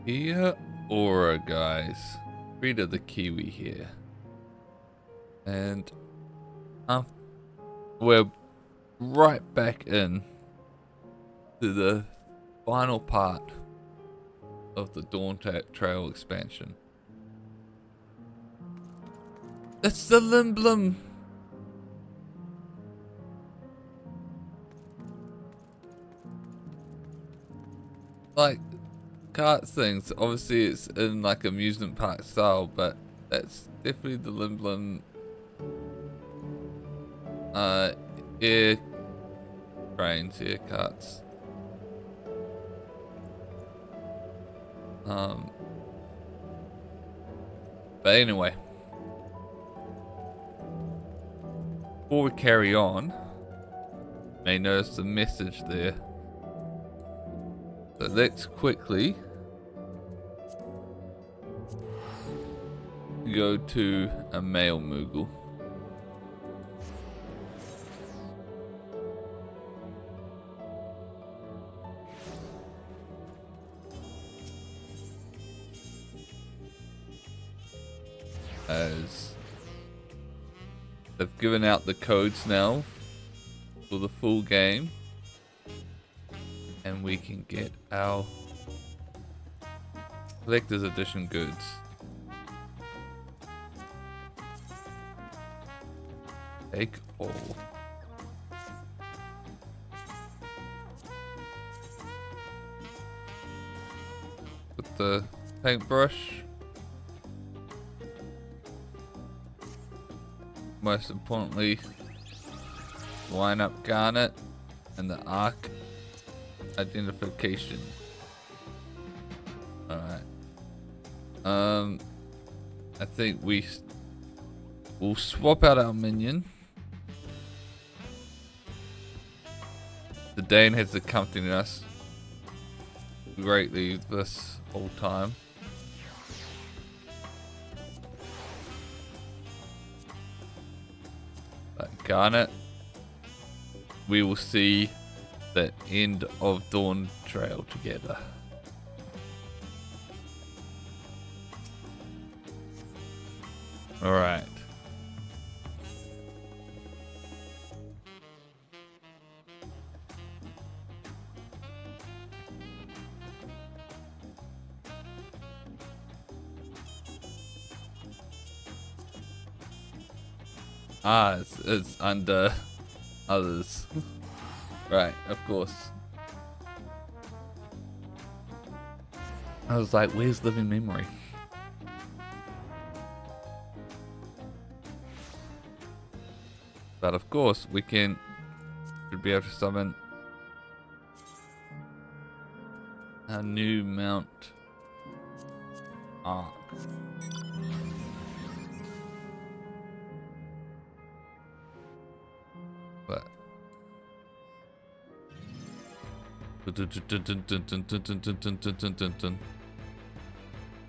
Kia ora, guys. Rita the Kiwi here. And we're right back in to the final part of the Dawntrail expansion. It's the Limblum! Like, kart things, obviously it's in like amusement park style, but that's definitely the Limblum air trains, air karts. But anyway, before we carry on, you may notice the message there. So let's quickly go to a male Moogle. As they've given out the codes now for the full game, and we can get our collector's edition goods. Take all. With the paintbrush. Most importantly, line up garnet and the arc identification. Alright. I think we'll swap out our minion. The Dane has accompanied us greatly this whole time. But Garnet, we will see the end of Dawntrail together. Alright. It's under others. Right, of course. I was like, where's living memory? But of course, we should be able to summon a new mount arc. But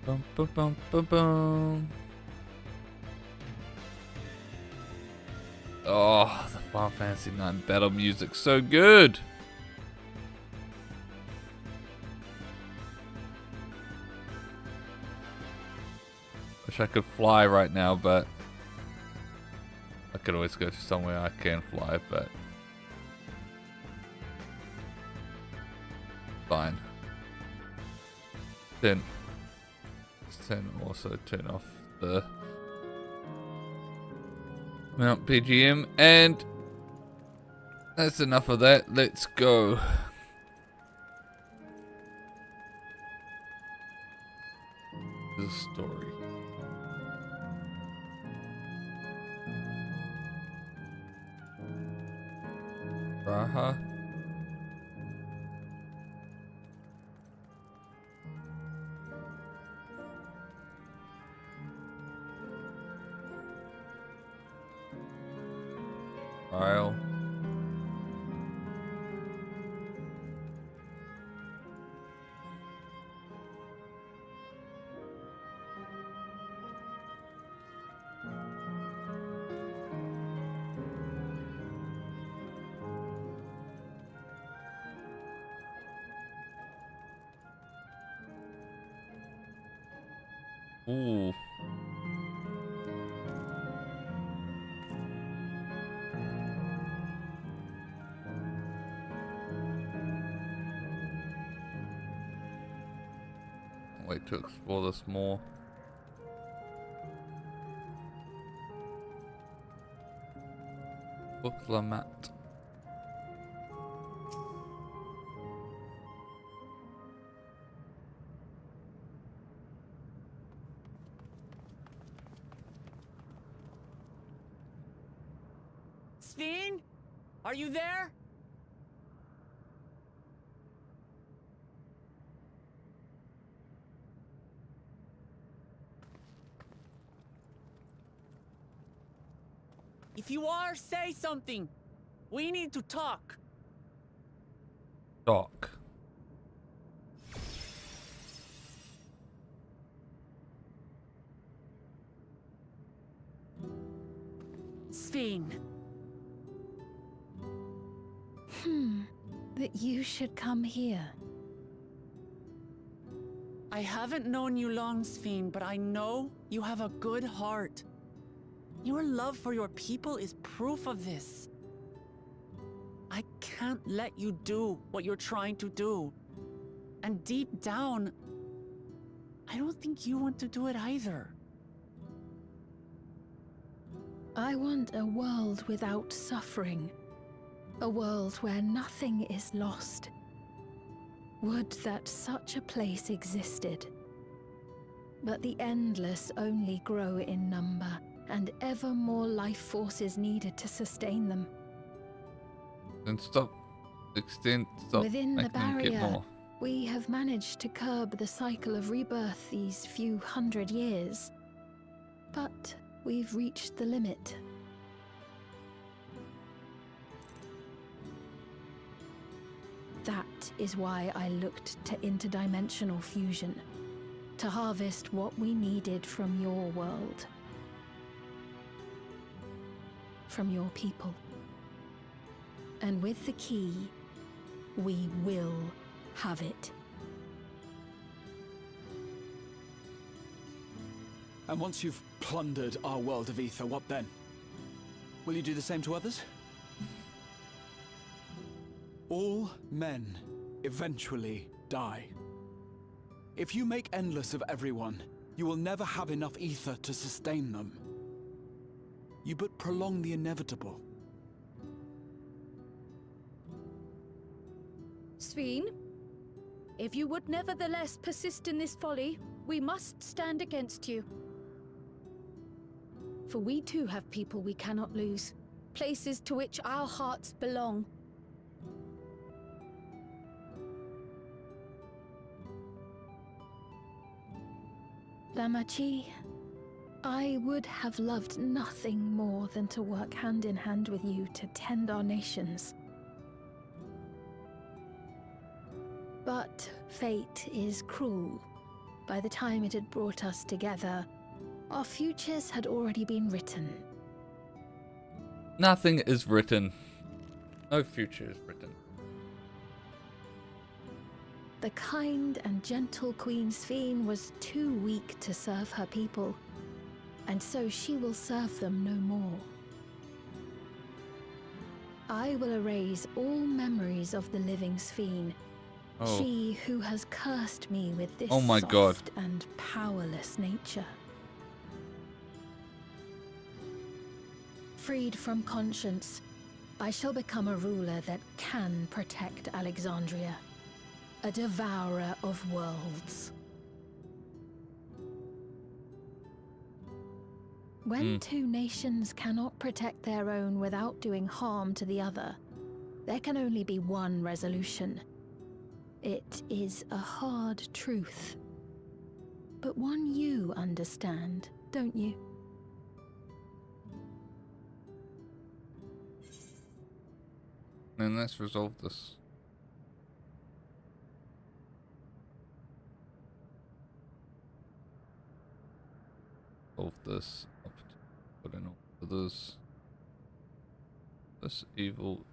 bum, bum, bum, bum, bum. Oh, the Final Fantasy IX battle music, so good. Wish I could fly right now, but I could always go to somewhere I can fly, but fine. Then also turn off the Mount PGM, and that's enough of that. Let's go. The story. Raha. Trial. Ooh. Can't wait to explore this more. Buckler mat. Steen? Are you there? If you are, say something. We need to talk. Dock. Steen. That you should come here. I haven't known you long, Steen, but I know you have a good heart. Your love for your people is proof of this. I can't let you do what you're trying to do. And deep down, I don't think you want to do it either. I want a world without suffering. A world where nothing is lost. Would that such a place existed. But the endless only grow in number, and ever more life forces needed to sustain them. Then stop. Stop Within the making them get barrier, more. we have managed to curb the cycle of rebirth these few hundred years. But we've reached the limit. That is why I looked to interdimensional fusion, to harvest what we needed from your world. From your people. And with the key, we will have it. And once you've plundered our world of ether, what then? Will you do the same to others? All men eventually die. If you make endless of everyone, you will never have enough ether to sustain them. You but prolong the inevitable. Sveen, if you would nevertheless persist in this folly, we must stand against you. For we too have people we cannot lose, places to which our hearts belong. Lamachi, I would have loved nothing more than to work hand in hand with you to tend our nations. But fate is cruel. By the time it had brought us together, our futures had already been written. Nothing is written. No future is written. The kind and gentle Queen Sveen was too weak to serve her people, and so she will serve them no more. I will erase all memories of the living Sveen, she who has cursed me with this soft and powerless nature. Freed from conscience, I shall become a ruler that can protect Alexandria. A devourer of worlds. When two nations cannot protect their own without doing harm to the other, there can only be one resolution. It is a hard truth, but one you understand, don't you? Then let's resolve this. Solve this. Put in all of this. This evil.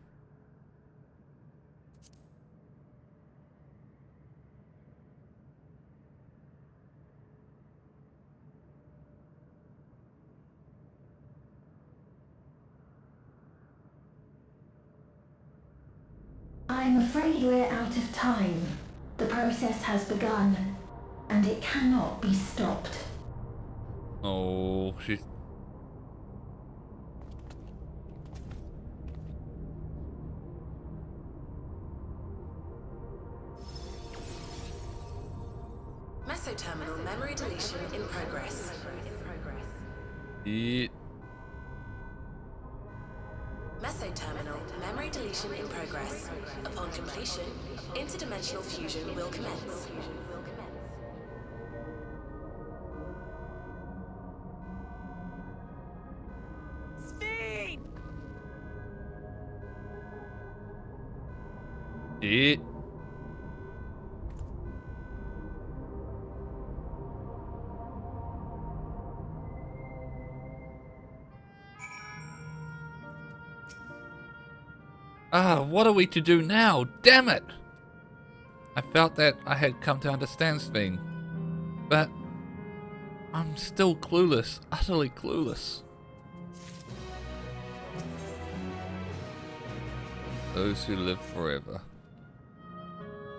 I'm afraid we're out of time. The process has begun, and it cannot be stopped. Oh, she's... Mesoterminal memory deletion in progress. Yeah. Mesoterminal memory deletion in progress. Upon completion, interdimensional fusion will commence. Sphene! Yeah. Ah, what are we to do now? Damn it! I felt that I had come to understand Sphene, but I'm still clueless, utterly clueless. Those who live forever.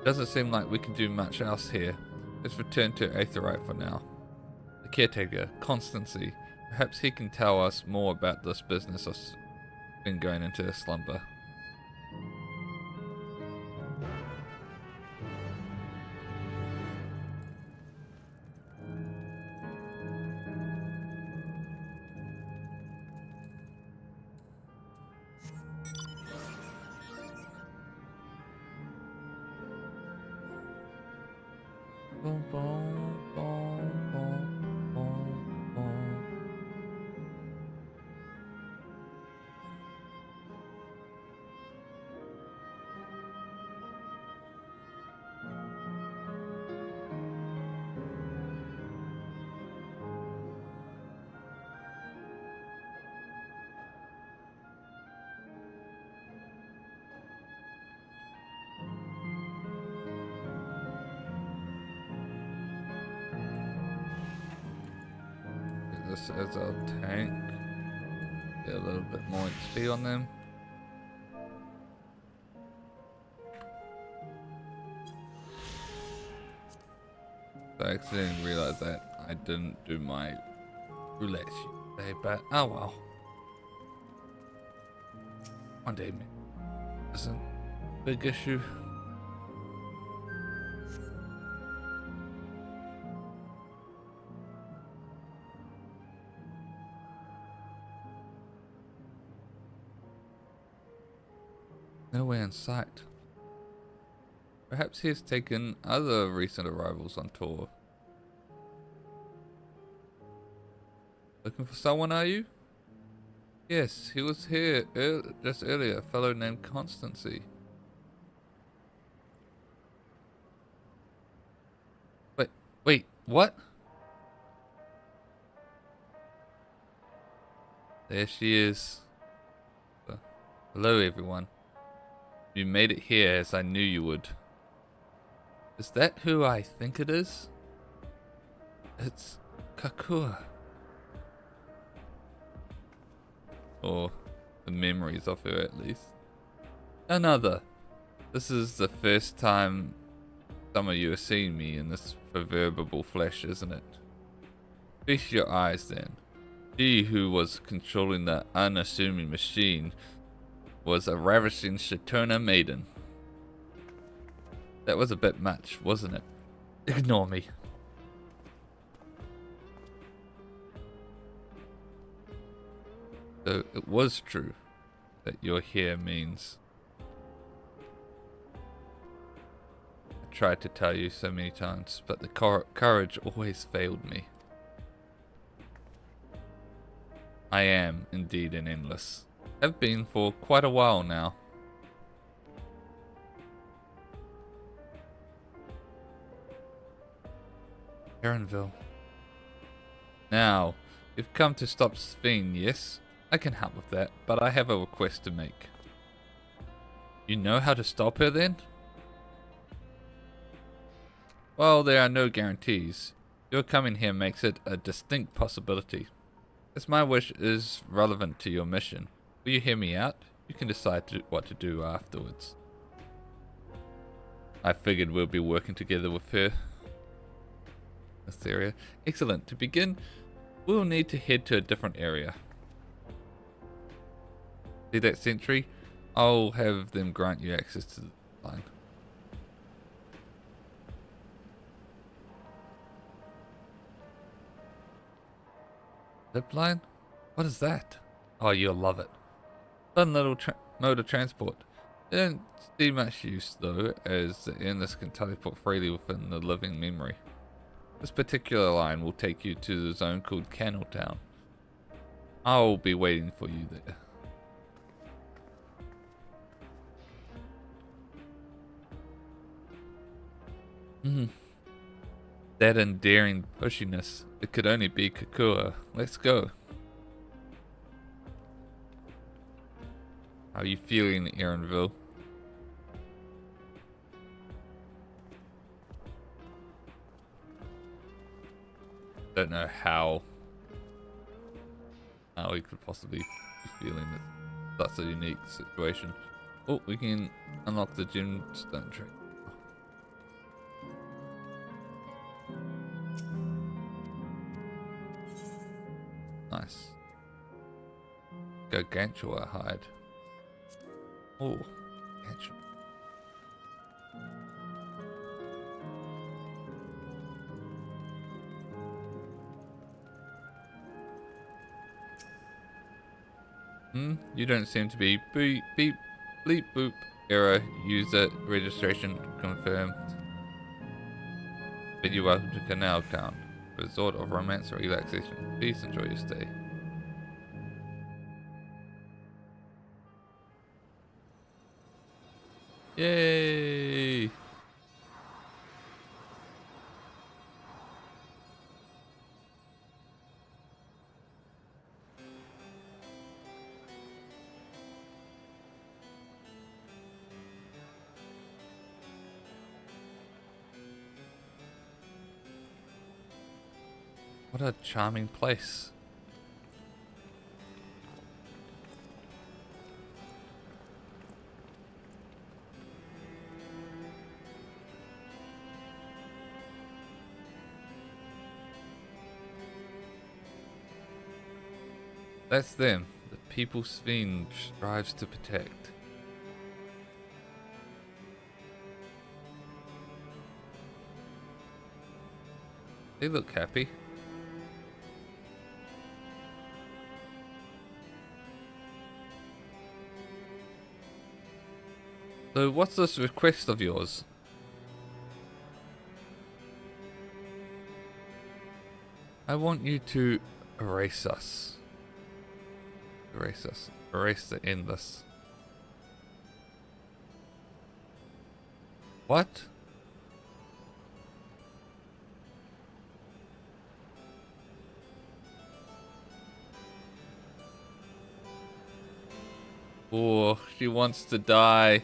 Doesn't seem like we can do much else here. Let's return to Aetherite for now. The caretaker, Constancy. Perhaps he can tell us more about this business of been going into a slumber. Boom, boom, boom, boom, boom, boom. This as our tank. Get a little bit more XP on them. I accidentally realized that I didn't do my roulette today, but oh well. One day, isn't a big issue. Nowhere in sight. Perhaps he has taken other recent arrivals on tour. Looking for someone, are you? Yes, he was here just earlier, a fellow named Constancy. Wait, what? There she is. Hello, everyone. You made it here as I knew you would. Is that who I think it is? It's Kakua. Or the memories of her, at least. Another. This is the first time some of you are seeing me in this proverbial flesh, isn't it? Feast your eyes then. She who was controlling the unassuming machine was a ravishing Shaturna maiden. That was a bit much, wasn't it? Ignore me. So it was true that you're here means I tried to tell you so many times, but the courage always failed me. I am indeed an endless. Have been for quite a while now. Erenville. Now, you've come to stop Sphene, yes? I can help with that, but I have a request to make. You know how to stop her then? Well, there are no guarantees. Your coming here makes it a distinct possibility. As my wish is relevant to your mission, will you hear me out? You can decide what to do afterwards. I figured we'll be working together with her. This area. Excellent. To begin, we'll need to head to a different area. See that sentry? I'll have them grant you access to the line. Zip line? What is that? Oh, you'll love it. Fun little mode of transport. They don't see much use though, as the endless can teleport freely within the living memory. This particular line will take you to the zone called Canneltown. I'll be waiting for you there. That endearing pushiness. It could only be Kakua. Let's go. How are you feeling, Erinville? Don't know how we could possibly be feeling it. That's a unique situation. Oh, we can unlock the gemstone tree. Nice. Gargantua hide. Oh, Gargantua. You don't seem to be beep beep bleep boop error user registration confirmed. But you welcome to Canal Town, resort of romance or relaxation. Please enjoy your stay. Yay! What a charming place. That's them, the people Sven strives to protect. They look happy. So what's this request of yours? I want you to erase us. Erase us. Erase the endless. What? Oh, she wants to die.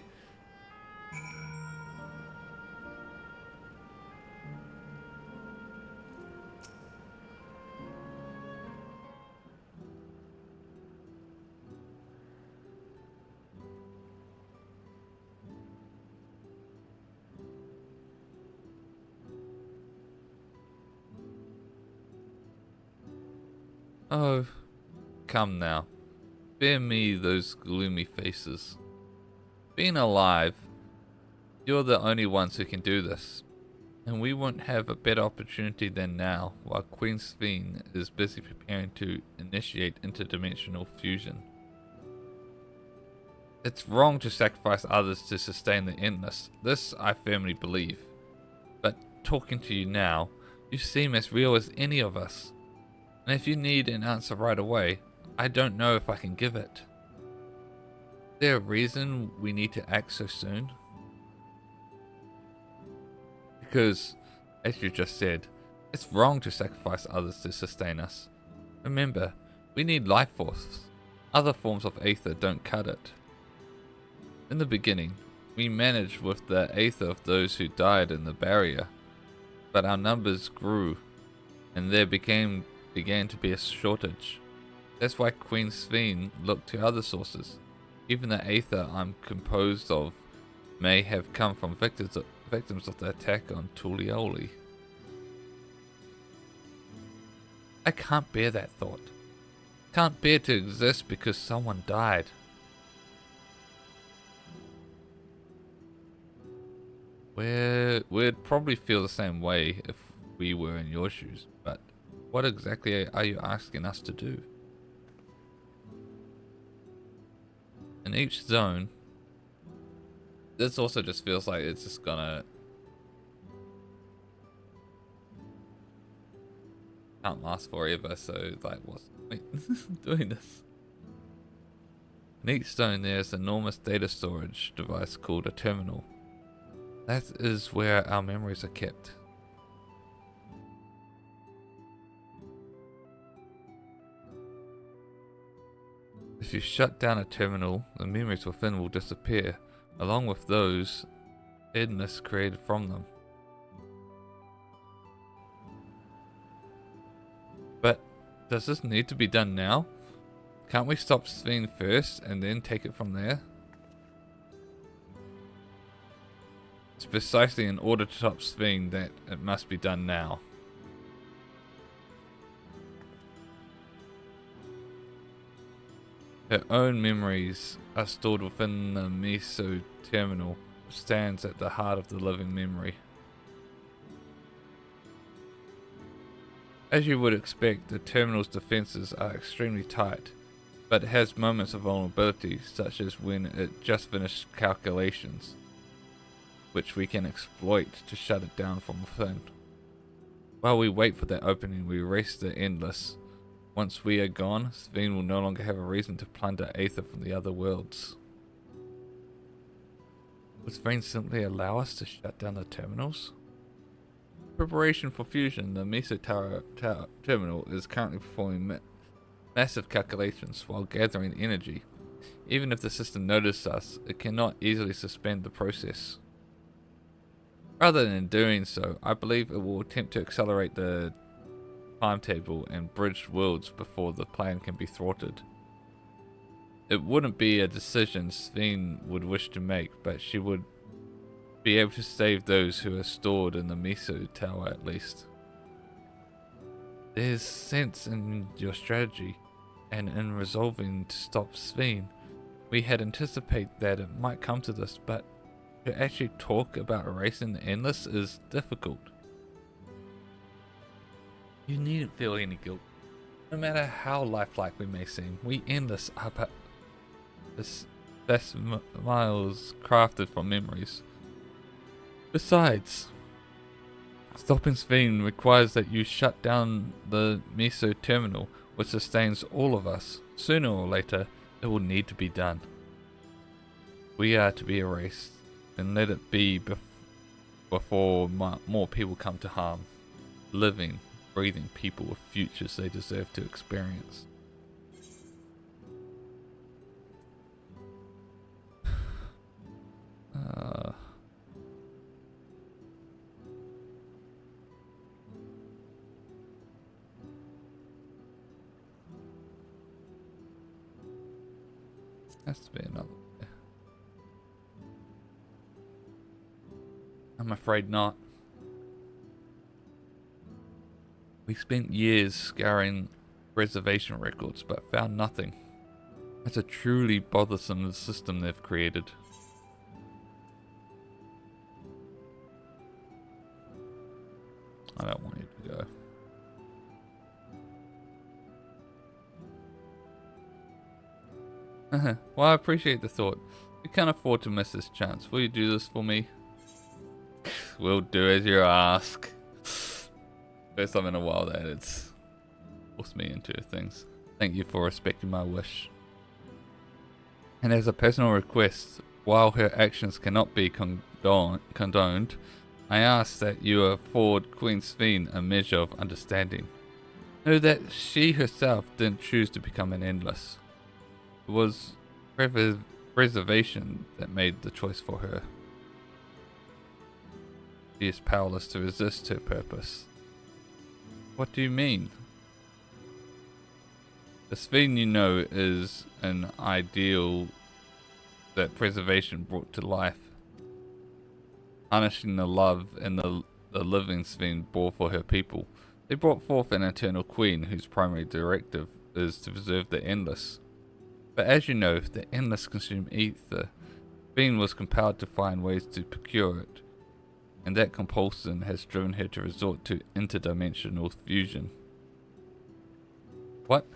Oh, come now. Spare me those gloomy faces. Being alive, you're the only ones who can do this. And we won't have a better opportunity than now, while Queen Sven is busy preparing to initiate interdimensional fusion. It's wrong to sacrifice others to sustain the endless. This I firmly believe. But talking to you now, you seem as real as any of us. And if you need an answer right away, I don't know if I can give it. Is there a reason we need to act so soon? Because, as you just said, it's wrong to sacrifice others to sustain us. Remember, we need life force. Other forms of aether don't cut it. In the beginning, we managed with the aether of those who died in the barrier, but our numbers grew, and there began to be a shortage. That's why Queen Sven looked to other sources. Even the aether I'm composed of may have come from Victor's victims of the attack on Tulioli. I can't bear that thought. Can't bear to exist because someone died. We'd probably feel the same way if we were in your shoes, but what exactly are you asking us to do? In each zone, this also just feels like it's just gonna... can't last forever, so like what's the point doing this? In each zone there's an enormous data storage device called a terminal. That is where our memories are kept. If you shut down a terminal, the memories within will disappear, along with those endless created from them. But does this need to be done now? Can't we stop Sven first and then take it from there? It's precisely in order to stop Sven that it must be done now. Her own memories are stored within the MSQ terminal, which stands at the heart of the living memory. As you would expect, the terminal's defenses are extremely tight, but it has moments of vulnerability, such as when it just finished calculations, which we can exploit to shut it down from within. While we wait for that opening, we race the endless. Once we are gone, Sven will no longer have a reason to plunder Aether from the other worlds. Would Sven simply allow us to shut down the terminals? Preparation for fusion, the MSQ terminal is currently performing massive calculations while gathering energy. Even if the system notices us, it cannot easily suspend the process. Rather than doing so, I believe it will attempt to accelerate the timetable and bridge worlds before the plan can be thwarted. It wouldn't be a decision Sven would wish to make, but she would be able to save those who are stored in the MSQ tower at least. There's sense in your strategy, and in resolving to stop Sven, we had anticipated that it might come to this, but to actually talk about erasing the endless is difficult. You needn't feel any guilt. No matter how lifelike we may seem, we endless are but best miles crafted from memories. Besides, stopping Sven requires that you shut down the MSQ terminal, which sustains all of us. Sooner or later, it will need to be done. We are to be erased, and let it be before more people come to harm. Living, breathing people with futures they deserve to experience. Has to be another way. I'm afraid not. We spent years scouring reservation records but found nothing. It's a truly bothersome system they've created. I don't want you to go. Well, I appreciate the thought. We can't afford to miss this chance. Will you do this for me? We'll do as you ask. First time in a while that it's forced me into things. Thank you for respecting my wish. And as a personal request, while her actions cannot be condoned, I ask that you afford Queen Sven a measure of understanding. Know that she herself didn't choose to become an endless. It was preservation that made the choice for her. She is powerless to resist her purpose. What do you mean? The Sven you know is an ideal that preservation brought to life. harnessing the love and the living Sven bore for her people. They brought forth an eternal queen whose primary directive is to preserve the endless. But as you know, the endless consume ether. Sven was compelled to find ways to procure it, and that compulsion has driven her to resort to interdimensional fusion. What?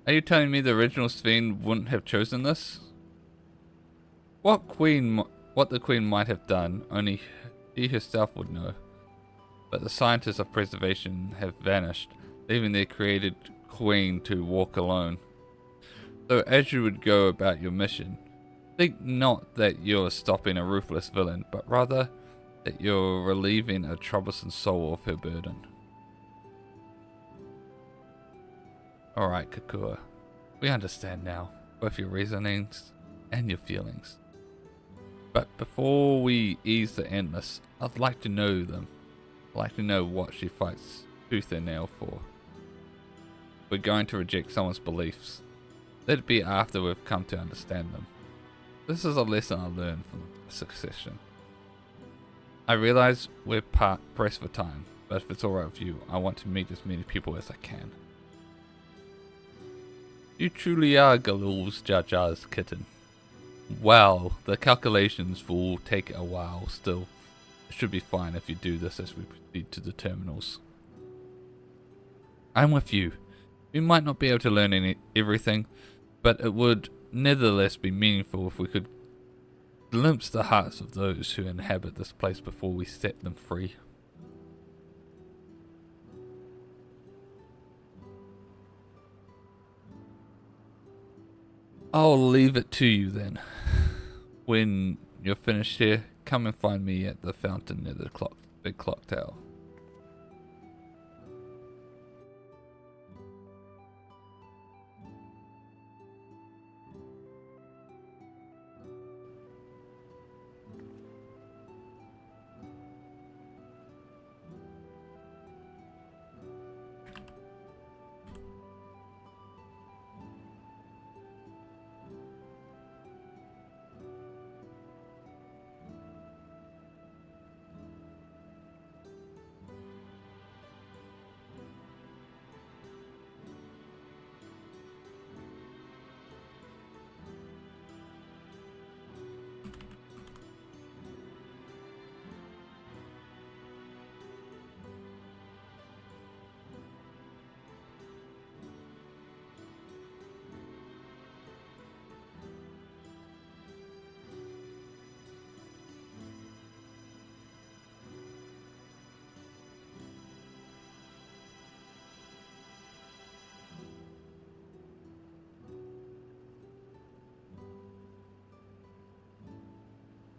Are you telling me the original Sven wouldn't have chosen this? What the queen might have done, only she herself would know. But the scientists of preservation have vanished, leaving their created queen to walk alone. So as you would go about your mission, think not that you're stopping a ruthless villain, but rather that you're relieving a troublesome soul of her burden. Alright, Kakua. We understand now, both your reasonings and your feelings. But before we ease the endless, I'd like to know them. I'd like to know what she fights tooth and nail for. We're going to reject someone's beliefs. Let it be after we've come to understand them. This is a lesson I learned from the succession. I realize we're pressed for time, but if it's alright with you, I want to meet as many people as I can. You truly are Galul's Jar Jar's kitten. Wow, the calculations will take a while still. It should be fine if you do this as we proceed to the terminals. I'm with you. We might not be able to learn everything, but it would nevertheless be meaningful if we could glimpse the hearts of those who inhabit this place before we set them free. I'll leave it to you then. When you're finished here, come and find me at the fountain near the big clock tower.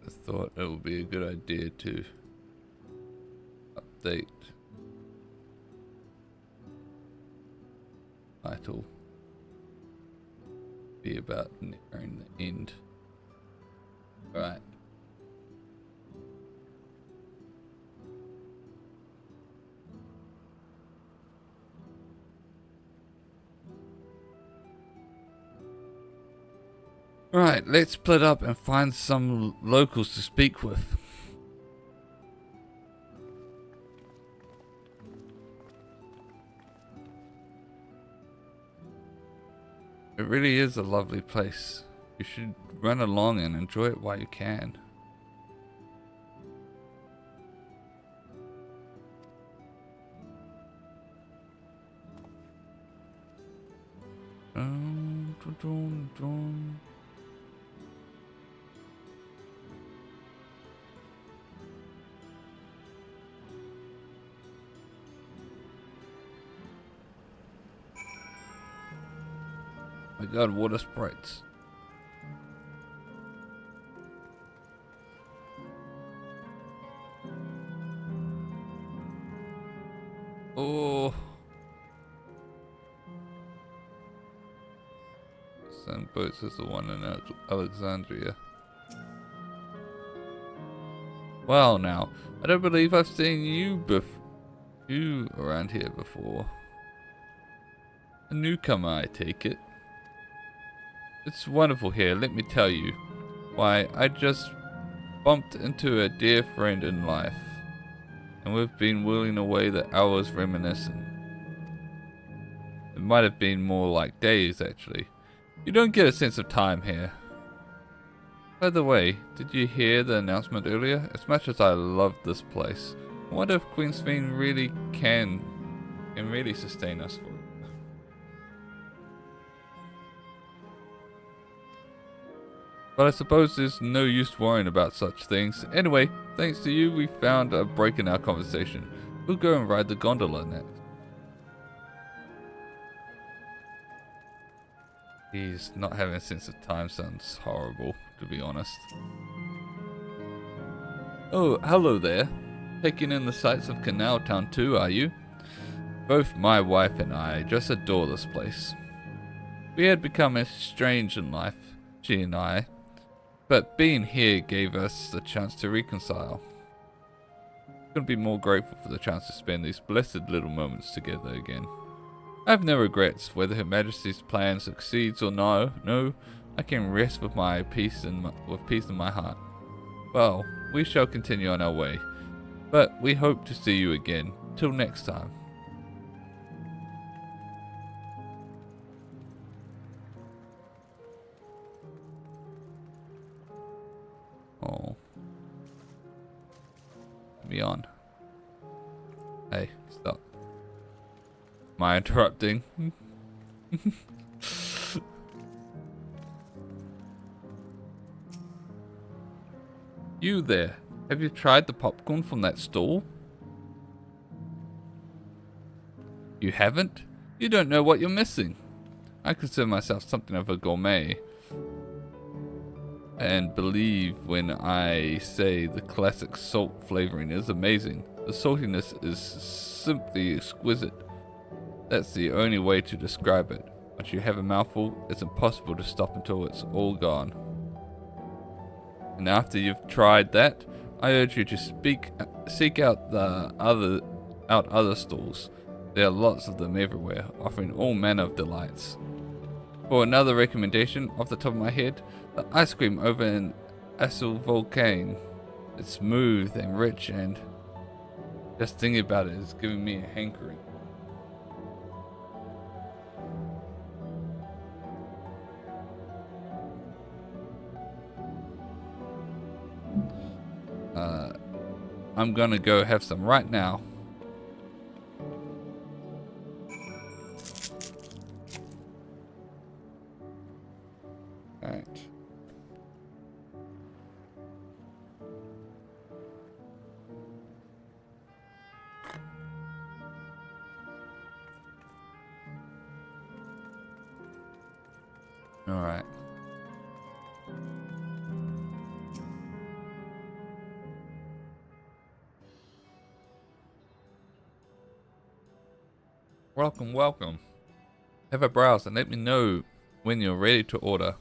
I thought it would be a good idea to update title be about nearing the end. Alright. Right, let's split up and find some locals to speak with. It really is a lovely place. You should run along and enjoy it while you can. My god, water sprites. Oh. Sandboats is the one in Alexandria. Well now, I don't believe I've seen you around here before. A newcomer, I take it. It's wonderful here, let me tell you. Why, I just bumped into a dear friend in life, and we've been whirling away the hours reminiscing. It might have been more like days, actually. You don't get a sense of time here. By the way, did you hear the announcement earlier? As much as I love this place, I wonder if Queen Sphene really can really sustain us for it. But I suppose there's no use worrying about such things. Anyway, thanks to you, we found a break in our conversation. We'll go and ride the gondola next. Jeez, not having a sense of time sounds horrible, to be honest. Oh, hello there. Taking in the sights of Canal Town too, are you? Both my wife and I just adore this place. We had become estranged in life, she and I, but being here gave us the chance to reconcile. Couldn't be more grateful for the chance to spend these blessed little moments together again. I have no regrets whether Her Majesty's plan succeeds or no. No, I can rest with peace in my heart. Well, we shall continue on our way, but we hope to see you again. Till next time. Oh. Be on. Hey, stop. Am I interrupting? You there. Have you tried the popcorn from that stall? You haven't? You don't know what you're missing. I consider myself something of a gourmet. And believe when I say the classic salt flavoring is amazing. The saltiness is simply exquisite. That's the only way to describe it. Once you have a mouthful, it's impossible to stop until it's all gone. And after you've tried that, I urge you to seek out other stalls. There are lots of them everywhere, offering all manner of delights. For another recommendation, off the top of my head, the ice cream over in Assil Volcane. It's smooth and rich, and just thinking about it is giving me a hankering. I'm gonna go have some right now. Alright. Alright. Welcome, welcome. Have a browse and let me know when you're ready to order.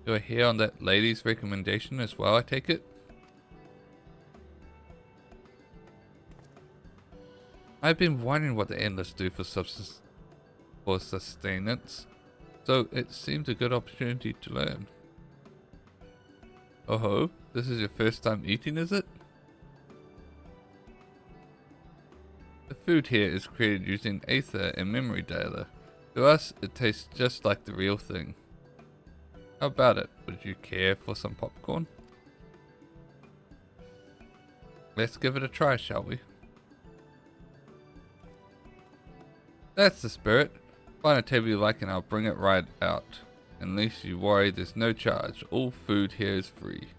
You're here on that lady's recommendation as well, I take it? I've been wondering what the Endless do for sustenance, so it seemed a good opportunity to learn. Oh ho, this is your first time eating, is it? The food here is created using ether and memory data. To us, it tastes just like the real thing. How about it? Would you care for some popcorn? Let's give it a try, shall we? That's the spirit. Find a table you like and I'll bring it right out. Unless you worry, there's no charge. All food here is free.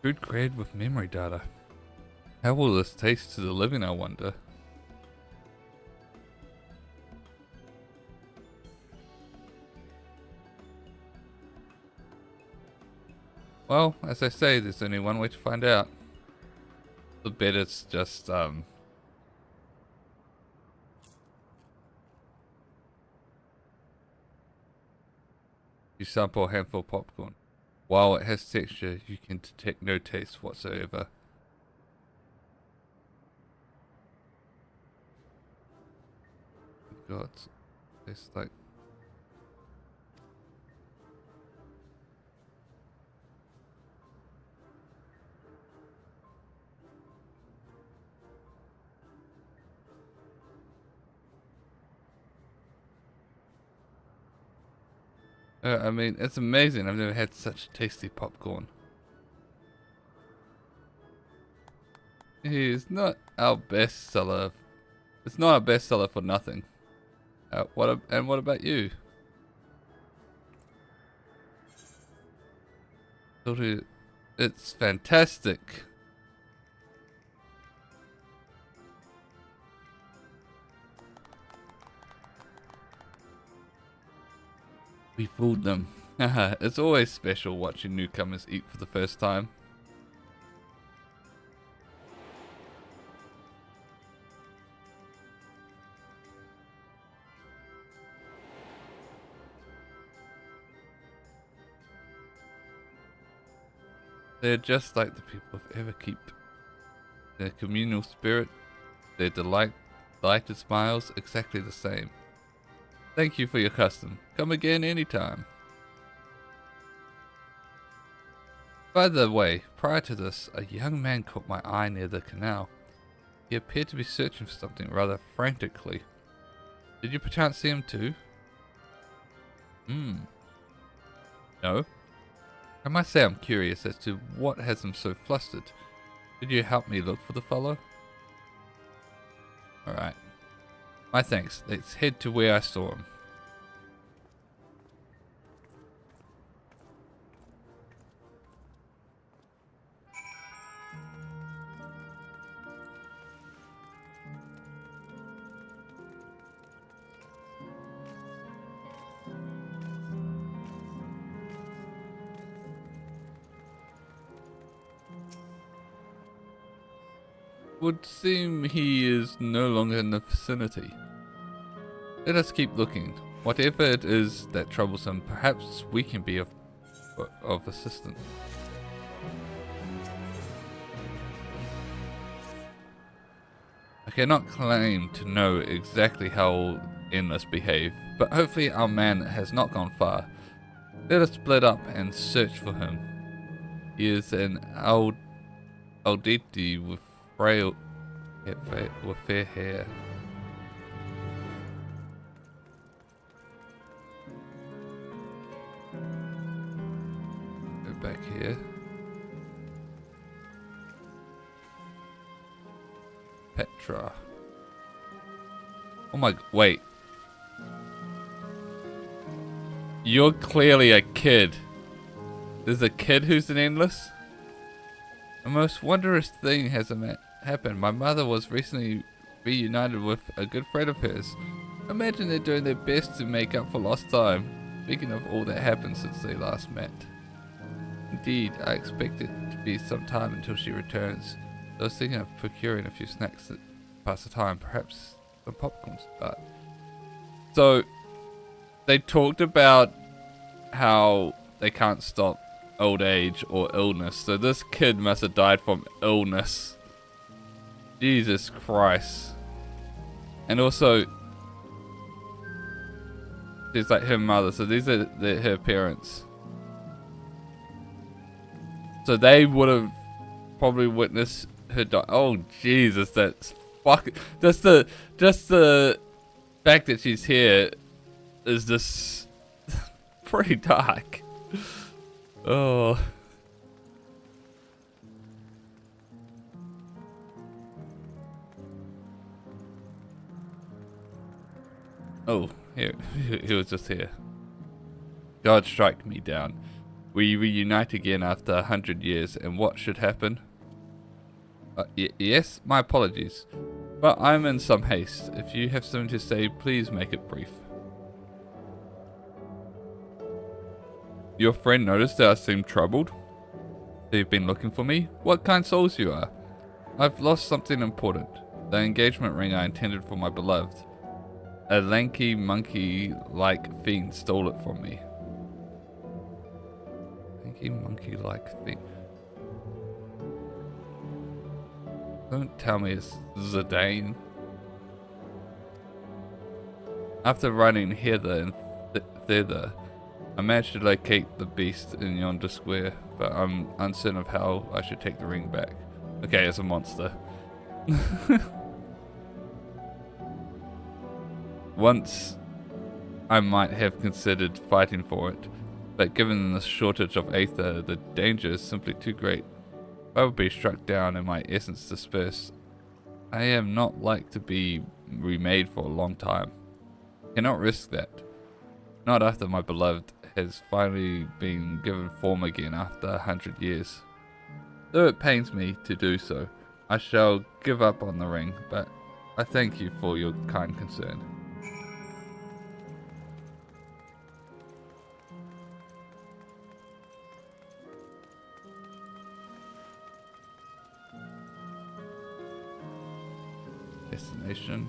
Food created with memory data. How will this taste to the living, I wonder? Well, as I say, there's only one way to find out. The bet it's just, you sample a handful of popcorn. While it has texture, you can detect no taste whatsoever. God. It's like... I mean, it's amazing. I've never had such tasty popcorn. He's not our bestseller. It's not our bestseller for nothing. What about you? It's fantastic. We fooled them. It's always special watching newcomers eat for the first time. They're just like the people of Everkeep. Their communal spirit, their delighted smiles, exactly the same. Thank you for your custom. Come again anytime. By the way, prior to this, a young man caught my eye near the canal. He appeared to be searching for something rather frantically. Did you perchance see him too? No. I must say I'm curious as to what has him so flustered. Could you help me look for the fellow? Alright. My thanks. Let's head to where I saw him. Would seem he is no longer in the vicinity. Let us keep looking. Whatever it is that troubles him, perhaps we can be of assistance. I cannot claim to know exactly how Endless behave, but hopefully our man has not gone far. Let us split up and search for him. He is an Alditi with fair hair. Go back here. Petra. Oh my, wait. You're clearly a kid. There's a kid who's an Endless? A most wondrous thing has happened. My mother was recently reunited with a good friend of hers. Imagine they're doing their best to make up for lost time. Speaking of all that happened since they last met. Indeed, I expect it to be some time until she returns. I was thinking of procuring a few snacks to pass the time, perhaps some popcorn to start. So, they talked about how they can't stop old age or illness. So this kid must have died from illness. Jesus Christ. And also, she's like her mother. So these are her parents. So they would have probably witnessed her die. Oh Jesus, that's fucking. Just the fact that she's here is just pretty dark. Oh. Oh, he was just here. God strike me down. We reunite again after 100 years, and what should happen? Yes, my apologies. But I'm in some haste. If you have something to say, please make it brief. Your friend noticed that I seemed troubled? They've been looking for me? What kind souls you are? I've lost something important. The engagement ring I intended for my beloved. A lanky monkey-like fiend stole it from me. Lanky monkey-like fiend. Don't tell me it's Zidane. After running hither and thither, I managed to locate the beast in yonder square, but I'm uncertain of how I should take the ring back. Okay, it's a monster. Once I might have considered fighting for it, but given the shortage of aether, the danger is simply too great. If I would be struck down and my essence dispersed, I am not like to be remade for a long time. Cannot risk that. Not after my beloved has finally been given form again after 100 years. Though it pains me to do so, I shall give up on the ring, but I thank you for your kind concern. Destination.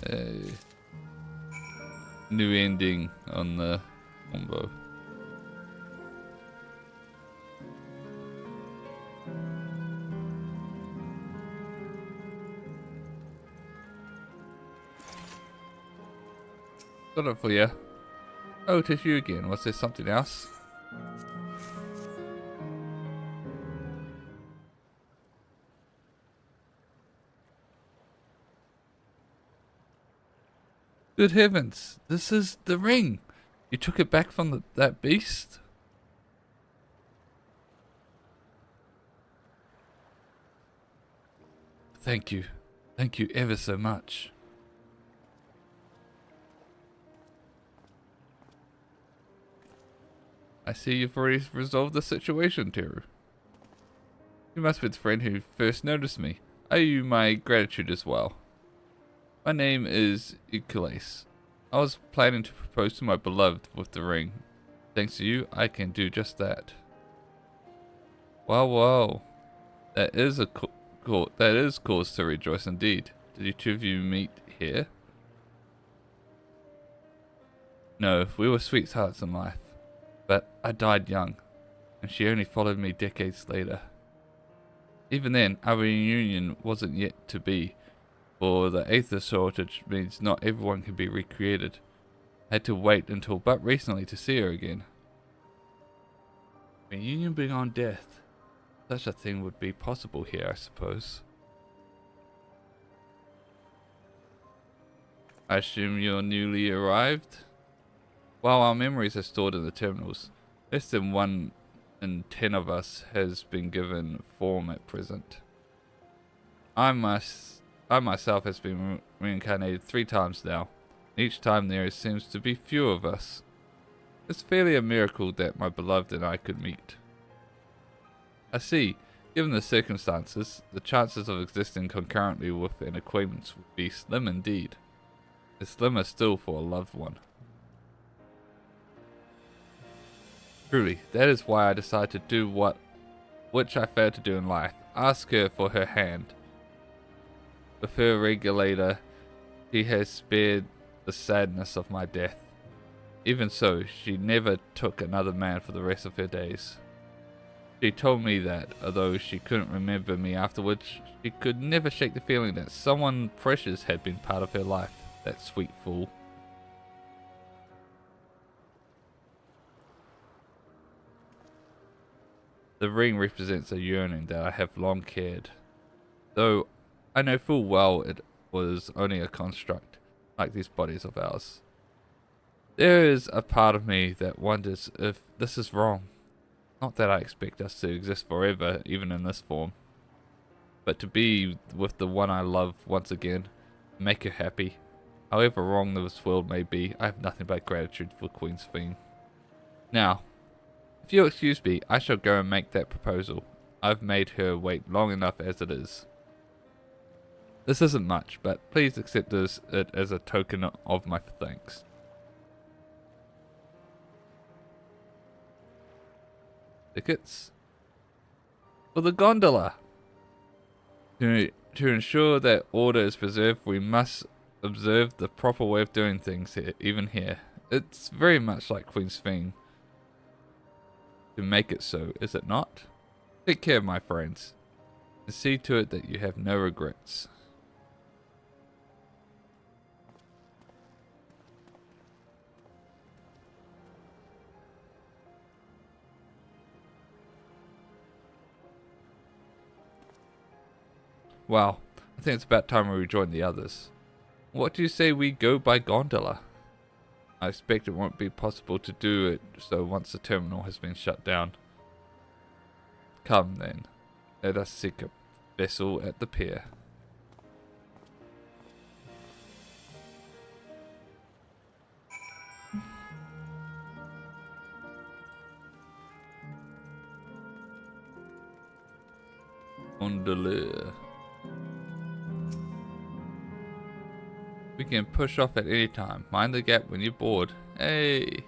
A new ending on the combo. Got it for you. Oh, it is you again. Was there something else? Good heavens, this is the ring. You took it back from that beast? Thank you. Thank you ever so much. I see you've already resolved the situation, Teru. You must be the friend who first noticed me. I owe you my gratitude as well. My name is Ikules. I was planning to propose to my beloved with the ring. Thanks to you, I can do just that. Wow. That is cause to rejoice indeed. Did you two of you meet here? No, we were sweethearts in life. But I died young, and she only followed me decades later. Even then, our reunion wasn't yet to be, for the aether shortage means not everyone can be recreated. I had to wait until but recently to see her again. Reunion beyond death. Such a thing would be possible here, I suppose. I assume you're newly arrived? While our memories are stored in the terminals, less than 1 in 10 of us has been given form at present. I myself has been reincarnated 3 times now. Each time there seems to be few of us. It's fairly a miracle that my beloved and I could meet. I see, given the circumstances, the chances of existing concurrently with an acquaintance would be slim indeed. It's slimmer still for a loved one. Truly, that is why I decided to do which I failed to do in life. Ask her for her hand. With her regulator, she has spared the sadness of my death. Even so, she never took another man for the rest of her days. She told me that, although she couldn't remember me afterwards, she could never shake the feeling that someone precious had been part of her life. That sweet fool. The ring represents a yearning that I have long cared, though I know full well it was only a construct, like these bodies of ours. There is a part of me that wonders if this is wrong. Not that I expect us to exist forever, even in this form, but to be with the one I love once again, make her happy. However wrong this world may be, I have nothing but gratitude for Queen's Fiend. Now, if you'll excuse me, I shall go and make that proposal. I've made her wait long enough as it is. This isn't much, but please accept it as a token of my thanks. Tickets? For the gondola! To ensure that order is preserved, we must observe the proper way of doing things here, even here. It's very much like Queen's theme to make it so, is it not? Take care, my friends, and see to it that you have no regrets. Wow, I think it's about time we rejoin the others. What do you say we go by gondola? I expect it won't be possible to do it so once the terminal has been shut down. Come then, let us seek a vessel at the pier. Gondola. We can push off at any time. Mind the gap when you're bored. Hey!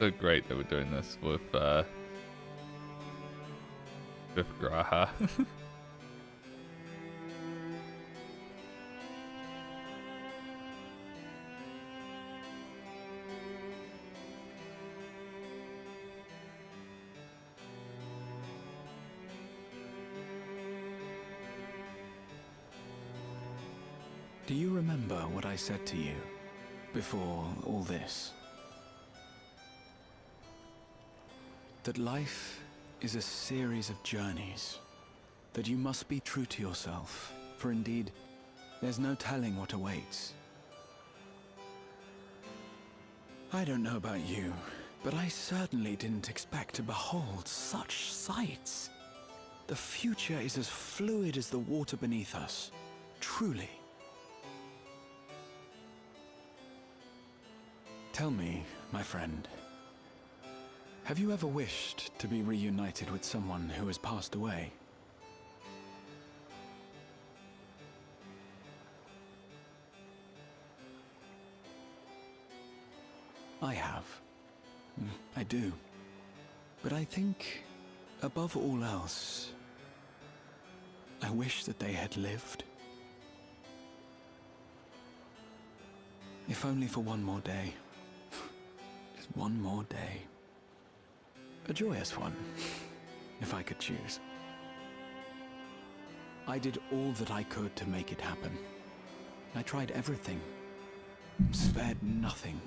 So great that we're doing this with Graha. Do you remember what I said to you before all this? That life is a series of journeys, that you must be true to yourself, for indeed, there's no telling what awaits. I don't know about you, but I certainly didn't expect to behold such sights. The future is as fluid as the water beneath us, truly. Tell me, my friend, have you ever wished to be reunited with someone who has passed away? I have. I do. But I think, above all else, I wish that they had lived. If only for one more day. Just one more day. A joyous one, if I could choose. I did all that I could to make it happen. I tried everything, spared nothing.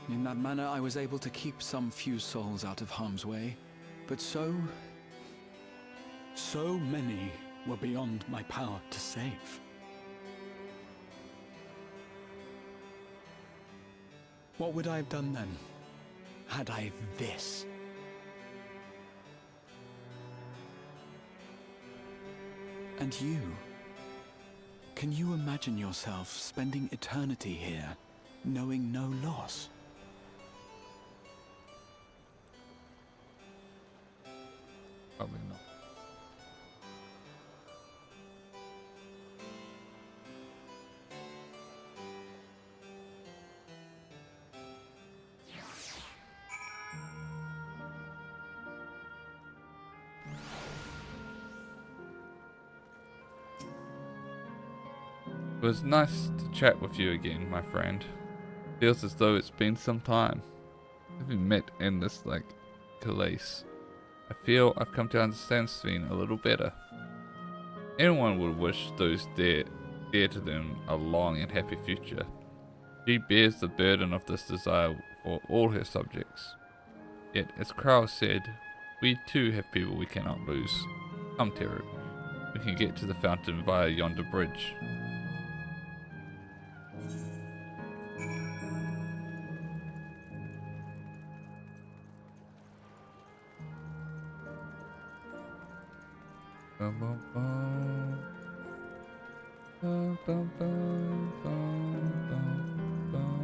In that manner, I was able to keep some few souls out of harm's way, but so many were beyond my power to save. What would I have done then, had I this? And you? Can you imagine yourself spending eternity here, knowing no loss? Probably not. It was nice to chat with you again, my friend. Feels as though it's been some time. Having met in this, Calais, I feel I've come to understand Sven a little better. Anyone would wish those dear to them a long and happy future. She bears the burden of this desire for all her subjects. Yet, as Krau said, We too have people we cannot lose. Come, Teru. We can get to the fountain via yonder bridge. Bum, bum, bum. Bum, bum, bum, bum, bum, bum.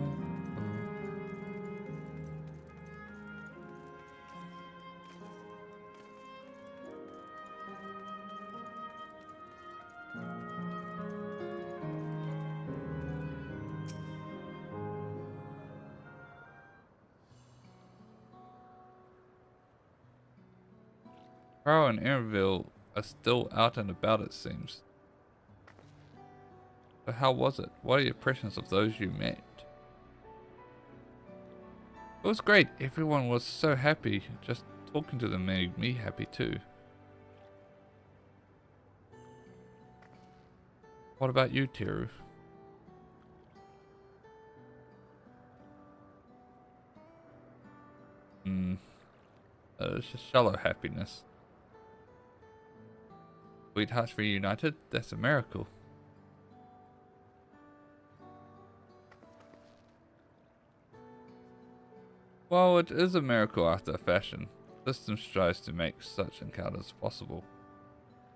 Carl and Erinville are still out and about, it seems. So how was it? What are your impressions of those you met? It was great. Everyone was so happy. Just talking to them made me happy too. What about you, Teru? It's just shallow happiness. Sweethearts reunited? That's a miracle. Well, it is a miracle after a fashion. The system strives to make such encounters possible.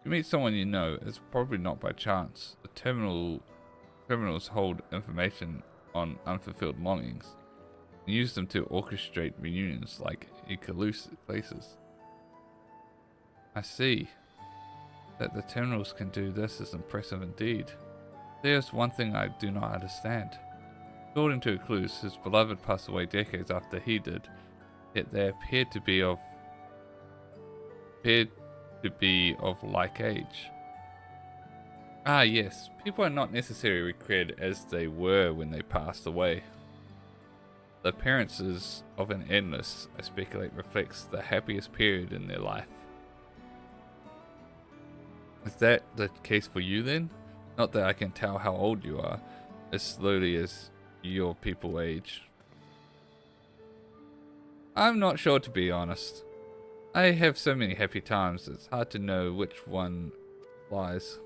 You meet someone you know, it's probably not by chance. The terminals hold information on unfulfilled longings and use them to orchestrate reunions like eclipses. I see. That the terminals can do this is impressive indeed. There's one thing I do not understand. According to Ecluse, his beloved passed away decades after he did, yet they appeared to be of like age. Ah yes, people are not necessarily recreated as they were when they passed away. The appearances of an endless, I speculate, reflects the happiest period in their life. Is that the case for you then? Not that I can tell how old you are, as slowly as your people age. I'm not sure, to be honest. I have so many happy times, it's hard to know which one lies.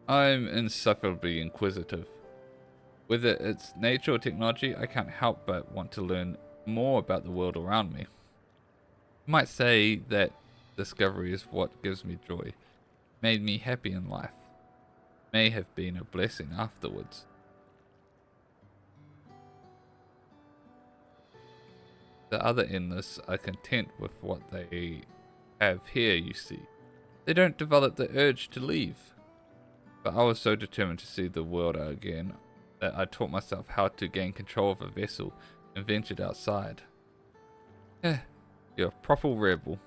I'm insufferably inquisitive. Whether it's nature or technology, I can't help but want to learn more about the world around me. You might say that discovery is what gives me joy, made me happy in life, may have been a blessing afterwards. The other endless are content with what they have here, you see. They don't develop the urge to leave. But I was so determined to see the world again that I taught myself how to gain control of a vessel and ventured outside. You're a proper rebel.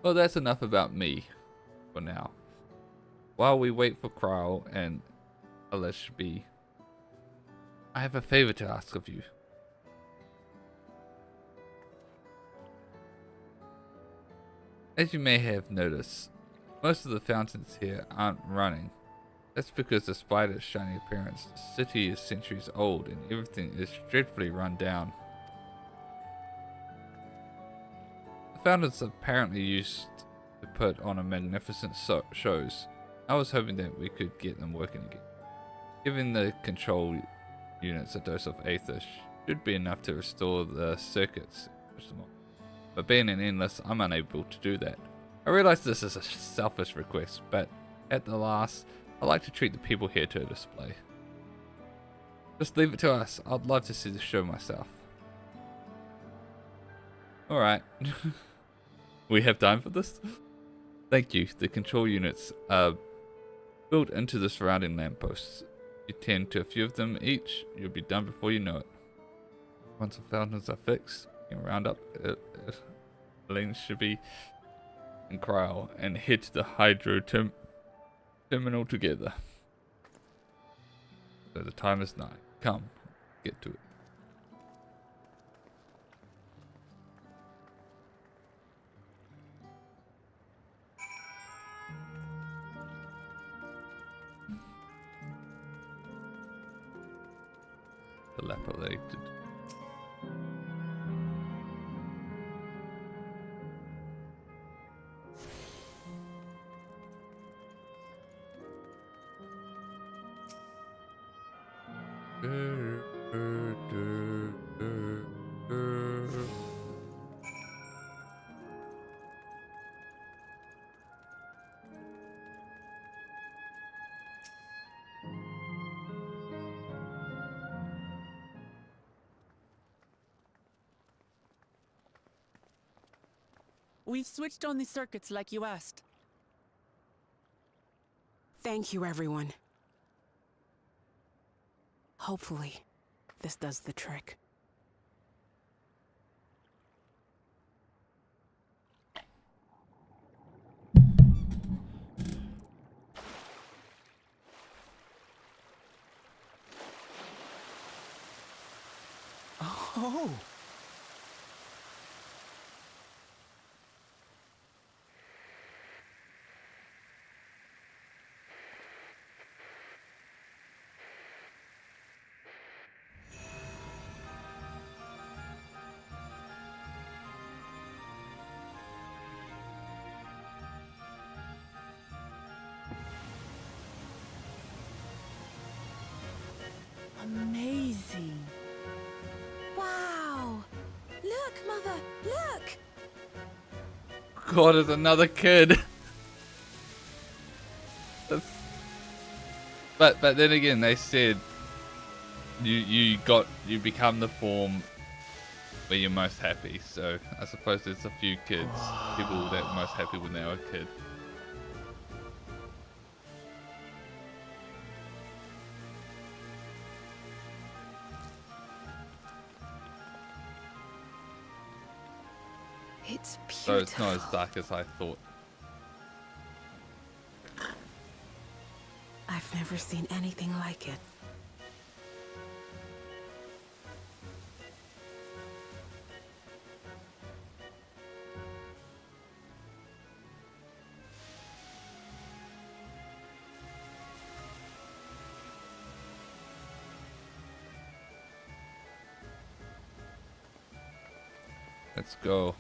Well, that's enough about me for now. While we wait for Kral and Alishbi, I have a favor to ask of you. As you may have noticed, most of the fountains here aren't running. That's because despite its shiny appearance, the city is centuries old and everything is dreadfully run down. The fountains apparently used to put on a magnificent shows. I was hoping that we could get them working again. Giving the control units a dose of aether should be enough to restore the circuits. But being an endless, I'm unable to do that. I realize this is a selfish request, but at the last, I like to treat the people here to a display. Just leave it to us. I'd love to see the show myself. Alright. We have time for this? Thank you. The control units are built into the surrounding lampposts. You tend to a few of them each, you'll be done before you know it. Once the fountains are fixed, you can round up Elaine should be in Cryo and head to the hydro terminal together. So the time is nigh. Come, get to it. Dilapidated. We've switched on the circuits like you asked. Thank you, everyone. Hopefully, this does the trick. Oh! Amazing. Wow! Look, Mother, look! God, it's another kid. But then again, they said you become the form where you're most happy. So I suppose there's a few kids, people that are most happy when they were a kid. It's beautiful. So it's not as dark as I thought. I've never seen anything like it. Let's go.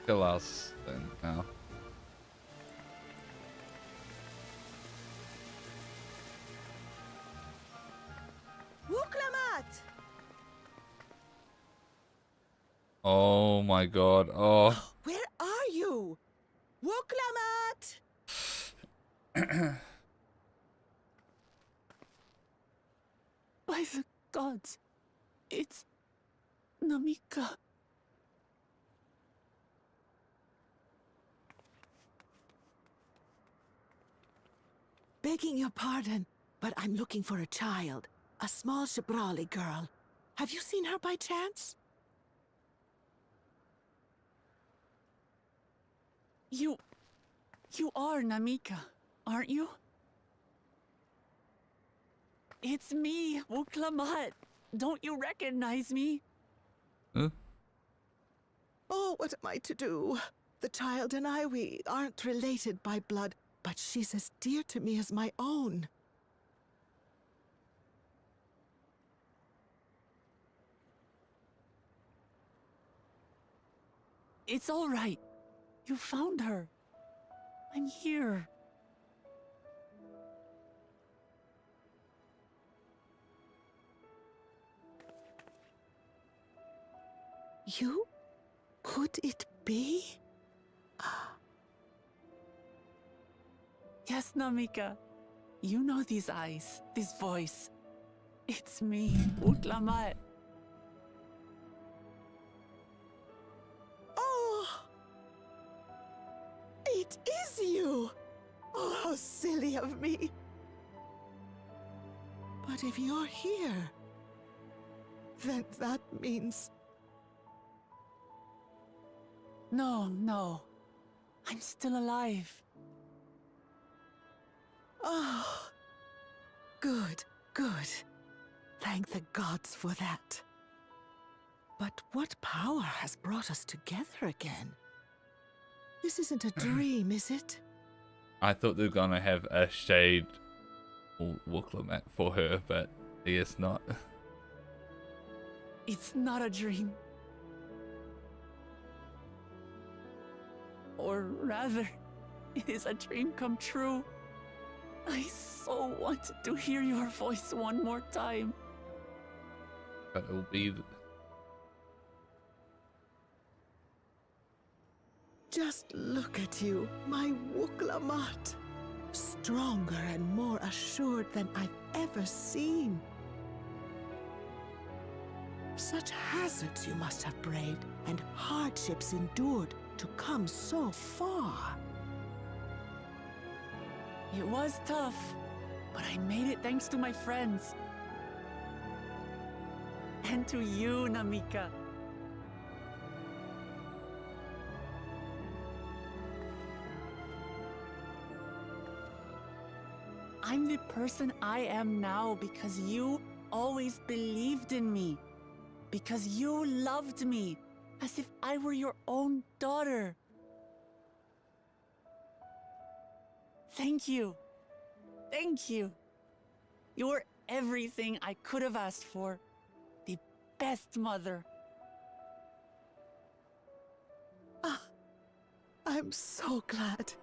Kill us then now. Wuklamat! Oh my god. Oh. Where are you? Wuklamat! By the gods, it's Namika. Begging your pardon, but I'm looking for a child. A small Shabrali girl. Have you seen her by chance? You are Namika, aren't you? It's me, Wuklamat. Don't you recognize me? Huh? Oh, what am I to do? The child and I, we aren't related by blood, but she's as dear to me as my own. It's all right. You found her. I'm here. You? Could it be? Yes, Namika. You know these eyes, this voice. It's me, Wuklamat. Oh! It is you! Oh, how silly of me. But if you're here, then that means... No. I'm still alive. Oh, good. Thank the gods for that. But what power has brought us together again? This isn't a dream, is it? I thought they were gonna have a shade Wuklamat for her, but I guess not. It's not a dream. Or rather, it is a dream come true. I so wanted to hear your voice one more time. But it'll be... Just look at you, my Wuklamat. Stronger and more assured than I've ever seen. Such hazards you must have braved and hardships endured to come so far. It was tough, but I made it thanks to my friends. And to you, Namika. I'm the person I am now because you always believed in me. Because you loved me as if I were your own daughter. Thank you. Thank you. You were everything I could have asked for. The best mother. Ah, I'm so glad.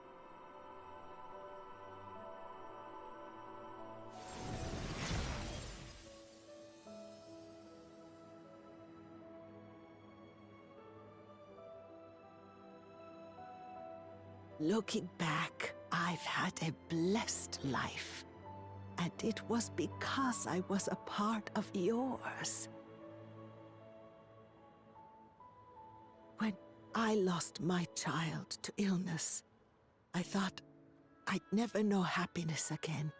Looking back, I've had a blessed life. And it was because I was a part of yours. When I lost my child to illness, I thought I'd never know happiness again.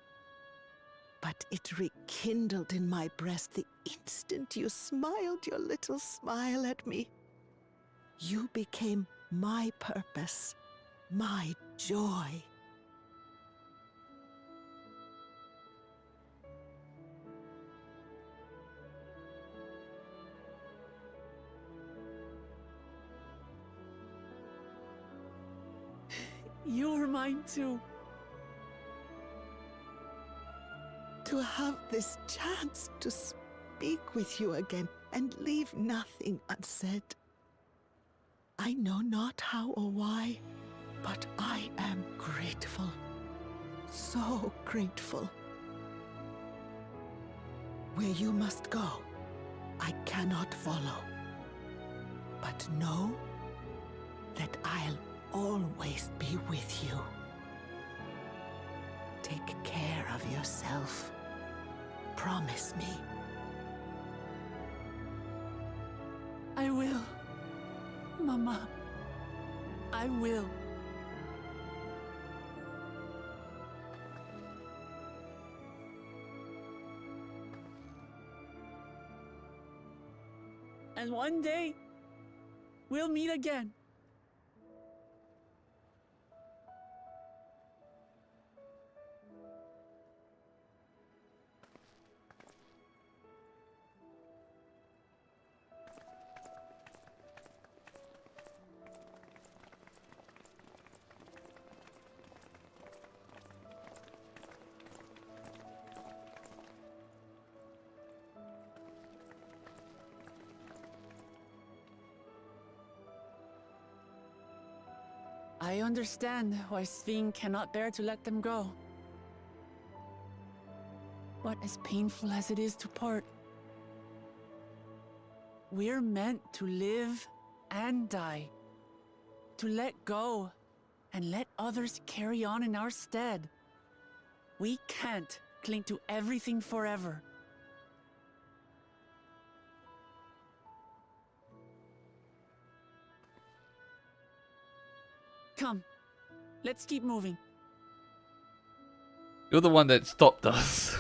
But it rekindled in my breast the instant you smiled your little smile at me. You became my purpose. My joy. You were mine too. To have this chance to speak with you again and leave nothing unsaid. I know not how or why, but I am grateful. So grateful. Where you must go, I cannot follow. But know that I'll always be with you. Take care of yourself. Promise me. I will. Mama. I will. And one day, we'll meet again. I understand why Sven cannot bear to let them go. But as painful as it is to part, we're meant to live and die. To let go and let others carry on in our stead. We can't cling to everything forever. Come, let's keep moving. You're the one that stopped us.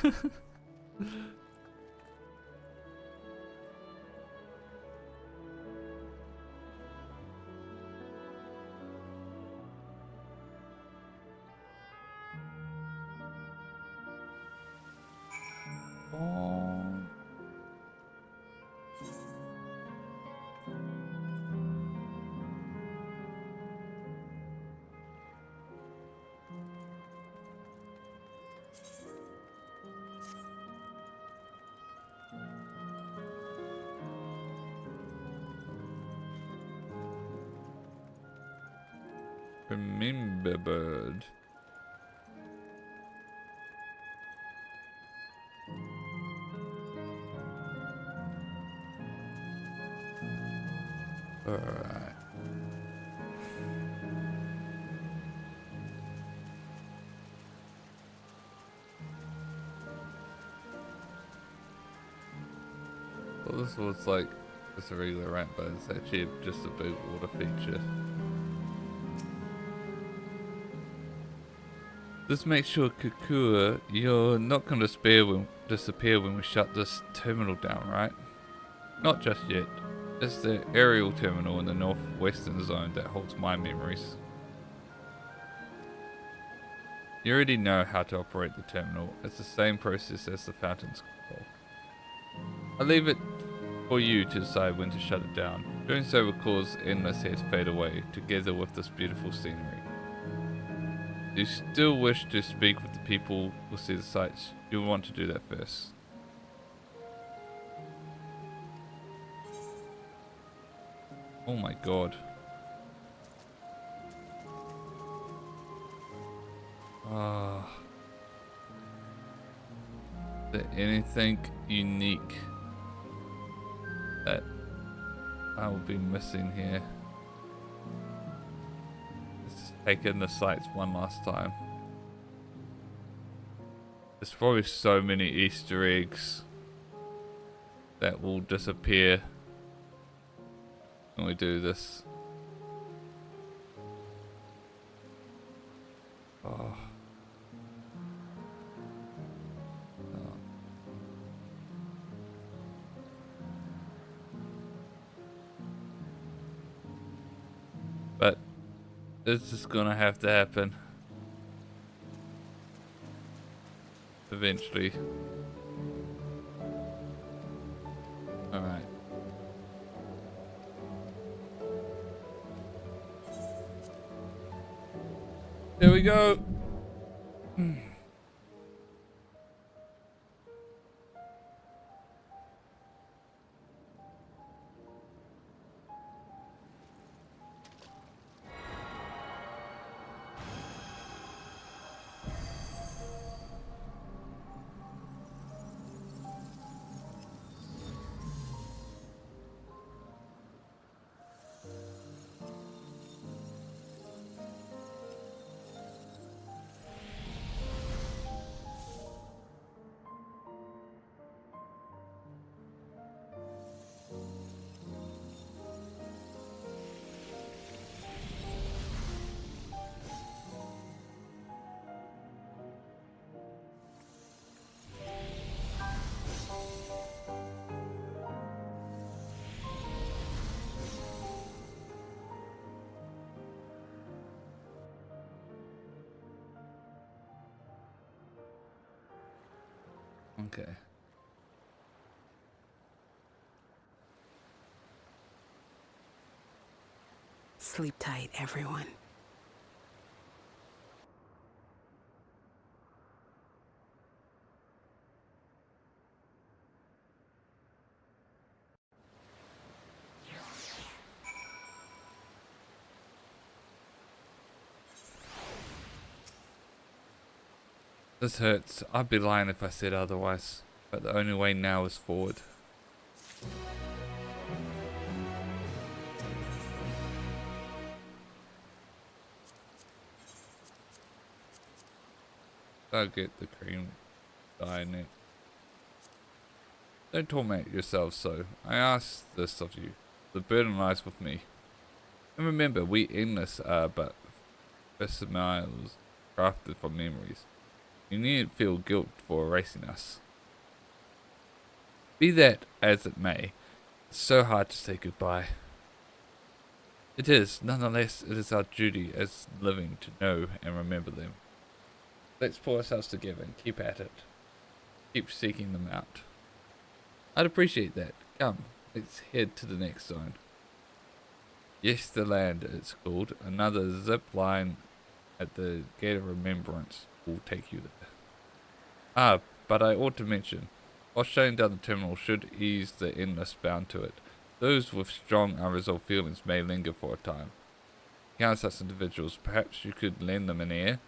Remember bird. Alright. Well, this was like just a regular ramp, but it's actually just a big water feature. Just make sure, Kukua, you're not going to disappear when we shut this terminal down, right? Not just yet. It's the aerial terminal in the northwestern zone that holds my memories. You already know how to operate the terminal. It's the same process as the fountain's control. I leave it for you to decide when to shut it down. Doing so will cause endless hair to fade away, together with this beautiful scenery. Do you still wish to speak with the people who see the sights? You'll want to do that first. Oh my god. Ah. Is there anything unique that I will be missing here? Let's just take in the sights one last time. There's probably so many Easter eggs that will disappear when we do this. Oh. But this is gonna have to happen eventually. Alright. There we go. Okay. Sleep tight, everyone. This hurts. I'd be lying if I said otherwise. But the only way now is forward. I'll get the cream dye in it. Don't torment yourselves so. I ask this of you. The burden lies with me. And remember, we endless are but smiles crafted from memories. You needn't feel guilt for erasing us. Be that as it may, it's so hard to say goodbye. It is, nonetheless, it is our duty as living to know and remember them. Let's pull ourselves together and keep at it. Keep seeking them out. I'd appreciate that. Come, let's head to the next zone. Yes, the land, it's called. Another zip line at the Gate of Remembrance will take you there. Ah, but I ought to mention, while shutting down the terminal should ease the endless bound to it, those with strong unresolved feelings may linger for a time. encounter such individuals, perhaps you could lend them an ear.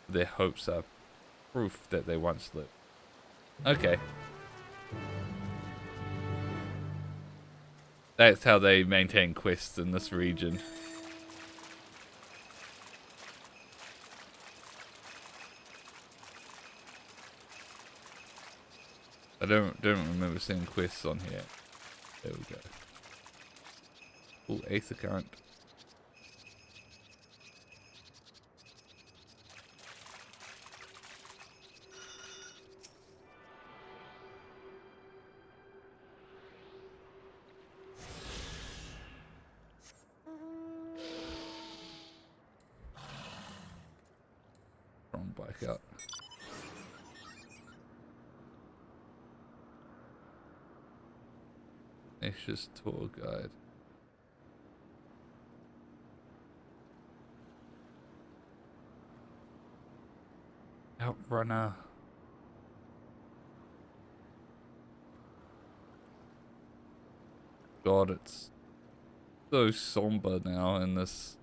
Their hopes are proof that they once lived. Okay. That's how they maintain quests in this region. I don't remember seeing quests on here. There we go. Full Aether Current. Wrong bike out. Ashes tour guide. Outrunner. God, it's so somber now in this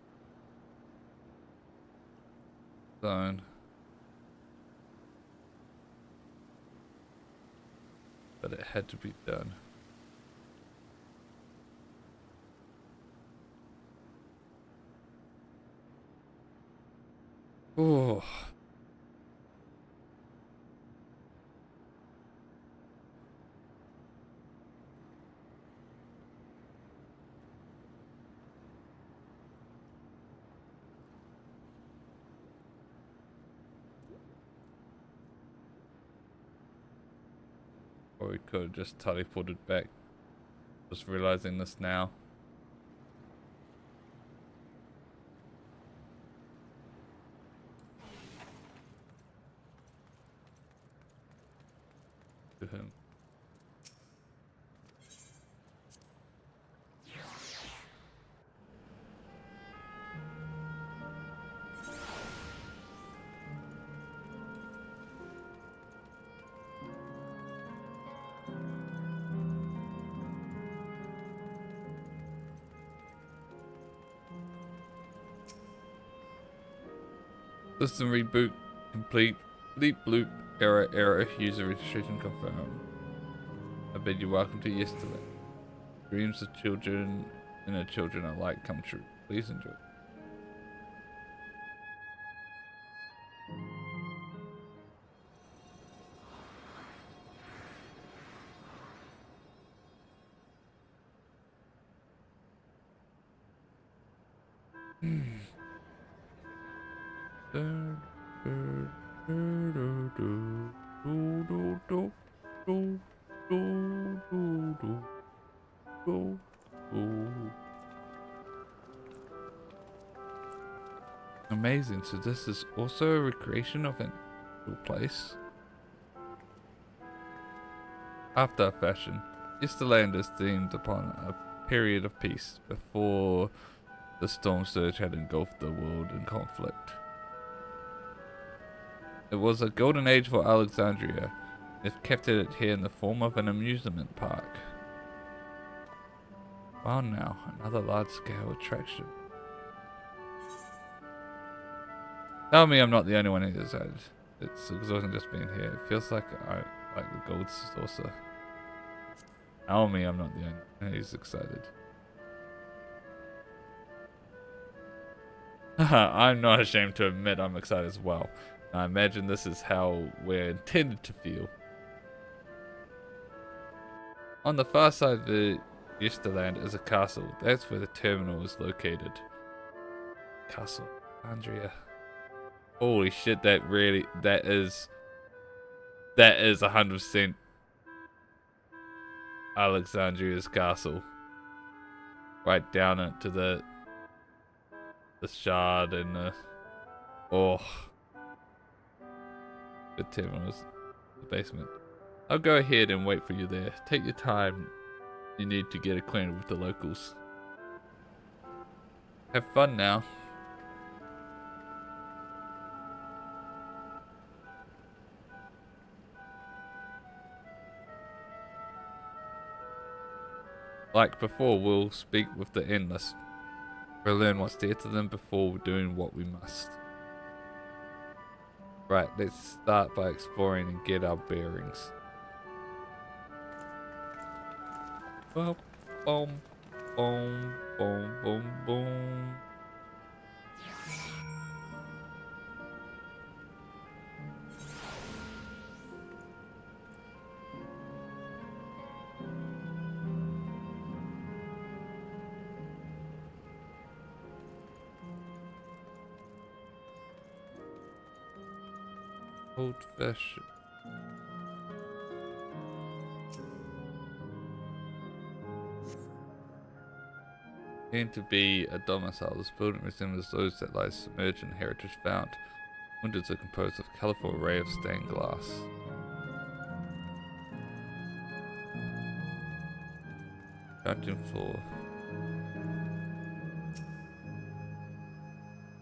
zone. But it had to be done. Oh. Or we could have just teleported back. Just realizing this now. To him. System reboot complete. Bleep bloop. Error. User registration confirmed. I bid you welcome to yesterday. Dreams of children and their children alike come true. Please enjoy. Amazing. So this is also a recreation of an actual place. After a fashion, Yesterland is themed upon a period of peace before the storm surge had engulfed the world in conflict. It was a golden age for Alexandria. They've kept it here in the form of an amusement park. Wow, now another large-scale attraction. Tell me I'm not the only one who's excited. It's exhausting just being here. It feels like I like the gold saucer. Tell me I'm not the only one who's excited. I'm not ashamed to admit I'm excited as well. I imagine this is how we're intended to feel. On the far side of the Yesterland is a castle. That's where the terminal is located. Castle, Andrea. Holy shit, that is 100% Alexandria's castle. Right down into the shard and the terminals, the basement. I'll go ahead and wait for you there. Take your time you need to get acquainted with the locals. Have fun now. Like before, we'll speak with the Endless. We'll learn what's dear to them before doing what we must. Right, let's start by exploring and get our bearings. Boom, boom, boom, boom, boom, boom. Old fashioned. Aimed to be a domicile, this building resembles those that lie submerged in heritage found. Windows are composed of a colourful array of stained glass. Fountain floor.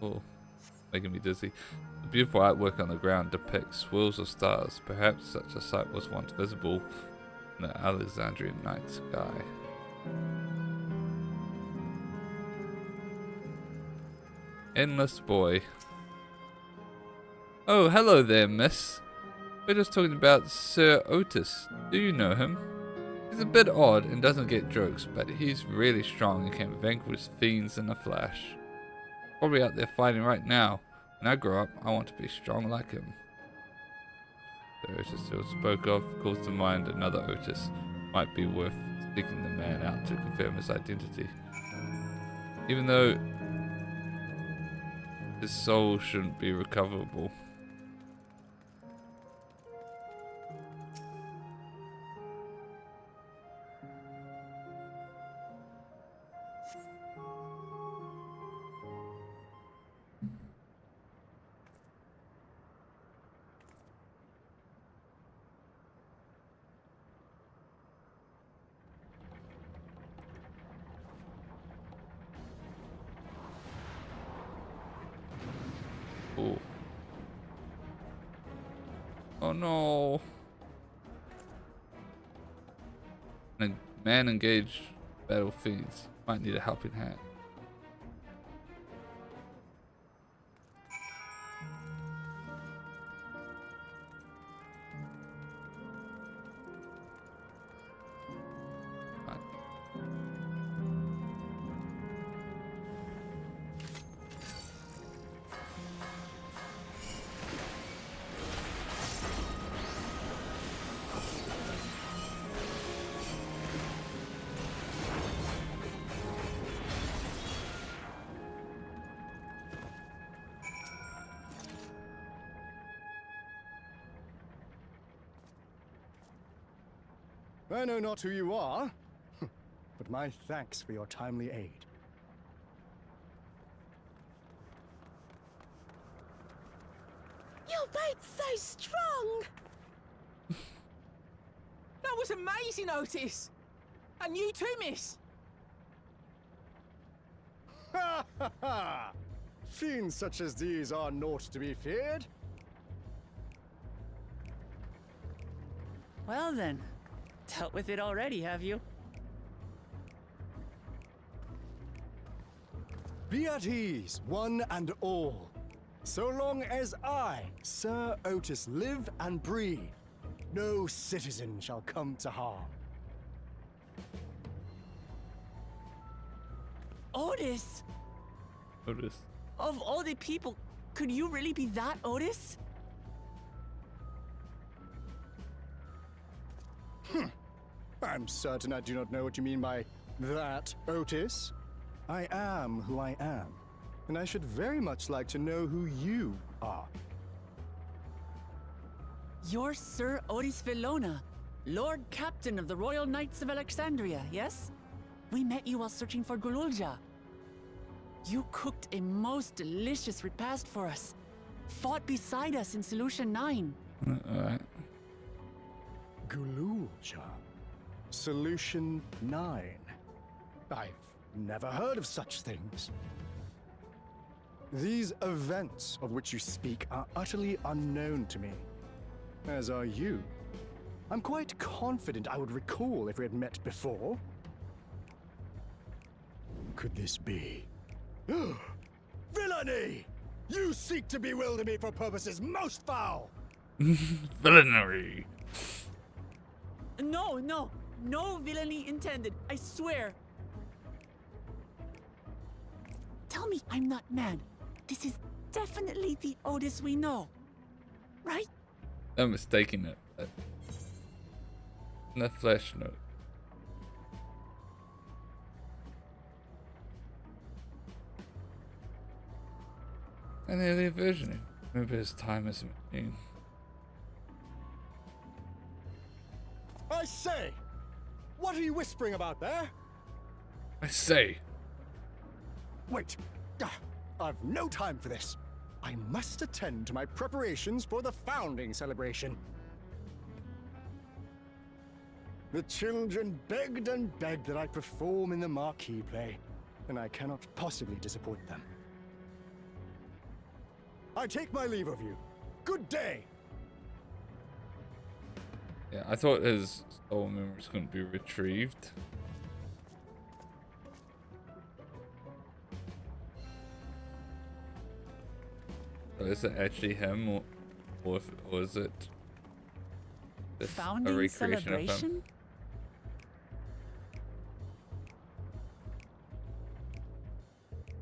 Oh, making me dizzy. The beautiful artwork on the ground depicts swirls of stars. Perhaps such a sight was once visible in the Alexandrian night sky. Endless boy. Oh, hello there, miss. We're just talking about Sir Otis. Do you know him? He's a bit odd and doesn't get jokes, but he's really strong and can vanquish fiends in a flash. Probably out there fighting right now. When I grow up, I want to be strong like him. The Otis still spoke of calls to mind another Otis. Might be worth seeking the man out to confirm his identity. Even though his soul shouldn't be recoverable. Oh. Oh no. A man engaged battle fiends. Might need a helping hand. I know not who you are, but my thanks for your timely aid. Your bait's so strong! That was amazing, Otis! And you too, miss! Ha ha ha! Fiends such as these are naught to be feared. Well then, dealt with it already, have you? Be at ease, one and all. So long as I, Sir Otis, live and breathe, no citizen shall come to harm. Otis! Otis. Of all the people, could you really be that Otis? I'm certain I do not know what you mean by that, Otis. I am who I am, and I should very much like to know who you are. You're Sir Otis Villona, Lord Captain of the Royal Knights of Alexandria, yes? We met you while searching for Gululja. You cooked a most delicious repast for us. Fought beside us in Solution 9. Alright. Gululja. Solution 9. I've never heard of such things. These events of which you speak are utterly unknown to me, as are you. I'm quite confident I would recall if we had met before. Could this be Villainy! You seek to bewilder me for purposes most foul! Villainy. No, no, no villainy intended, I swear. Tell me I'm not mad. This is definitely the Otis we know, right? I'm mistaking it. In the flesh note. An alien version. Remember his time as a machine. I say! What are you whispering about there? I say. Wait. I've no time for this. I must attend to my preparations for the founding celebration. The children begged and begged that I perform in the marquee play, and I cannot possibly disappoint them. I take my leave of you. Good day! Yeah, I thought his soul memories couldn't be retrieved. So is it actually him, or is it just a Founding recreation celebration? of him?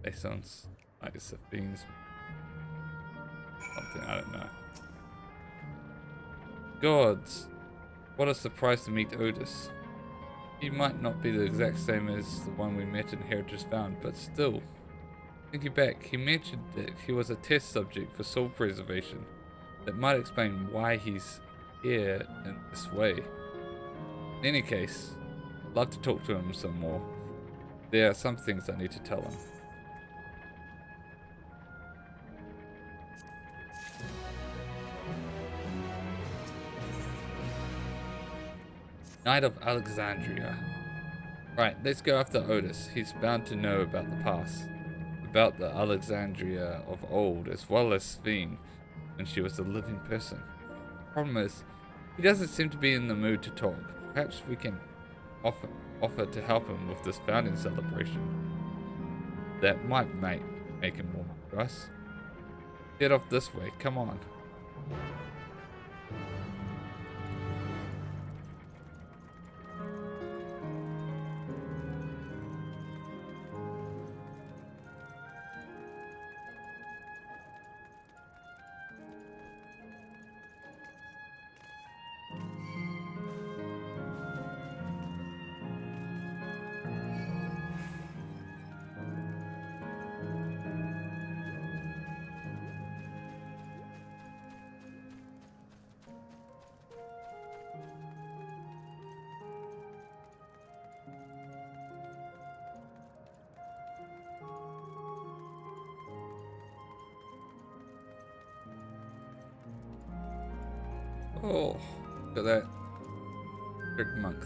It sounds like it's a fiend's something, I don't know. Gods, what a surprise to meet Otis. He might not be the exact same as the one we met in Heritage Found, but still. Thinking back, he mentioned that he was a test subject for soul preservation. That might explain why he's here in this way. In any case, I'd love to talk to him some more. There are some things I need to tell him. Knight of Alexandria. Right, let's go after Otis. He's bound to know about the past. About the Alexandria of old, as well as Sphene, when she was a living person. Problem is, he doesn't seem to be in the mood to talk. Perhaps we can offer to help him with this founding celebration. That might make him warm up to us. Get off this way, come on. Oh, look at that. Big monk.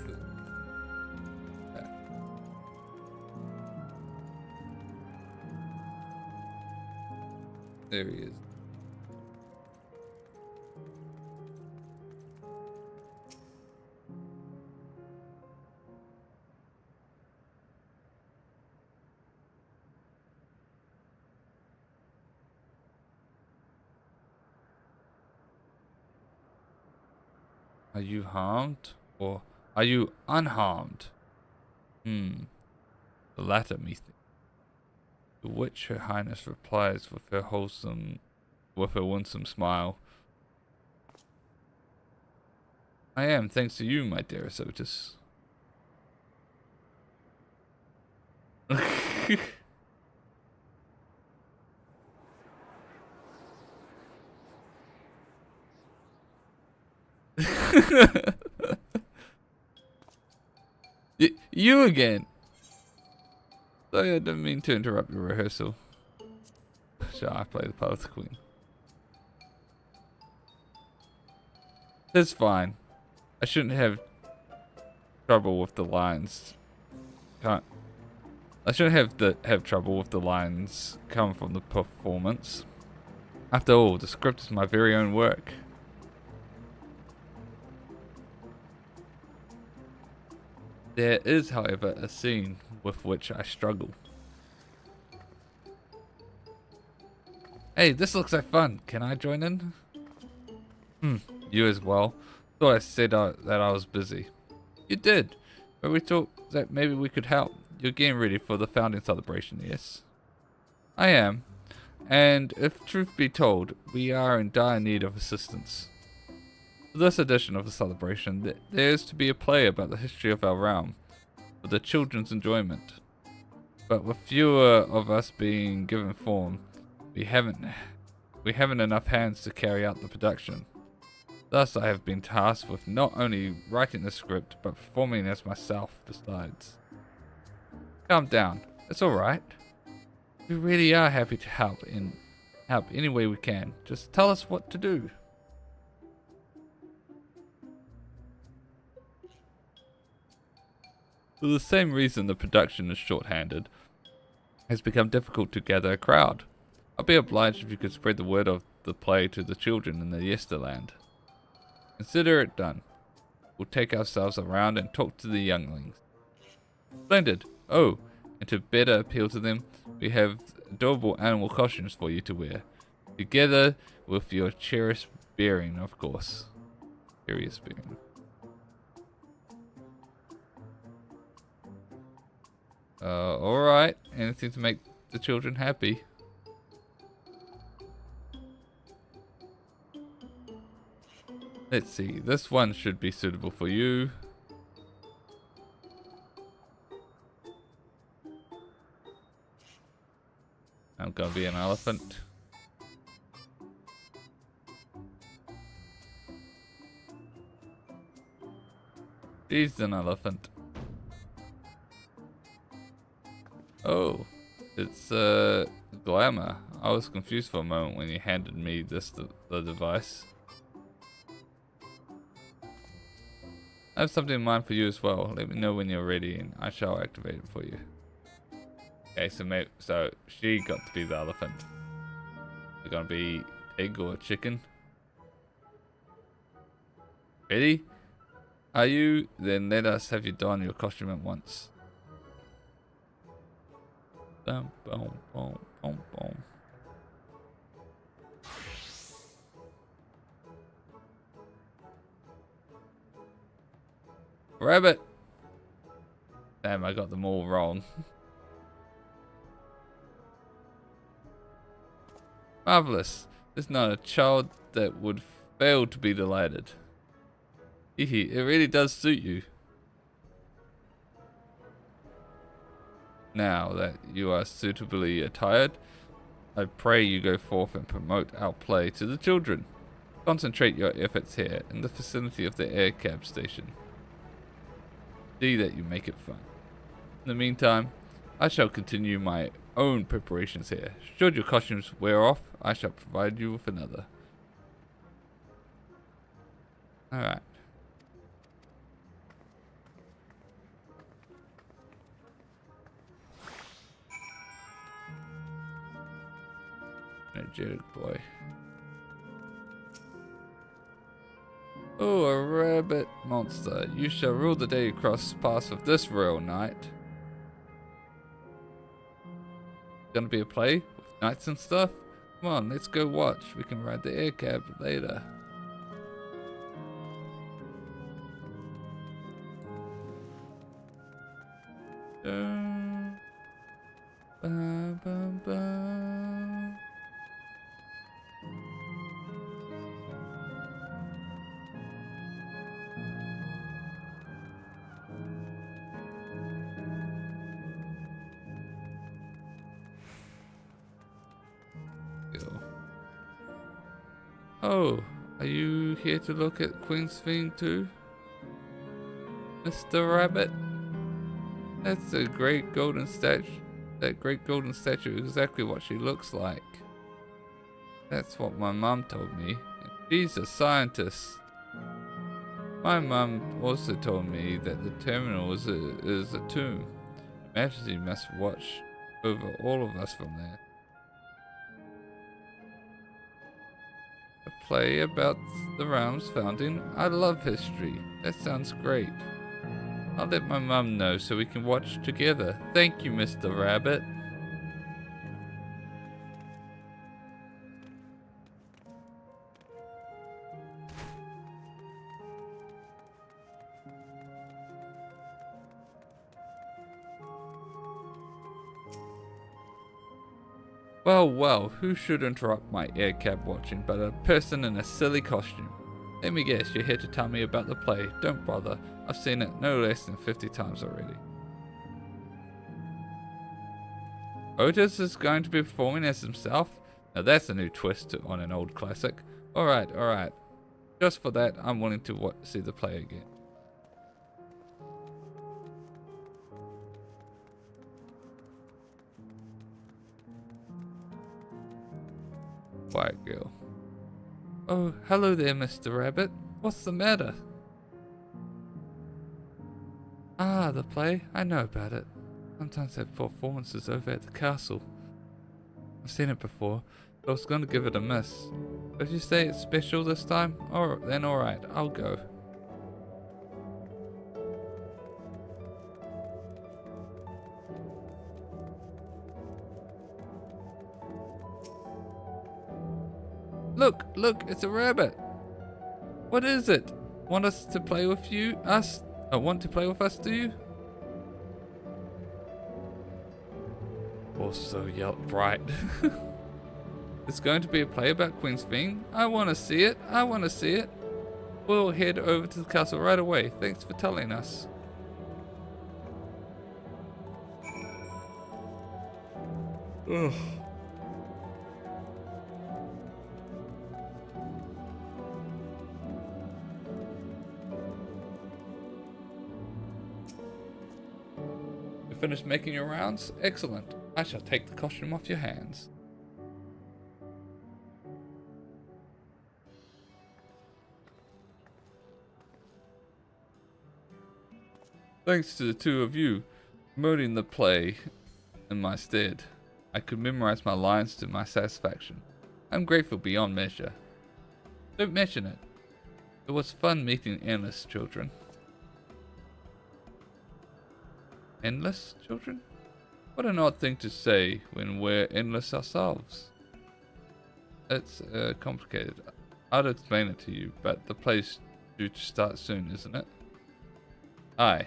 There he is. Are you harmed or are you unharmed? The latter, methinks. To which Her Highness replies with her winsome smile. I am, thanks to you, my dearest Otis. You again. Sorry, I didn't mean to interrupt your rehearsal. Shall I play the part of the queen? It's fine. I shouldn't have trouble with the lines. I shouldn't have trouble with the lines come from the performance. After all, the script is my very own work. There is, however, a scene with which I struggle. Hey, this looks like fun. Can I join in? You as well. Thought I said that I was busy. You did, but we thought that maybe we could help. You're getting ready for the founding celebration, yes? I am, and if truth be told, we are in dire need of assistance. For this edition of the celebration, there is to be a play about the history of our realm, for the children's enjoyment. But with fewer of us being given form, we haven't enough hands to carry out the production. Thus, I have been tasked with not only writing the script, but performing as myself besides. Calm down, it's alright. We really are happy to help any way we can. Just tell us what to do. For the same reason the production is short-handed, it has become difficult to gather a crowd. I'll be obliged if you could spread the word of the play to the children in the Yesterland. Consider it done. We'll take ourselves around and talk to the younglings. Splendid. Oh, and to better appeal to them, we have adorable animal costumes for you to wear. Together with your cherished bearing, of course. Cherished bearing. Alright. Anything to make the children happy. Let's see, this one should be suitable for you. I'm gonna be an elephant. She's an elephant. Oh, it's glamour. I was confused for a moment when you handed me the device. I have something in mind for you as well. Let me know when you're ready and I shall activate it for you. Okay, so she got to be the elephant. You're gonna be pig or chicken. Ready? Are you? Then let us have you don your costume at once. Boom, boom, boom, boom, boom. Rabbit! Damn, I got them all wrong. Marvelous. There's not a child that would fail to be delighted. Hehe, it really does suit you. Now that you are suitably attired, I pray you go forth and promote our play to the children. Concentrate your efforts here in the vicinity of the air cab station. See that you make it fun. In the meantime, I shall continue my own preparations here. Should your costumes wear off, I shall provide you with another. Alright. Energetic boy. Oh, a rabbit monster. You shall rule the day across paths of this royal knight. Gonna be a play with knights and stuff? Come on, let's go watch. We can ride the air cab later. Bum, bum, bum. Oh, are you here to look at Queen's Thing too? Mr. Rabbit? That's a great golden statue. That great golden statue is exactly what she looks like. That's what my mum told me. She's a scientist. My mum also told me that the terminal is a tomb. Her Majesty must watch over all of us from there. A play about the realm's founding? I love history. That sounds great. I'll let my mum know so we can watch together. Thank you, Mr. Rabbit. Well, well, who should interrupt my air cab watching but a person in a silly costume? Let me guess, you're here to tell me about the play. Don't bother, I've seen it no less than 50 times already. Otis is going to be performing as himself? Now that's a new twist on an old classic. Alright, alright. Just for that, I'm willing to see the play again. Quiet girl. Oh, hello there, Mr. Rabbit. What's the matter? Ah, the play. I know about it. Sometimes they have performances over at the castle. I've seen it before, but I was going to give it a miss. But if you say it's special this time, then alright, I'll go. Look, look, it's a rabbit. What is it? Want us to play with you? Want to play with us, do you? Also yelled bright. It's going to be a play about Queen's Fiend. I want to see it. I want to see it. We'll head over to the castle right away. Thanks for telling us. Ugh. You finished making your rounds? Excellent. I shall take the costume off your hands. Thanks to the two of you promoting the play in my stead, I could memorize my lines to my satisfaction. I'm grateful beyond measure. Don't mention it. It was fun meeting endless children. Endless children? What an odd thing to say when we're endless ourselves. It's complicated. I'll explain it to you, but the play's due to start soon, isn't it? Aye.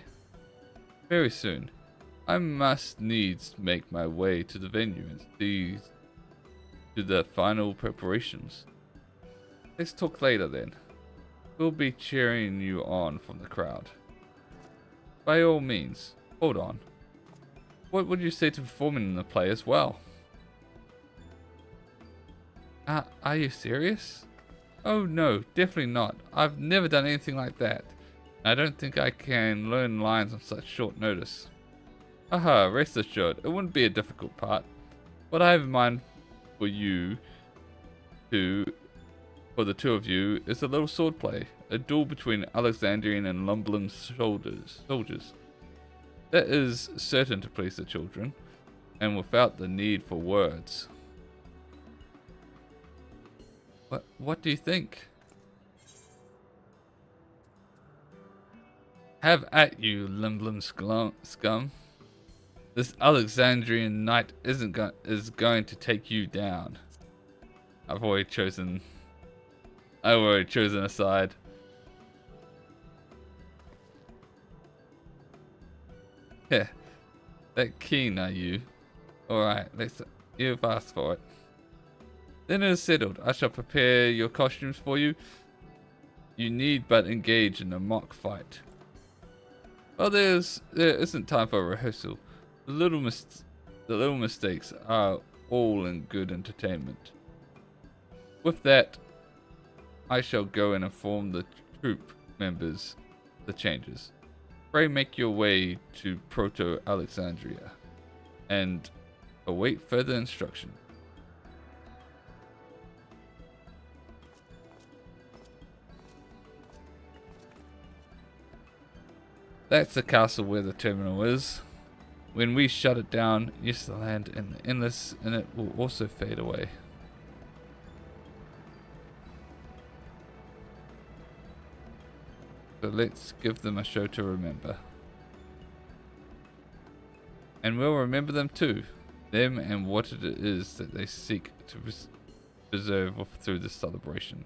Very soon. I must needs make my way to the venue and see to the final preparations. Let's talk later then. We'll be cheering you on from the crowd. By all means. Hold on. What would you say to performing in the play as well? Are you serious? Oh no, definitely not. I've never done anything like that. I don't think I can learn lines on such short notice. Aha, rest assured, it wouldn't be a difficult part. What I have in mind for the two of you, is a little sword play. A duel between Alexandrian and Lumblin soldiers. That is certain to please the children, and without the need for words. What do you think? Have at you, Lumblin scum. This Alexandrian knight is going to take you down. I've already chosen a side. Yeah, that keen are you? Alright, you've asked for it. Then it is settled. I shall prepare your costumes for you. You need but engage in a mock fight. Well, there isn't time for a rehearsal. The little mistakes are all in good entertainment. With that, I shall go and inform the troop members the changes. Pray make your way to Proto-Alexandria and await further instruction. That's the castle where the terminal is. When we shut it down, yes, the land and the endless in it will also fade away. So let's give them a show to remember. And we'll remember them too. Them and what it is that they seek to preserve through this celebration.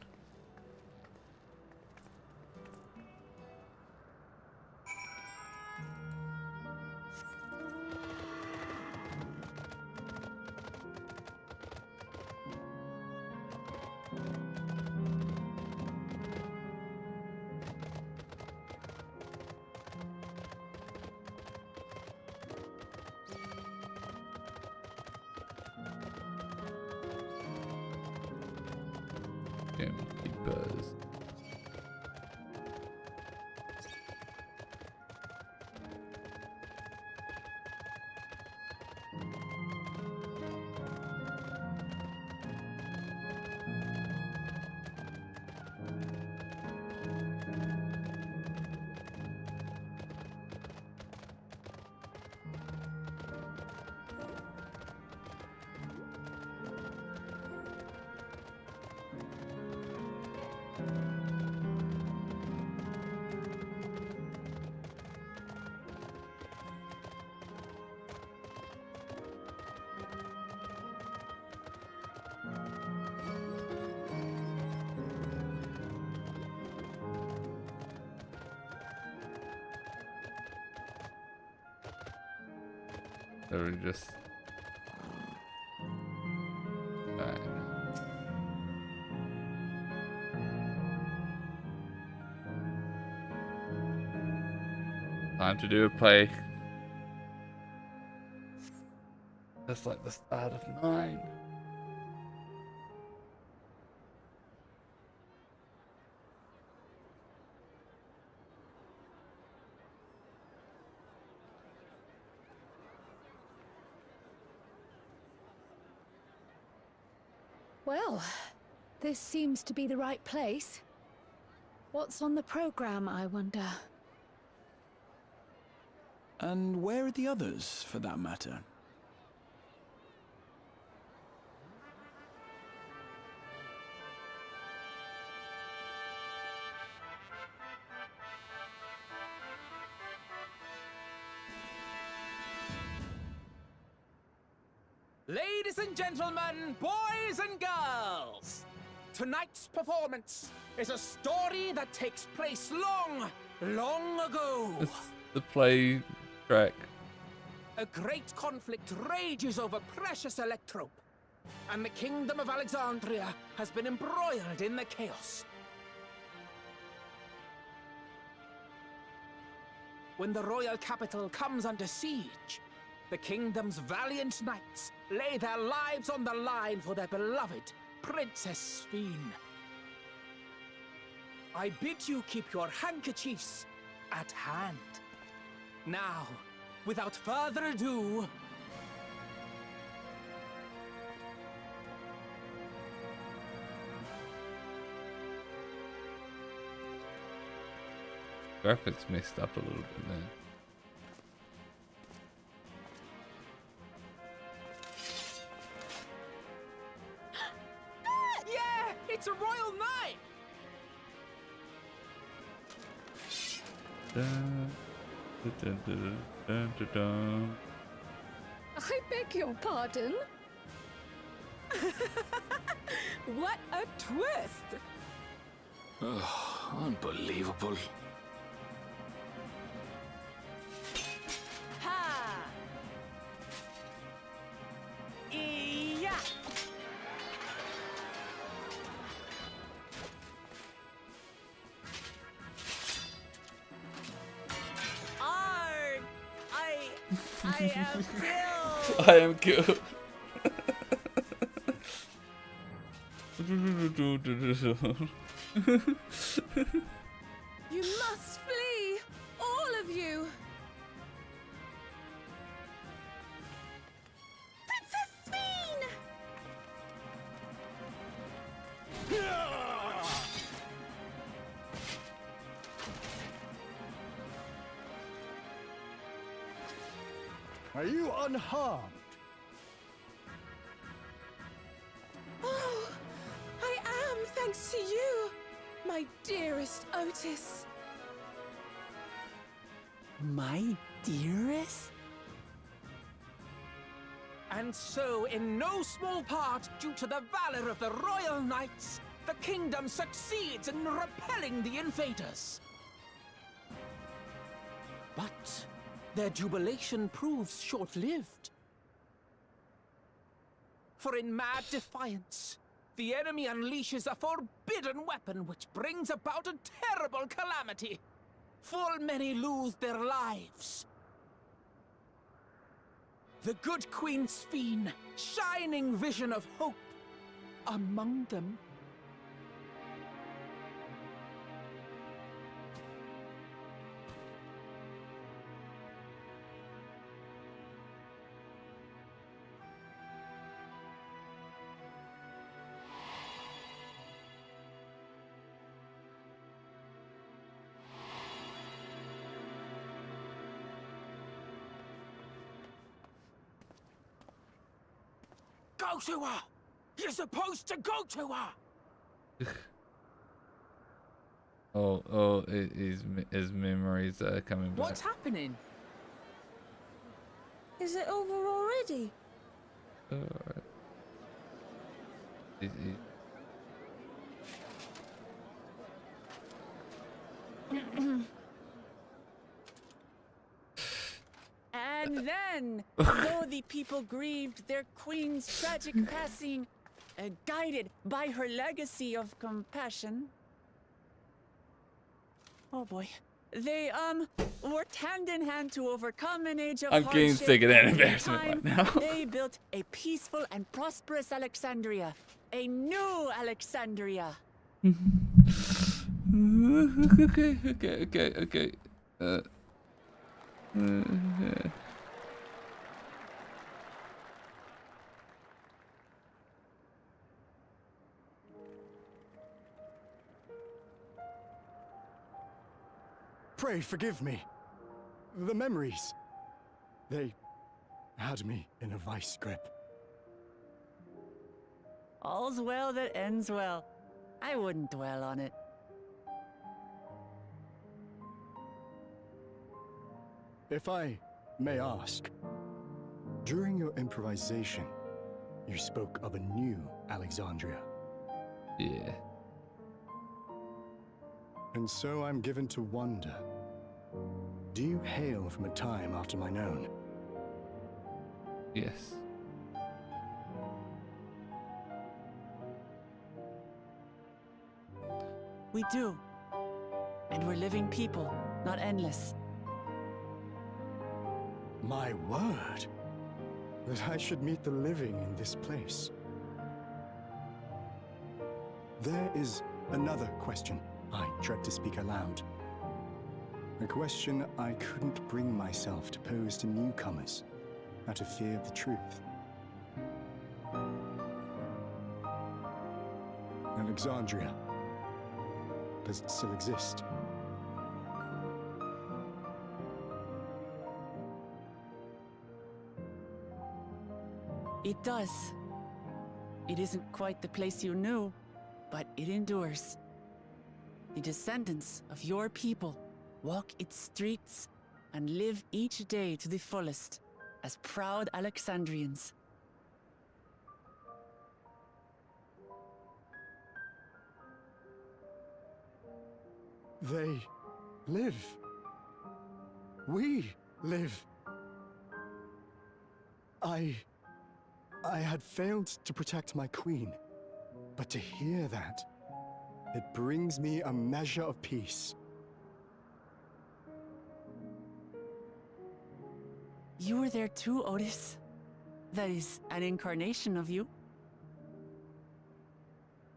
Keepers. So we just right. Time to do a play. That's like the start of 9. Well, this seems to be the right place. What's on the program, I wonder? And where are the others, for that matter? Ladies and gentlemen, boys and girls, tonight's performance is a story that takes place long, long ago. It's the play track. A great conflict rages over precious electrope, and the kingdom of Alexandria has been embroiled in the chaos. When the royal capital comes under siege, the kingdom's valiant knights lay their lives on the line for their beloved Princess Sphene. I bid you keep your handkerchiefs at hand. Now, without further ado, Graphics messed up a little bit there. yeah, it's a royal knight! I beg your pardon? What a twist! Oh, unbelievable. Ha! Yeah! Arg! I am killed! I am killed. You must flee! All of you! Princess Sphene! Are you unharmed? Oh, I am, thanks to you, my dearest Otis. My dearest? And so, in no small part due to the valor of the royal knights, the kingdom succeeds in repelling the invaders. But their jubilation proves short-lived. For in mad defiance, the enemy unleashes a forbidden weapon which brings about a terrible calamity. Full many lose their lives. The good Queen Sphene, shining vision of hope, among them. Go to her! You're supposed to go to her! His memories are coming back. What's happening? Is it over already? Alright. And then, though the people grieved their queen's tragic passing, guided by her legacy of compassion. Oh boy. They, worked hand in hand to overcome an age of I'm getting hardship, sick of that and in embarrassment time, right now. They built a peaceful and prosperous Alexandria. A new Alexandria. Okay. Pray forgive me. The memories. They had me in a vice grip. All's well that ends well. I wouldn't dwell on it. If I may ask, during your improvisation, you spoke of a new Alexandria. Yeah. And so I'm given to wonder, do you hail from a time after mine own? Yes. We do. And we're living people, not endless. My word! That I should meet the living in this place. There is another question I dread to speak aloud. A question I couldn't bring myself to pose to newcomers, out of fear of the truth. Alexandria. Does it still exist? It does. It isn't quite the place you knew, but it endures. The descendants of your people walk its streets and live each day to the fullest as proud Alexandrians. They live. We live. I had failed to protect my queen, but to hear that, it brings me a measure of peace. You were there too, Otis. That is an incarnation of you.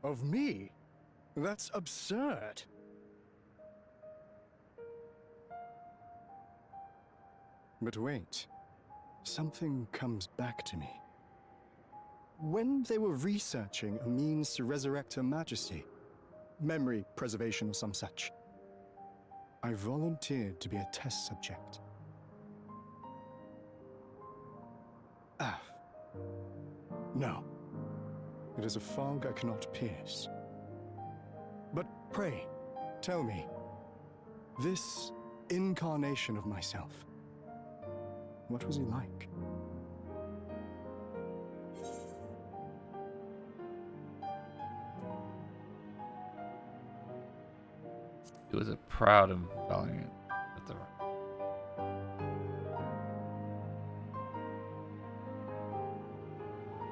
Of me? That's absurd. But wait, something comes back to me. When they were researching a means to resurrect Her Majesty, memory preservation or some such, I volunteered to be a test subject. No. It is a fog I cannot pierce. But pray, tell me, this incarnation of myself, what was he like? He was a proud and valiant.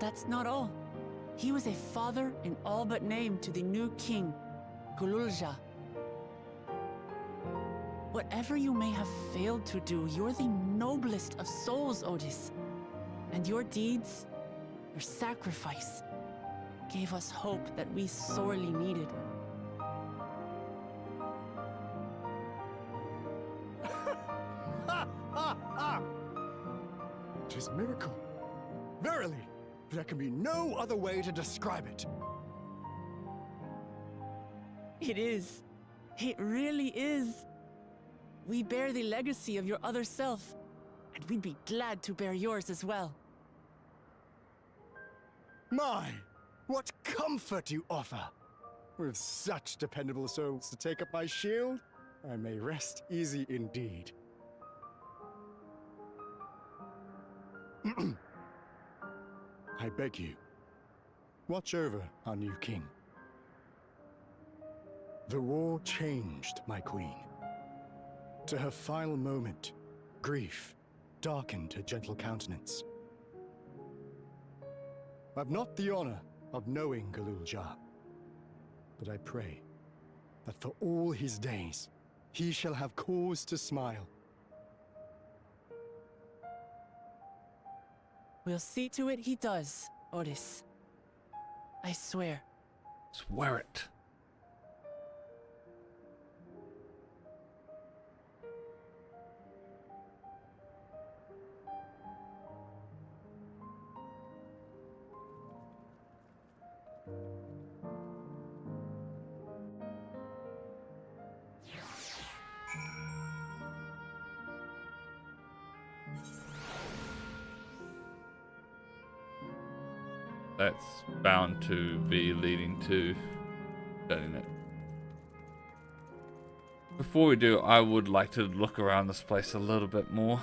That's not all. He was a father in all but name to the new king, Gululja. Whatever you may have failed to do, you're the noblest of souls, Otis. And your deeds, your sacrifice, gave us hope that we sorely needed. It is a miracle. Verily, there can be no other way to describe it. It is. It really is. We bear the legacy of your other self, and we'd be glad to bear yours as well. My, what comfort you offer! With such dependable souls to take up my shield, I may rest easy indeed. I beg you, watch over our new king. The war changed my queen. To her final moment, grief darkened her gentle countenance. I've not the honor of knowing Galul Jar, but I pray that for all his days, he shall have cause to smile. We'll see to it he does, Otis. I swear. Swear it. That's bound to be leading to getting it. Before we do, I would like to look around this place a little bit more.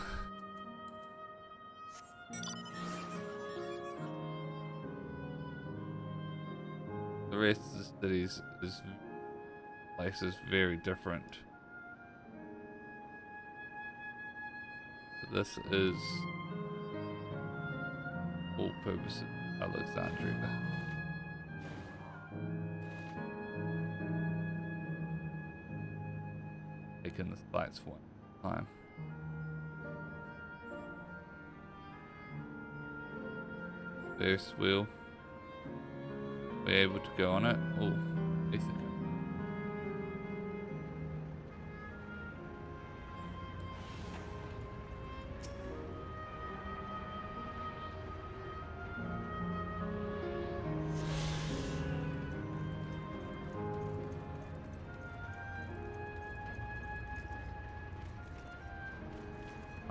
The rest of the cities place is very different. This is all purposes Alexandria. Taking the sights for one time. First wheel. We're able to go on it. Oh, Ithaca.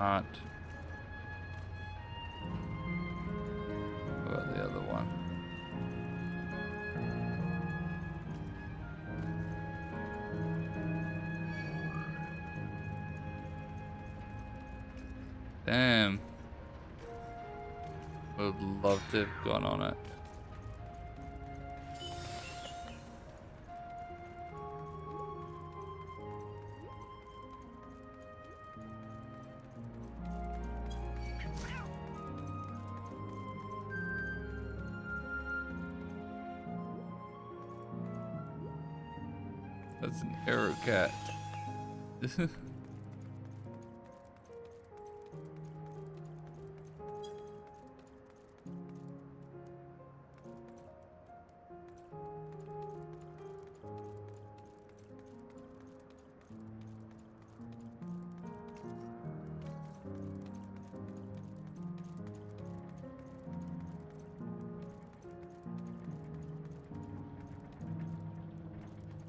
What about the other one? Damn. Would love to have gone on it. That's an arrow cat.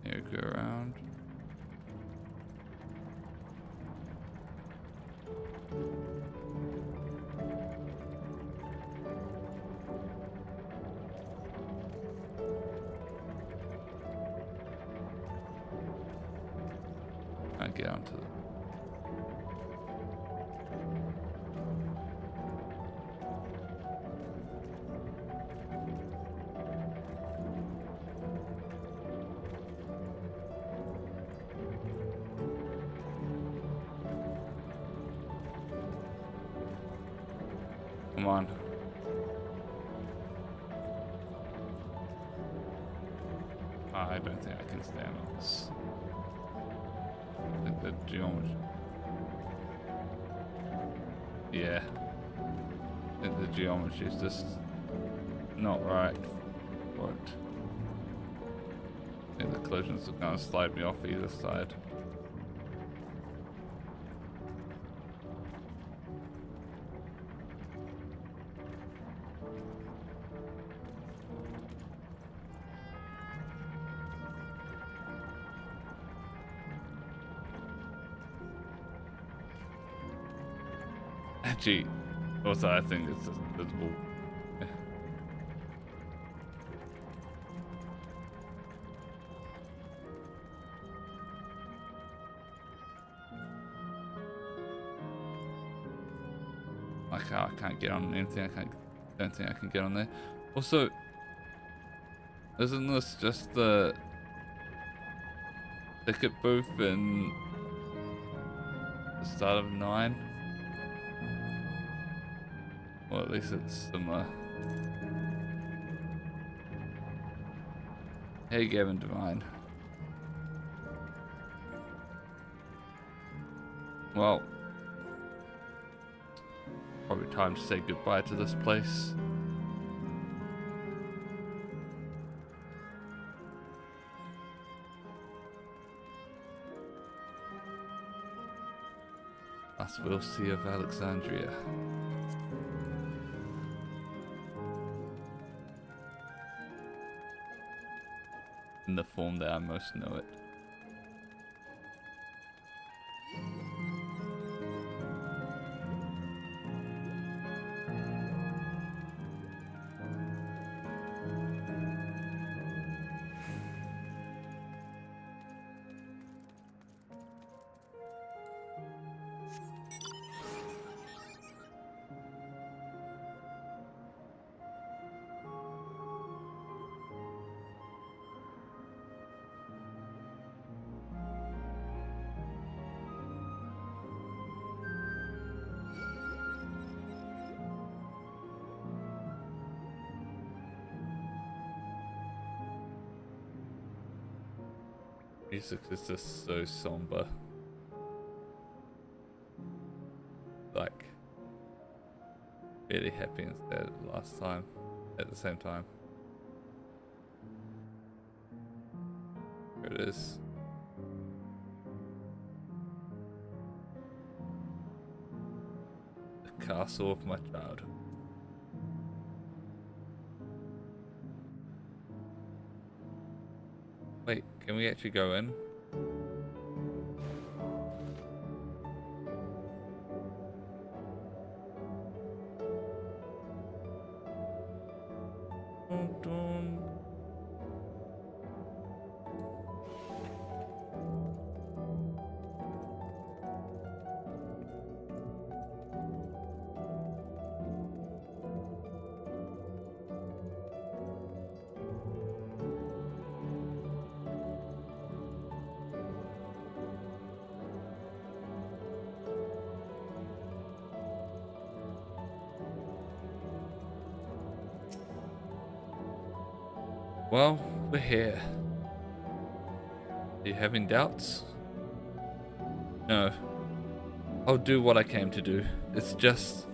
Here, go around. I get onto the Come on. I don't think I can stand on this. I think the geometry. Yeah. I think the geometry is just not right for it. I think the collisions are going to slide me off either side. Actually, also I think it's just visible. I can't get on anything. Don't think I can get on there. Also, isn't this just the ticket booth in the start of 9? Well, at least it's similar. Hey, Gavin Divine. Well, probably time to say goodbye to this place. Last we'll see of Alexandria. In the form that I most know it. Music is just so somber. Like, really happy and sad last time at the same time. Here it is. The castle of my childhood. Wait, can we actually go in? Dun, dun. Well, we're here. Are you having doubts? No. I'll do what I came to do. It's just,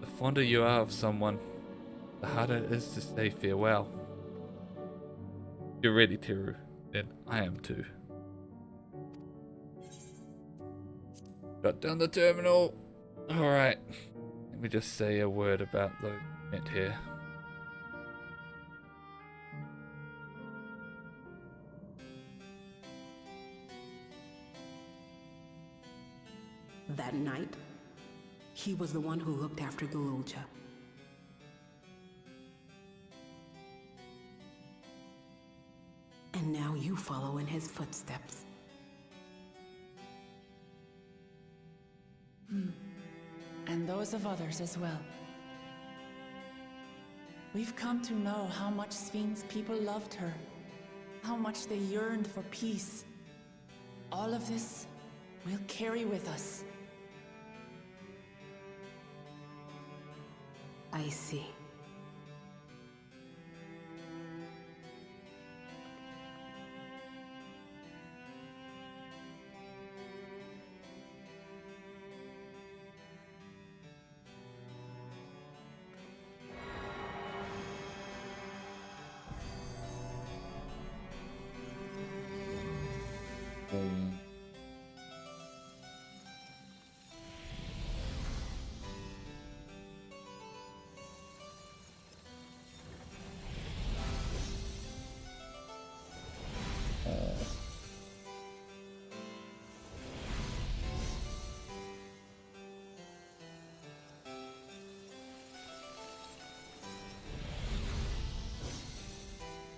the fonder you are of someone, the harder it is to say farewell. If you're ready, Teru, then I am too. Shut down the terminal. Alright. Let me just say a word about those met here. That night, he was the one who looked after the Lulja. And now you follow in his footsteps. And those of others as well. We've come to know how much Sphyn's people loved her, how much they yearned for peace. All of this we'll carry with us. I see.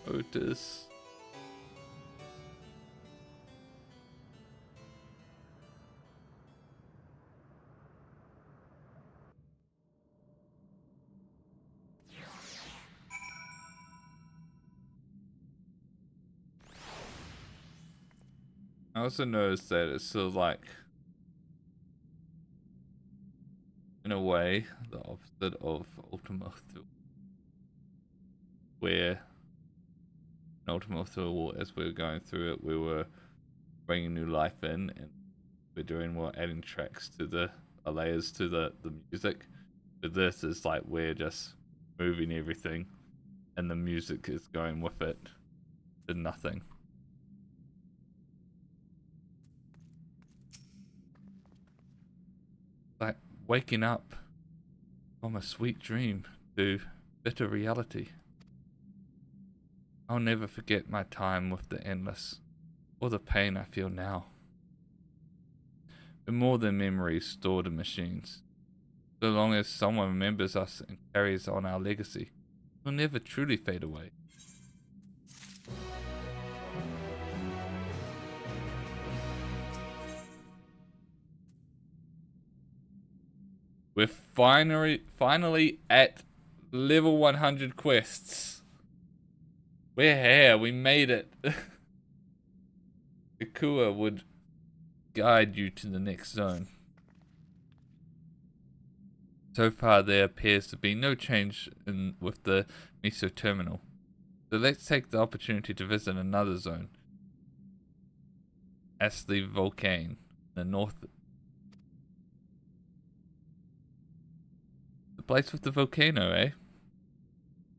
Otis. I also noticed that it's sort of like, in a way, the opposite of Ultima Thule, where in Ultima Thule, as we were going through it, we were bringing new life in, and we're adding tracks to the layers to the music. But this is like we're just moving everything, and the music is going with it to nothing. Like waking up from a sweet dream to bitter reality. I'll never forget my time with the Endless, or the pain I feel now. We're more than memories stored in machines. So long as someone remembers us and carries on our legacy, we'll never truly fade away. We're finally at level 100 quests. We're here, we made it. Ikua would guide you to the next zone. So far there appears to be no change with the Miso terminal. So let's take the opportunity to visit another zone. Astley Volcane, the north. The place with the volcano, eh?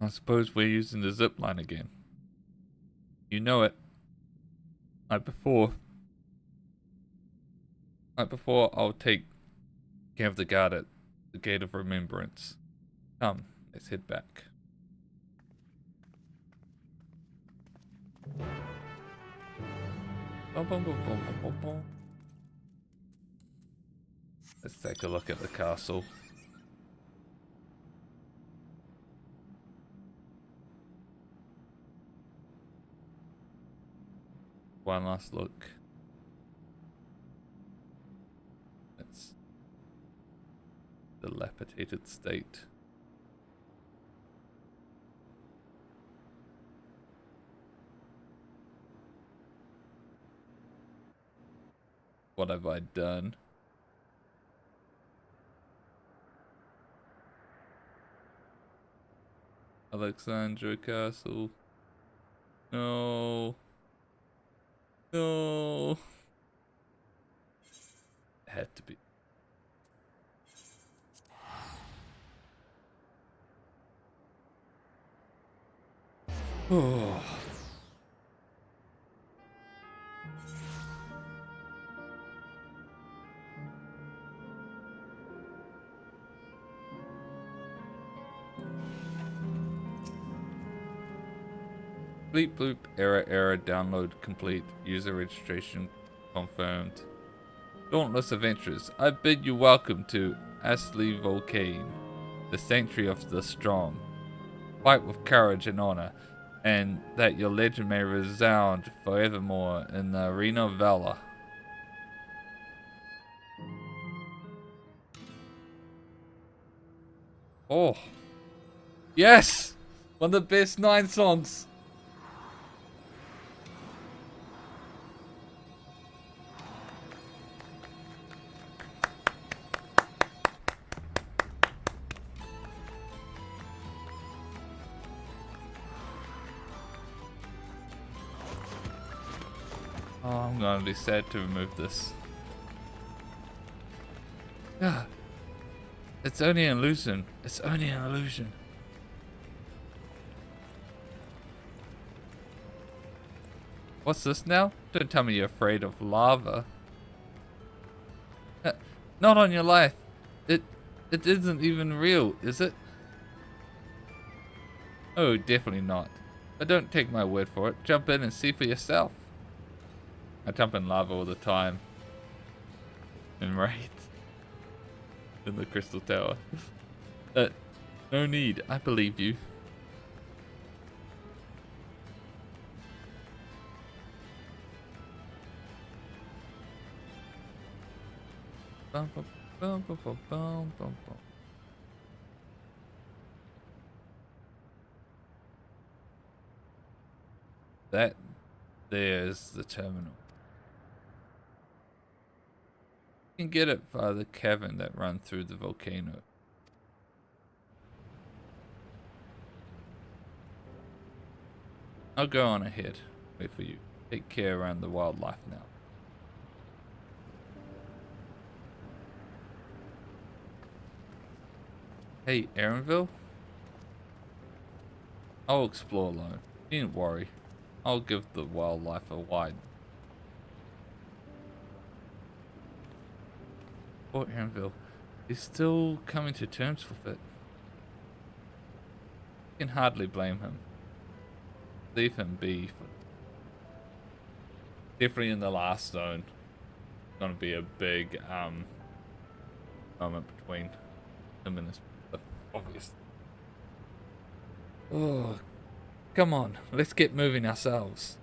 I suppose we're using the zip line again. You know it. Like before, I'll take care of the guard at the Gate of Remembrance. Come, let's head back. Let's take a look at the castle. One last look. It's dilapidated state. What have I done? Alexandra Castle. No. No. It had to be. Oh. Bleep bloop, error, download complete, user registration confirmed. Dauntless Adventures, I bid you welcome to Astley Volcane, the sanctuary of the strong. Fight with courage and honor, and that your legend may resound forevermore in the arena of valor. Oh. Yes! One of the best 9 songs. Oh, I'm gonna be sad to remove this. Yeah. It's only an illusion. It's only an illusion. What's this now? Don't tell me you're afraid of lava. Not on your life. It isn't even real, is it? Oh, definitely not. But don't take my word for it. Jump in and see for yourself. I jump in lava all the time. And right in the crystal tower. No need. I believe you. Bum, bum, bum, bum, bum, bum, bum, bum. There's the terminal. You can get it via the cavern that runs through the volcano. I'll go on ahead. Wait for you. Take care around the wildlife now. Hey, Aaronville? I'll explore alone. You needn't worry. I'll give the wildlife a wide. Poor Aaronville. He's still coming to terms with it. You can hardly blame him. Leave him be. Definitely in the last zone. Gonna be a big moment between him and his brother, obviously. Oh, come on, let's get moving ourselves.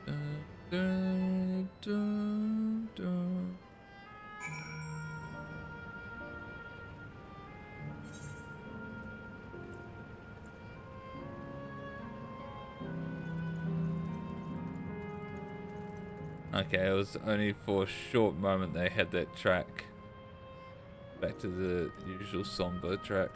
Dun, dun, dun, dun. Okay, it was only for a short moment they had that track. Back to the usual somber track.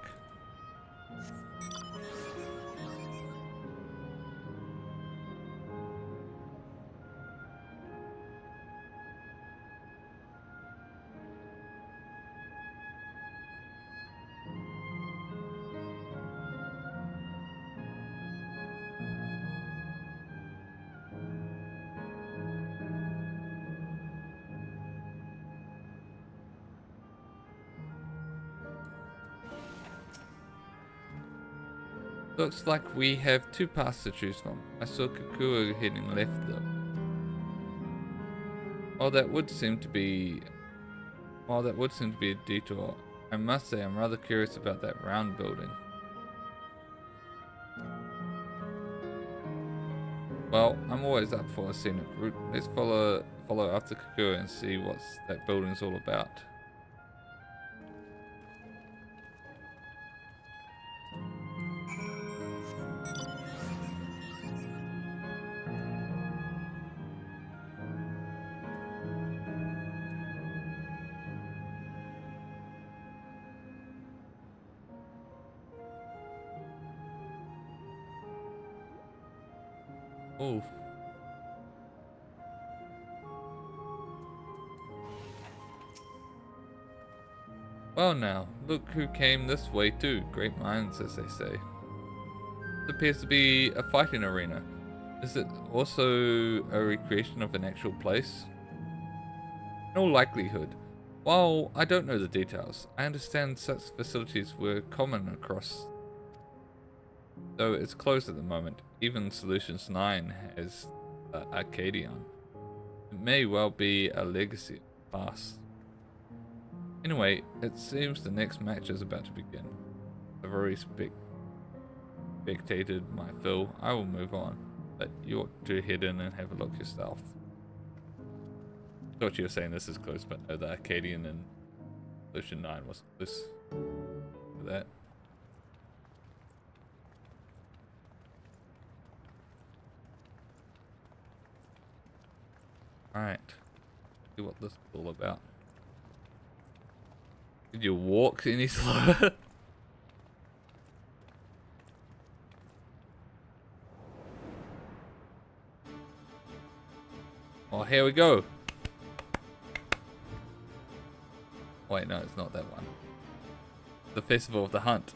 Looks like we have two paths to choose from. I saw Kukua heading left though. While that would seem to be a detour, I must say I'm rather curious about that round building. Well, I'm always up for a scenic route. Let's follow after Kukua and see what that building's all about. Oh. Well now, look who came this way too. Great minds, as they say. It appears to be a fighting arena. Is it also a recreation of an actual place? In all likelihood. While I don't know the details, I understand such facilities were common across, though it's closed at the moment. Even Solutions 9 has Arcadion. It may well be a legacy of the past. Anyway, it seems the next match is about to begin. I've already spectated my fill. I will move on, but you ought to head in and have a look yourself. I thought you were saying this is close, but no, the Arcadion and Solution 9 was close to that. Alright, see what this is all about. Did you walk any slower? Oh, here we go. Wait, no, it's not that one. The Festival of the Hunt.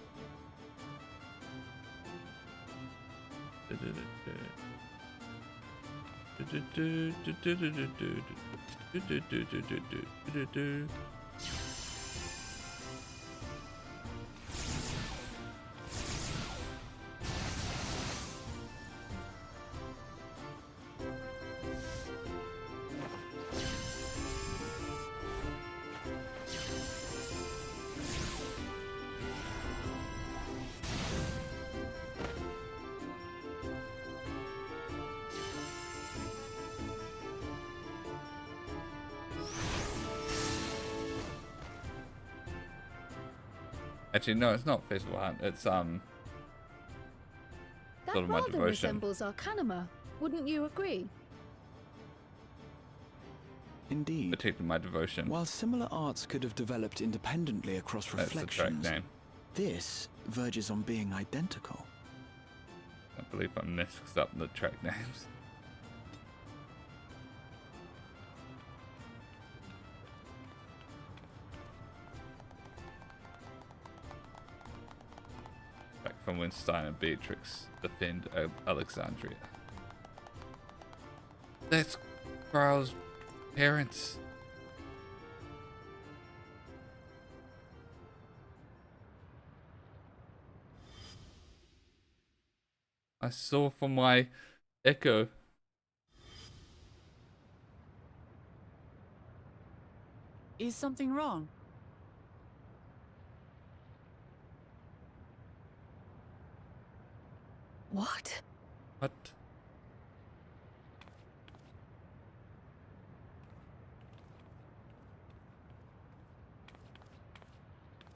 Actually, no, it's not Festival Hunt. It's That sort of my rather devotion. resembles Arcanima, wouldn't you agree? Indeed. Protecting my devotion. While similar arts could have developed independently across That's the track reflections, name. this verges on being identical. I believe I mixed up the track names. Back from when Stein and Beatrix defend Alexandria. That's Growl's parents. I saw from my echo. Is something wrong? What? What?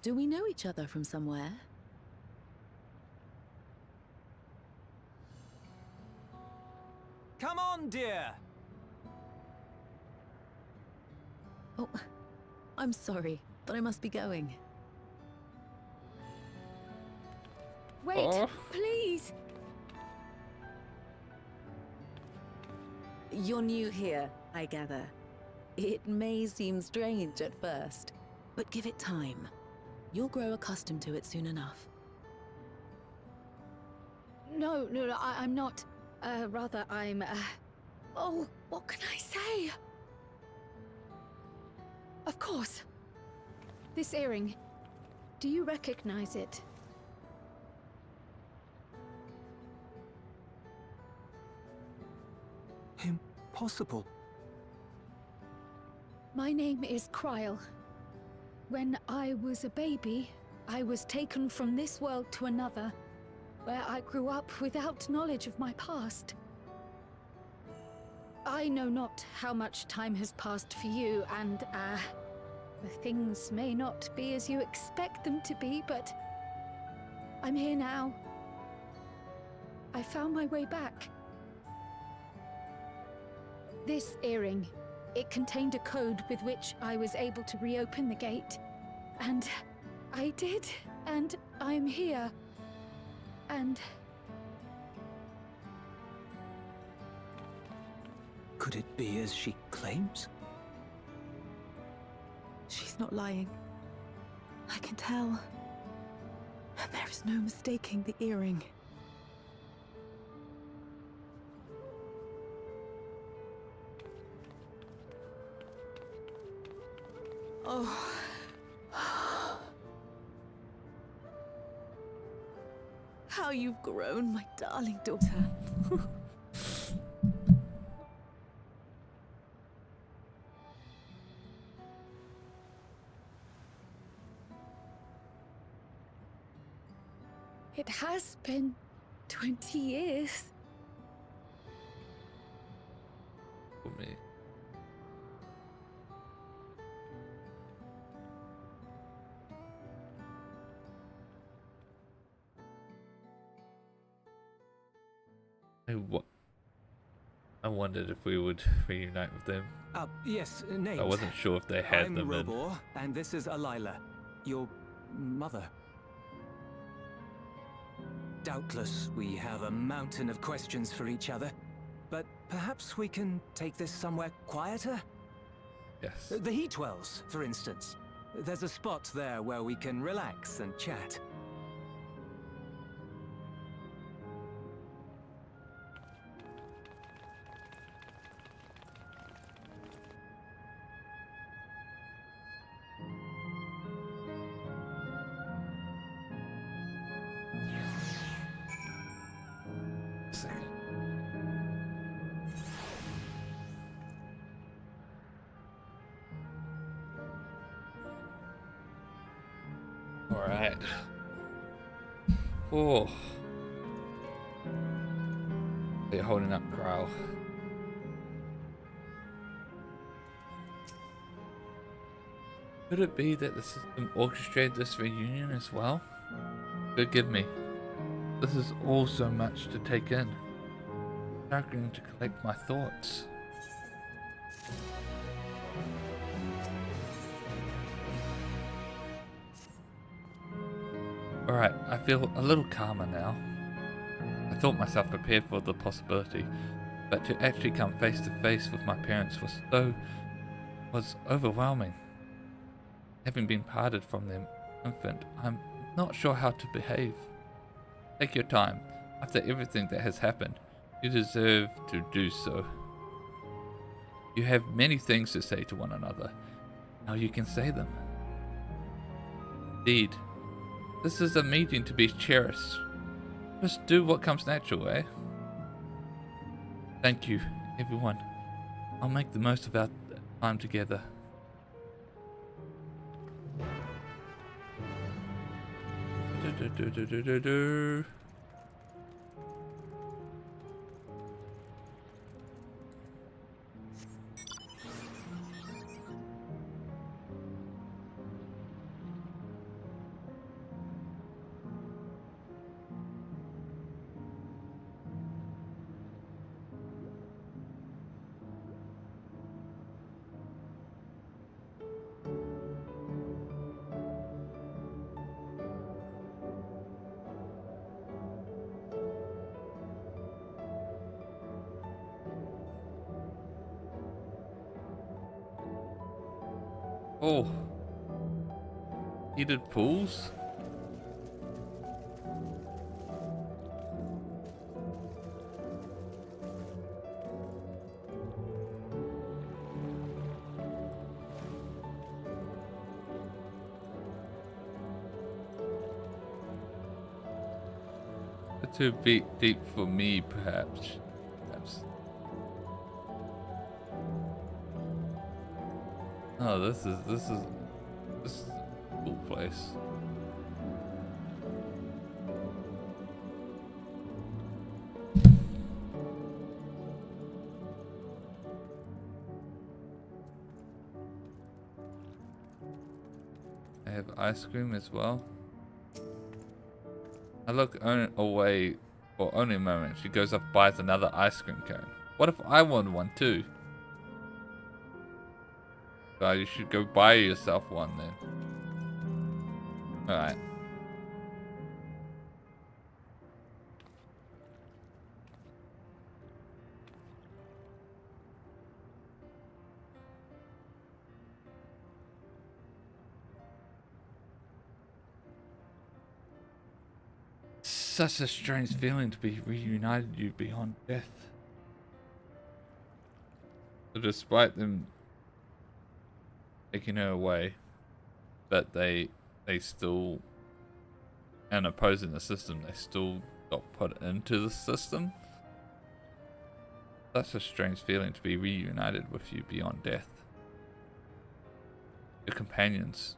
Do we know each other from somewhere? Come on, dear. Oh, I'm sorry, but I must be going. Wait, Oh. please! You're new here, I gather. It may seem strange at first, but give it time. You'll grow accustomed to it soon enough. No, I'm not. Rather, I'm, Oh, what can I say? Of course. This earring. Do you recognize it? Impossible. My name is Kryle. When I was a baby, I was taken from this world to another, where I grew up without knowledge of my past. I know not how much time has passed for you, and, the things may not be as you expect them to be, but I'm here now. I found my way back. This earring, it contained a code with which I was able to reopen the gate. And I did, and I'm here. And... Could it be as she claims? She's not lying. I can tell. And there is no mistaking the earring. Oh. How you've grown, my darling daughter. It has been 20 years. For me. I wondered if we would reunite with them. Yes, Nate. I wasn't sure if they had I'm them in. Robor, and this is Alila, your mother. Doubtless, we have a mountain of questions for each other, but perhaps we can take this somewhere quieter? Yes. The Heatwells, for instance. There's a spot there where we can relax and chat. Alright. Oh. They're holding up Growl. Could it be that the system orchestrated this reunion as well? Forgive me. This is all so much to take in. Struggling to collect my thoughts. Alright, I feel a little calmer now. I thought myself prepared for the possibility, but to actually come face to face with my parents was overwhelming. Having been parted from them infant, I'm not sure how to behave. Take your time. After everything that has happened, you deserve to do so. You have many things to say to one another. Now you can say them. Indeed, this is a meeting to be cherished. Just do what comes natural, eh? Thank you, everyone. I'll make the most of our time together. Oh, heated pools? Too deep for me, perhaps. Oh, this is a cool place. I have ice cream as well. I look away for only a moment. She goes off, buys another ice cream cone. What if I want one too? So you should go buy yourself one then. Alright. Such a strange feeling to be reunited you beyond death. So despite them taking her away, that they still, and opposing the system, they still got put into the system. Such a strange feeling to be reunited with you beyond death. Your companions,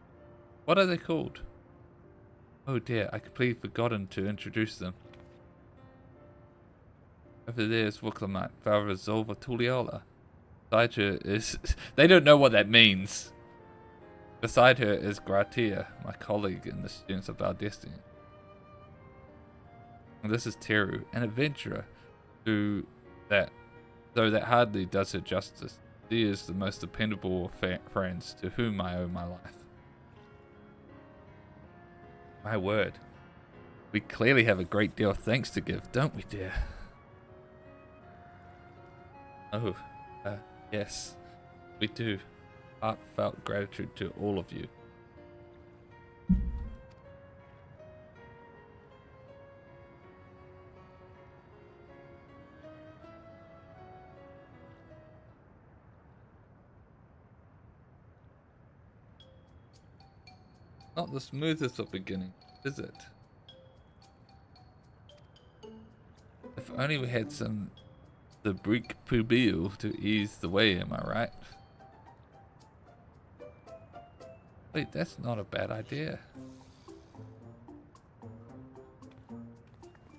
what are they called? Oh dear, I completely forgotten to introduce them. Over there is Wooklamat, Valrazolva Tuliola. Beside her is... they don't know what that means. Beside her is Gratia, my colleague in the Students of Our Destiny. And this is Teru, an adventurer, though that hardly does her justice. She is the most dependable of friends to whom I owe my life. My word. We clearly have a great deal of thanks to give, don't we, dear? Oh, yes, we do. Heartfelt gratitude to all of you. Not the smoothest of beginning, is it? If only we had some the brick pubile to ease the way, am I right? Wait, that's not a bad idea.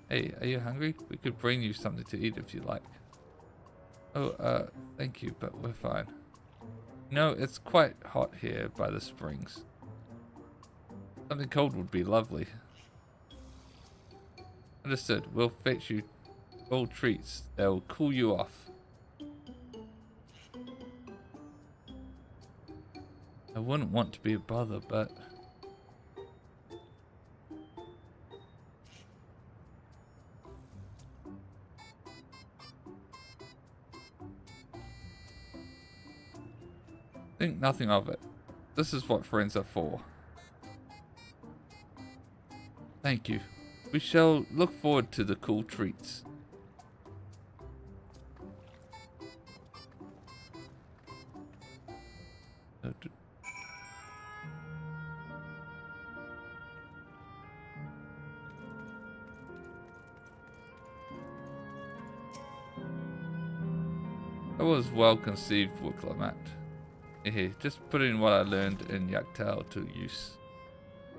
Hey, are you hungry? We could bring you something to eat if you like. Oh, thank you, but we're fine. No, it's quite hot here by the springs. Something cold would be lovely. Understood. We'll fetch you cold treats. They'll cool you off. I wouldn't want to be a bother, but... think nothing of it. This is what friends are for. Thank you. We shall look forward to the cool treats. That was well conceived, Wicklamat. Just putting what I learned in Dawntrail to use.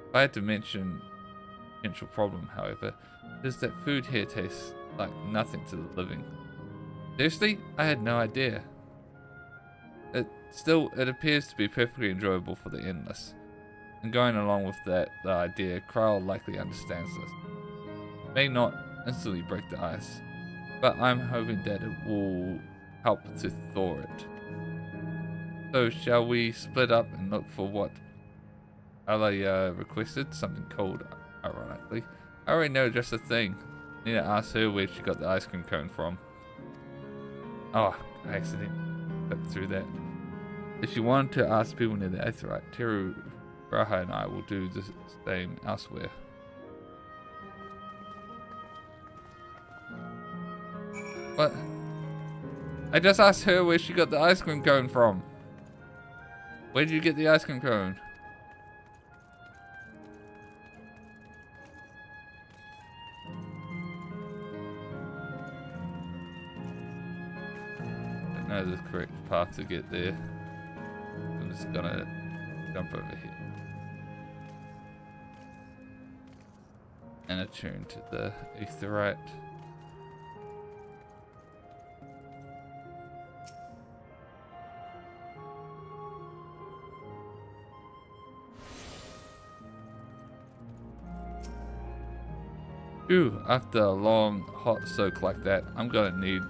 If I had to mention a potential problem, however, it is that food here tastes like nothing to the living. Seriously? I had no idea. It appears to be perfectly enjoyable for the endless. And going along with that, the idea, Kryle likely understands this. It may not instantly break the ice, but I'm hoping that it will help to thaw it. So shall we split up and look for what Ala requested? Something cold, ironically. I already know just the thing. Need to ask her where she got the ice cream cone from. Oh, I accidentally clipped through that. If you want to ask people near the Aetheryte, Teru, Graha and I will do the same elsewhere. What? I just asked her where she got the ice cream cone from. Where did you get the ice cream cone? I don't know the correct path to get there. I'm just gonna jump over here. And attune to the Aetheryte. Phew, after a long hot soak like that, I'm gonna need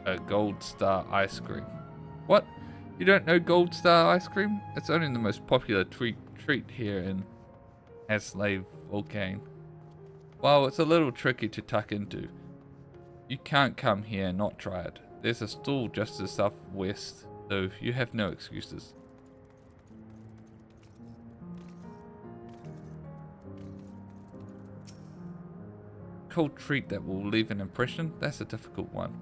a Gold Star ice cream. What? You don't know Gold Star ice cream? It's only the most popular treat here in Aslave Volcane. Well, it's a little tricky to tuck into. You can't come here and not try it. There's a stall just to the southwest, so you have no excuses. Cold treat that will leave an impression? That's a difficult one.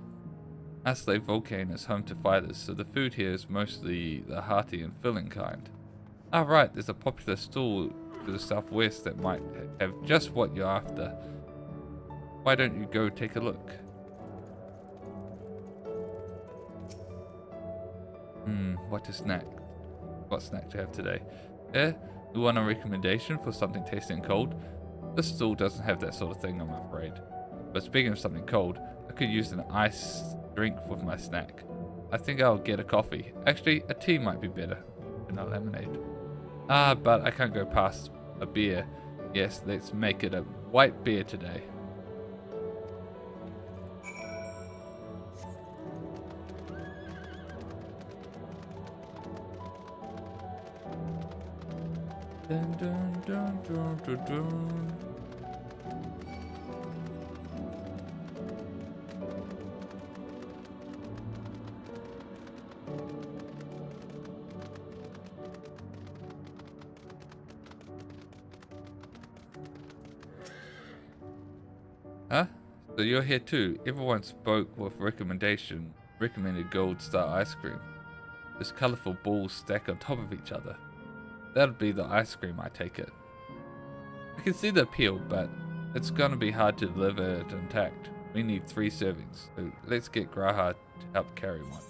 Aslave Volcane is home to fighters, so the food here is mostly the hearty and filling kind. Ah right, there's a popular stall to the southwest that might have just what you're after. Why don't you go take a look? What snack to have today? You want a recommendation for something tasty and cold? This stall doesn't have that sort of thing, I'm afraid. But speaking of something cold, I could use an iced drink with my snack. I think I'll get a coffee. Actually, a tea might be better than a lemonade. Ah, but I can't go past a beer. Yes, let's make it a white beer today. Dun, dun, dun, dun, dun, dun. Huh? So you're here too. Everyone spoke with recommended Gold Star ice cream. This colorful balls stack on top of each other. That'll be the ice cream, I take it. I can see the appeal, but it's gonna be hard to deliver it intact. We need 3 servings, so let's get Graha to help carry one.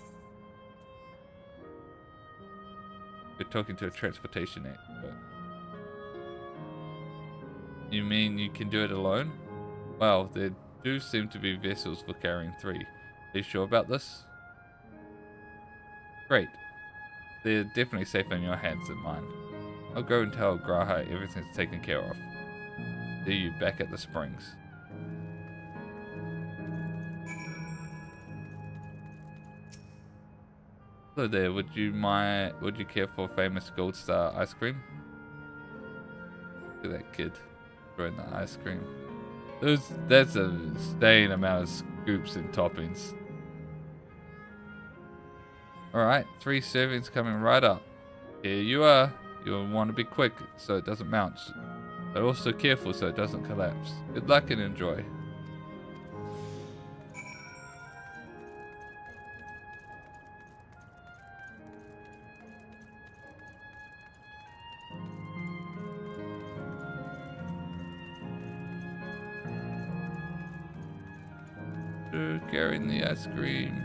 We're talking to a transportation expert. You mean you can do it alone? Well, there do seem to be vessels for carrying 3. Are you sure about this? Great. They're definitely safer in your hands than mine. I'll go and tell Graha everything's taken care of. See you back at the springs. Hello there, would you care for famous Gold Star ice cream? Look at that kid throwing the ice cream. That's an insane amount of scoops and toppings. Alright, 3 servings coming right up. Here you are. You'll want to be quick so it doesn't bounce, but also careful so it doesn't collapse. Good luck and enjoy. Carrying the ice cream.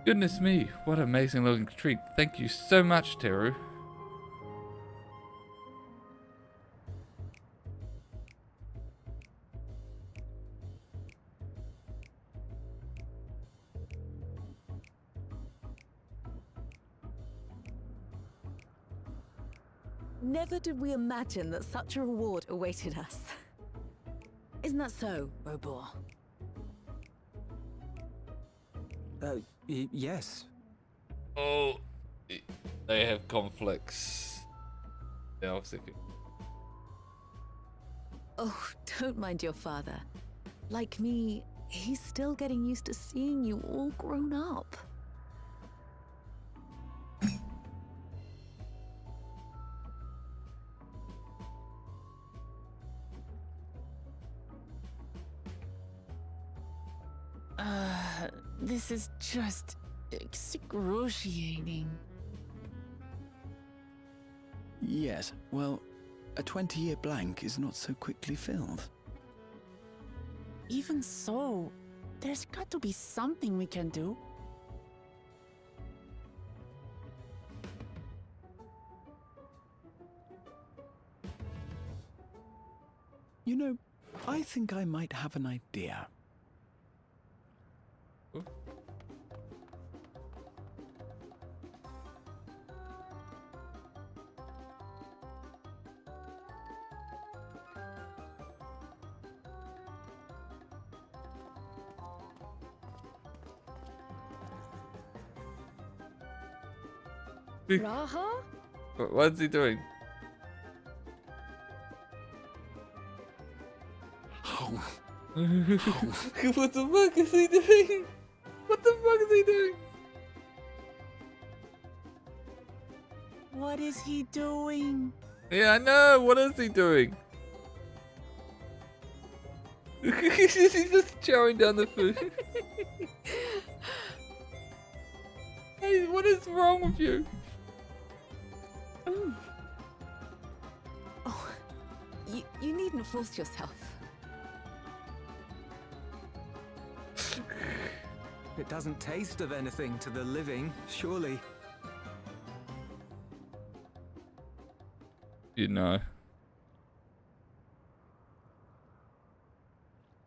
Goodness me, what an amazing looking treat. Thank you so much, Teru. Never did we imagine that such a reward awaited us. Isn't that so, Robor? Yes. Oh, they have conflicts. Yeah, obviously. Oh, don't mind your father. Like me, he's still getting used to seeing you all grown up. This is just excruciating. Yes, well, a 20-year blank is not so quickly filled. Even so, there's got to be something we can do. You know, I think I might have an idea. Raha? What's he doing? What the fuck is he doing? What the fuck is he doing? What is he doing? Yeah, I know. What is he doing? He's just chowing down the food. Hey, what is wrong with you? Oh, you needn't force yourself. It doesn't taste of anything to the living, surely. You know.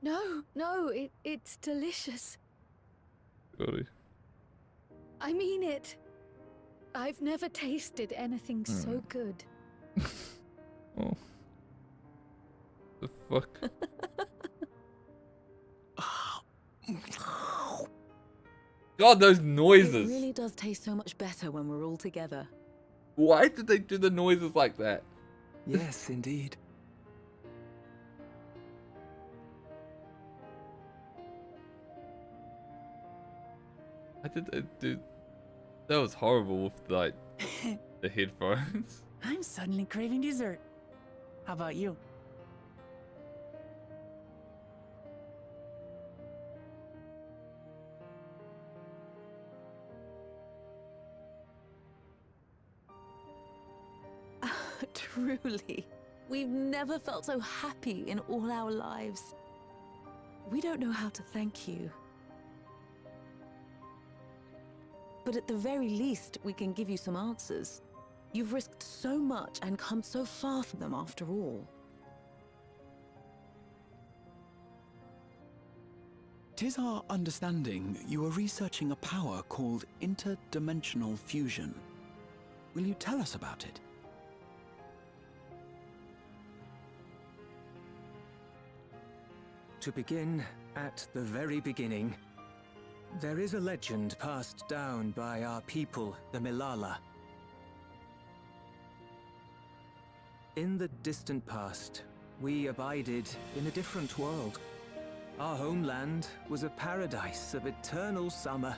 No, it's delicious. Really? I mean it. I've never tasted anything so good. Oh. The fuck? God, those noises. It really does taste so much better when we're all together. Why did they do the noises like that? Yes, indeed. I did, dude. That was horrible with like the headphones. I'm suddenly craving dessert. How about you? Truly, we've never felt so happy in all our lives. We don't know how to thank you. But at the very least, we can give you some answers. You've risked so much and come so far from them after all. 'Tis our understanding you are researching a power called interdimensional fusion. Will you tell us about it? To begin at the very beginning, there is a legend passed down by our people, the Milala. In the distant past, we abided in a different world. Our homeland was a paradise of eternal summer.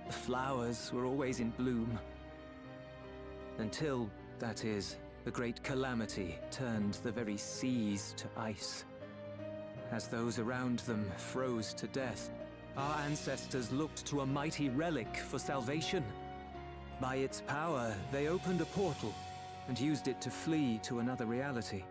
The flowers were always in bloom. Until, that is, the great calamity turned the very seas to ice. As those around them froze to death, our ancestors looked to a mighty relic for salvation. By its power, they opened a portal and used it to flee to another reality.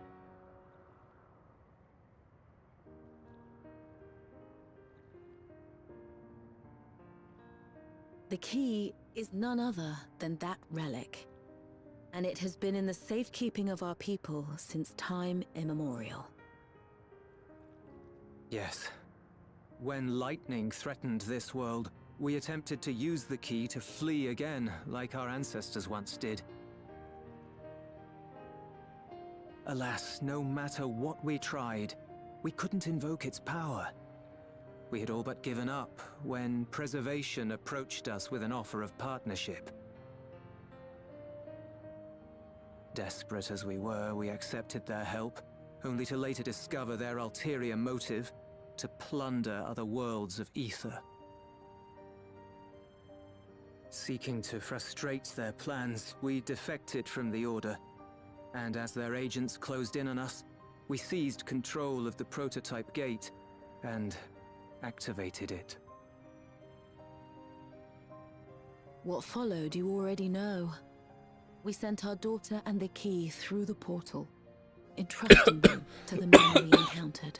The key is none other than that relic, and it has been in the safekeeping of our people since time immemorial. Yes. When lightning threatened this world, we attempted to use the key to flee again, like our ancestors once did. Alas, no matter what we tried, we couldn't invoke its power. We had all but given up when Preservation approached us with an offer of partnership. Desperate as we were, we accepted their help, only to later discover their ulterior motive: to plunder other worlds of ether. Seeking to frustrate their plans, we defected from the Order, and as their agents closed in on us, we seized control of the prototype gate and activated it. What followed you already know. We sent our daughter and the key through the portal, entrusting them to the man we encountered.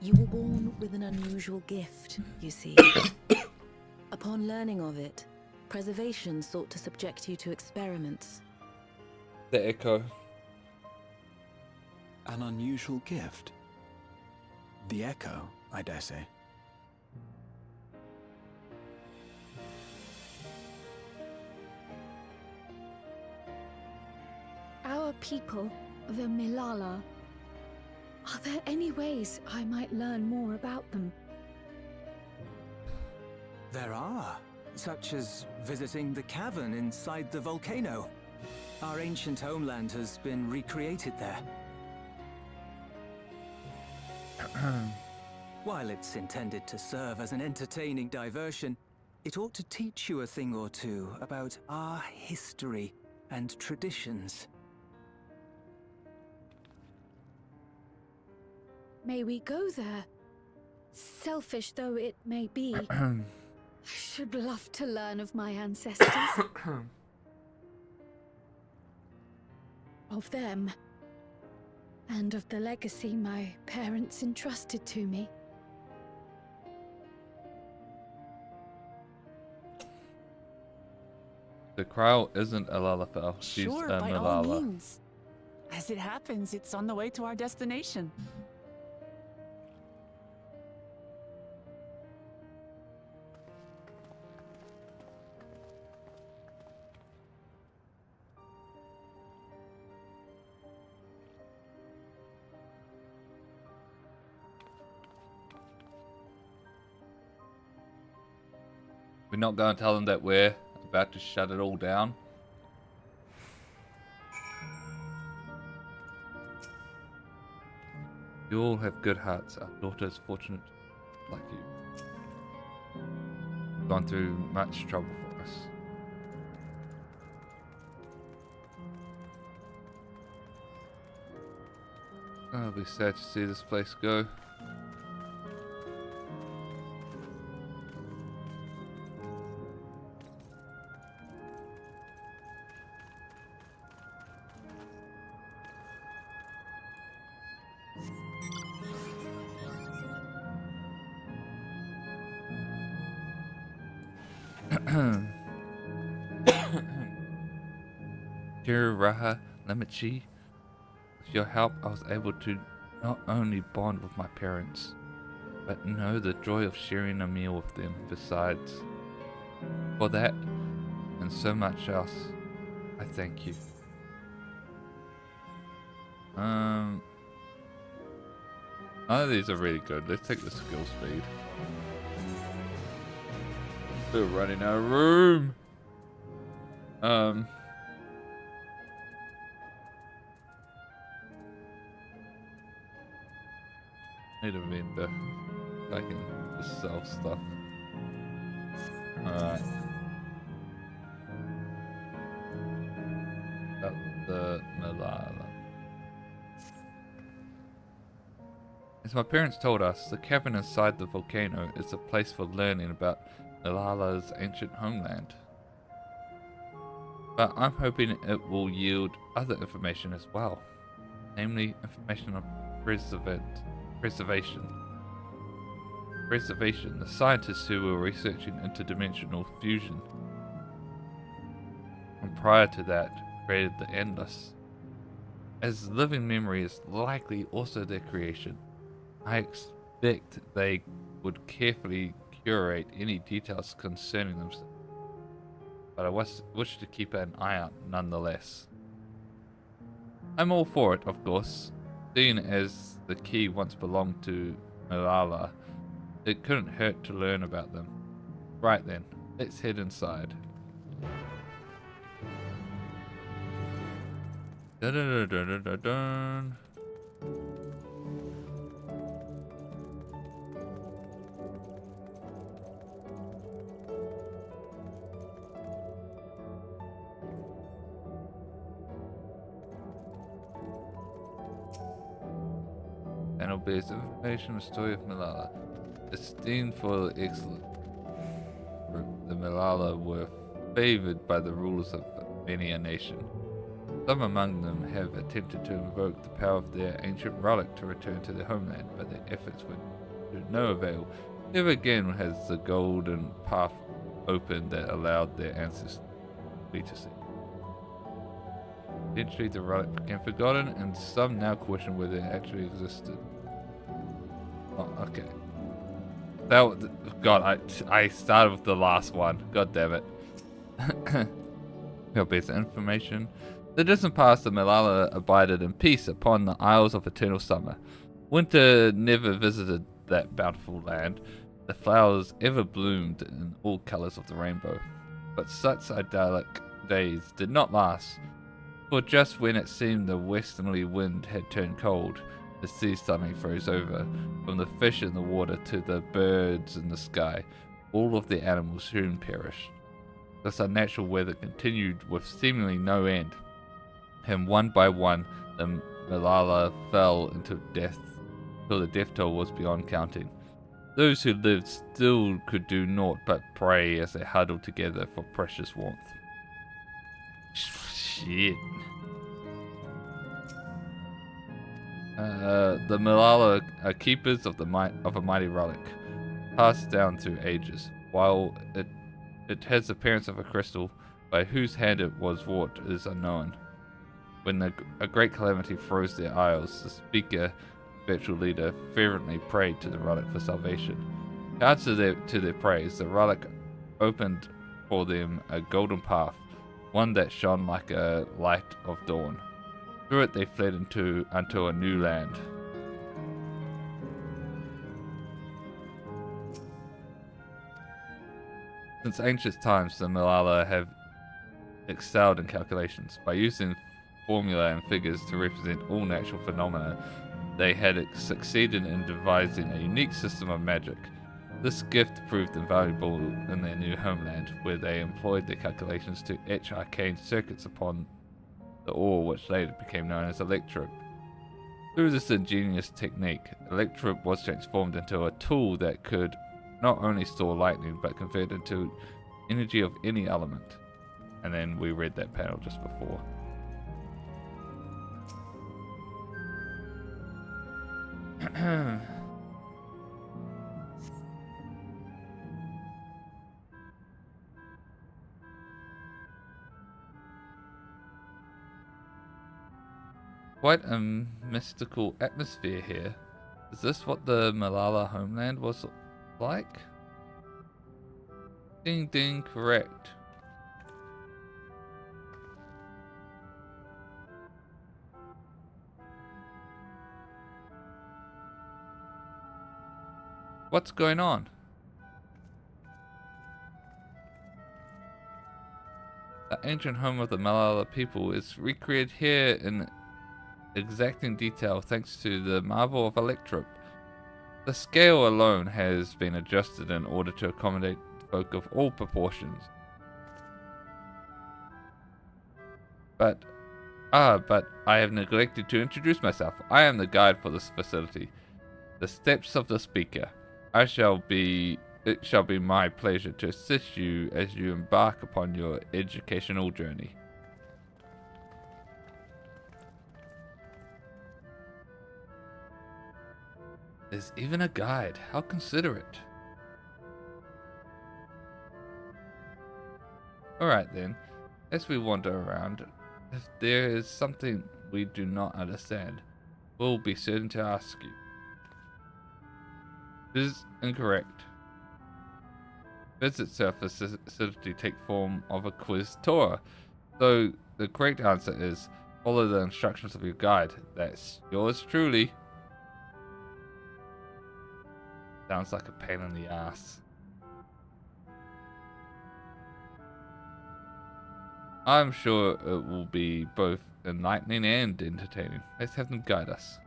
You were born with an unusual gift, you see. Upon learning of it, Preservation sought to subject you to experiments. The echo. An unusual gift? The echo, I dare say. Our people, the Milala. Are there any ways I might learn more about them? There are, such as visiting the cavern inside the volcano. Our ancient homeland has been recreated there. While it's intended to serve as an entertaining diversion, it ought to teach you a thing or two about our history and traditions. May we go there? Selfish though it may be, I should love to learn of my ancestors. Of them. And of the legacy my parents entrusted to me. The crow isn't a Lalafell. She's Sure, a by all Malala. means. As it happens, it's on the way to our destination. We're not going to tell them that we're about to shut it all down. You all have good hearts. Our daughter is fortunate like you. Gone through much trouble for us. I'll be sad to see this place go. Dear Raha Lemichi, with your help I was able to not only bond with my parents, but know the joy of sharing a meal with them besides. For that, and so much else, I thank you. None of these are really good. Let's take the skill speed. We're running out of room. Need a vendor. I can just sell stuff. Alright. Up the Malala. As my parents told us, the cavern inside the volcano is a place for learning about Malala's ancient homeland. But I'm hoping it will yield other information as well, namely information on preservation. The scientists who were researching interdimensional fusion, and prior to that, created the Endless. As living memory is likely also their creation, I expect they would carefully curate any details concerning themselves, but I wish to keep an eye out nonetheless. I'm all for it, of course, seeing as the key once belonged to Malala. It couldn't hurt to learn about them. Right then, let's head inside. Dun dun dun dun dun dun. Panel bears information on the story of Malala. Esteemed for excellence, the Malala were favored by the rulers of many a nation. Some among them have attempted to invoke the power of their ancient relic to return to their homeland, but their efforts were to no avail. Never again has the golden path opened that allowed their ancestors to see. Eventually the relic became forgotten, and some now question whether it actually existed. Oh, okay. God, I started with the last one. God damn it. Basic information. The distant past, the Malala abided in peace upon the Isles of Eternal Summer. Winter never visited that bountiful land. The flowers ever bloomed in all colors of the rainbow. But such idyllic days did not last, for just when it seemed the westerly wind had turned cold, the sea suddenly froze over. From the fish in the water to the birds in the sky, all of the animals soon perished. This unnatural weather continued with seemingly no end, and one by one the Malala fell into death, till the death toll was beyond counting. Those who lived still could do naught but pray as they huddled together for precious warmth. Shit. The Malala are keepers of a mighty relic, passed down through ages. While it has the appearance of a crystal, by whose hand it was wrought is unknown. When a great calamity froze their isles, the speaker, spiritual leader, fervently prayed to the relic for salvation. To answer to their praise, the relic opened for them a golden path, one that shone like a light of dawn. Through it they fled unto a new land. Since ancient times, the Malala have excelled in calculations. By using formula and figures to represent all natural phenomena, they had succeeded in devising a unique system of magic. This gift proved invaluable in their new homeland, where they employed their calculations to etch arcane circuits upon the ore, which later became known as electrope. Through this ingenious technique, electrope was transformed into a tool that could not only store lightning, but convert into energy of any element. And then we read that panel just before. Quite a mystical atmosphere here. Is this what the Malala homeland was like? Ding ding, correct. What's going on? The ancient home of the Malala people is recreated here in exacting detail thanks to the marvel of electrope. The scale alone has been adjusted in order to accommodate folk of all proportions. But I have neglected to introduce myself. I am the guide for this facility. The steps of the speaker. It shall be my pleasure to assist you as you embark upon your educational journey. There's even a guide. How considerate. Alright then, as we wander around, if there is something we do not understand, we'll be certain to ask you. It is incorrect. Visits to our facility take form of a quiz tour, so the correct answer is follow the instructions of your guide. That's yours truly. Sounds like a pain in the ass. I'm sure it will be both enlightening and entertaining. Let's have them guide us.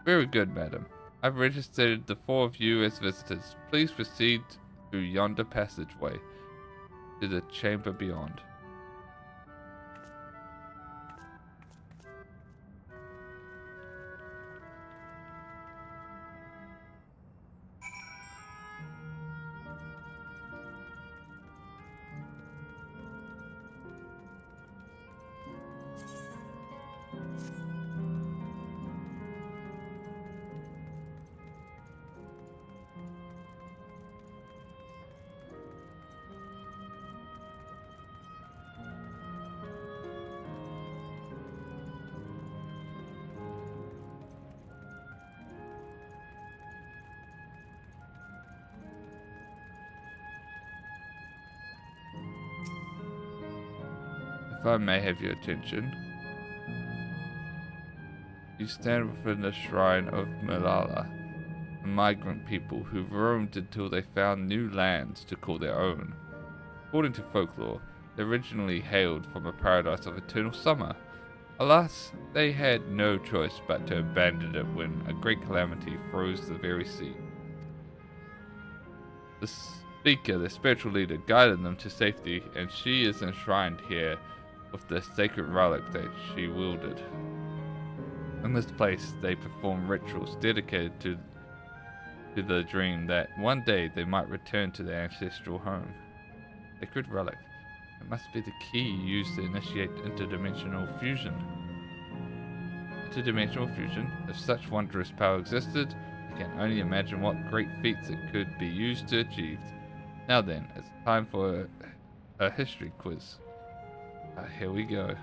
Very good, madam. I've registered the 4 of you as visitors. Please proceed through yonder passageway to the chamber beyond. If I may have your attention, you stand within the shrine of Malala, a migrant people who roamed until they found new lands to call their own. According to folklore, they originally hailed from a paradise of eternal summer. Alas, they had no choice but to abandon it when a great calamity froze the very sea. The speaker, the spiritual leader, guided them to safety, and she is enshrined here with the sacred relic that she wielded. In this place, they perform rituals dedicated to the dream that one day they might return to their ancestral home. Sacred relic. It must be the key used to initiate interdimensional fusion. Interdimensional fusion? If such wondrous power existed, I can only imagine what great feats it could be used to achieve. Now then, it's time for a history quiz. Here we go.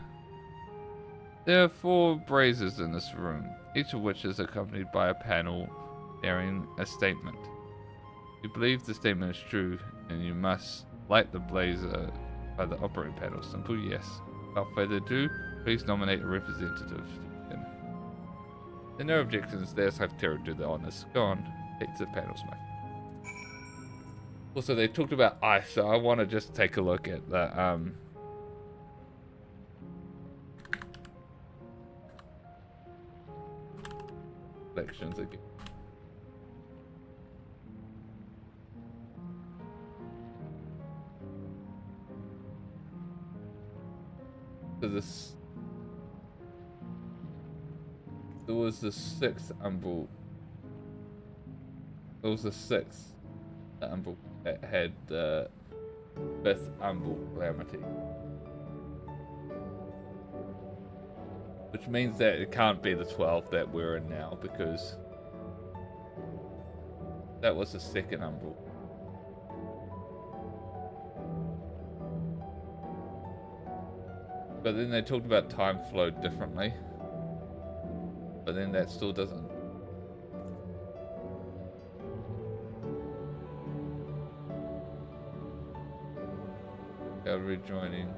There are 4 braziers in this room, each of which is accompanied by a panel bearing a statement. You believe the statement is true, and you must light the blazer by the operating panel. Simple yes. Without further ado, please nominate a representative. There are no objections. There's have Terra do the honors. Go on. Take the panel smack. Also, they talked about ice, so I want to just take a look at the collections again. So this, there was the 6th umbral. There was the 6th umbral that had the 5th umbral calamity. Which means that it can't be the 12th that we're in now, because that was the 2nd umbral. But then they talked about time flow differently. But then that still doesn't. Rejoining.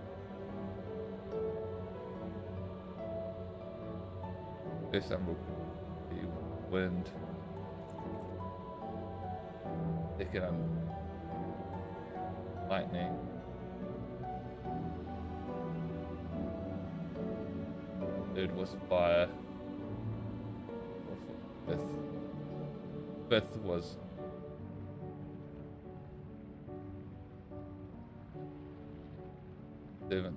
First umbral wind. Second lightning. Third was fire. Fifth was seventh.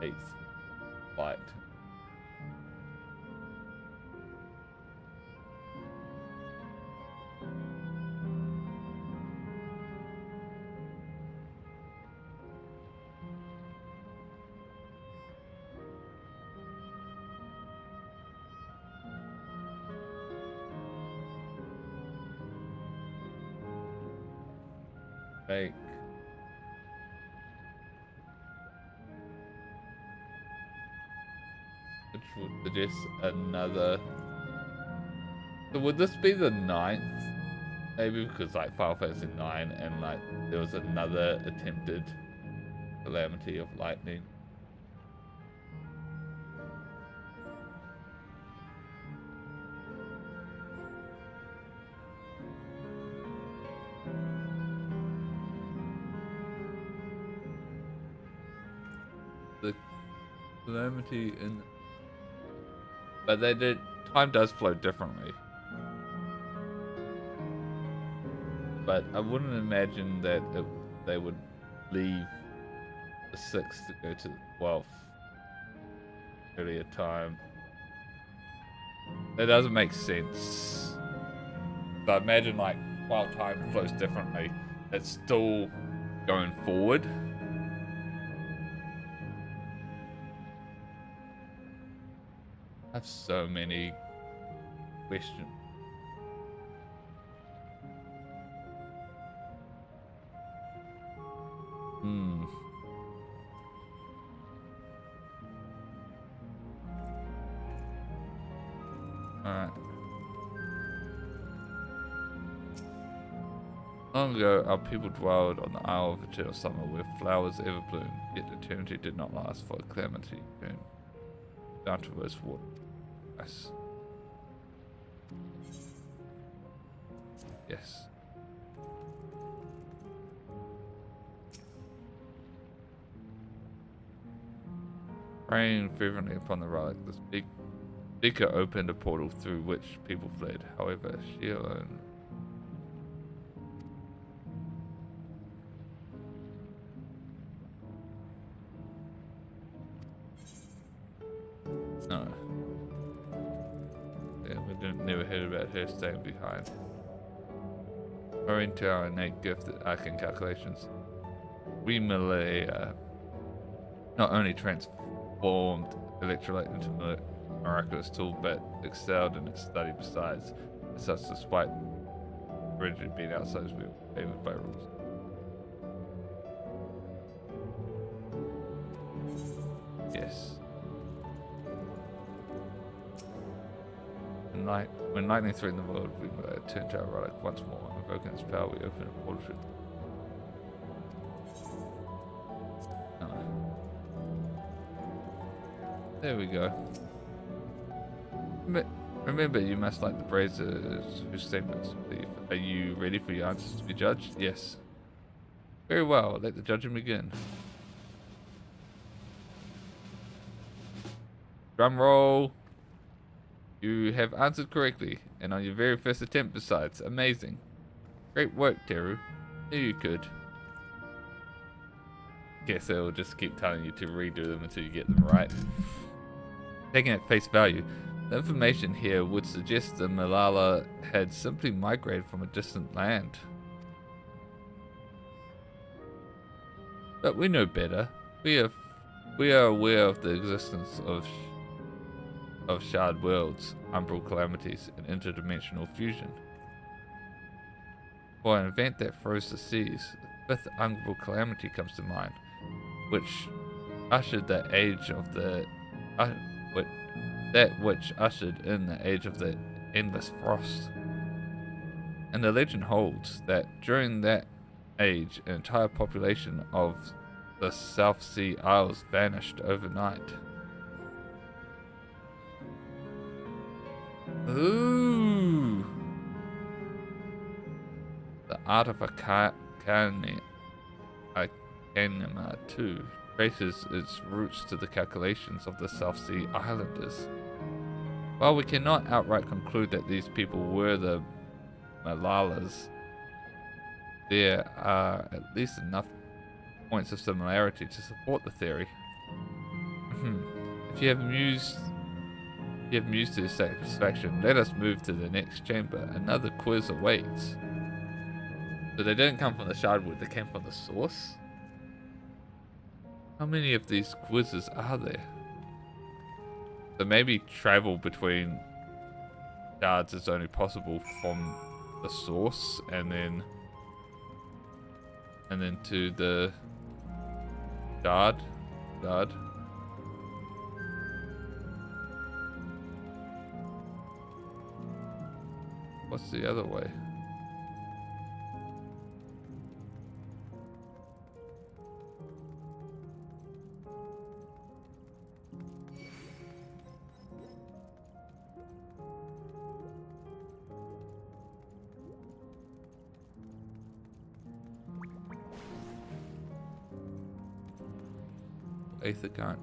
Eighth, light. Make which would suggest another. So would this be the 9th? Maybe because like Final Fantasy 9 and like there was another attempted calamity of lightning. The calamity in, but they did, time does flow differently. But I wouldn't imagine that they would leave the 6th to go to the 12th earlier time. That doesn't make sense. So I imagine like while time flows differently, it's still going forward. I have so many questions. Alright. Long ago, our people dwelled on the Isle of Eternal Summer, where flowers ever bloom, yet eternity did not last, for a calamity turned down to worse water. Yes. Yes. Praying fervently upon the relic, this big Seeker opened a portal through which people fled. However, she alone. No. Yeah, we never heard about her staying behind. Owing to our innate gift at arcane calculations, we Malaya not only transformed electrolyte into miraculous tool, but excelled in its study besides. As such, despite originally being outsiders, we were favored by rules. Yes. And when lightning threatened the world, we turned to our relic once more. Invoking its power, we opened a portal to. There we go. Remember, you must like the braziers whose statements believe. Are you ready for your answers to be judged? Yes. Very well, let the judging begin. Drum roll. You have answered correctly, and on your very first attempt besides. Amazing. Great work, Teru. Knew you could. Guess it'll just keep telling you to redo them until you get them right. Taking at face value, the information here would suggest that Malala had simply migrated from a distant land. But we know better. We are aware of the existence of shard worlds, umbral calamities, and interdimensional fusion. For an event that froze the seas, the 5th umbral calamity comes to mind, which ushered the age of the which ushered in the age of the endless frost. And the legend holds that during that age, an entire population of the South Sea Isles vanished overnight. Ooh. The art of Arcanima too traces its roots to the calculations of the South Sea Islanders. While we cannot outright conclude that these people were the Malalas, there are at least enough points of similarity to support the theory. If you have mused to your satisfaction, let us move to the next chamber. Another quiz awaits. So they didn't come from the Shardwood, they came from the source? How many of these quizzes are there? So maybe travel between shards is only possible from the source and then to the shard. What's the other way? Aether current.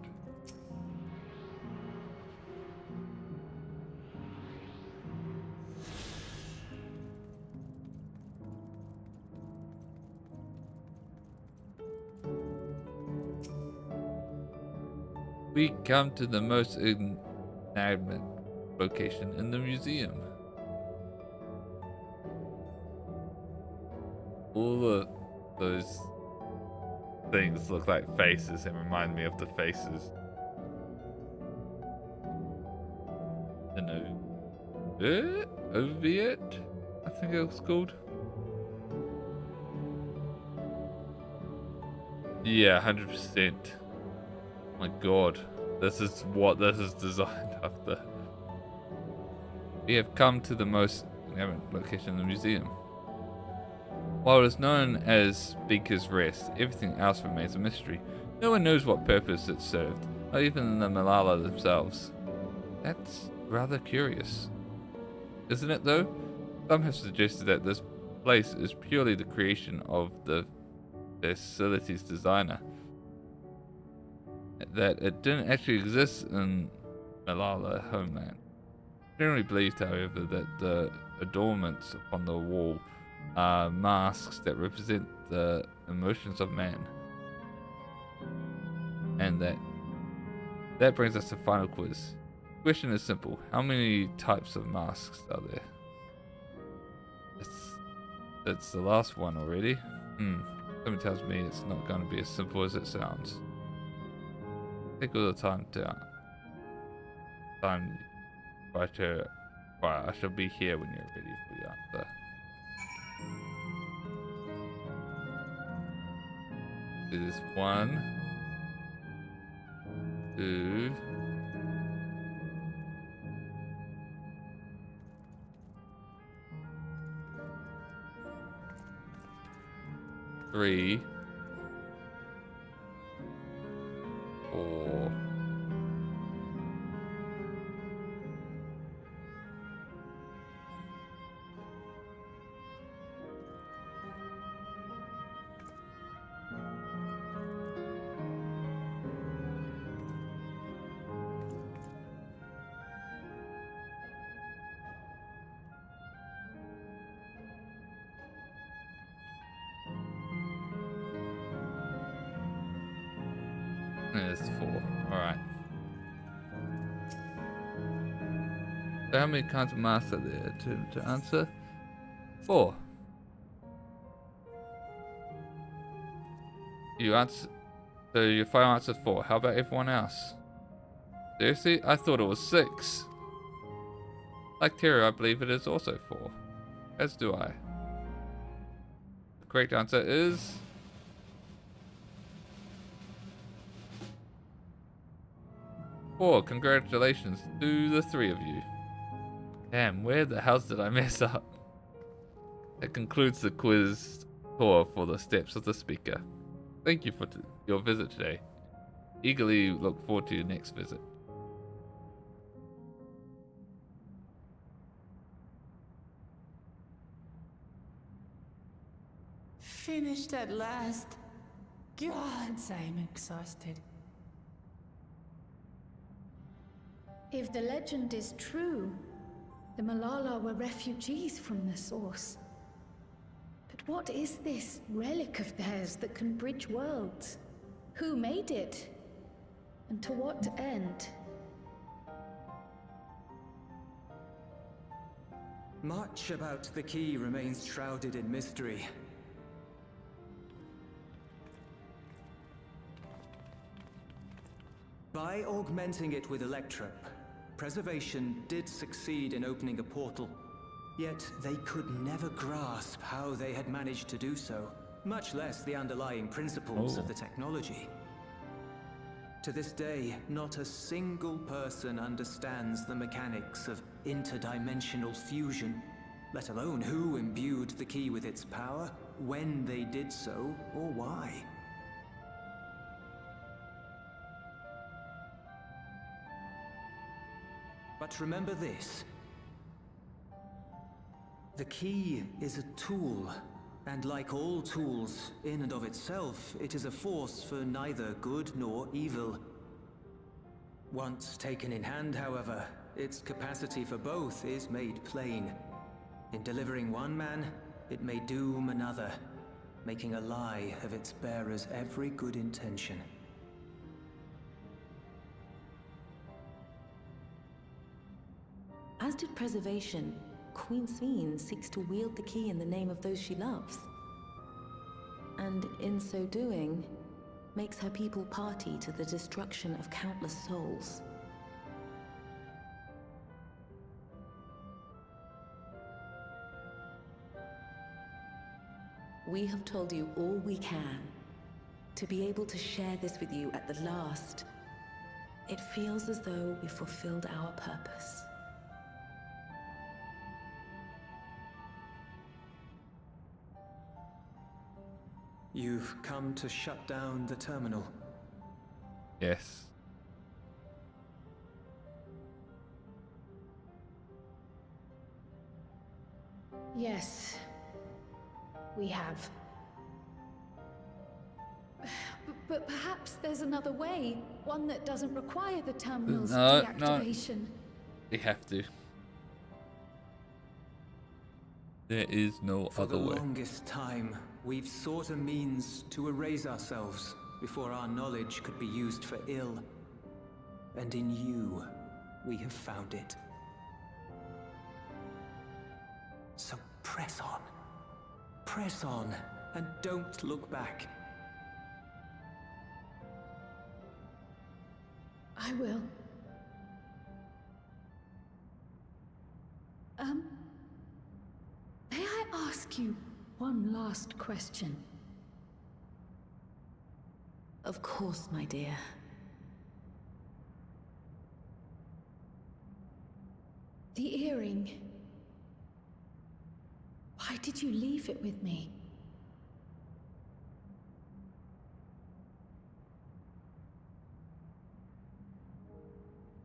We come to the most enigmatic location in the museum. All of those things look like faces and remind me of the faces. Oviet? I think it was called. Yeah, 100%. My god, this is what this is designed after. We have come to the most intimate location in the museum. While it is known as Speaker's Rest, everything else remains a mystery. No one knows what purpose it served, not even the Malala themselves. That's rather curious. Isn't it though? Some have suggested that this place is purely the creation of the facility's designer. That it didn't actually exist in Malala homeland. Generally believed, however, that the adornments upon the wall are masks that represent the emotions of man. And that brings us to final quiz. The question is simple. How many types of masks are there? It's the last one already. Something tells me it's not going to be as simple as it sounds. Take all the time to I shall be here when you're ready for the answer. Do this 1, 2, 3, 4. There's 4. Alright. So how many kinds of masks are there to answer? 4. You answer. So your final answer is 4. How about everyone else? Seriously? I thought it was 6. Like Terra, I believe it is also 4. As do I. The correct answer is 4. Congratulations to the 3 of you. Damn, where the hell did I mess up? That concludes the quiz tour for the steps of the speaker. Thank you for your visit today. Eagerly look forward to your next visit. Finished at last. Gods, I'm exhausted. If the legend is true, the Malala were refugees from the source. But what is this relic of theirs that can bridge worlds? Who made it? And to what end? Much about the key remains shrouded in mystery. By augmenting it with electrope, Preservation did succeed in opening a portal. Yet they could never grasp how they had managed to do so, much less the underlying principles of the technology. To this day, not a single person understands the mechanics of interdimensional fusion, let alone who imbued the key with its power, when they did so, or why. But remember this. The key is a tool, and like all tools, in and of itself, it is a force for neither good nor evil. Once taken in hand, however, its capacity for both is made plain. In delivering one man, it may doom another, making a lie of its bearer's every good intention. As did Preservation, Queen Sveen seeks to wield the key in the name of those she loves. And in so doing, makes her people party to the destruction of countless souls. We have told you all we can. To be able to share this with you at the last, it feels as though we fulfilled our purpose. You've come to shut down the terminal. Yes. Yes, we have. But perhaps there's another way, one that doesn't require the terminal's deactivation. No. We have to. There is no other way. For the longest time, we've sought a means to erase ourselves before our knowledge could be used for ill. And in you, we have found it. So press on. Press on, and don't look back. I will. May I ask you one last question? Of course, my dear. The earring. Why did you leave it with me?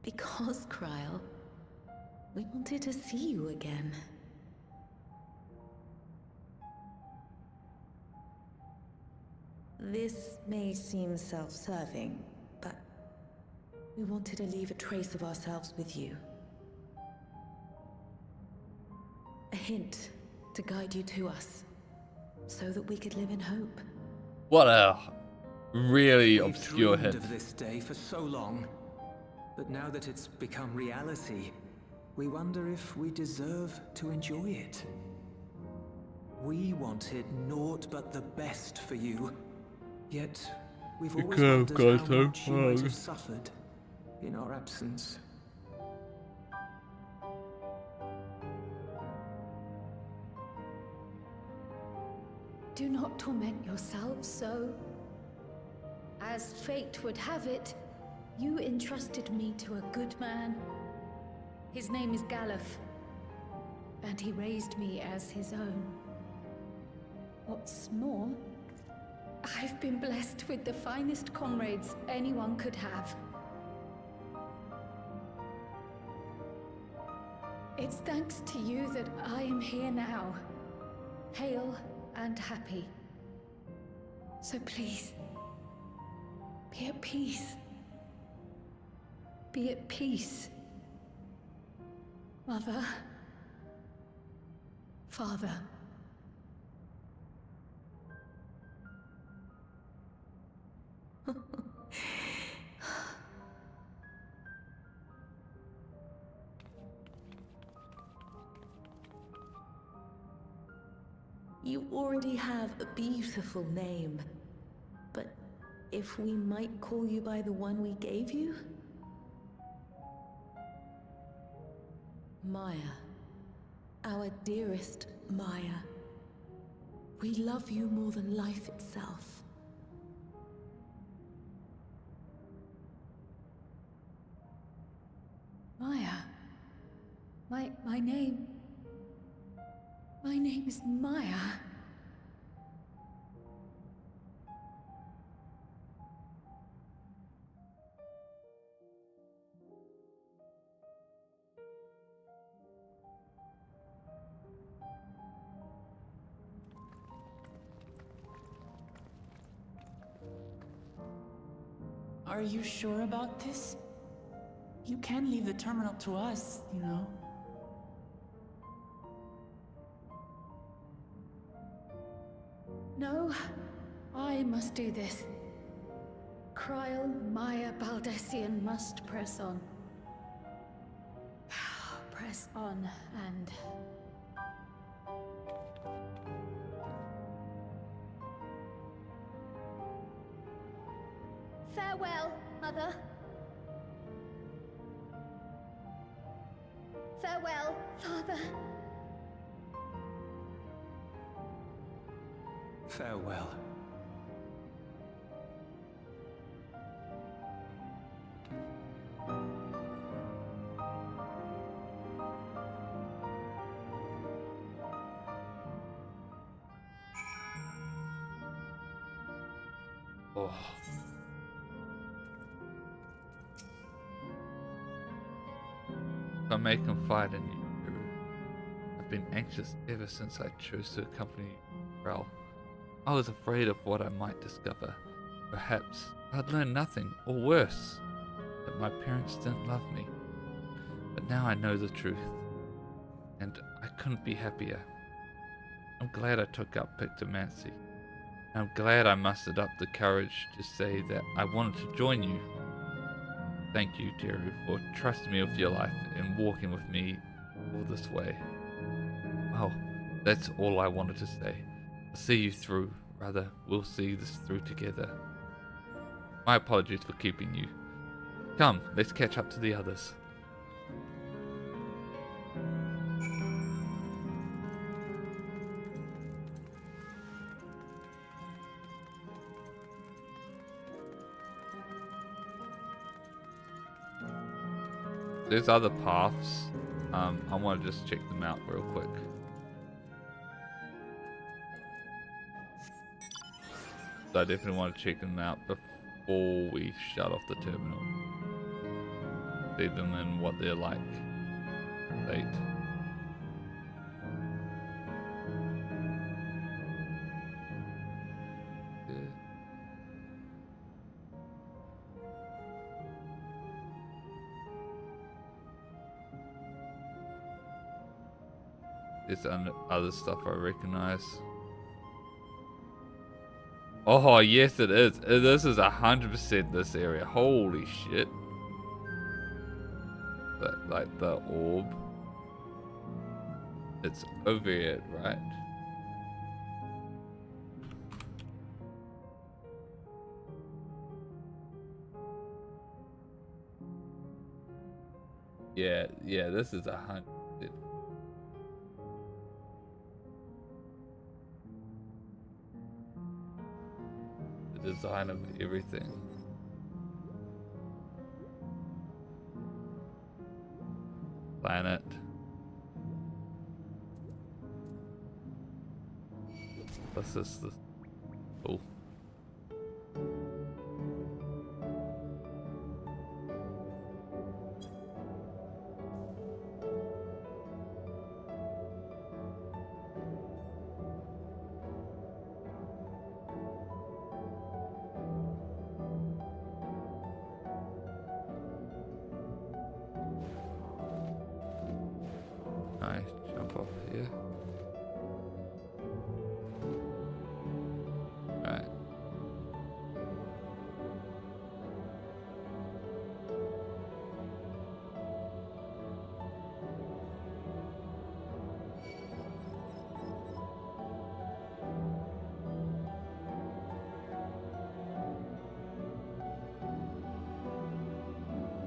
Because, Kryl, we wanted to see you again. This may seem self-serving, but we wanted to leave a trace of ourselves with you. A hint to guide you to us, so that we could live in hope. What a really We've obscure dreamed hint. of this day for so long, but now that it's become reality, we wonder if we deserve to enjoy it. We wanted naught but the best for you, yet we've always wondered how much you might have suffered in our absence. Do not torment yourselves so. As fate would have it, you entrusted me to a good man. His name is Galuf, and he raised me as his own. What's more, I've been blessed with the finest comrades anyone could have. It's thanks to you that I am here now, hale and happy. So please, be at peace. Be at peace. Mother. Father. You already have a beautiful name, but if we might call you by the one we gave you? Maya. Our dearest Maya. We love you more than life itself. Maya. My name... My name is Maya. Are you sure about this? You can leave the terminal to us, you know. No, I must do this. Kryl Maya Baldessian must press on. Press on and... Farewell, Mother. Farewell, Father. Farewell. Oh. If I may confide in you, Guru, I've been anxious ever since I chose to accompany Dawntrail. I was afraid of what I might discover. Perhaps I'd learn nothing, or worse, that my parents didn't love me. But now I know the truth, and I couldn't be happier. I'm glad I took up Pictomancy. I'm glad I mustered up the courage to say that I wanted to join you. Thank you, Deru, for trusting me with your life and walking with me all this way. Well, that's all I wanted to say. I'll see you through. Rather, we'll see this through together. My apologies for keeping you. Come, let's catch up to the others. There's other paths. I want to just check them out real quick. So I definitely want to check them out before we shut off the terminal. See them and what they're like. State. There's other stuff I recognize. Oh, yes it is. This is 100% this area. Holy shit. Like the orb. It's over it, right? Yeah, this is 100%. Design of everything. Planet. This is the... Oh.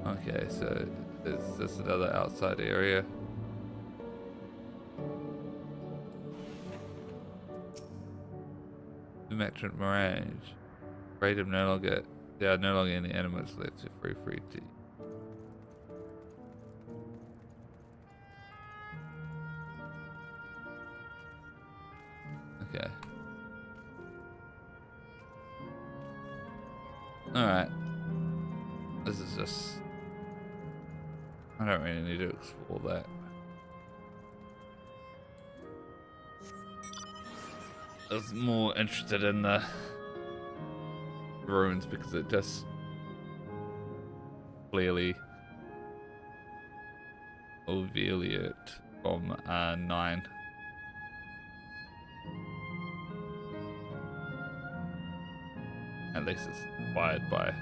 Okay, so there's this another outside area. Symmetric Mirage. Freedom no longer. There are no longer any animals left to free to. Okay. Alright. This is just... I don't really need to explore that. I was more interested in the ruins because it just clearly overvalued it from 9. At least it's inspired by it.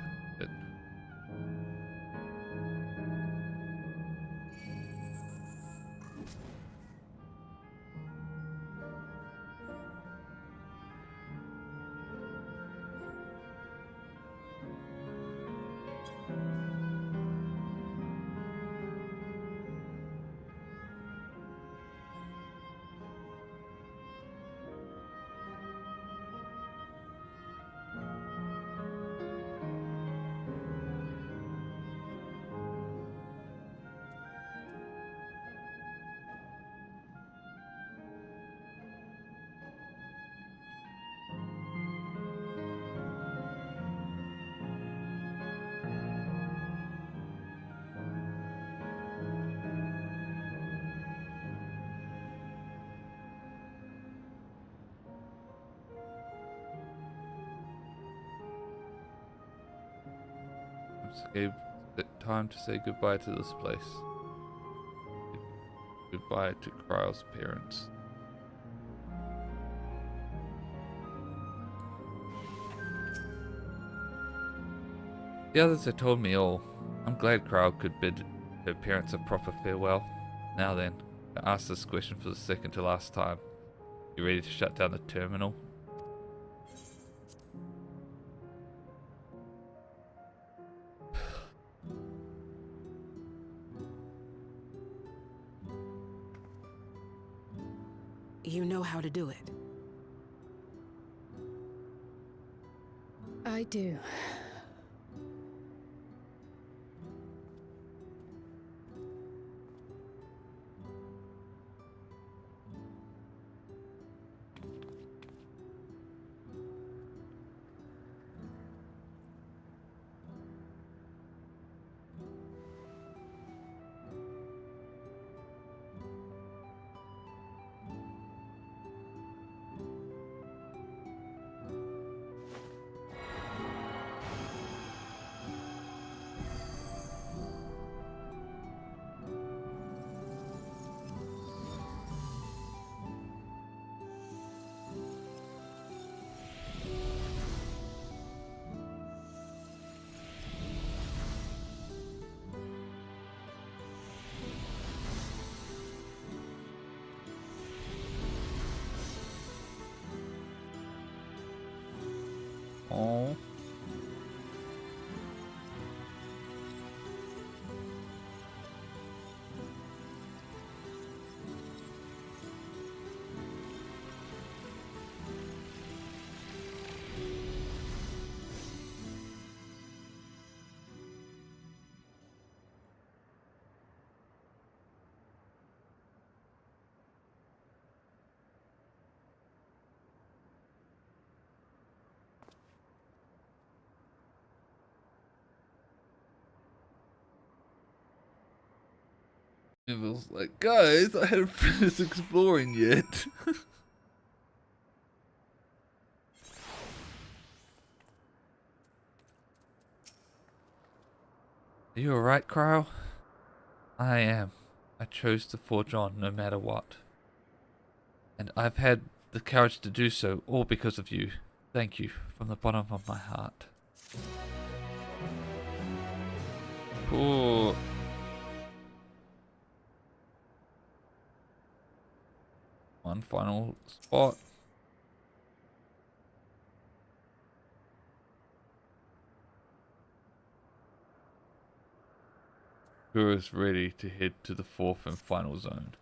It's time to say goodbye to this place. Goodbye to Kryle's parents. The others had told me all. I'm glad Kryle could bid her parents a proper farewell. Now then, I ask this question for the second to last time. You ready to shut down the terminal? You know how to do it. I do. Oh. It was like, guys, I hadn't finished exploring yet. Are you alright, Kryle? I am. I chose to forge on no matter what. And I've had the courage to do so all because of you. Thank you from the bottom of my heart. Poor. One final spot. Tour is ready to head to the fourth and final zone.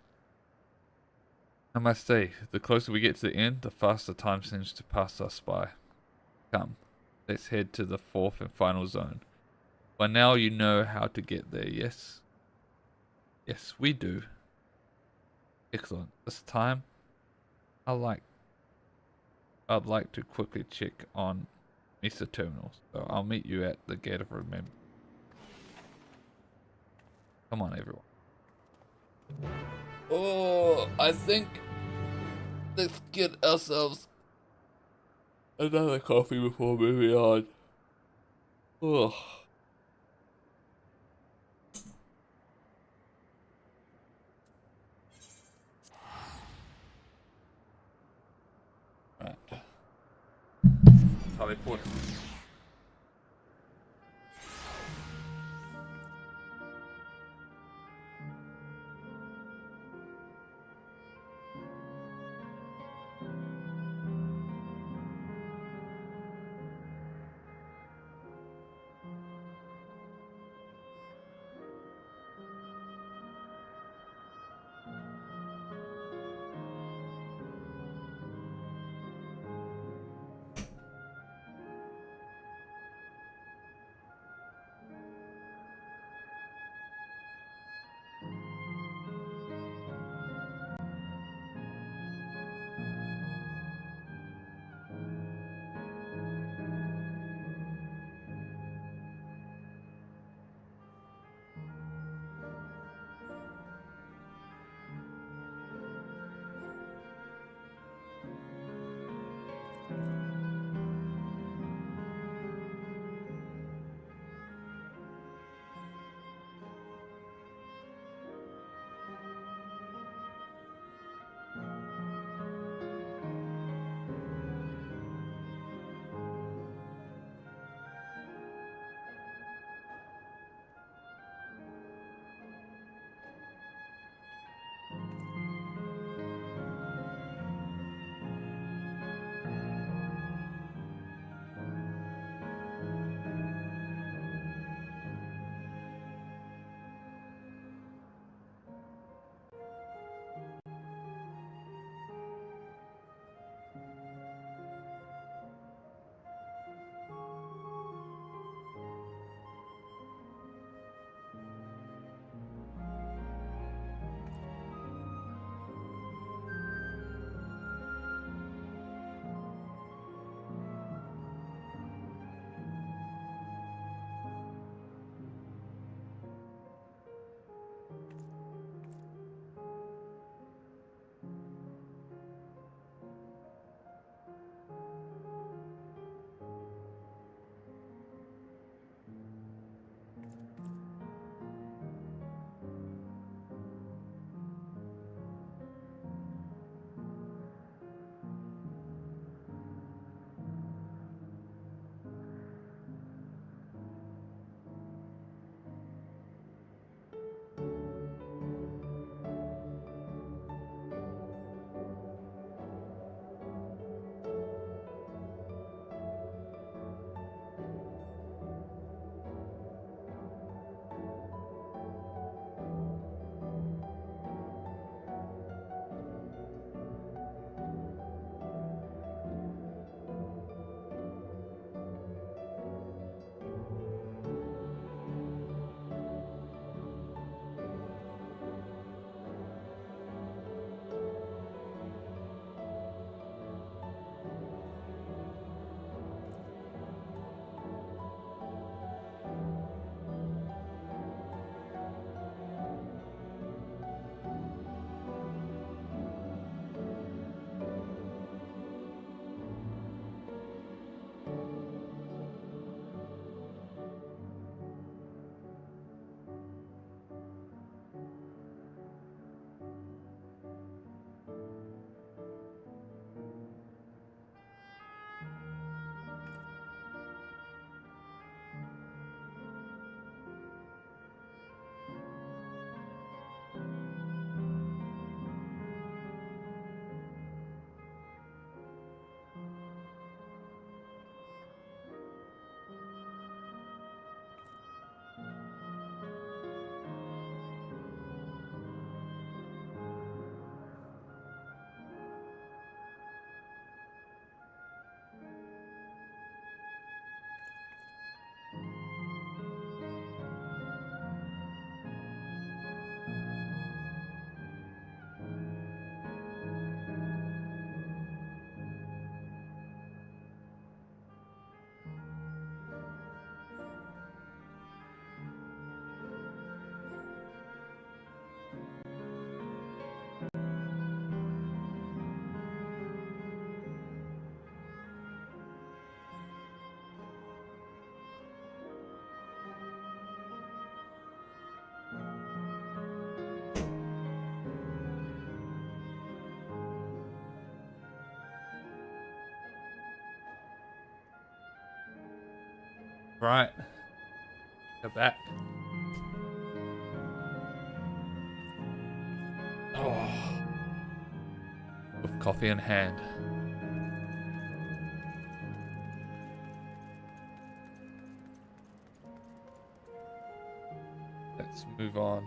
I must say, the closer we get to the end, the faster time seems to pass us by. Come, let's head to the fourth and final zone. By now you know how to get there, yes? Yes, we do. Excellent. This time, I'd like to quickly check on Mesa terminals, so I'll meet you at the gate of remembrance. Come on, everyone. Oh, I think let's get ourselves another coffee before moving on. Oh. Right. Teleport. Right. Go back. Oh. With coffee in hand. Let's move on.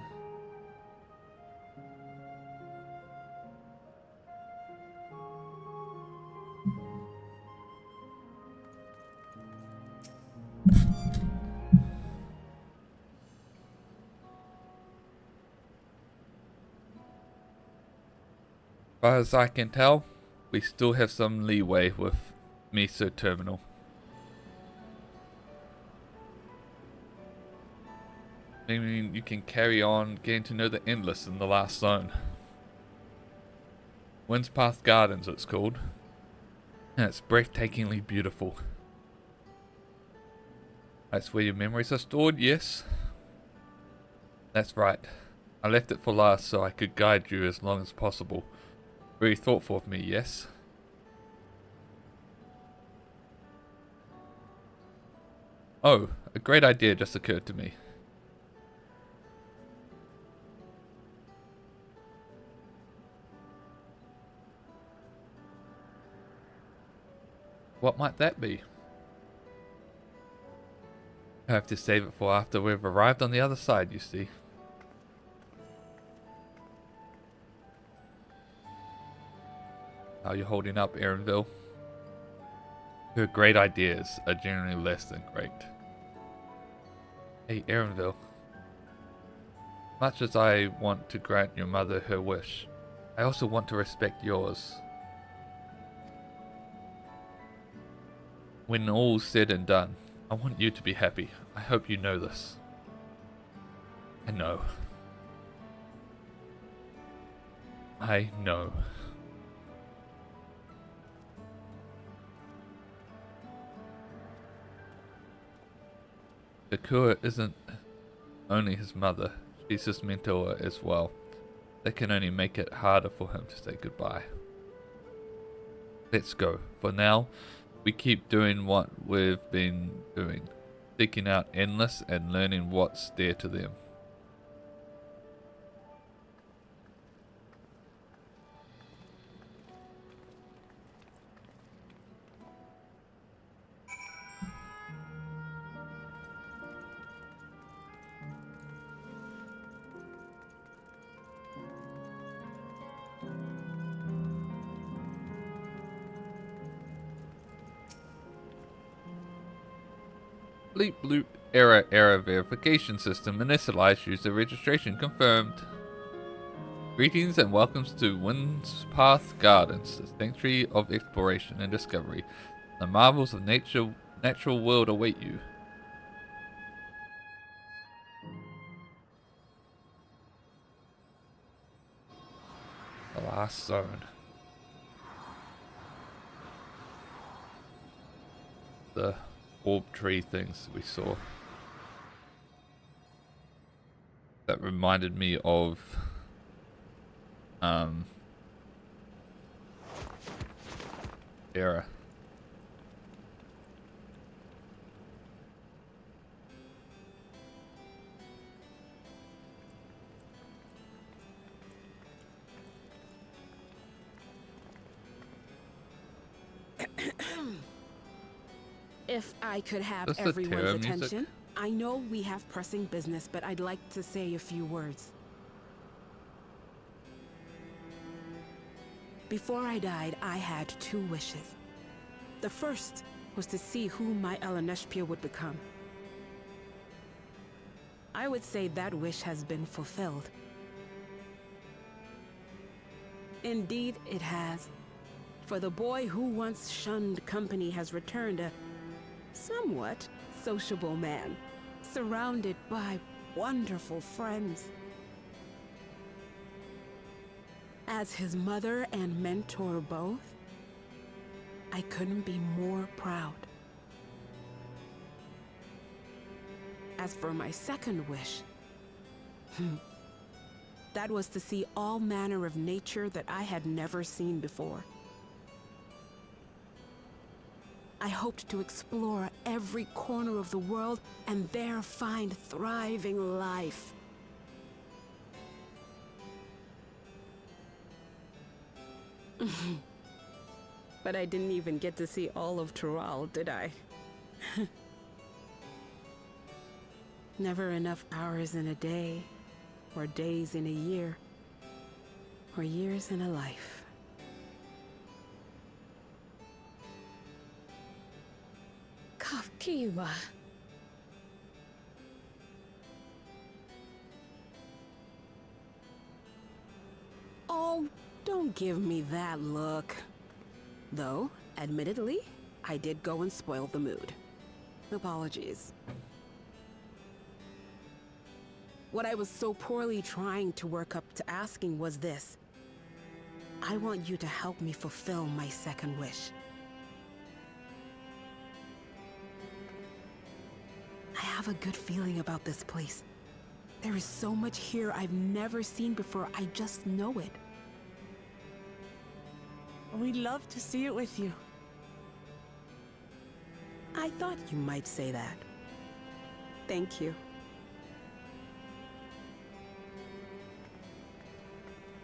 As far as I can tell, we still have some leeway with Miso Terminal. I mean, you can carry on getting to know the Endless in the last zone. Windspath Gardens it's called. And it's breathtakingly beautiful. That's where your memories are stored, yes? That's right. I left it for last so I could guide you as long as possible. Very thoughtful of me, yes? Oh, a great idea just occurred to me. What might that be? I have to save it for after we've arrived on the other side, you see. How are you holding up, Erinville? Your great ideas are generally less than great. Hey, Erinville. Much as I want to grant your mother her wish, I also want to respect yours. When all's said and done, I want you to be happy. I hope you know this. I know. I know. Sakura isn't only his mother, she's his mentor as well. That can only make it harder for him to say goodbye. Let's go. For now, we keep doing what we've been doing, seeking out Endless and learning what's dear to them. Bleep bloop error verification system initialized, user registration confirmed. Greetings and welcomes to Windspath Gardens, the sanctuary of exploration and discovery. The marvels of natural world await you. The last zone. The orb tree things we saw. That reminded me of Era. If I could have That's the everyone's Terra music. attention. I know we have pressing business, but I'd like to say a few words. Before I died, I had two wishes. The first was to see who my Eleneshpia would become. I would say that wish has been fulfilled. Indeed, it has. For the boy who once shunned company has returned a somewhat sociable man, surrounded by wonderful friends. As his mother and mentor both, I couldn't be more proud. As for my second wish, that was to see all manner of nature that I had never seen before. I hoped to explore every corner of the world and there find thriving life. But I didn't even get to see all of Tural, did I? Never enough hours in a day, or days in a year, or years in a life. Kiwi. Oh, don't give me that look. Though, admittedly, I did go and spoil the mood. Apologies. What I was so poorly trying to work up to asking was this. I want you to help me fulfill my second wish. I have a good feeling about this place. There is so much here I've never seen before, I just know it. We'd love to see it with you. I thought you might say that. Thank you.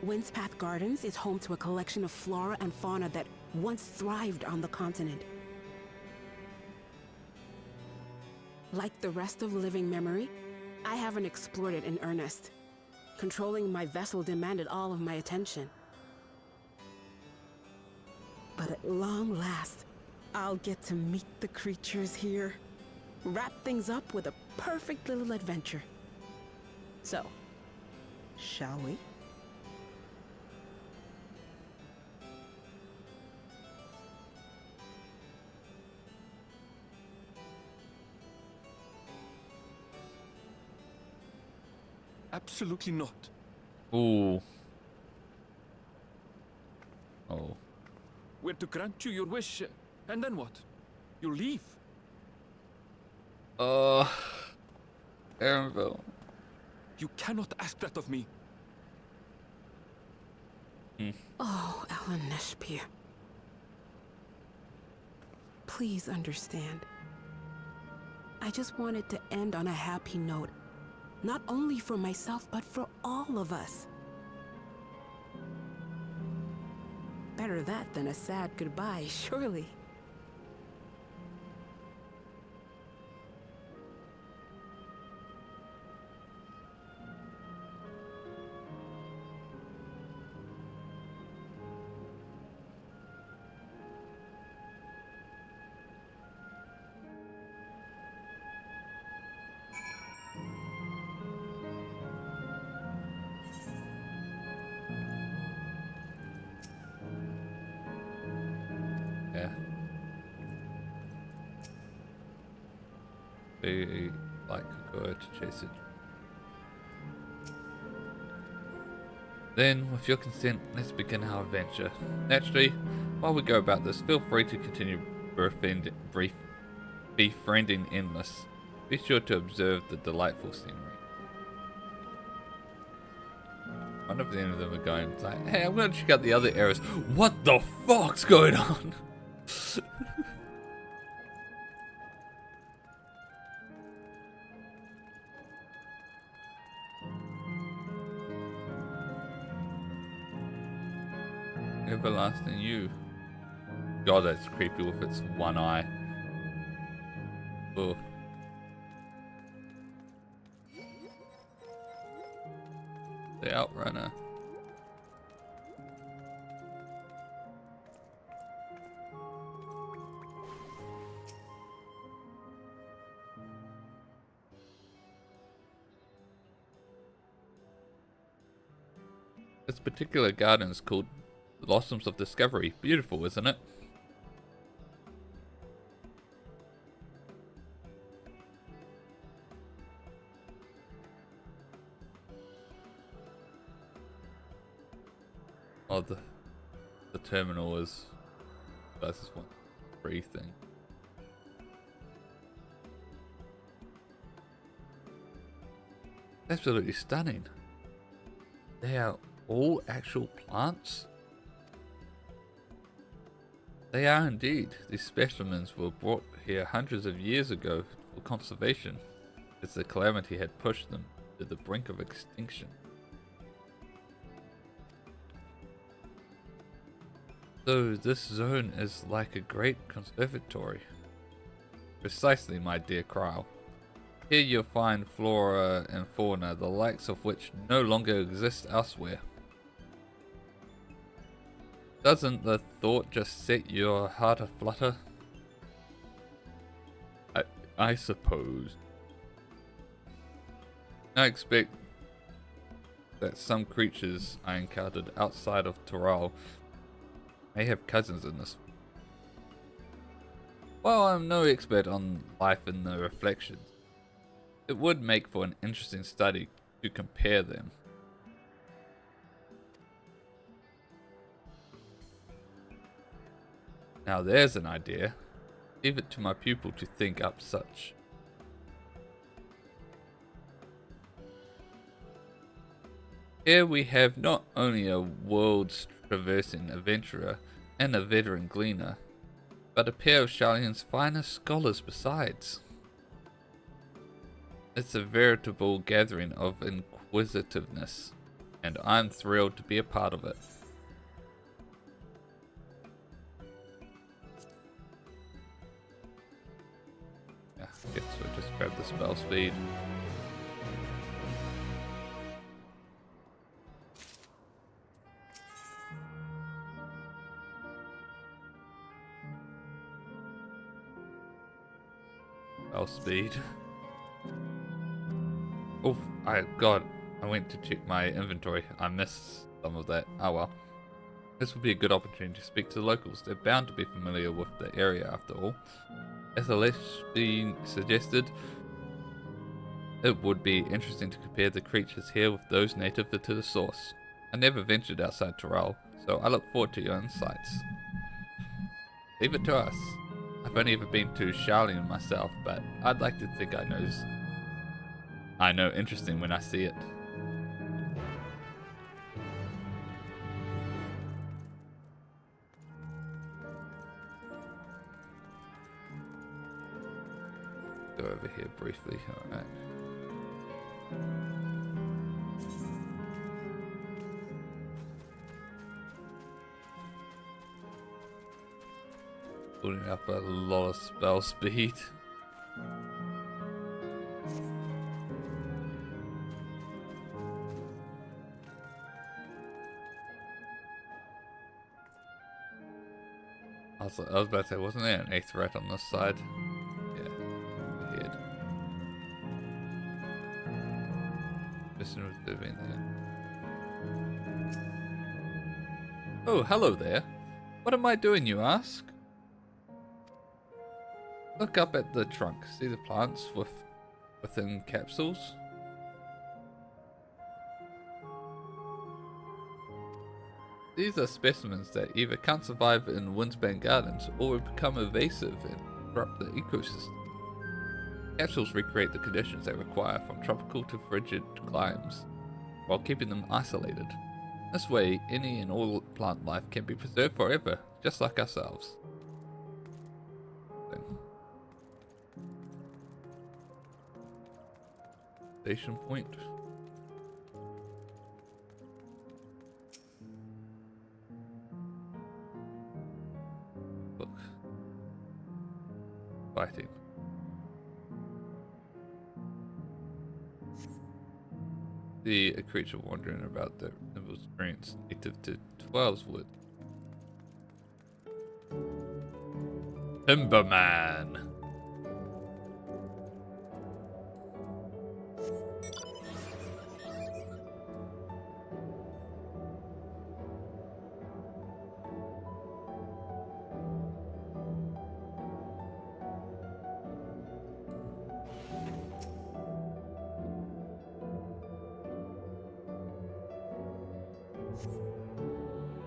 Windspath Gardens is home to a collection of flora and fauna that once thrived on the continent. Like the rest of living memory, I haven't explored it in earnest. Controlling my vessel demanded all of my attention. But at long last, I'll get to meet the creatures here. Wrap things up with a perfect little adventure. So, shall we? Absolutely not. Ooh. Oh. We're to grant you your wish, and then what? You'll leave. Aaronville. You cannot ask that of me. Oh, Ellen Neshpir. Please understand. I just wanted to end on a happy note. Not only for myself, but for all of us. Better that than a sad goodbye, surely. Yeah. Be like a bird to chase it. Then, with your consent, let's begin our adventure. Naturally, while we go about this, feel free to continue befriending Endless. Be sure to observe the delightful scenery. I wonder if any of them are going like, hey, I'm going to check out the other areas. What the fuck's going on? Everlasting you. God, that's creepy with its one eye. Oh. The Outrunner. This particular garden is called Blossoms of Discovery. Beautiful, isn't it? Oh, the terminal is... That's just one free thing. Absolutely stunning. They are all actual plants. They are indeed. These specimens were brought here hundreds of years ago for conservation, as the calamity had pushed them to the brink of extinction. So this zone is like a great conservatory. Precisely, my dear Kryle. Here you'll find flora and fauna, the likes of which no longer exist elsewhere. Doesn't the thought just set your heart aflutter? I suppose. I expect that some creatures I encountered outside of Dawntrail may have cousins in this. While I'm no expert on life in the reflections, it would make for an interesting study to compare them. Now there's an idea. Leave it to my pupil to think up such. Here we have not only a world's traversing adventurer and a veteran gleaner, but a pair of Shalion's finest scholars besides. It's a veritable gathering of inquisitiveness, and I'm thrilled to be a part of it. Yeah, I guess we'll just grab the spell speed. Spell speed. Oh, I went to check my inventory. I missed some of that. Oh well. This would be a good opportunity to speak to the locals. They're bound to be familiar with the area after all. As Alessi suggested, it would be interesting to compare the creatures here with those native to the source. I never ventured outside Dawntrail, so I look forward to your insights. Leave it to us. I've only ever been to Shalion myself, but I'd like to think I know interesting when I see it. Go over here briefly. Alright. Putting up a lot of spell speed. I was about to say, wasn't there an 8th rat on this side? Yeah, ahead. Listen with living there. Oh, hello there. What am I doing, you ask? Look up at the trunk. See the plants within capsules? These are specimens that either can't survive in windspan gardens or will become evasive and disrupt the ecosystem. Capsules recreate the conditions they require from tropical to frigid climes, while keeping them isolated. This way, any and all plant life can be preserved forever, just like ourselves. Station point. Look. Fighting. See a creature wandering about the nimble streets native to 12's wood. Timberman!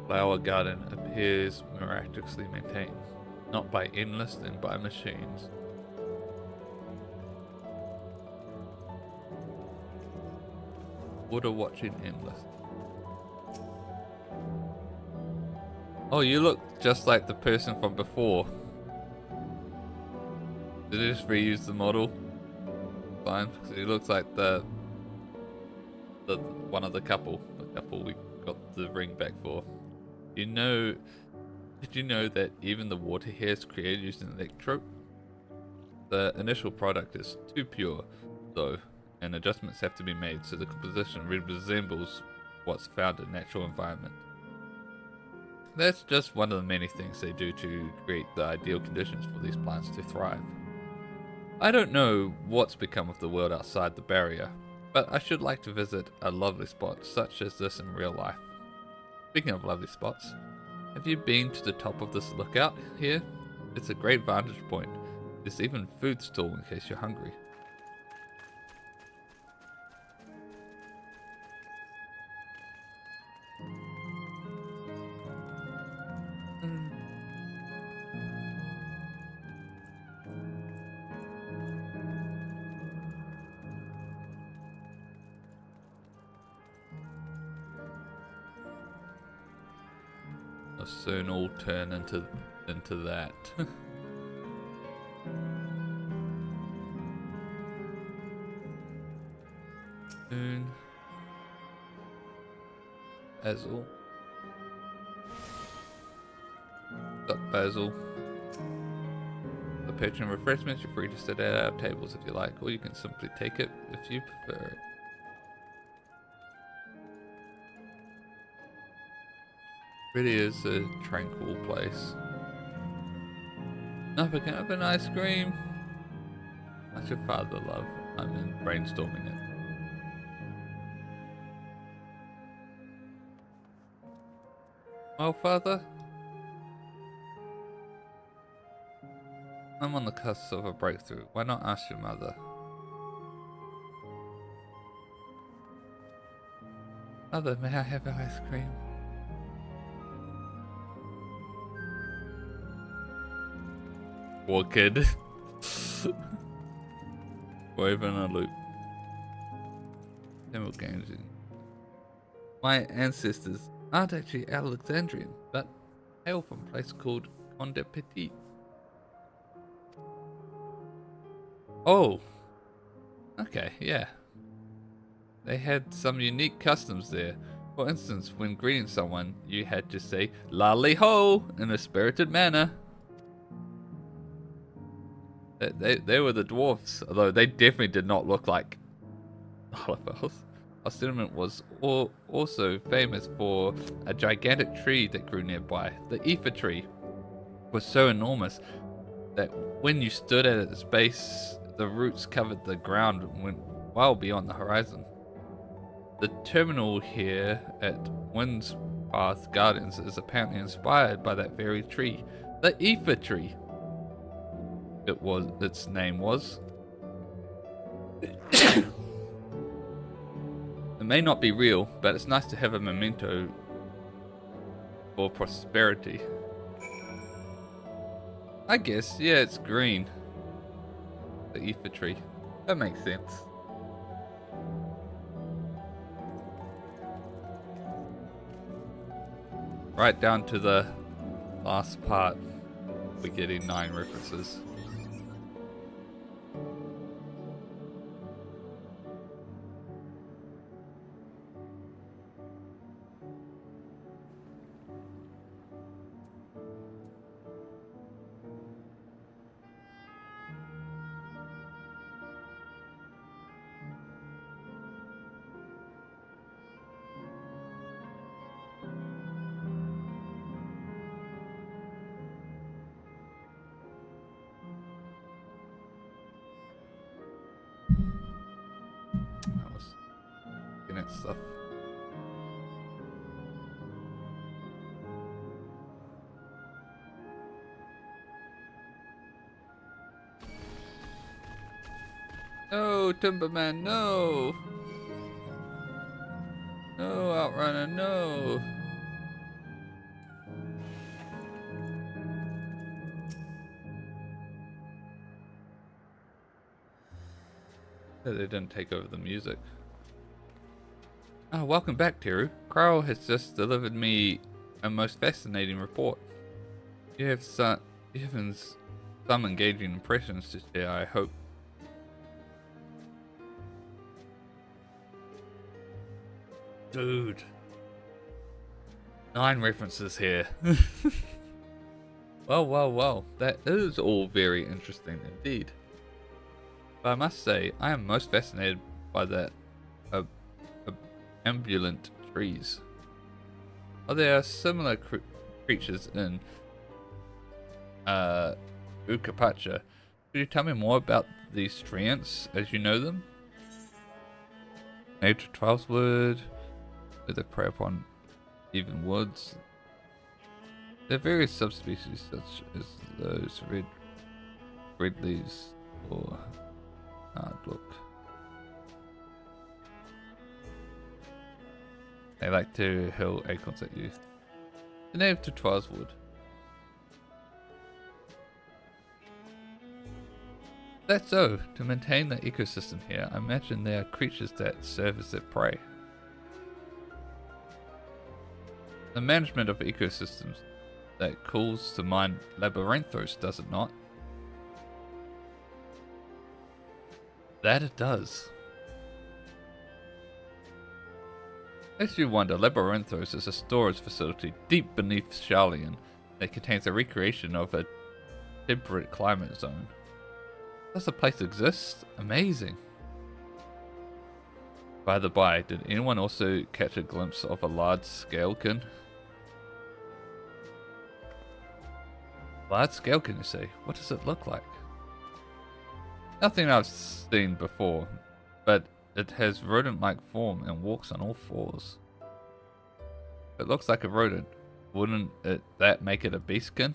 Flower garden appears miraculously maintained, not by endless and by machines. Water watching endless. Oh, you look just like the person from before. Did they just reuse the model? Fine, because he looks like the one of the couple we got the ring back for. Did you know that even the water here is created using electrope? The initial product is too pure, though, and adjustments have to be made so the composition resembles what's found in natural environment. That's just one of the many things they do to create the ideal conditions for these plants to thrive. I don't know what's become of the world outside the barrier, but I should like to visit a lovely spot such as this in real life. Speaking of lovely spots, have you been to the top of this lookout here? It's a great vantage point. There's even food stall in case you're hungry. I'll soon all turn into that. Soon. Basil. Got basil. The patron refreshments, you're free to sit at our tables if you like, or you can simply take it if you prefer it. Really is a tranquil place. Now if I can have an ice cream. That's your father, love. I'm in brainstorming it. Well, father? I'm on the cusp of a breakthrough. Why not ask your mother? Mother, may I have ice cream? Poor kid. Forever in a loop. Demo games. My ancestors aren't actually Alexandrian, but hail from a place called Conde Petit. Oh. Okay, yeah. They had some unique customs there. For instance, when greeting someone, you had to say "Lally ho" in a spirited manner. They were the dwarfs, although they definitely did not look like Olive Elves. Our settlement was also famous for a gigantic tree that grew nearby. The Ether tree was so enormous that when you stood at its base, the roots covered the ground and went well beyond the horizon. The terminal here at Windspath Gardens is apparently inspired by that very tree, the Ether tree. Its name was. It may not be real, but it's nice to have a memento for prosperity. I guess, yeah, it's green. The Ether tree. That makes sense. Right down to the last part, we're getting 9 references. Stuff. No, Timberman, no! No, Outrunner, no! They didn't take over the music. Oh, welcome back, Teru. Carl has just delivered me a most fascinating report. You have some engaging impressions to share, I hope. Dude. 9 references here. Well. That is all very interesting indeed. But I must say, I am most fascinated by that ambulant trees. Are there similar creatures in Ukapacha? Could you tell me more about these treants as you know them? Nature 12's word. Do they prey upon even woods? There are various subspecies such as those red leaves or hard look. They like to hurl acorns at you. The native to Trials would. That's so. To maintain the ecosystem here, I imagine there are creatures that serve as their prey. The management of ecosystems that calls to mind Labyrinthos, does it not? That it does. Makes you wonder, Labyrinthos is a storage facility deep beneath Charlian that contains a recreation of a temperate climate zone. Does the place exist? Amazing. By the by, did anyone also catch a glimpse of a large scalekin? Large scalekin, you say? What does it look like? Nothing I've seen before, but it has rodent-like form and walks on all fours. It looks like a rodent. Wouldn't that make it a beastkin?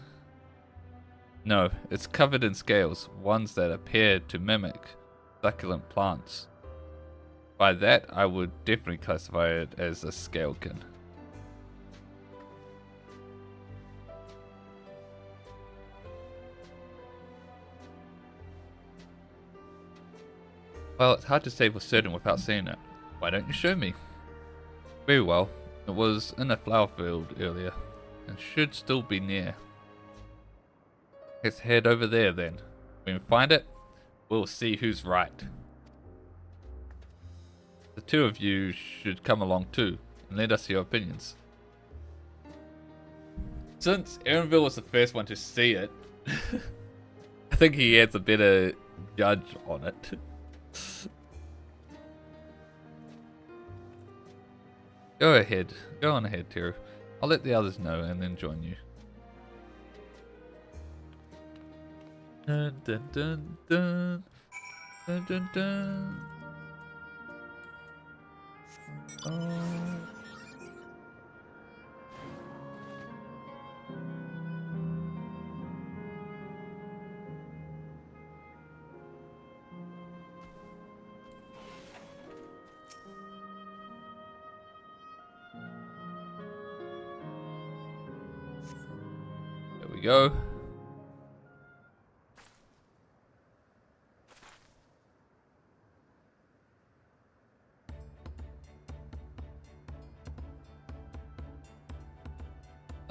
No, it's covered in scales, ones that appear to mimic succulent plants. By that, I would definitely classify it as a scalekin. Well, it's hard to say for certain without seeing it. Why don't you show me? Very well. It was in a flower field earlier, and should still be near. Let's head over there then. When we find it, we'll see who's right. The two of you should come along too, and let us hear your opinions. Since Aaronville was the first one to see it, I think he has a better judge on it. Go on ahead, Teru. I'll let the others know and then join you. Dun dun dun dun dun dun dun. Oh. There we go.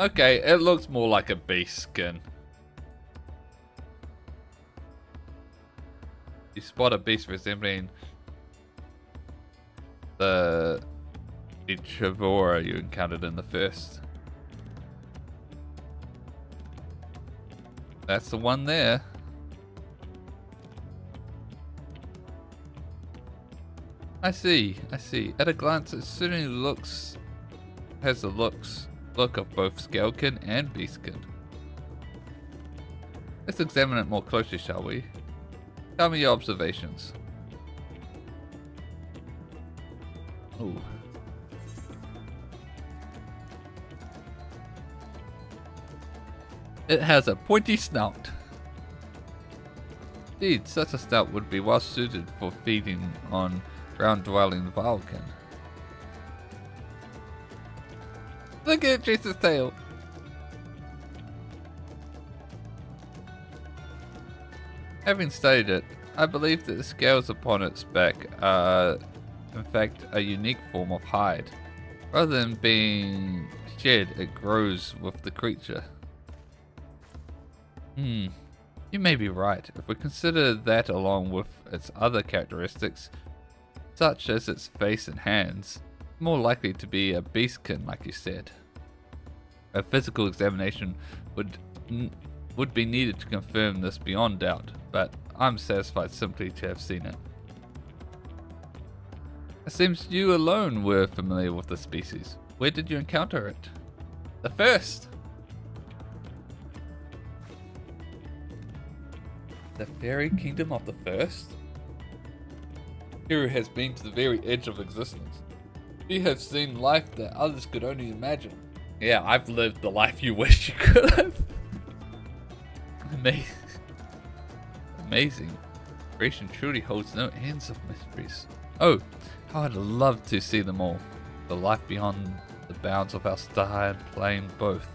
Okay, it looks more like a beast skin. You spot a beast resembling the Chavora you encountered in the first. That's the one there. I see. At a glance, it certainly has the look of both Scalekin and Beastkin. Let's examine it more closely, shall we? Tell me your observations. Ooh. It has a pointy snout. Indeed, such a snout would be well suited for feeding on ground-dwelling Vulcan. Look at Jason's tail. Having studied it, I believe that the scales upon its back are, in fact, a unique form of hide. Rather than being shed, it grows with the creature. You may be right. If we consider that along with its other characteristics, such as its face and hands, more likely to be a beastkin, like you said. A physical examination would be needed to confirm this beyond doubt, but I'm satisfied simply to have seen it. It seems you alone were familiar with the species. Where did you encounter it? The first! The fairy kingdom of the first? Kiwi has been to the very edge of existence. You have seen life that others could only imagine. Yeah, I've lived the life you wish you could have. Amazing. Amazing. Creation truly holds no ends of mysteries. Oh, how I'd love to see them all. The life beyond the bounds of our star and plane both.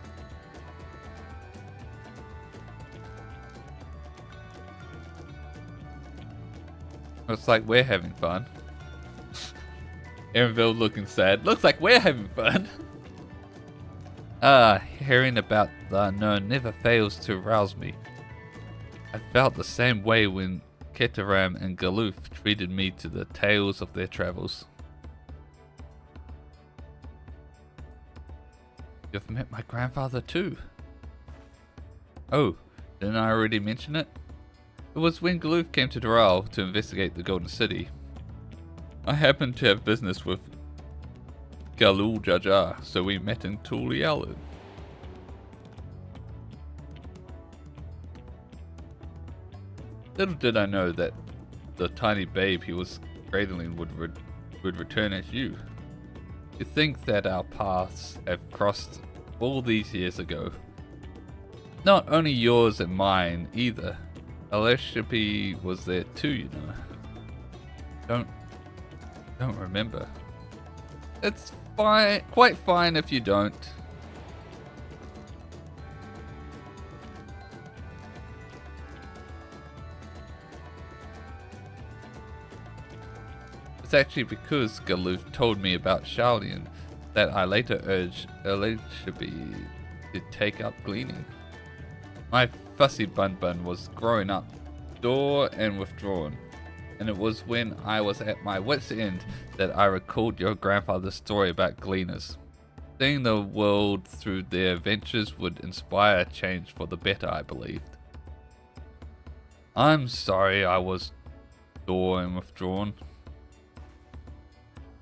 Looks like we're having fun. ENVille looking sad. Looks like we're having fun. Hearing about the unknown never fails to arouse me. I felt the same way when Ketaram and Galoof treated me to the tales of their travels. You've met my grandfather too. Oh, didn't I already mention it? It was when Galoof came to Dawntrail to investigate the Golden City. I happened to have business with Galul Jajar, so we met in Tulialu. Little did I know that the tiny babe he was cradling would return as you. To think that our paths have crossed all these years ago. Not only yours and mine either. Aleshipi was there too, you know. Don't remember. It's fine, quite fine if you don't. It's actually because Galoof told me about Charlian that I later urged Aleshipi to take up gleaning. My fussy bun was growing up, door and withdrawn, and it was when I was at my wit's end that I recalled your grandfather's story about gleaners. Seeing the world through their adventures would inspire a change for the better, I believed. I'm sorry I was door and withdrawn.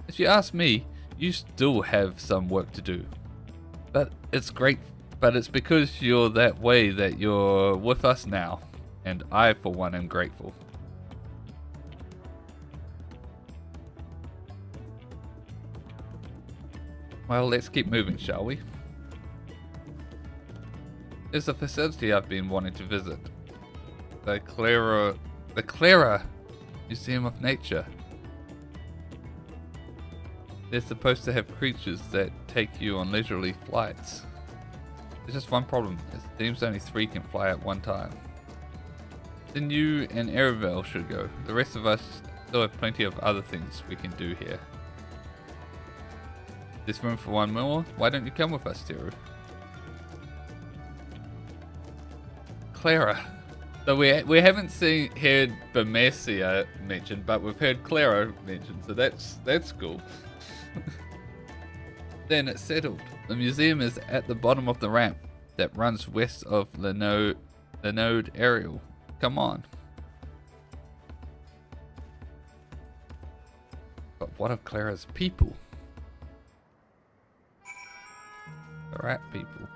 If you ask me, you still have some work to do. But it's great. But it's because you're that way that you're with us now, and I for one am grateful. Well, let's keep moving, shall we? There's a facility I've been wanting to visit. The Clara Museum of Nature. They're supposed to have creatures that take you on leisurely flights. There's just one problem. It seems only 3 can fly at one time. Then you and ENVille should go. The rest of us still have plenty of other things we can do here. There's room for one more. Why don't you come with us, Teru? Clara. So we haven't heard Bermesia mentioned, but we've heard Clara mentioned, so that's cool. Then it's settled. The museum is at the bottom of the ramp that runs west of Linode Aerial. Come on. But what of Clara's people? The rat people.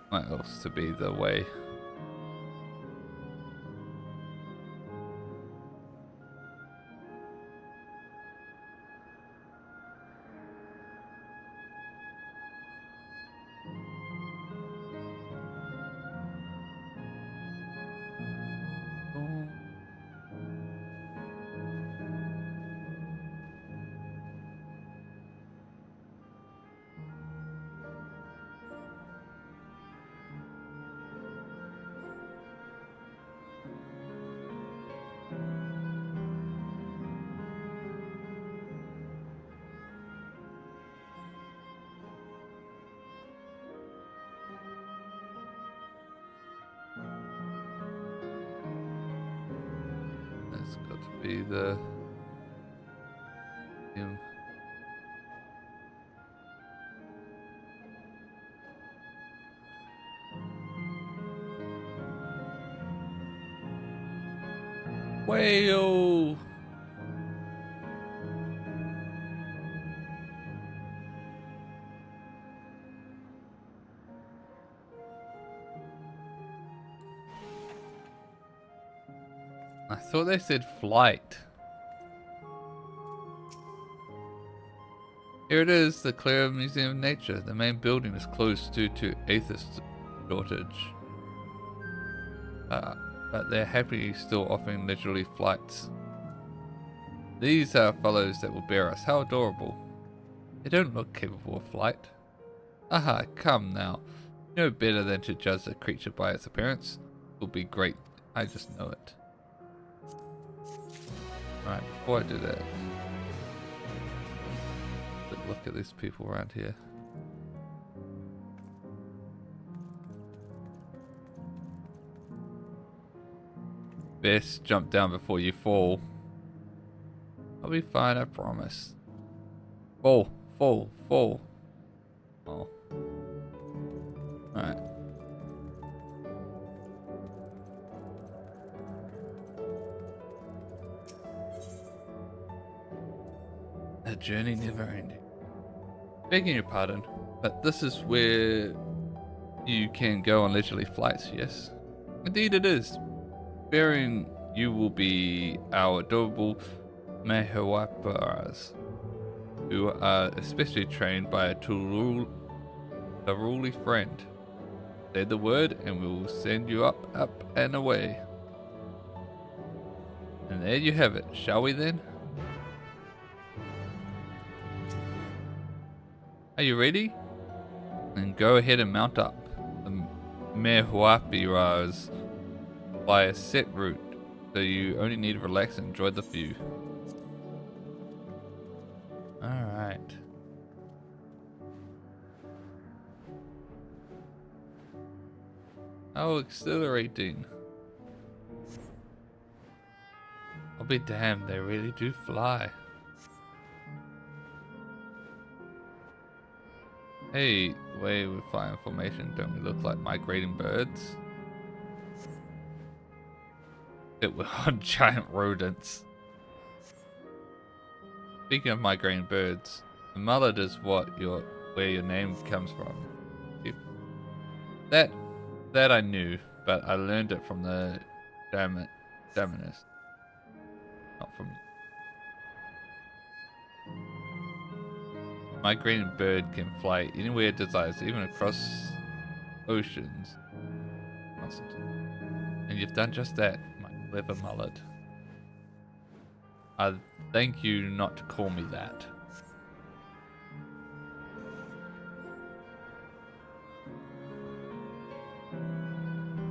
What else to be the way? it's got to be the him. Whale. I thought they said flight. Here it is, the Clara Museum of Nature. The main building is closed due to atheist shortage. But they're happily still offering leisurely flights. These are fellows that will bear us. How adorable. They don't look capable of flight. Aha, come now. You know better than to judge a creature by its appearance. It will be great. I just know it. Alright, before I do that, look at these people around here. Best jump down before you fall. I'll be fine, I promise. Fall, fall, fall. Oh. Alright. A journey never ending. Begging your pardon, but this is where you can go on leisurely flights, yes? Indeed it is. Bearing you will be our adorable Mehawaparas, who are especially trained by a truly friend. Say the word and we will send you up, up and away. And there you have it, shall we then? Are you ready? Then go ahead and mount up. The Mehawaparas by a set route, so you only need to relax and enjoy the view. Alright. How exhilarating. I'll be damned, they really do fly. Hey, the way we fly in formation, don't we look like migrating birds? It were on giant rodents. Speaking of migrating birds, the mallard is where your name comes from. That I knew, but I learned it from the Damanist. Not from you. Migrating bird can fly anywhere it desires, even across oceans. And you've done just that, my clever mallard. I thank you not to call me that.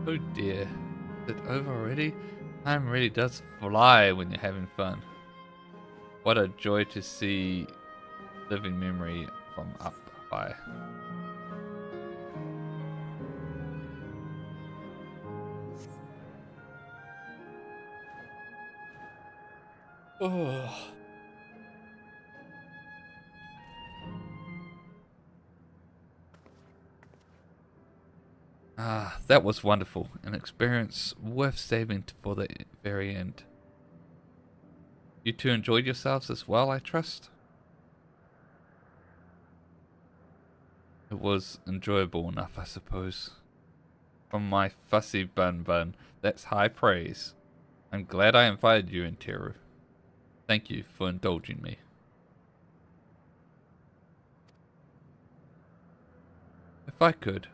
Oh dear, is it over already? Time really does fly when you're having fun. What a joy to see living memory from up high. Oh. Ah, that was wonderful. An experience worth saving for the very end. You two enjoyed yourselves as well, I trust? It was enjoyable enough, I suppose. From my fussy bun, that's high praise. I'm glad I invited you in, Teru. Thank you for indulging me. If I could,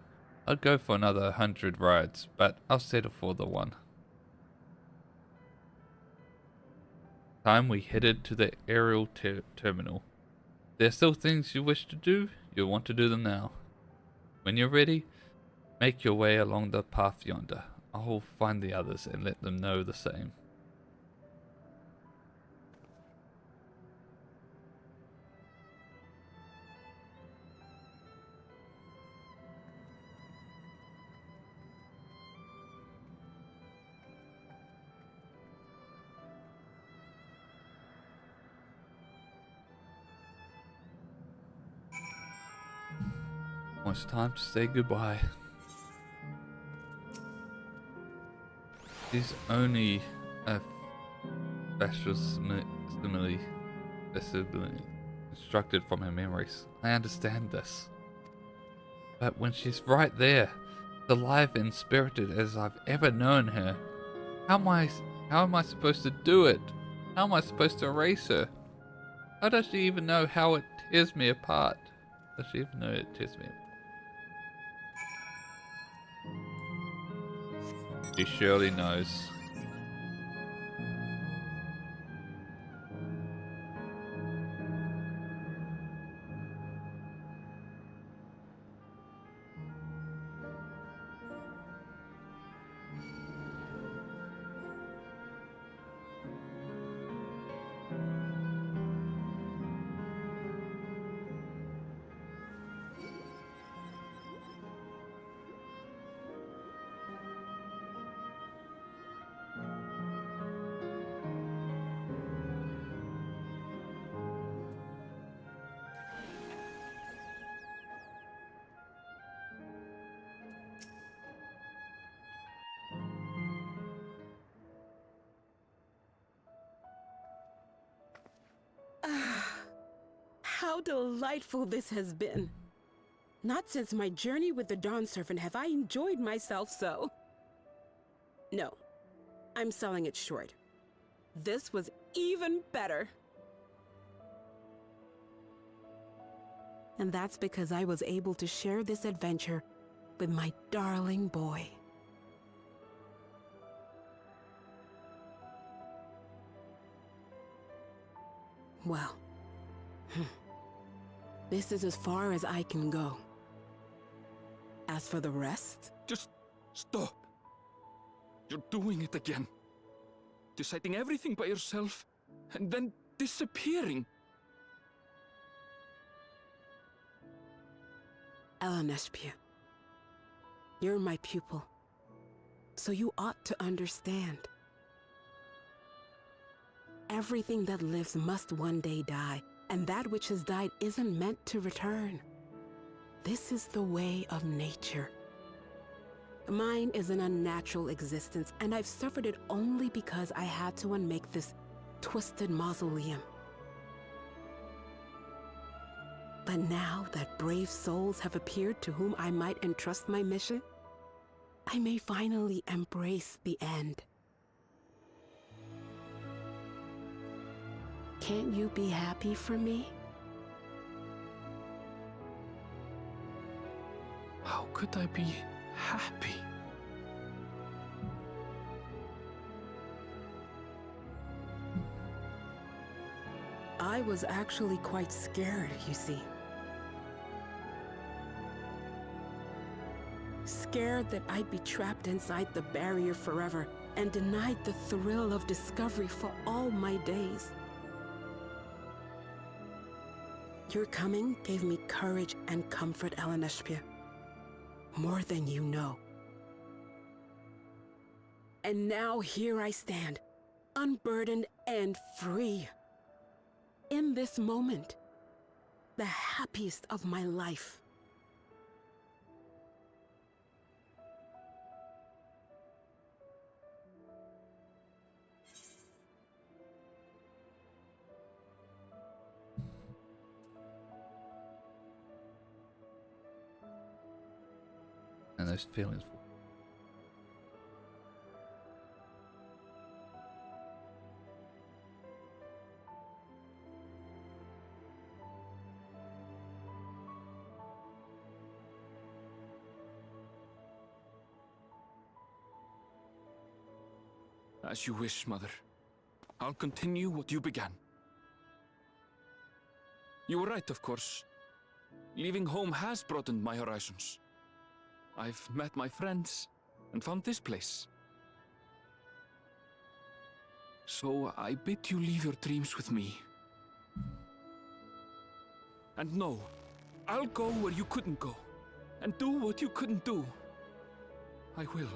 I'd go for another 100 rides, but I'll settle for the one. Time we headed to the aerial terminal. There's still things you wish to do, you'll want to do them now. When you're ready, make your way along the path yonder. I'll find the others and let them know the same. almost time to say goodbye. She's only a facsimile constructed from her memories. I understand this. But when she's right there, alive and spirited as I've ever known her, how am I supposed to do it? How am I supposed to erase her? How does she even know how it tears me apart? Does she even know it tears me apart? She surely knows. How delightful this has been. Not since my journey with the Dawn Servant have I enjoyed myself so. No, I'm selling it short. This was even better. And that's because I was able to share this adventure with my darling boy. Well, this is as far as I can go. As for the rest... Just stop. You're doing it again. Deciding everything by yourself, and then disappearing. Eleneshpia, you're my pupil, so you ought to understand. Everything that lives must one day die, and that which has died isn't meant to return. This is the way of nature. Mine is an unnatural existence, and I've suffered it only because I had to unmake this twisted mausoleum. But now that brave souls have appeared to whom I might entrust my mission, I may finally embrace the end. Can't you be happy for me? How could I be happy? I was actually quite scared, you see. Scared that I'd be trapped inside the barrier forever and denied the thrill of discovery for all my days. Your coming gave me courage and comfort, Eleneshpia. More than you know. And now here I stand, unburdened and free. In this moment, the happiest of my life. And those feelings. As you wish, Mother. I'll continue what you began. You were right, of course. Leaving home has broadened my horizons. I've met my friends and found this place. So I bid you leave your dreams with me. And no, I'll go where you couldn't go, and do what you couldn't do. I will.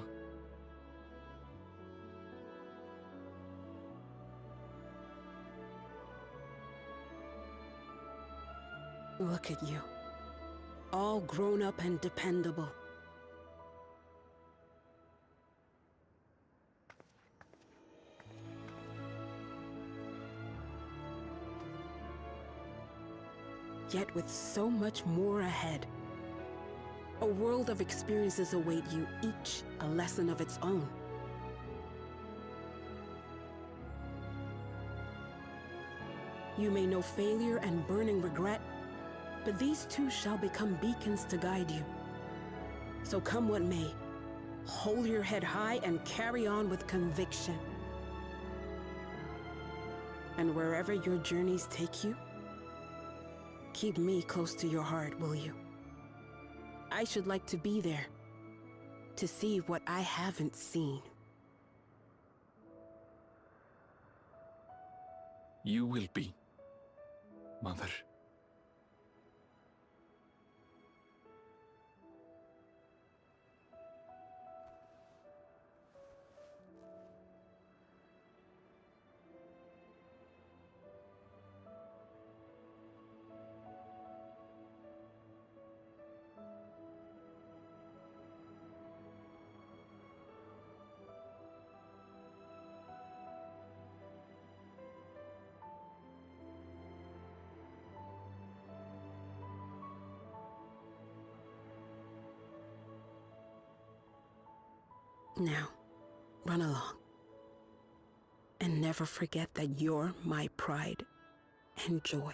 Look at you. all grown up and dependable. Yet with so much more ahead. A world of experiences await you, each a lesson of its own. You may know failure and burning regret, but these too shall become beacons to guide you. So come what may, hold your head high and carry on with conviction. And wherever your journeys take you, keep me close to your heart, will you? I should like to be there, to see what I haven't seen. You will be, Mother. Now, run along. And never forget that you're my pride and joy.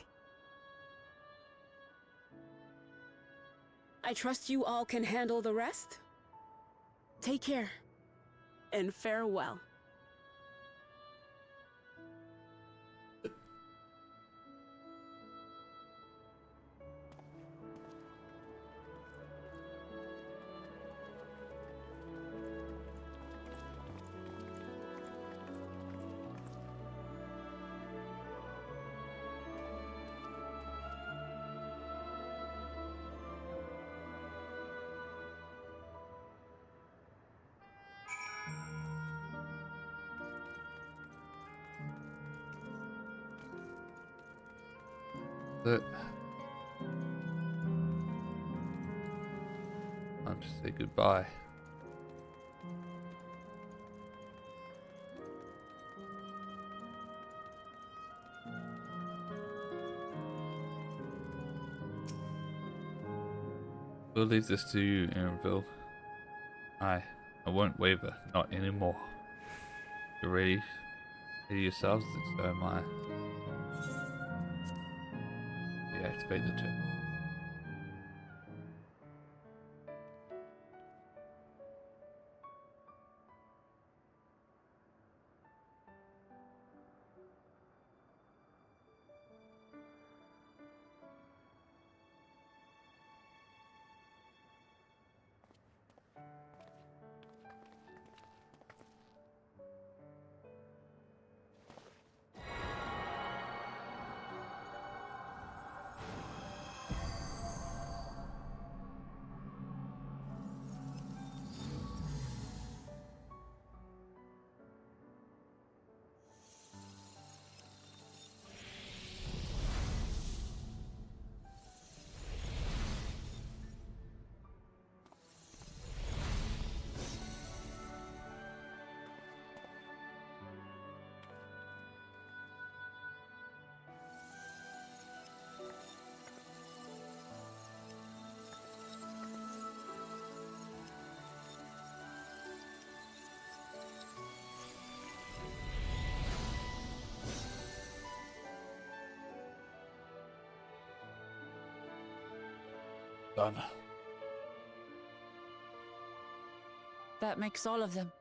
I trust you all can handle the rest. Take care, and farewell. That time to say goodbye. We'll leave this to you, ENVille. I won't waver, not anymore. You're ready? Ready yourselves, so am I. Deactivate the chip. Done. That makes all of them.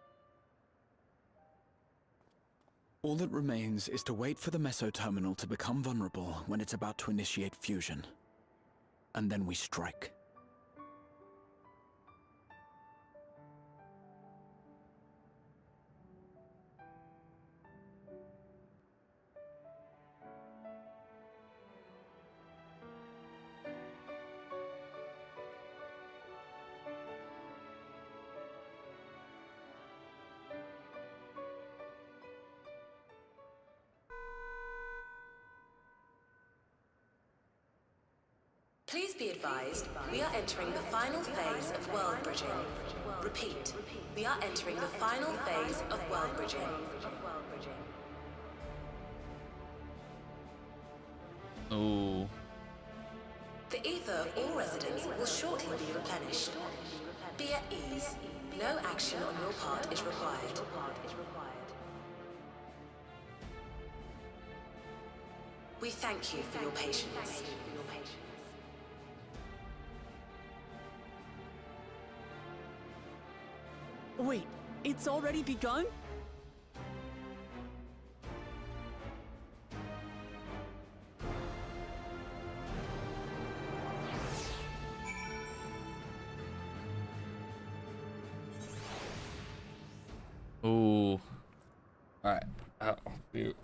All that remains is to wait for the meso terminal to become vulnerable when it's about to initiate fusion. And then we strike. Please be advised, we are entering the final phase of world bridging. Repeat, we are entering the final phase of world bridging. Oh. The ether of all residents will shortly be replenished. Be at ease. No action on your part is required. We thank you for your patience. Wait, it's already begun? Oh. Alright. Oh, dude.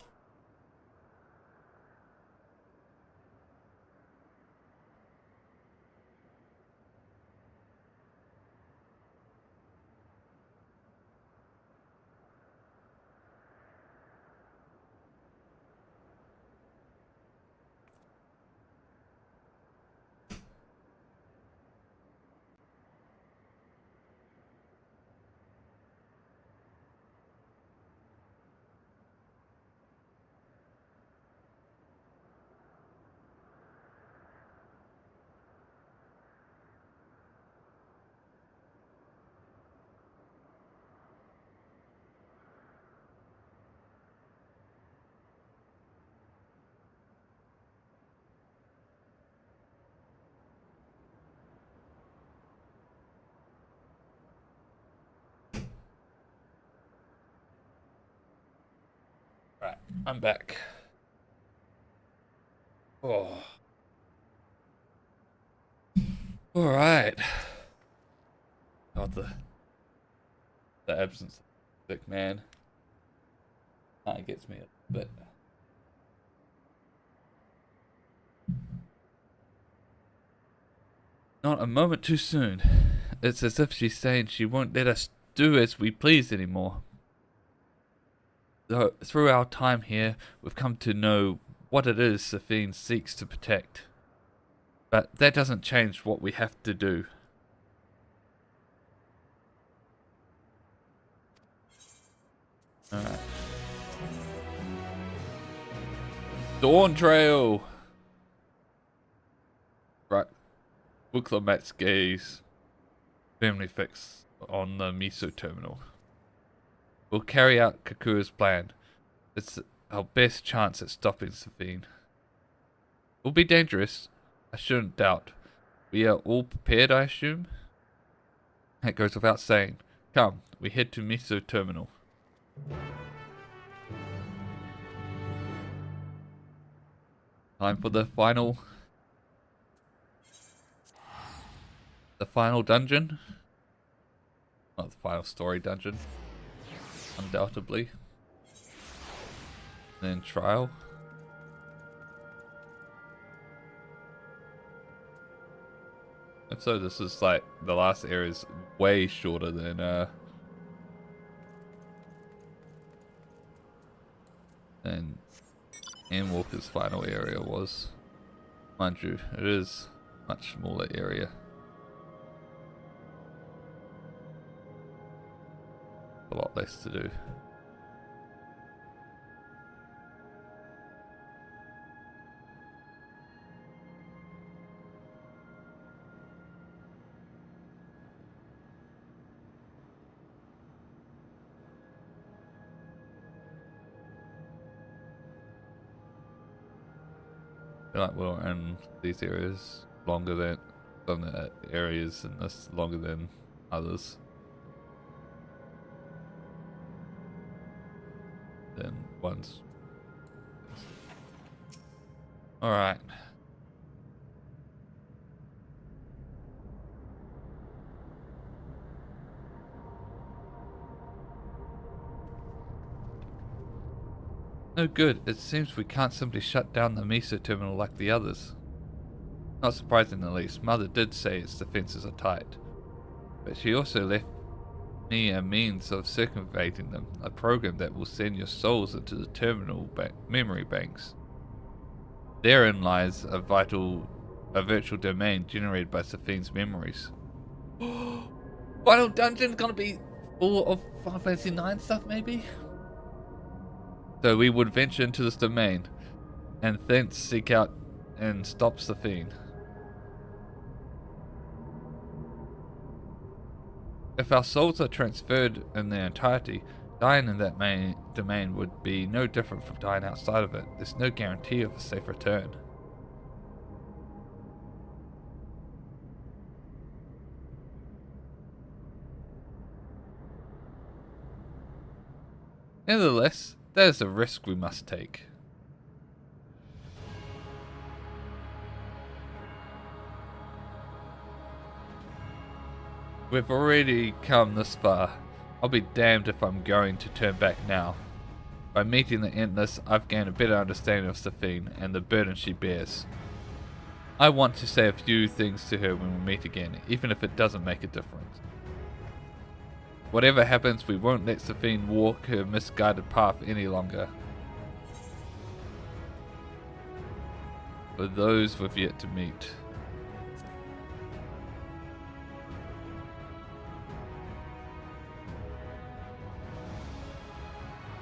Right, I'm back. Oh. All right. God, the absence of sick man kind of gets me a bit. Not a moment too soon. It's as if she's saying she won't let us do as we please anymore. Through our time here, we've come to know what it is Safine seeks to protect. But that doesn't change what we have to do. Alright. Dawntrail! Right. Buklamat's gaze firmly fixed on the MSQ terminal. We'll carry out Kakura's plan. It's our best chance at stopping Safine. It'll be dangerous, I shouldn't doubt. We are all prepared, I assume? That goes without saying. Come, we head to MSQ terminal. Time for the final dungeon. Not the final story dungeon. Undoubtedly. Then trial. If so, this is like the last area is way shorter than ENVWalker's final area was. Mind you, it is a much smaller area. A lot less to do. I feel like we're in these areas longer than some of the areas in this longer than others. Then ones. Alright. No good. It seems we can't simply shut down the MSQ terminal like the others. Not surprising in the least. Mother did say its defenses are tight. But she also left me a means of circumventing them. A program that will send your souls into the terminal memory banks. Therein lies a vital a virtual domain generated by Sophine's memories. Final dungeon gonna be full of Final Fantasy IX stuff, maybe? So we would venture into this domain, and thence seek out and stop Sophine. If our souls are transferred in their entirety, dying in that main domain would be no different from dying outside of it. There's no guarantee of a safe return. Nevertheless, there's a risk we must take. We've already come this far. I'll be damned if I'm going to turn back now. By meeting the Endless, I've gained a better understanding of Sophine and the burden she bears. I want to say a few things to her when we meet again, even if it doesn't make a difference. Whatever happens, we won't let Sophine walk her misguided path any longer. For those we've yet to meet.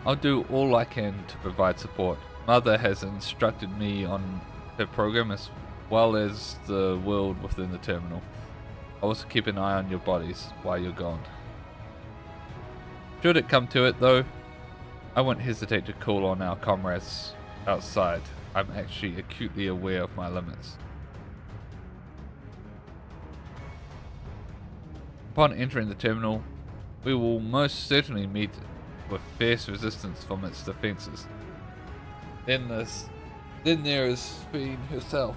I'll do all I can to provide support. Mother has instructed me on her program as well as the world within the terminal. I'll also keep an eye on your bodies while you're gone. Should it come to it though, I won't hesitate to call on our comrades outside. I'm actually acutely aware of my limits. Upon entering the terminal, we will most certainly meet with fierce resistance from its defenses. Then there is Sophine herself.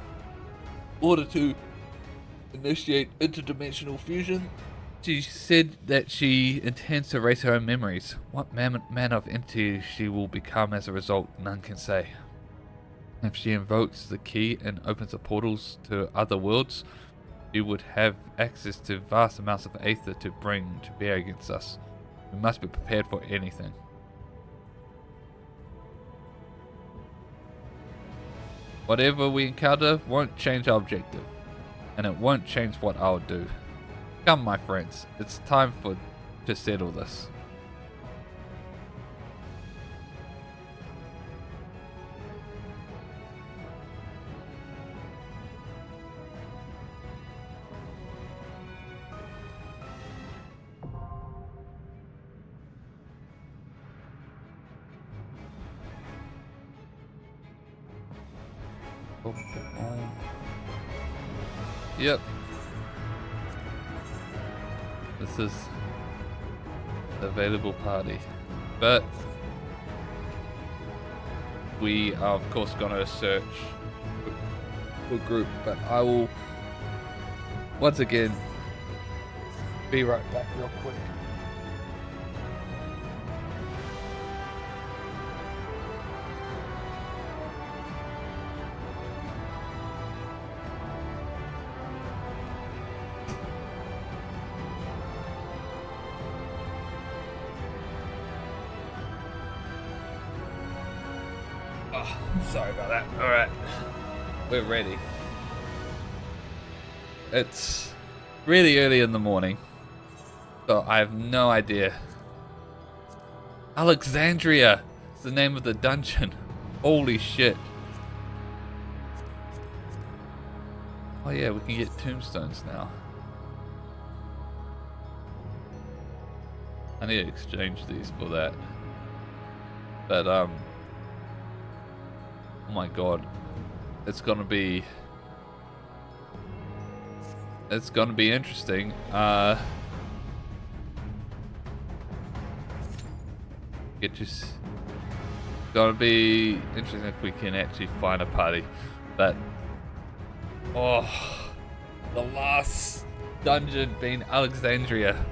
In order to initiate interdimensional fusion, she said that she intends to erase her own memories. What manner of entity she will become as a result, none can say. If she invokes the key and opens the portals to other worlds, she would have access to vast amounts of aether to bring to bear against us. We must be prepared for anything. Whatever we encounter won't change our objective, and it won't change what I'll do. Come, my friends, it's time to settle this. Yep. This is the available party. But we are of course gonna search a group, but I will once again be right back real quick. Sorry about that. Alright. We're ready. It's really early in the morning, so I have no idea. Alexandria is the name of the dungeon. Holy shit. Oh yeah, we can get tombstones now. I need to exchange these for that. But oh my god, it's gonna be interesting. It's gonna be interesting if we can actually find a party. But oh, the last dungeon being Alexandria.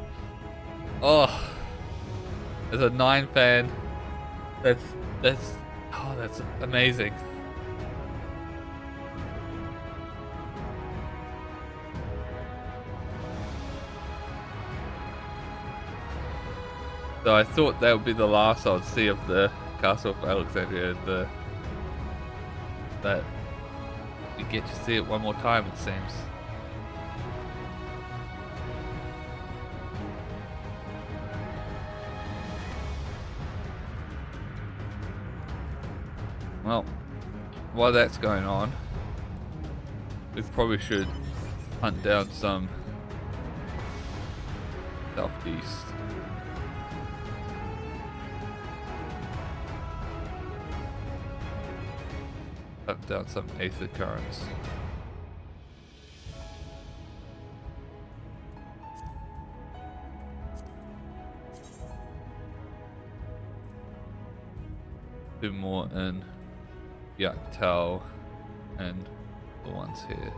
Oh, as a 9 fan, that's amazing. So I thought that would be the last I would see of the Castle of Alexandria. we get to see it one more time, it seems. Well, while that's going on, we probably should hunt down some southeast. Hunt down some aether currents. Two more in Dawntrail and the ones here.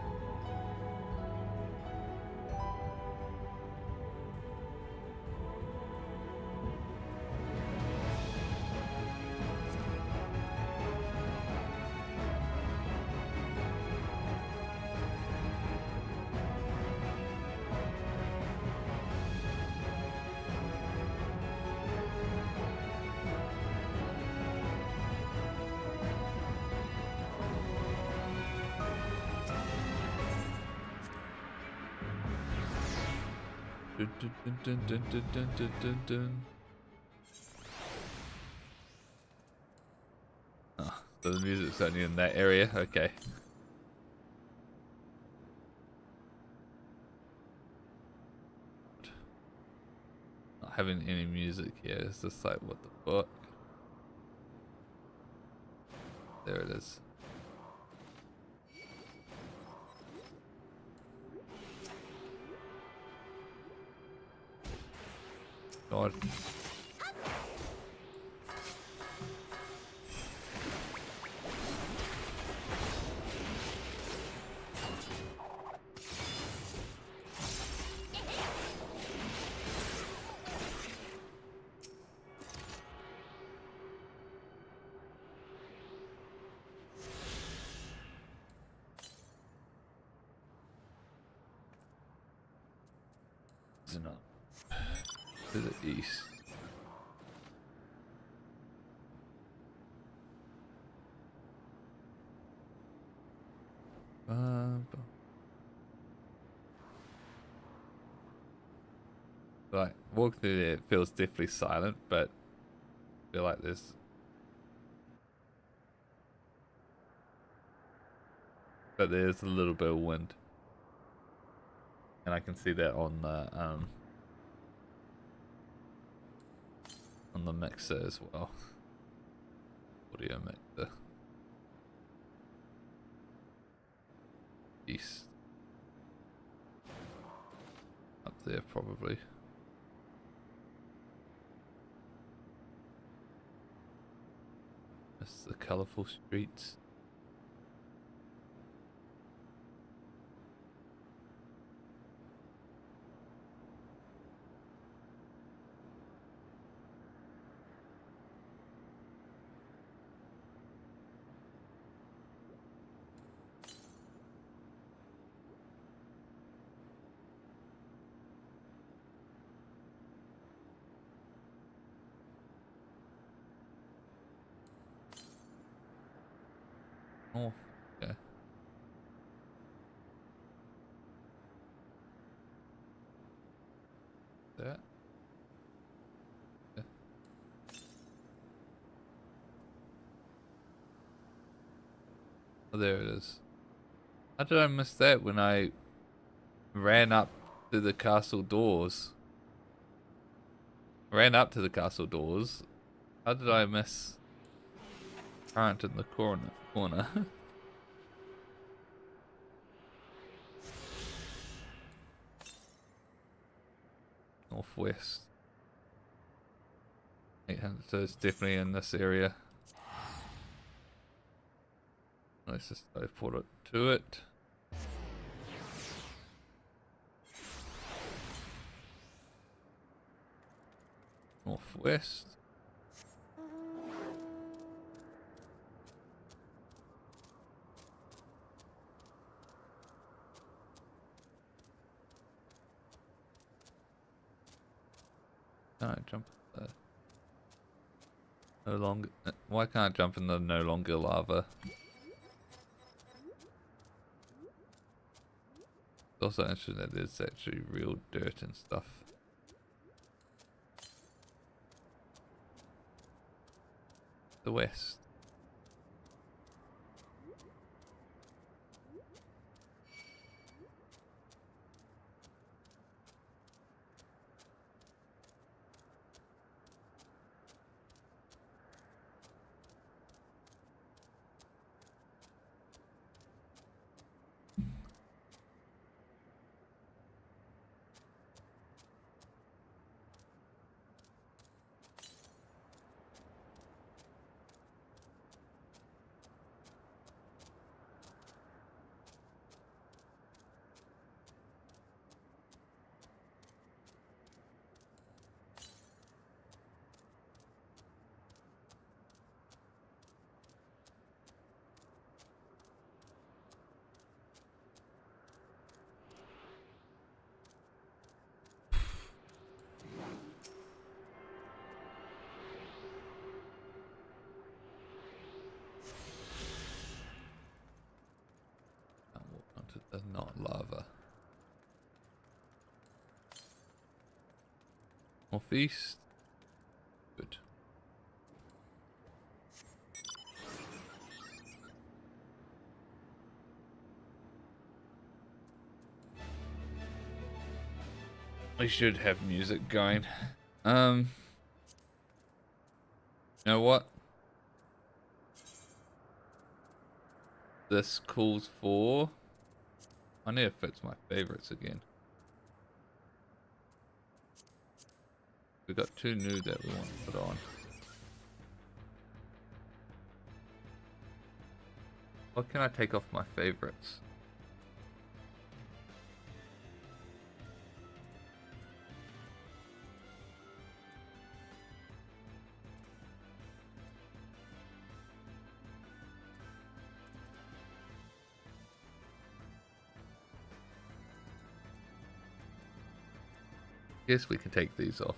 Dun, dun, dun, dun, dun, dun, dun, dun. Oh, so the music's only in that area? Okay. Not having any music here, it's just like, what the fuck? There it is. God. Isn't it? To the east. Like, walk through there, it feels definitely silent, but I feel like there's a little bit of wind. And I can see that on the mixer as well. Audio mixer. East. Up there probably. That's the colourful streets. Oh, okay. That. Yeah. Oh, there it is. How did I miss that when I ran up to the castle doors? Ran up to the castle doors. How did I miss current in the corner? Northwest. 800, so it's definitely in this area. Let's just put it to it. Northwest. Can I jump there? No longer. Why can't I jump in the no longer lava? It's also interesting that there's actually real dirt and stuff. The west. Not lava. Northeast. Good. We should have music going. You know what? This calls for... I need to fix my favorites again. We got 2 new that we want to put on. What can I take off my favorites? Guess we can take these off.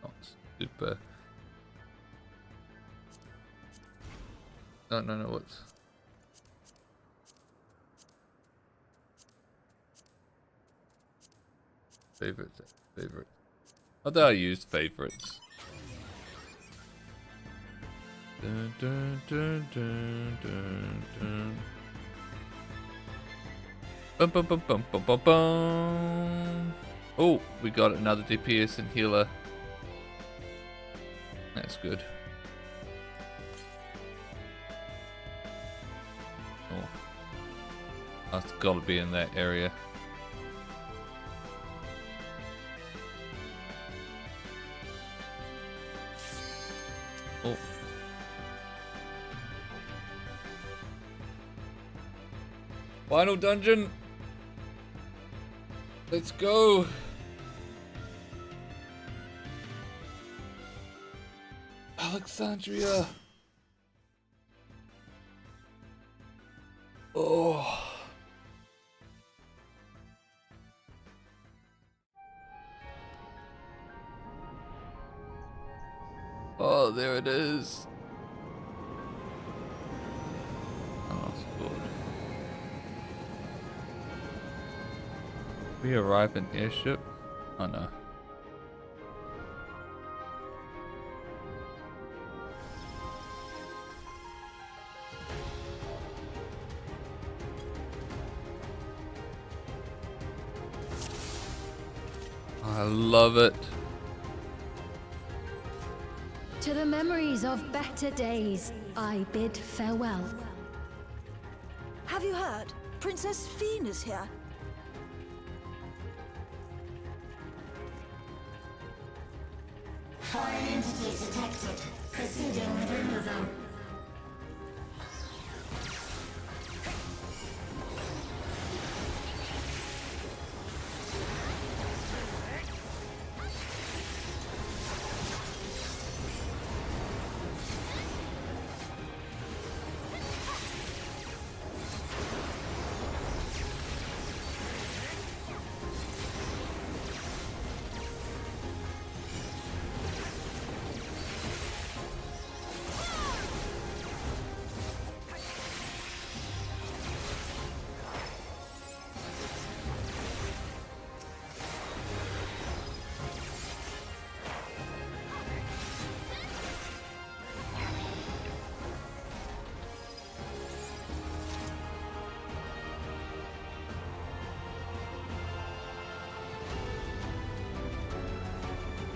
Not super. No, what's... Favorites. Oh, I used favorites. Dun, dun, dun, dun, dun, dun. Bum, bum, bum, bum, bum, bum, bum. Oh, we got another DPS and healer. That's good. Oh, that's got to be in that area. Oh. Final dungeon. Let's go. Alexandria. Oh. Oh, there it is. Oh, it's good. We arrive in airship. Oh no. I love it. To the memories of better days, I bid farewell. Have you heard? Princess Fiend is here. Foreign entities detected. Proceeding with removal.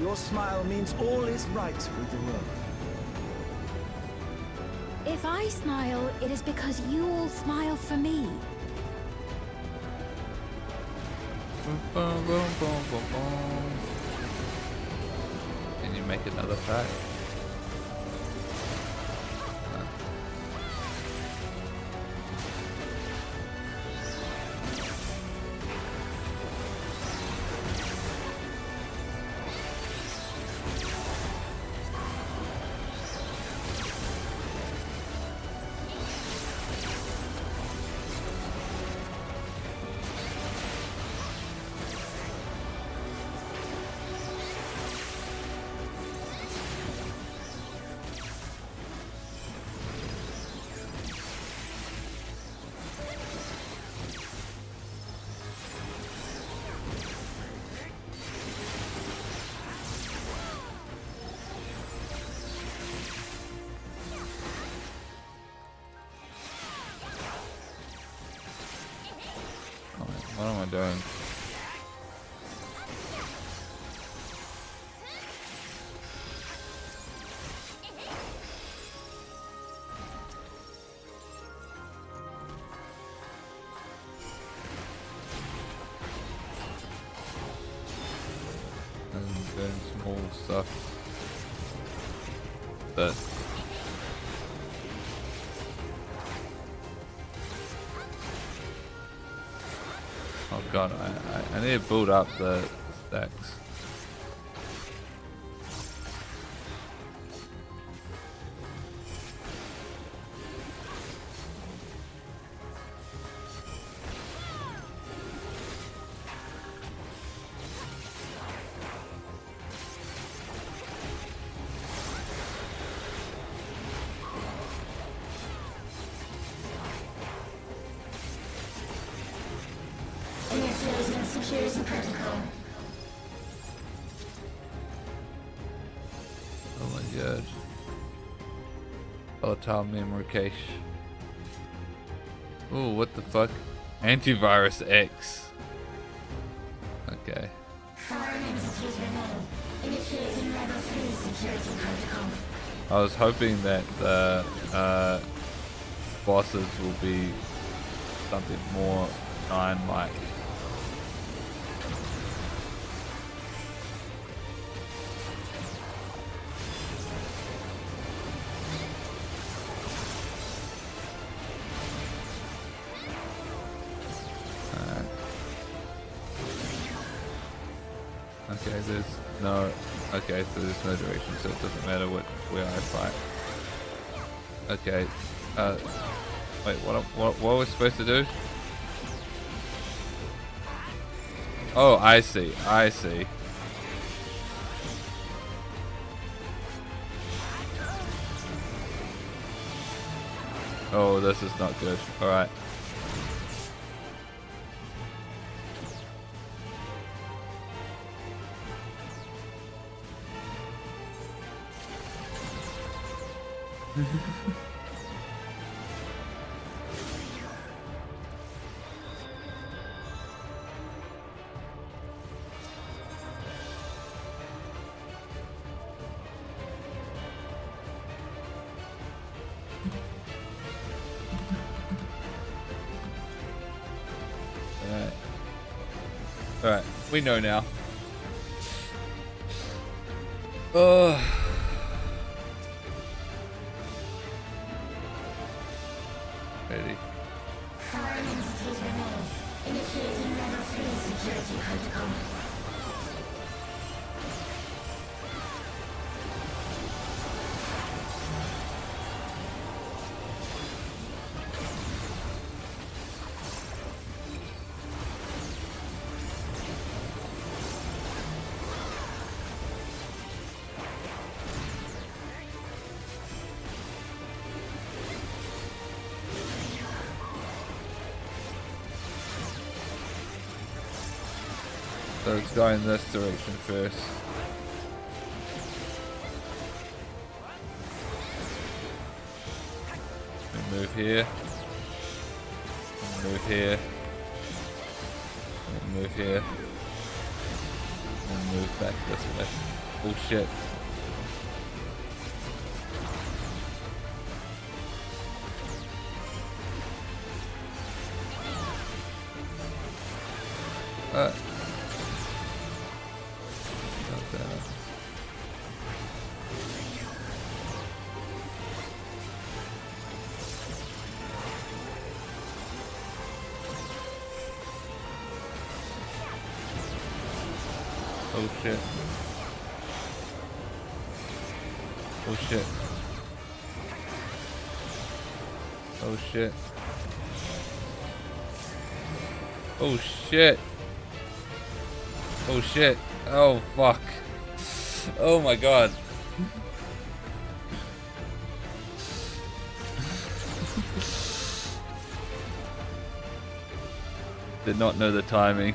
Your smile means all is right with the world. If I smile, it is because you all smile for me. Boom, boom, boom, boom, boom. Can you make another pack? What am I doing? And doing small stuff that oh god, I need to build up the stacks. Initiating security protocol. Oh my god. Volatile memory cache. Ooh, what the fuck? Antivirus X. Okay. Foreign entities remain. Initiating level 3 security protocol. I was hoping that the bosses will be something more 9-like. Okay, there's no. Okay, so there's no direction, so it doesn't matter where I fight. Okay. Wait, what are we supposed to do? Oh, I see. I see. Oh, this is not good. All right. Alright, we know now. Oh. Ready. Foreign entities remain. Initiating level 3 security protocol. So let's go in this direction first. We move here. We move here. We move here. And move back this way. Oh shit. Oh shit. Oh shit. Oh shit. Oh shit. Oh shit. Oh fuck. Oh my god. Did not know the timing.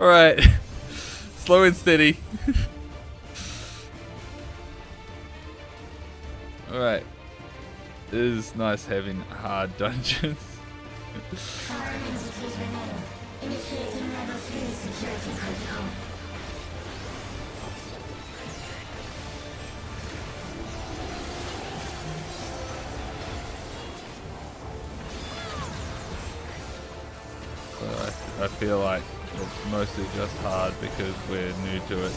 Alright. Slow and steady. Alright. It is nice having hard dungeons. Initiating level 3 security protocol. I feel like it's mostly just hard because we're new to it.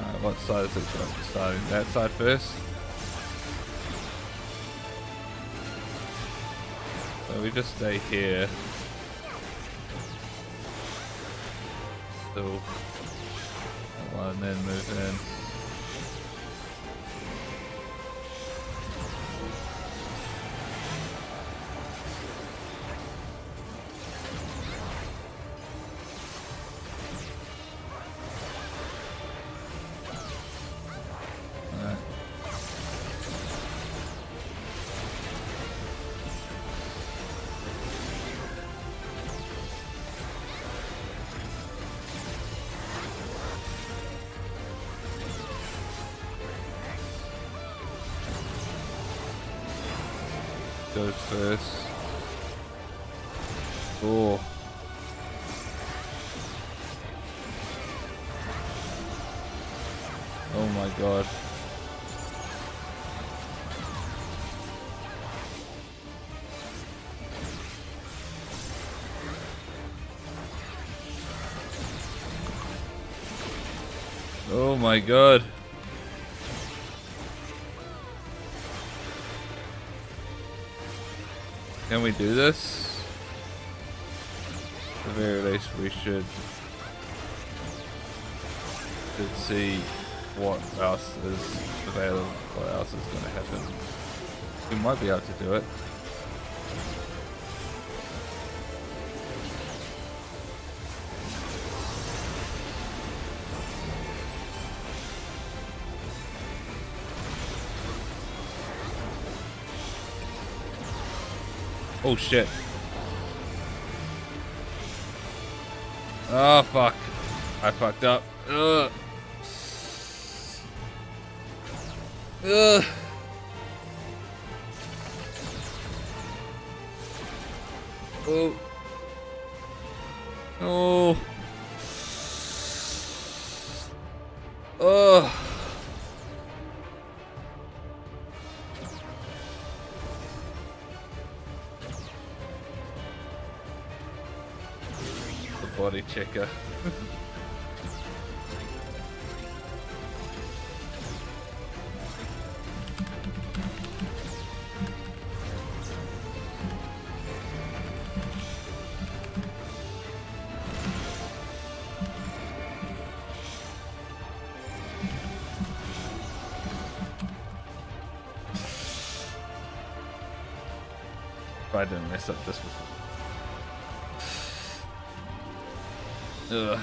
Alright, what side is it starting? That side first? So we just stay here. So, that one, and then move in. Goes first. Oh. Oh my god. Oh my god. Can we do this? At the very least we should see what else is available, what else is going to happen. We might be able to do it. Oh shit. Oh fuck. I fucked up. Ugh. Ugh. Oh. Oh. Oh. Body checker. I didn't mess up this before. Ugh.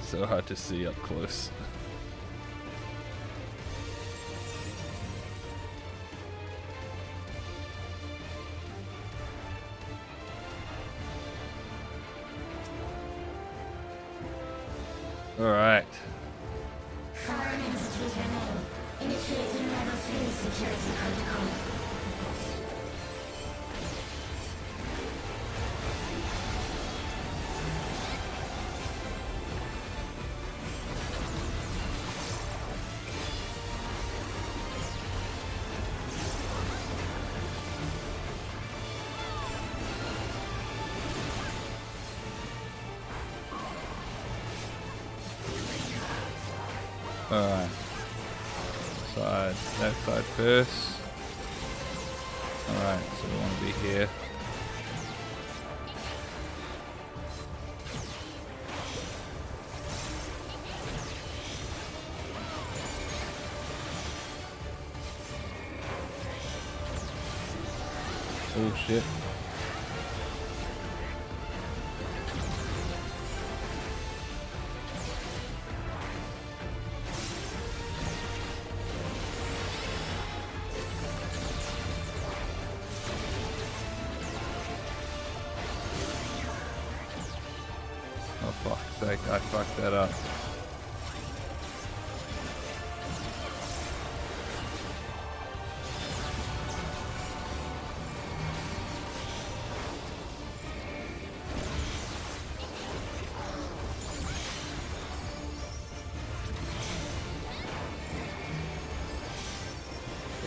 so hard to see up close. Alright. Foreign entities remain. Initiating level 3 security protocol. Alright. Left side first. Alright, so we want to be here. Oh shit. Oh fuck's sake, I fucked that up.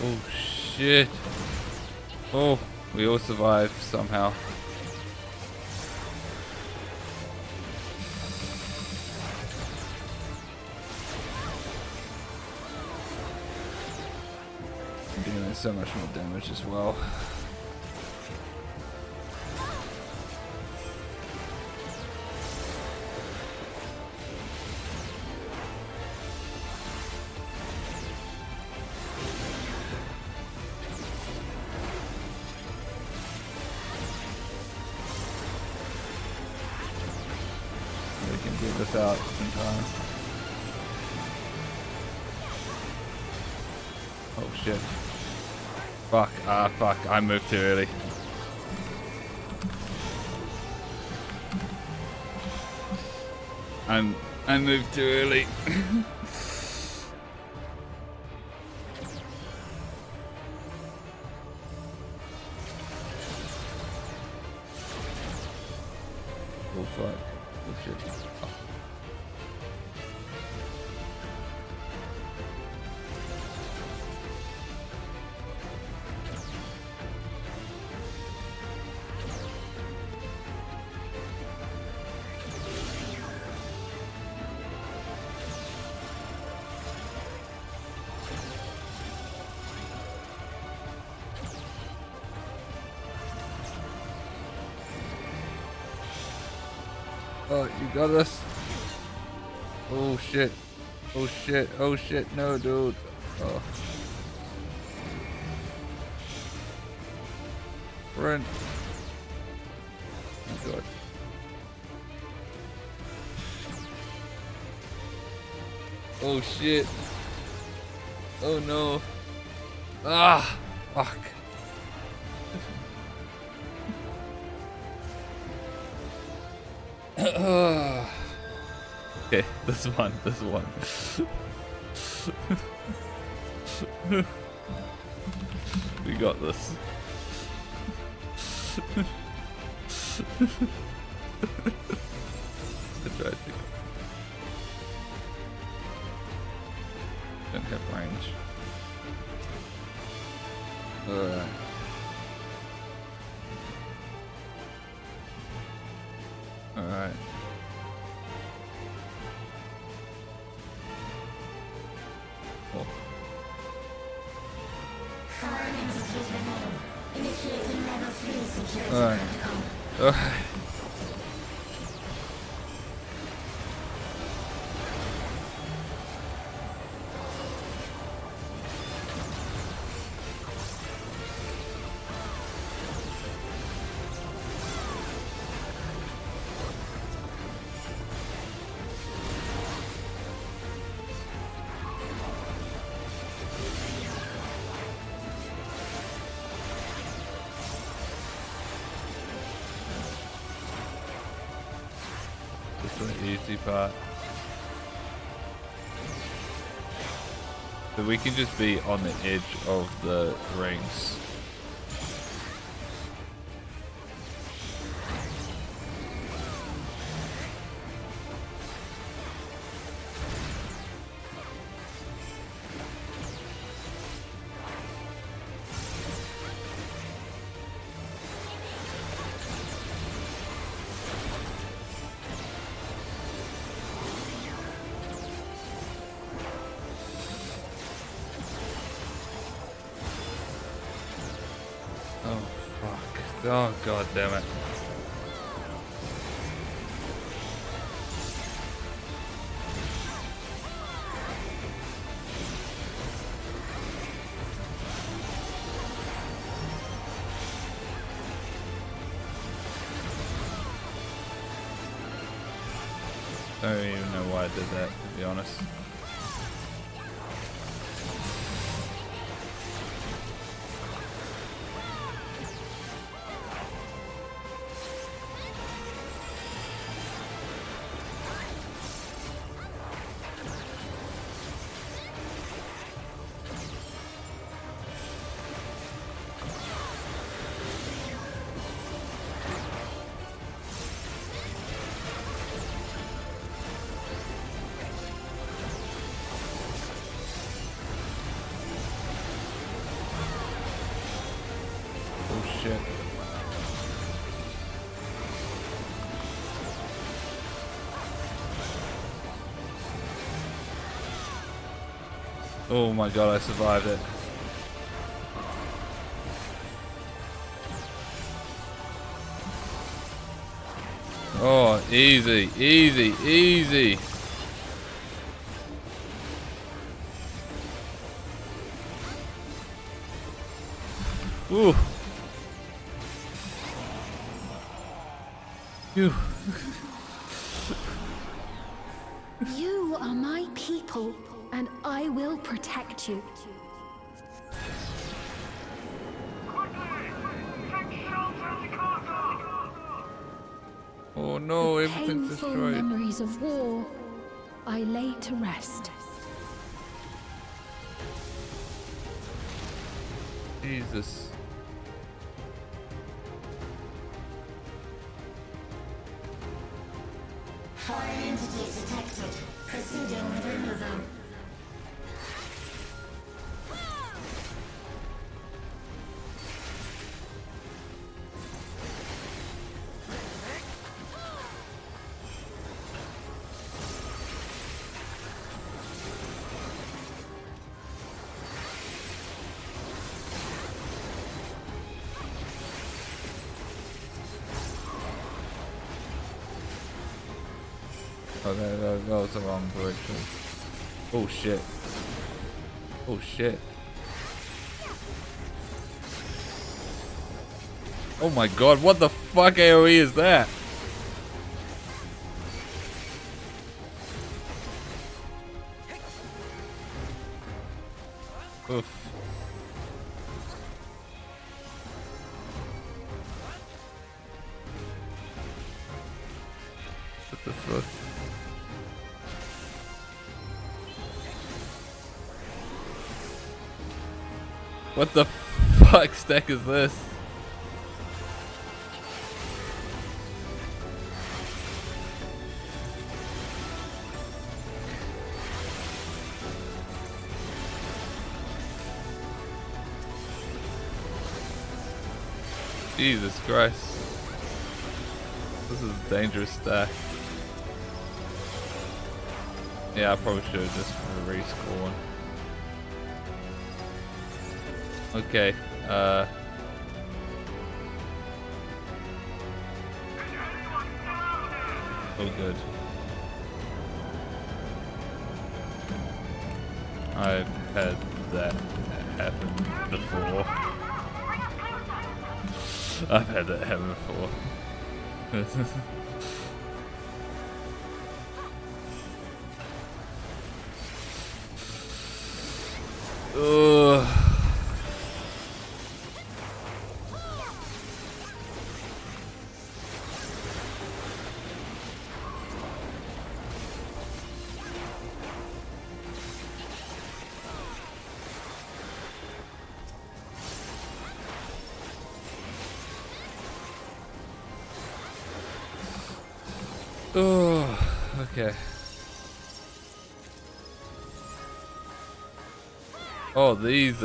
Oh shit. Oh, we all survived somehow. I'm doing so much more damage as well. We can get this out in time. Oh shit. Fuck, fuck, I moved too early. I moved too early. Oh fuck. Oh shit. Oh. Oh, you got this. Oh shit. Oh shit. Oh shit. No, dude. Oh. Run. Oh god. Oh shit. Oh no. Ah, fuck. Okay, this one. We got this. I tried to. Don't have range. Alright. Alright. Oh. Foreign entities remain. Initiating level 3 security Alright. protocol. Alright. juicy part. So we can just be on the edge of the rings. Oh, god damn it. I don't even know why I did that, to be honest. Shit. Oh my god, I survived it. Oh, easy, easy, easy. Ooh. Phew. You are my people, and I will protect you. Oh no, The everything's painful destroyed. memories of war, I lay to rest. Jesus. Foreign entities detected. Proceeding with removal. Oh, that was the wrong direction. Oh shit. Oh shit. Oh my god, what the fuck AoE is that? Oof. What the fuck? What the fuck stack is this? Jesus Christ. This is a dangerous stack. Yeah, I probably should have just respawned. Okay, oh good. I've had that happen before. I've had that happen before. Ugh. Oh, okay. Oh, these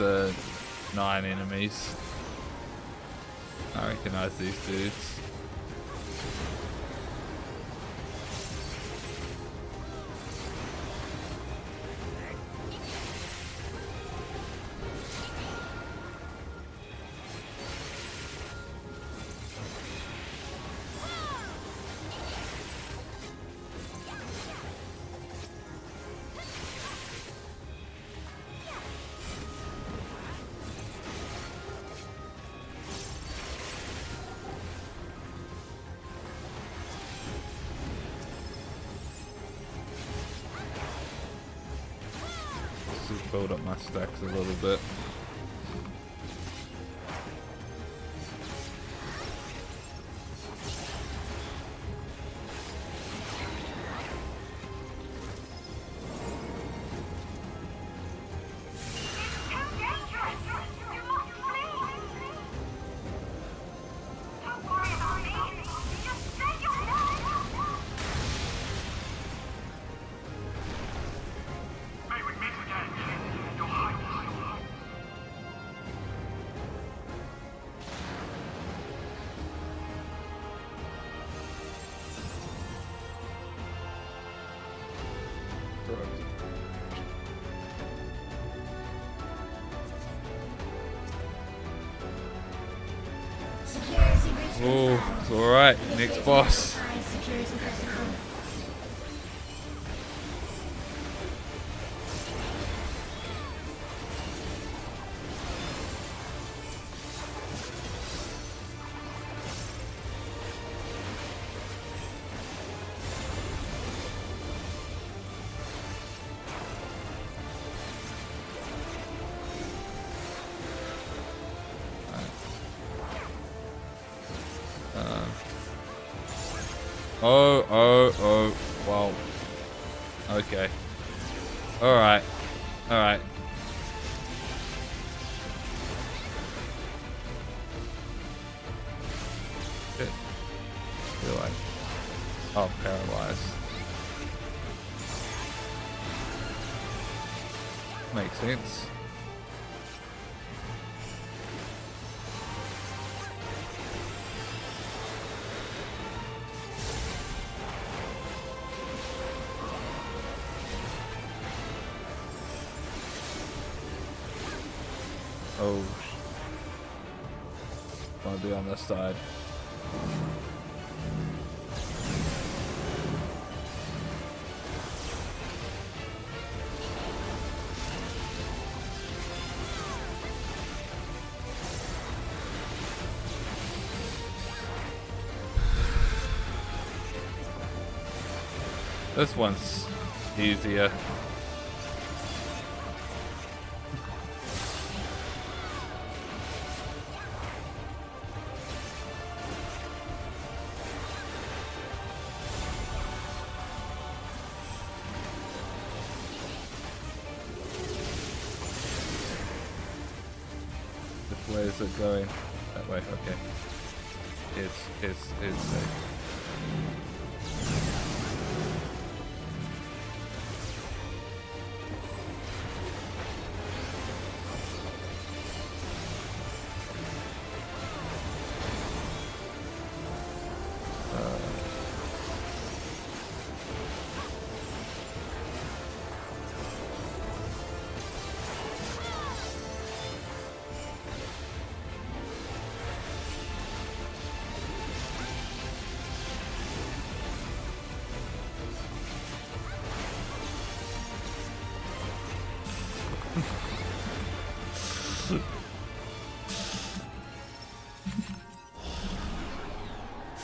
are 9 enemies. I recognize these dudes. Just build up my stacks a little bit. Oh, alright, next boss. Oh, wow. Okay. Alright. Alright. Shit. Feel like... Oh, paralyzed. Makes sense. Oh, want to be on this side. This one's easier. Where is it going? That way, okay. It's safe.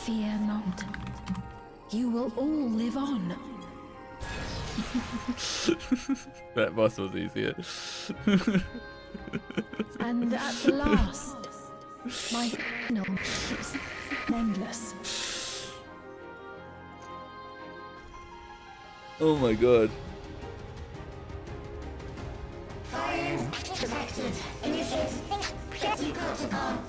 Fear not. You will all live on. That boss was easier. And at the last, my final is endless. Oh my god. Fire detected. Initiate Petty protocol.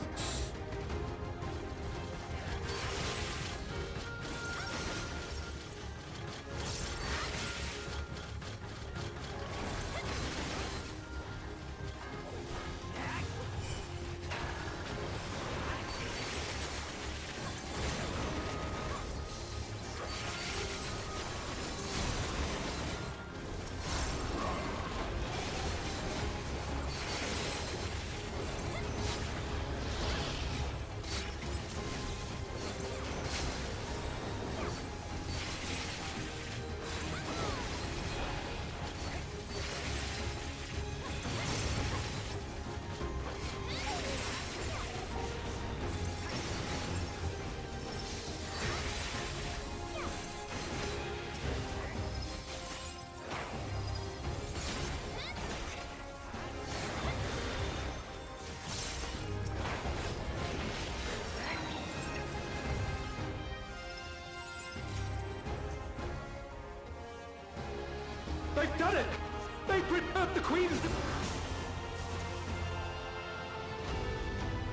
the Queen!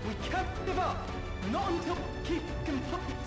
We can't give up! Not until keep complete!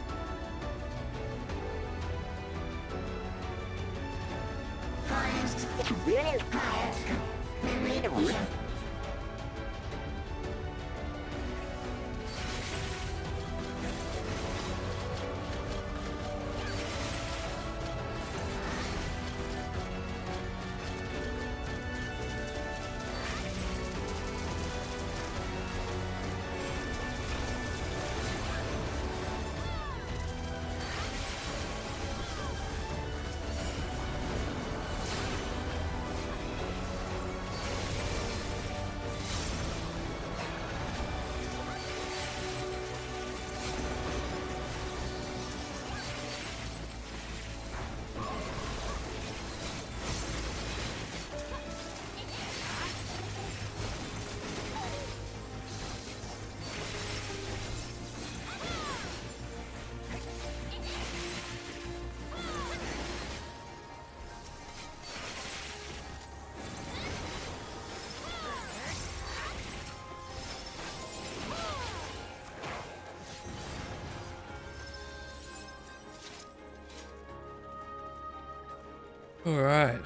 Alright.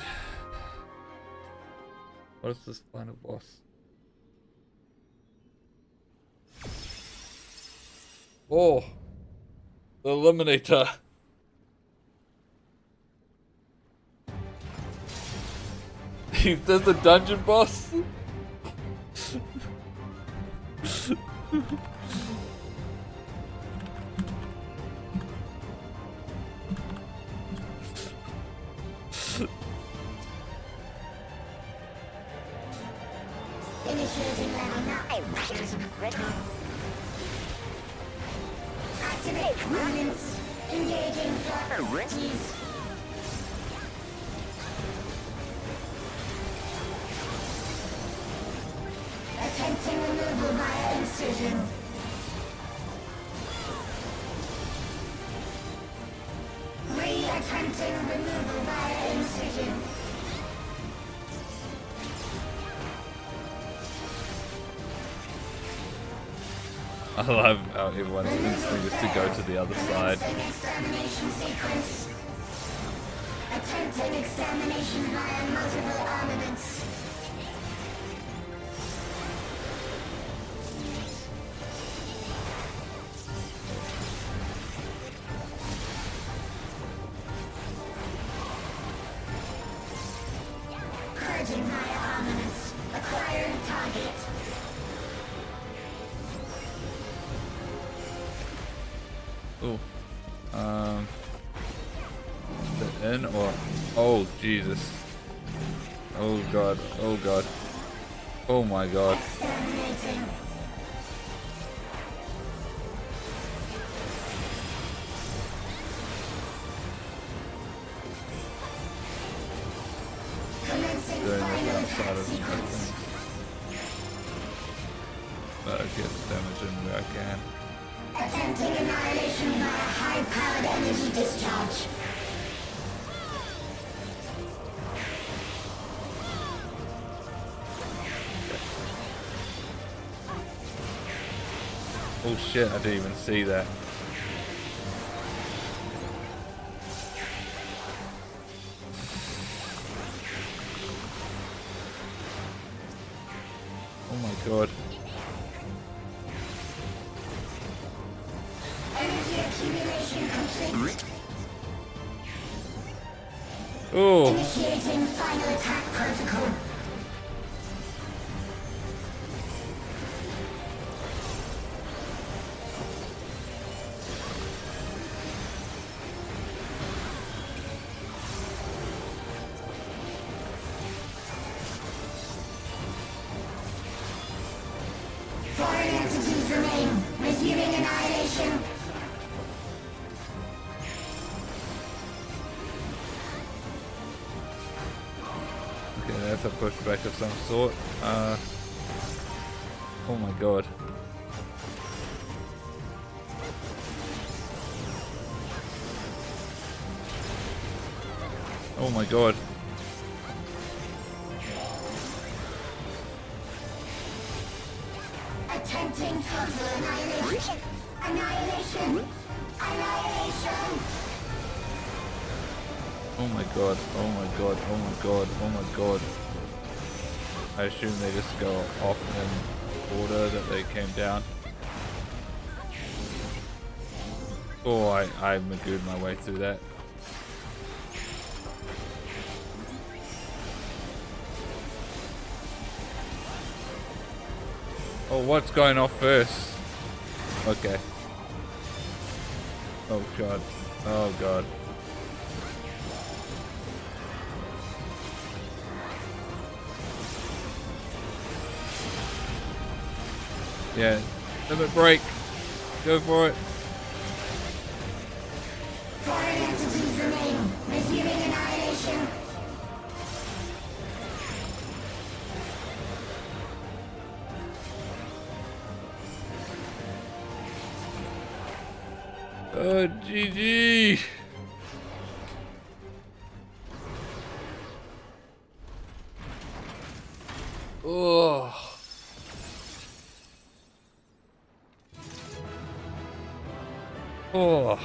What is this final boss? Oh! The Eliminator! Is this the dungeon boss? Initiating level 9. Activate components. Engaging properties. Attempting removal via incision. Attempting removal via incision. I love how everyone's instinct is to go to the other side. Extermination sequence. Attempting extermination via multiple armaments. Purging via armaments. Acquiring target. Oh, the in or oh Jesus! Oh God! Oh God! Oh my God! Doing this outside of the thing. Get damage in where I can. Attempting annihilation via high-powered energy discharge. Oh shit, I didn't even see that. Oh my God. Energy accumulation complete. Oh. Initiating final attack protocol. Foreign entities remain. Resuming annihilation. Okay, that's a pushback of some sort. Oh my God. Oh my God. Attempting total annihilation. Annihilation. Annihilation. Oh my god, oh my god, oh my god, oh my god. I assume they just go off in order that they came down. Oh, I magooed my way through that. Oh, what's going off first? Okay. Oh god. Oh god. Yeah. Limit break. Go for it. Foreign entities remain. Resuming annihilation. Oh, GG. Oh. Oh.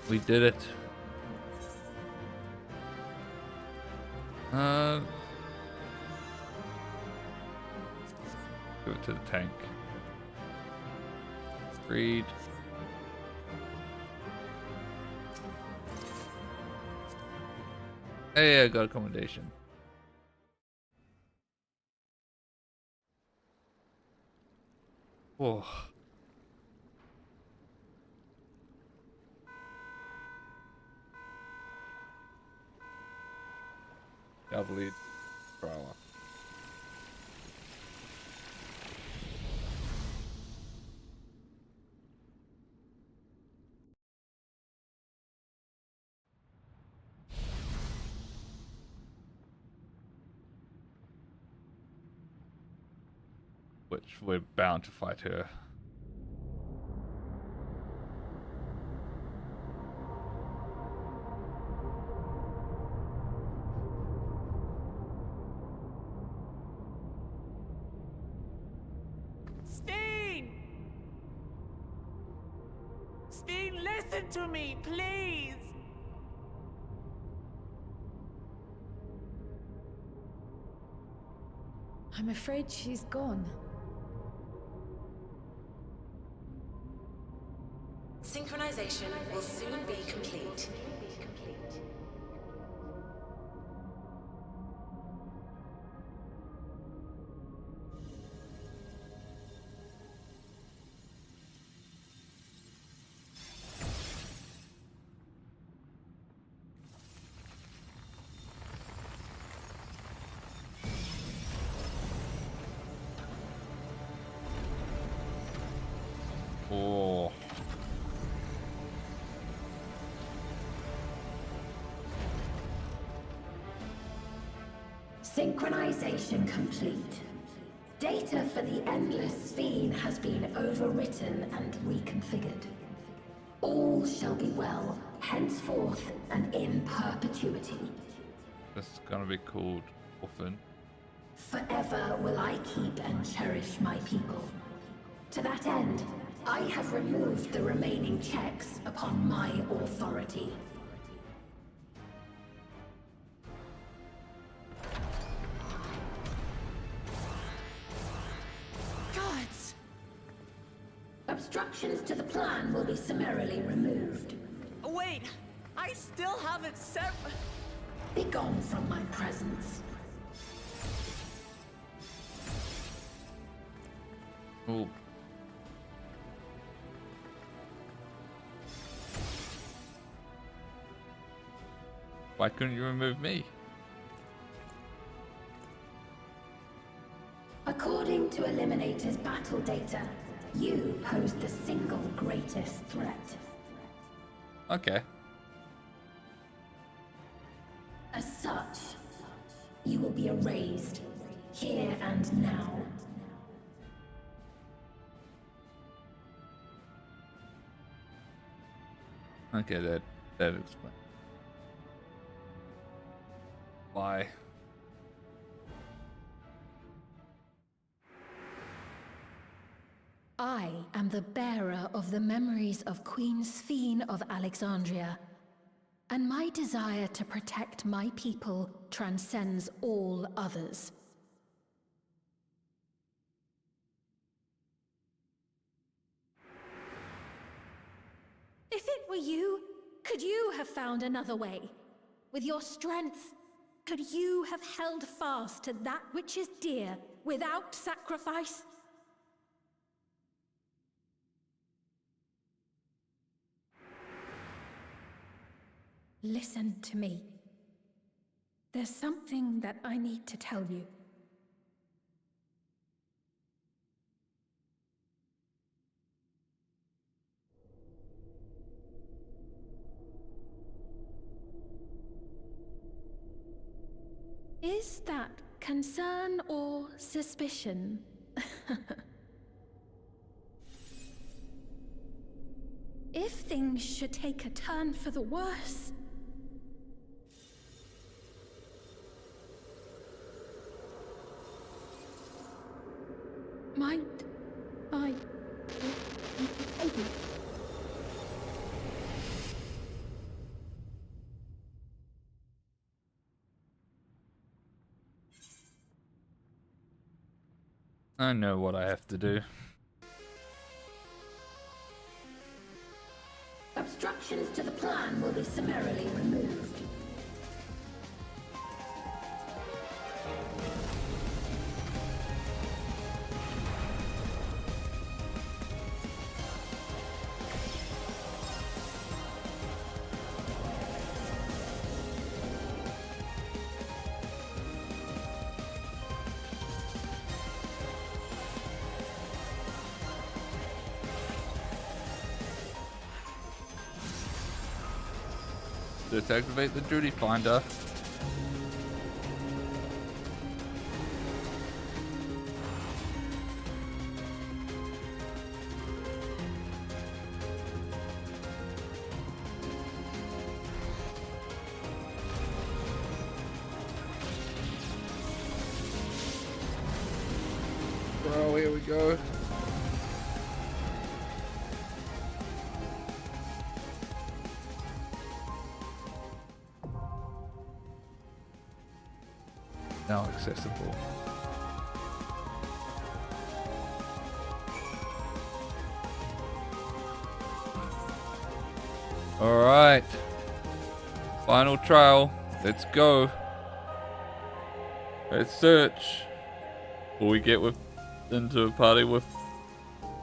We did it. Go to the tank. Read. Hey, I got a commendation. Oh. Double per hour. Which we're bound to fight her. Listen to me, please! I'm afraid she's gone. Synchronization will soon be complete. Oh. Synchronization complete. Data for the Endless Fiend has been overwritten and reconfigured. All shall be well, henceforth and in perpetuity. This is gonna be called Orphan. Forever will I keep and cherish my people. To that end, I have removed the remaining checks upon my authority. Gods! Obstructions to the plan will be summarily removed. Wait! I still haven't set... Be gone from my presence. Oh. Why couldn't you remove me? According to Eliminator's battle data, you pose the single greatest threat. Okay. As such, you will be erased, here and now. Okay, that explains why. I am the bearer of the memories of Queen Sphene of Alexandria, and my desire to protect my people transcends all others. If it were you, could you have found another way? With your strength, could you have held fast to that which is dear without sacrifice? Listen to me. There's something that I need to tell you. Is that concern or suspicion? If things should take a turn for the worse... might I... I know what I have to do. Obstructions to the plan will be summarily removed. Let's activate the duty finder. Bro, here we go. Now accessible. All right, final trial. Let's go. Let's search. Will we get into a party with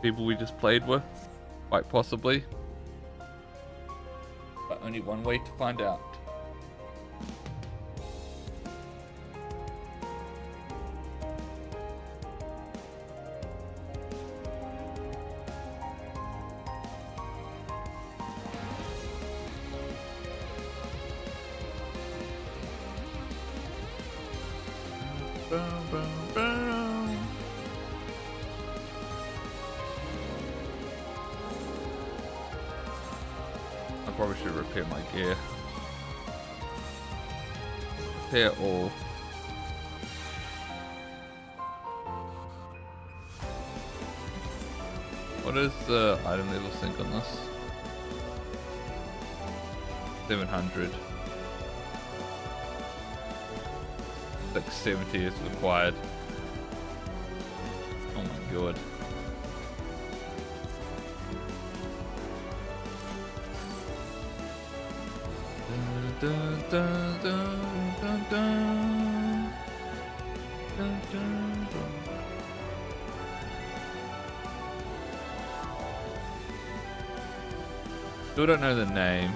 people we just played with? Quite possibly. But only one way to find out. I probably should repair my gear. Repair all. What is the item level sync on this? 700. Like 70 is required. Oh my god. Dun, dun, dun, dun, dun. Dun, dun, dun. Still don't know the name.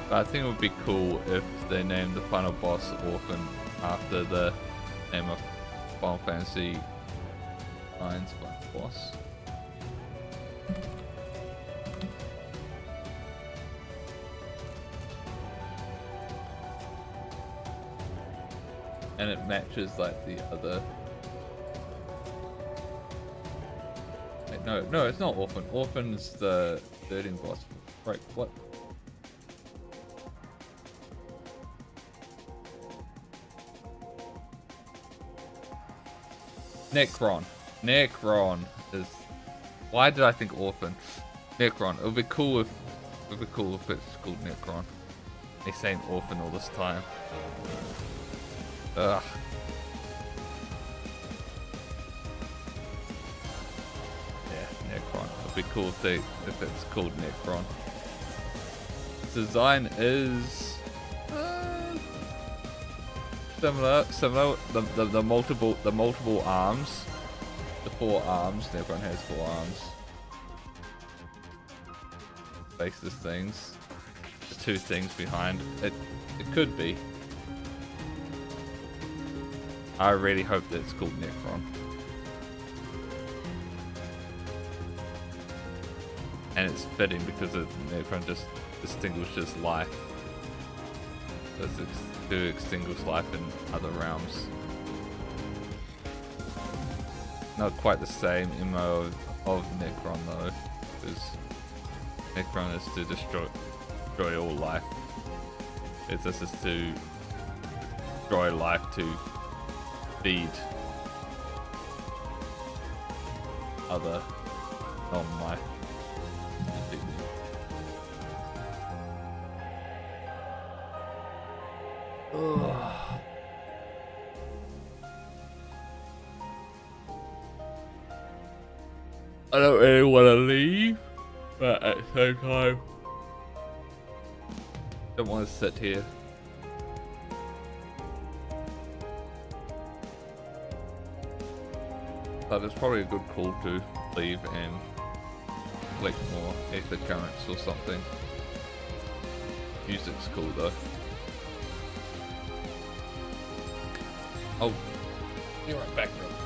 But I think it would be cool if they named the final boss Orphan after the name of Final Fantasy IX's final boss. And it matches like the other, like No, it's not Orphan. Orphan's the 13th boss. Right, what? Necron. Necron is... Why did I think Orphan? Necron. It would be cool if it's called Necron. They're saying Orphan all this time. Ugh. Yeah, Necron. It'd be cool if it's called Necron. The design is similar. The multiple arms, the 4 arms. Necron has 4 arms. Faces things. The 2 things behind it. It could be. I really hope that it's called Necron. And it's fitting because Necron just distinguishes life. To extinguish life in other realms. Not quite the same MO of Necron though, because Necron is to destroy all life. This is to destroy life to feed other non-life. I don't really want to leave, but at the same time, don't want to sit here. But it's probably a good call to leave and collect more ether currents or something. Music's cool though. Oh, you're right back real quick.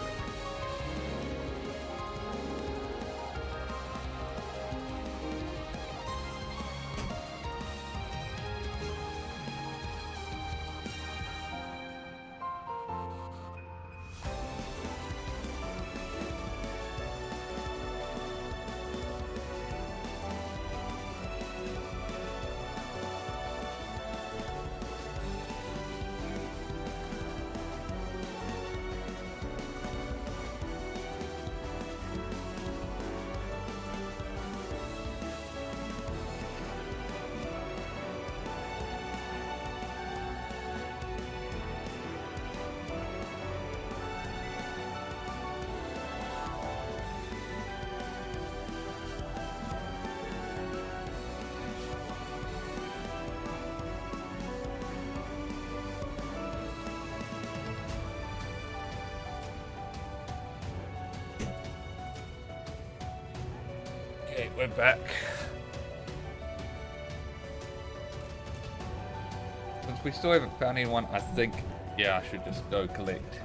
Okay, we're back. Since we still haven't found anyone, I think, yeah, I should just go collect.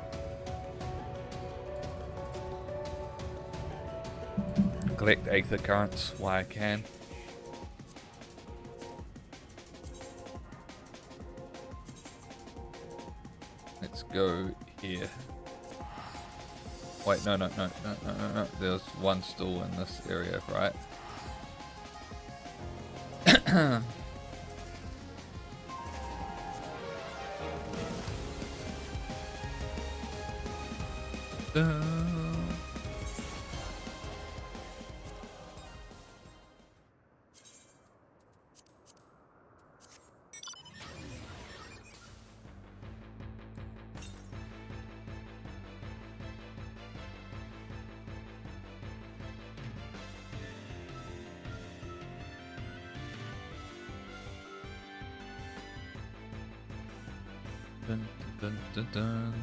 Collect ether currents while I can. Let's go here. Wait, no. There's one still in this area, right? Dun, dun, dun, dun.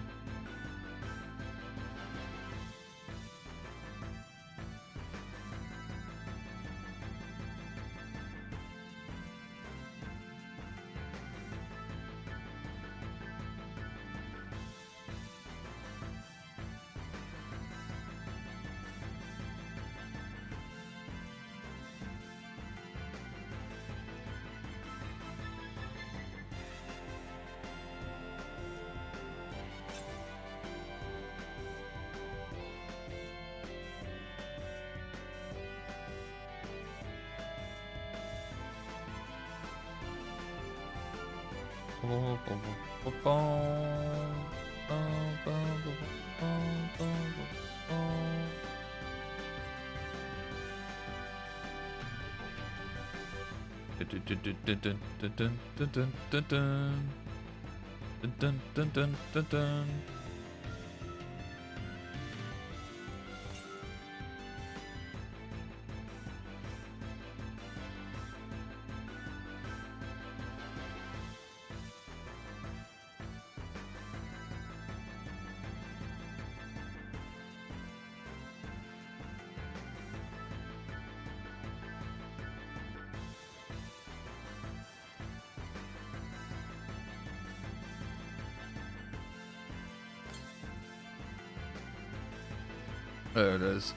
There it is.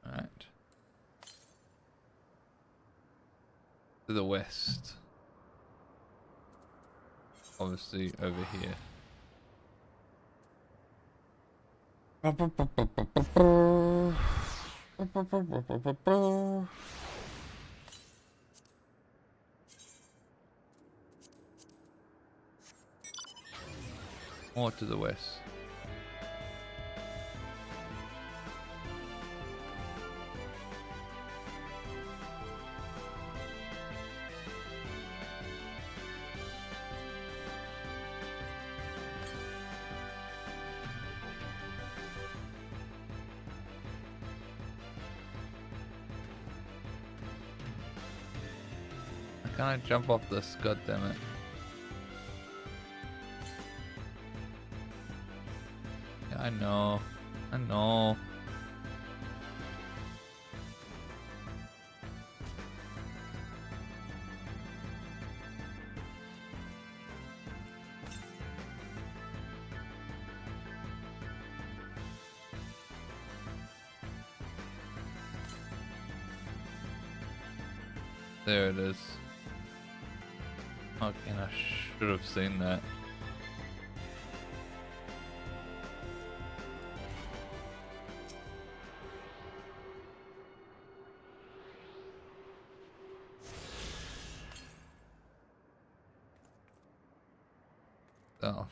All right. To the west. Obviously over here. More to the west. Can I jump off this? God damn it. Yeah, I know. I know. There it is. Okay, I should have seen that. Oh.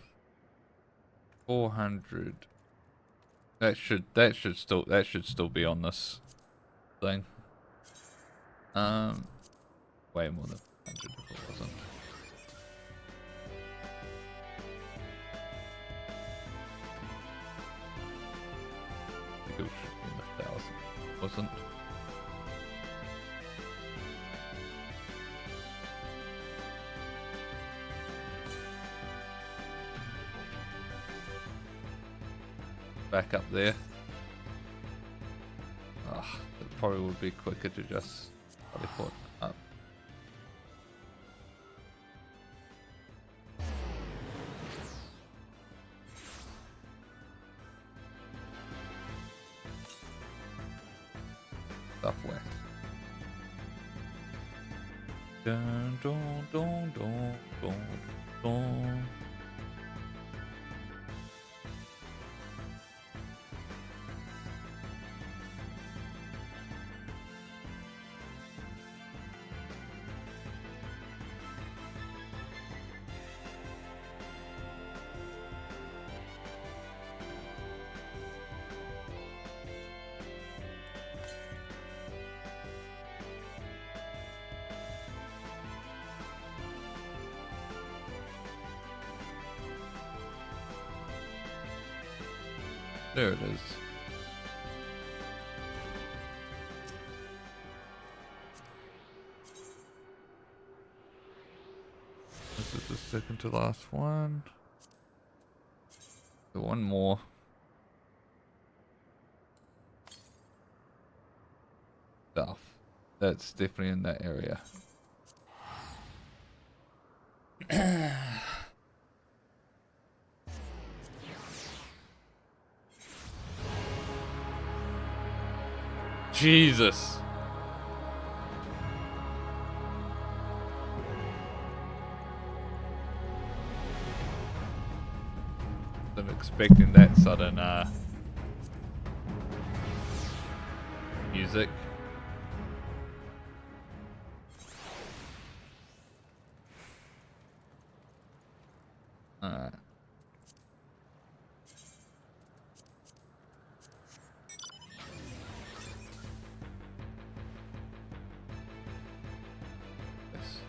400. That should still be on this thing. Way more than 100 if it wasn't. I think it should be in the 1,000. Wasn't. Back up there. Ah, it probably would be quicker to just teleport up. Southwest. Dun dun dun dun dun dun. There it is. This is the second to last one. So one more. Stuff. That's definitely in that area. Jesus. Wasn't expecting that sudden music. Alright. Yes.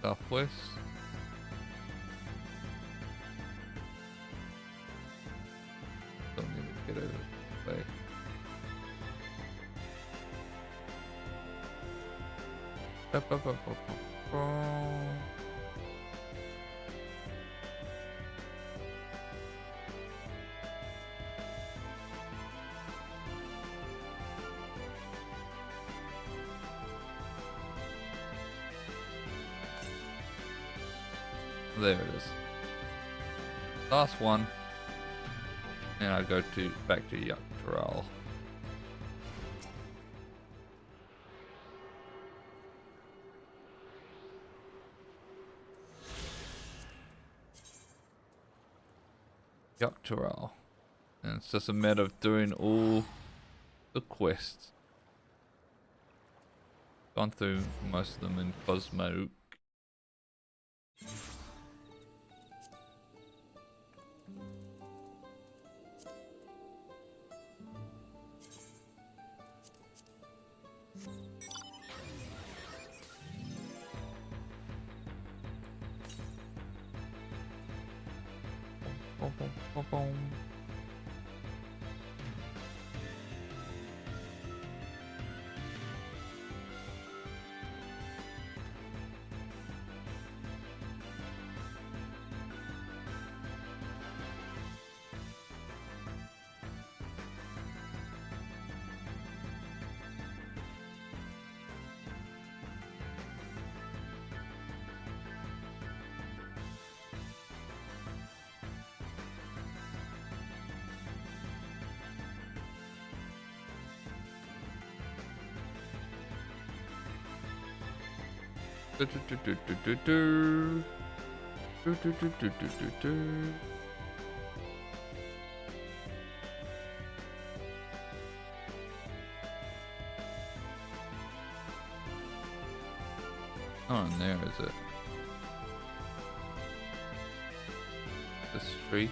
Southwest. Don't need to get over the way. There it is. Last one. And I go back to Dawntrail. Dawntrail. And it's just a matter of doing all the quests. Gone through most of them in Cosmo. Boom, boom, boom, boom. Oh, and there is it. This tree.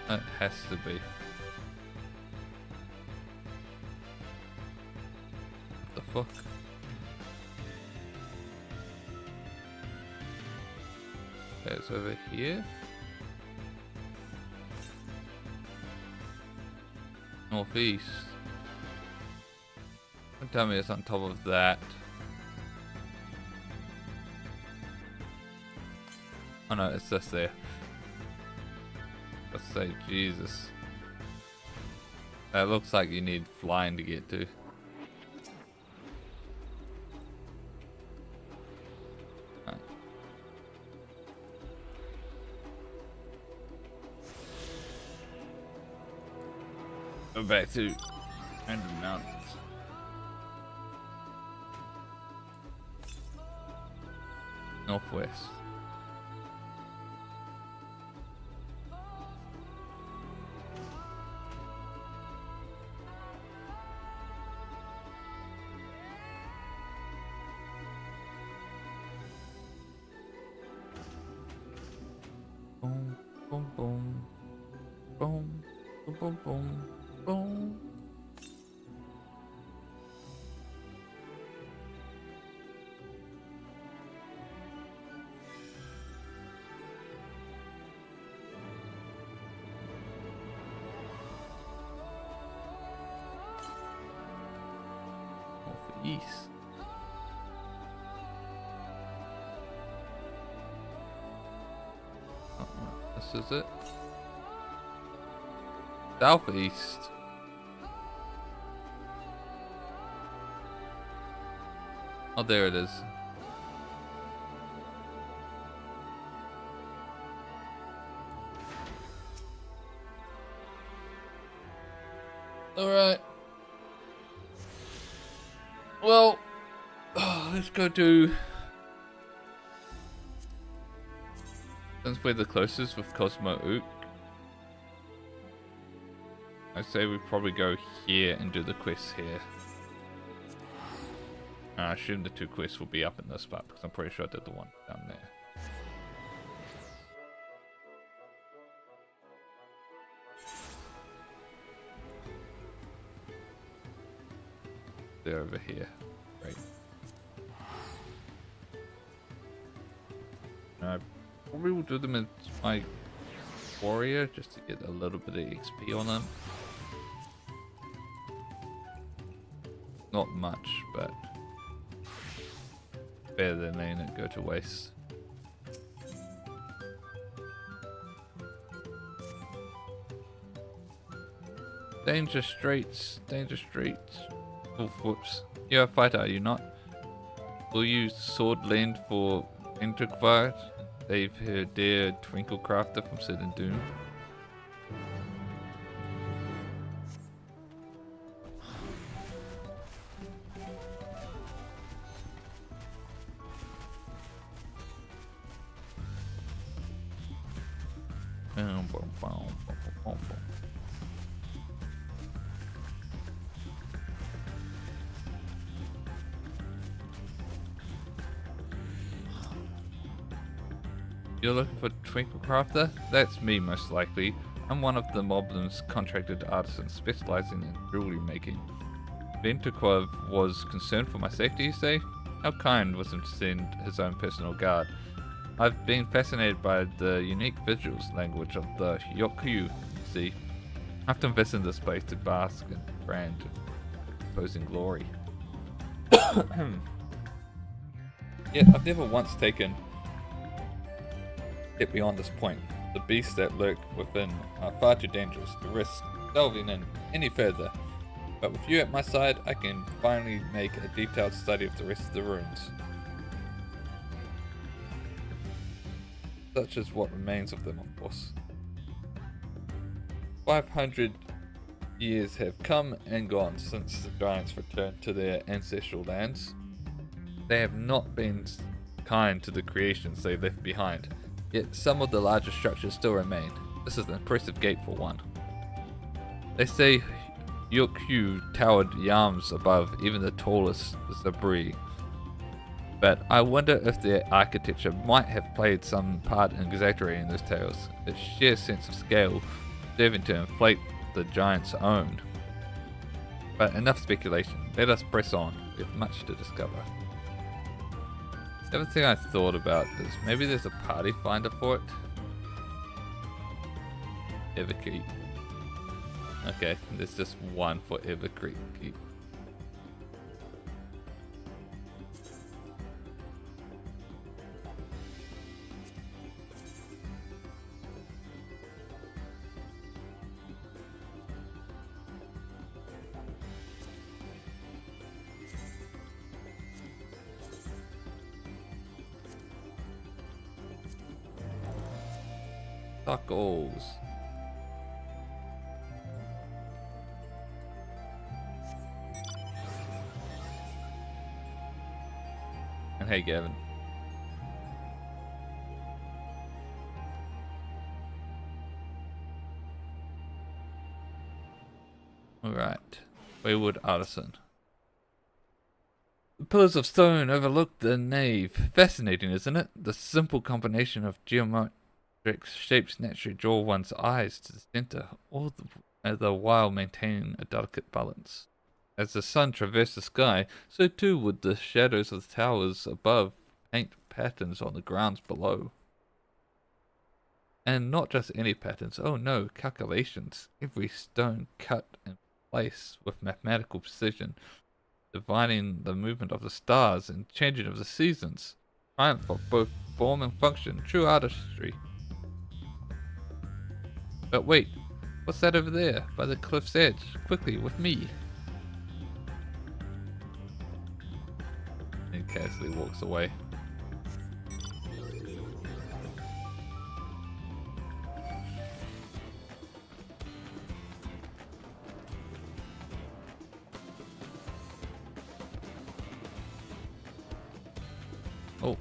It has to be. What the fuck? Okay, it's over here. Northeast. Don't tell me it's on top of that. Oh no, it's just there. Let's say Jesus. That looks like you need flying to get to. Right. Go back to Random Mountains. Northwest. Boom, boom, boom, boom, boom, boom, boom, boom. Northeast. This is it. Southeast. Oh, there it is. Alright. Well, let's go to... Since we're the closest with Cosmo Ook, I say we probably go here and do the quests here. I assume the two quests will be up in this spot because I'm pretty sure I did the one down there. They're over here. Right. I probably will do them as my warrior just to get a little bit of XP on them. Not much, but better than letting it go to waste. Danger streets, danger streets. Oh, whoops. You're a fighter, are you not? Will you sword lend for Enterquire? Save her dear Twinklecrafter from certain doom. You're looking for Twinklecrafter? That's me, most likely. I'm one of the Moblin's contracted artisans specializing in jewelry making. Ventuquov was concerned for my safety, you say? How kind was him to send his own personal guard. I've been fascinated by the unique visuals language of the Yokyu, you see. I have to invest in this place to bask in brand opposing glory. Yet I've never once taken it beyond this point. The beasts that lurk within are far too dangerous to risk delving in any further. But with you at my side, I can finally make a detailed study of the rest of the ruins. Such as what remains of them, of course. 500 years have come and gone since the giants returned to their ancestral lands. They have not been kind to the creations they left behind. Yet some of the larger structures still remain. This is an impressive gate for one. They say Yokyu towered yams above even the tallest Zabri. But I wonder if their architecture might have played some part in exaggerating those tales, its sheer sense of scale serving to inflate the giant's own. But enough speculation, let us press on, we have much to discover. The other thing I thought about is maybe there's a party finder for it. Everkeep. Okay, there's just one for Everkeep. Tacos. And hey, Gavin. Alright. Wayward Artisan. The pillars of stone overlook the nave. Fascinating, isn't it? The simple combination of geometric shapes naturally draw one's eyes to the center, all the while maintaining a delicate balance. As the sun traversed the sky, so too would the shadows of the towers above paint patterns on the grounds below. And not just any patterns, oh no, calculations. Every stone cut in place with mathematical precision, dividing the movement of the stars and changing of the seasons. Triumph of both form and function, true artistry. But wait, what's that over there by the cliff's edge? Quickly, with me. And casually walks away. Oh.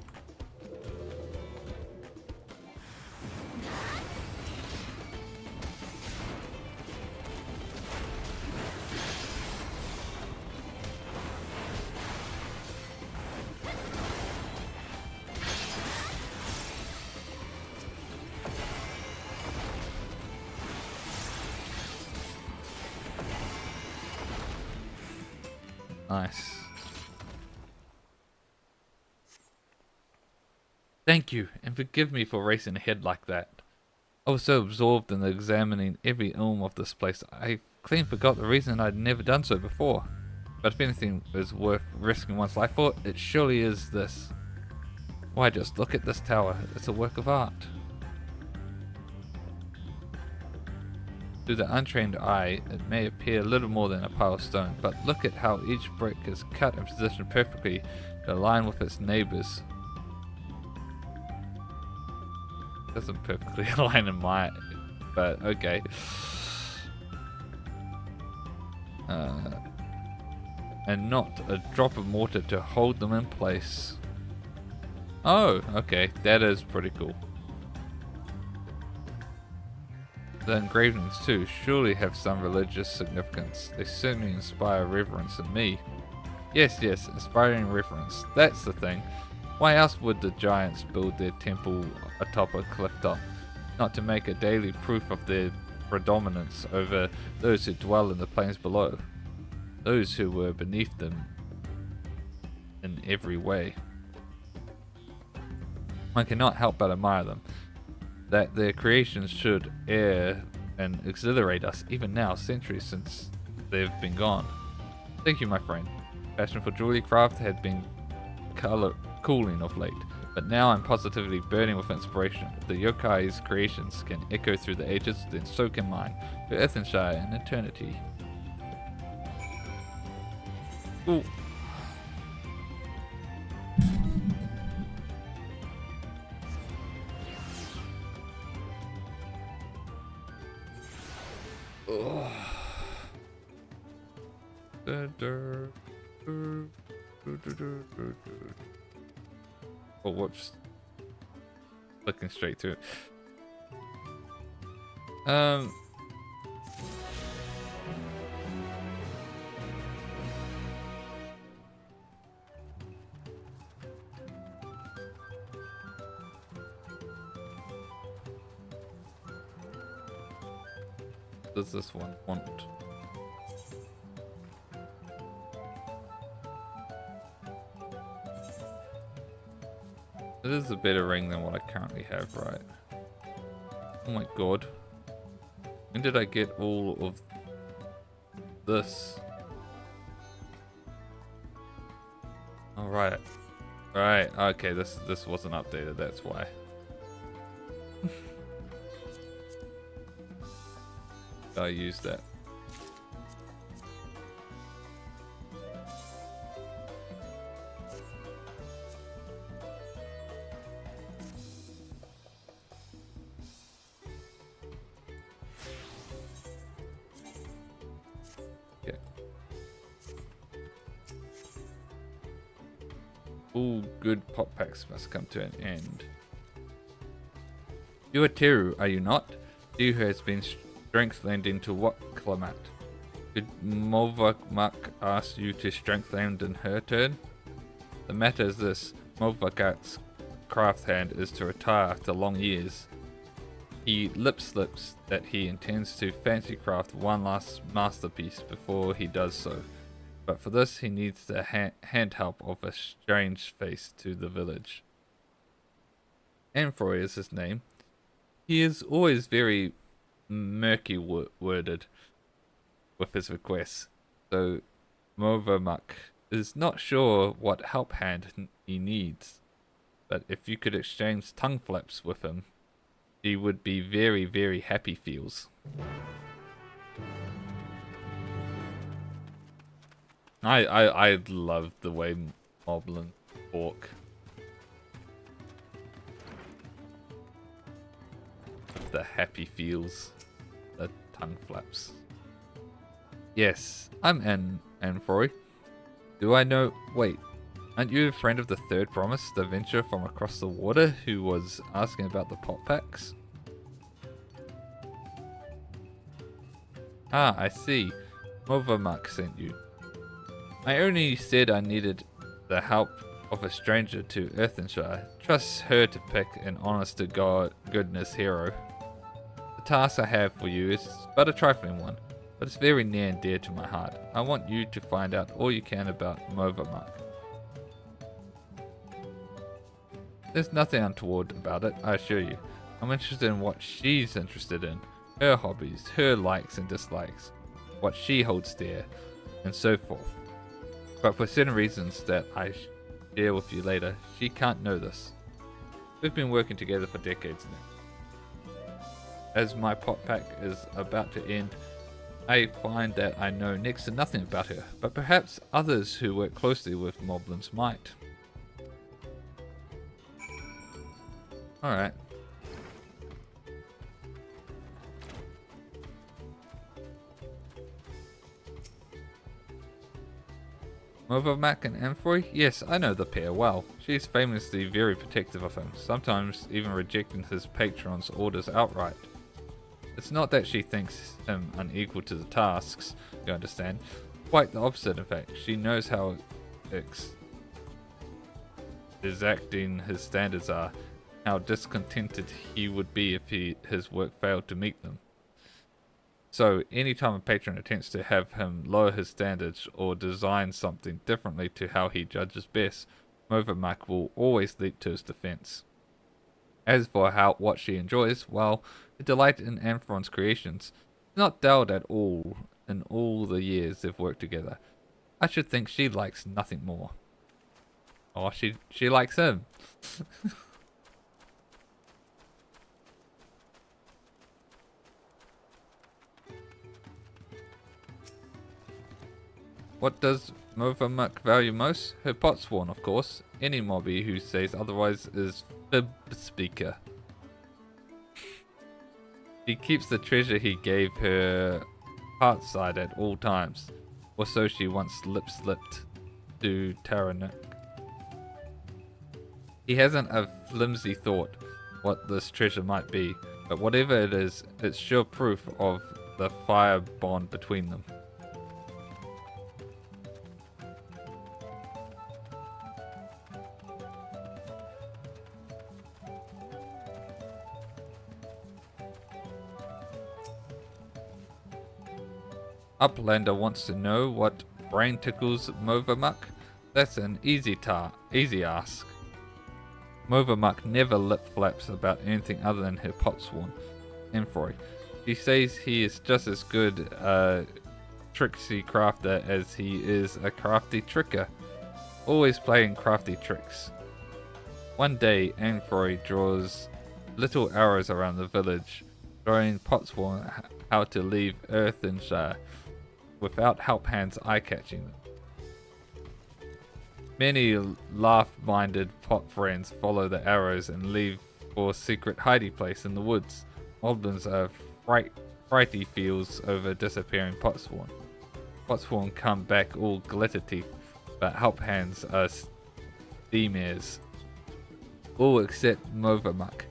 Nice. Thank you, and forgive me for racing ahead like that. I was so absorbed in examining every elm of this place, I clean forgot the reason I'd never done so before. But if anything is worth risking one's life for, it surely is this. Why, just look at this tower, it's a work of art. To the untrained eye, it may appear little more than a pile of stone, but look at how each brick is cut and positioned perfectly to align with its neighbors. Doesn't perfectly align in my, but okay. And not a drop of mortar to hold them in place. Oh, okay, that is pretty cool. The engravings too surely have some religious significance. They certainly inspire reverence in me. Yes, inspiring reverence. That's the thing. Why else would the giants build their temple atop a cliff top? Not to make a daily proof of their predominance over those who dwell in the plains below. Those who were beneath them in every way. One cannot help but admire them. That their creations should air and exhilarate us even now, centuries since they've been gone. Thank you, my friend. Passion for jewelry craft had been cooling of late, but now I'm positively burning with inspiration. If the yokai's creations can echo through the ages, then so can mine, for Earthenshire and eternity. Ooh. Oh, whoops. Looking straight to it. Does this one want? It is a better ring than what I currently have, right? Oh my god. When did I get all of this? Alright. Right, okay, this wasn't updated, that's why. I used that. Okay. All good pop packs must come to an end. You are Teru, are you not? You who has been strength landing to what climate? Did Movak ask you to strength land in her turn? The matter is this, Movak's craft hand is to retire after long years. He lip-slips that he intends to fancy craft one last masterpiece before he does so. But for this he needs the hand help of a strange face to the village. Anfroy is his name. He is always very murky worded with his requests, so Movamuk is not sure what help hand he needs, but if you could exchange tongue flaps with him, she would be very, very happy feels. I love the way moblins talk. The happy feels, the tongue flaps. Yes, I'm Anfroy. Do I know? Wait, aren't you a friend of the third promise, the venture from across the water who was asking about the pot packs? Ah, I see. Movermuck sent you. I only said I needed the help of a stranger to Earthenshire. Trust her to pick an honest-to-God-goodness hero. The task I have for you is but a trifling one, but it's very near and dear to my heart. I want you to find out all you can about Movermuck. There's nothing untoward about it, I assure you. I'm interested in what she's interested in, her hobbies, her likes and dislikes, what she holds dear, and so forth. But for certain reasons that I share with you later, she can't know this. We've been working together for decades now. As my pot pack is about to end, I find that I know next to nothing about her, but perhaps others who work closely with moblins might. Alright. Movermuck and Anfroy? Yes, I know the pair well. She's famously very protective of him, sometimes even rejecting his patron's orders outright. It's not that she thinks him unequal to the tasks, you understand. Quite the opposite, in fact. She knows how exacting his standards are, how discontented he would be if his work failed to meet them. So, anytime a patron attempts to have him lower his standards or design something differently to how he judges best, Movermuck will always leap to his defense. As for what she enjoys, well, her delight in Anfron's creations is not dulled at all in all the years they've worked together. I should think she likes nothing more. Oh, she likes him. What does Movermuck value most? Her pot sworn, of course. Any mobby who says otherwise is fib speaker. She keeps the treasure he gave her heart side at all times, or so she once lip-slipped to Taranuk. He hasn't a flimsy thought what this treasure might be, but whatever it is, it's sure proof of the fire bond between them. Uplander wants to know what brain tickles Movermuck. That's an easy ask. Movermuck never lip flaps about anything other than her potsworn, Anfroy. She says he is just as good a tricksy crafter as he is a crafty tricker, always playing crafty tricks. One day, Anfroy draws little arrows around the village, showing potsworn how to leave Earthenshire without help hands eye-catching them. Many laugh-minded pot friends follow the arrows and leave for a secret hiding place in the woods. Moblins are frighty feels over disappearing potsworn. Potsworn come back all glitter teeth, but help hands are steamers. All except Movermuck.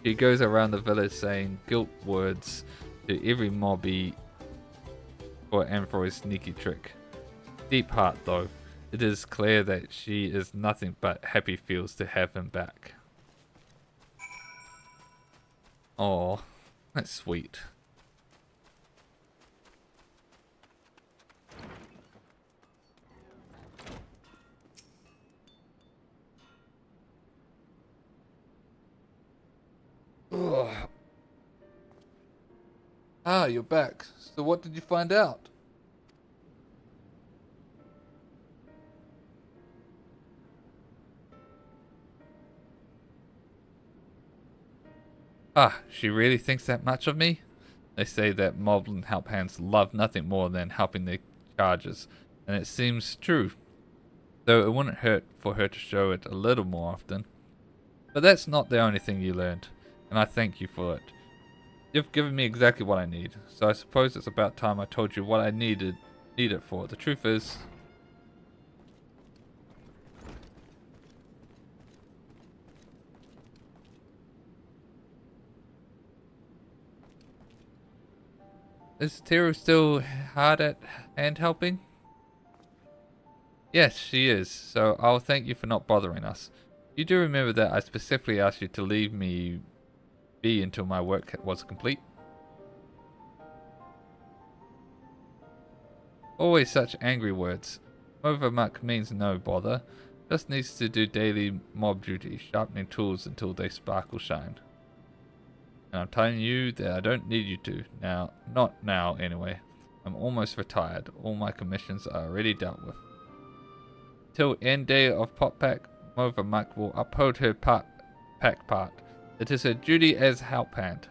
She goes around the village saying guilt words to every mobby for Anfroy's sneaky trick. Deep heart though, it is clear that she is nothing but happy feels to have him back. Oh, that's sweet. Ugh. Ah, you're back. So what did you find out? Ah, she really thinks that much of me? They say that moblin help hands love nothing more than helping their charges, and it seems true. Though it wouldn't hurt for her to show it a little more often. But that's not the only thing you learned, and I thank you for it. You've given me exactly what I need, so I suppose it's about time I told you what I need it for. The truth is, is Teru still hard at hand helping? Yes, she is, so I'll thank you for not bothering us. You do remember that I specifically asked you to leave me be until my work was complete? Always such angry words. Overmuck means no bother. Just needs to do daily mob duty, sharpening tools until they sparkle shine. And I'm telling you that I don't need you to. Now, not now anyway. I'm almost retired. All my commissions are already dealt with. Till end day of Pop Pack, Overmuck will uphold her pack part. It is her duty as help hand.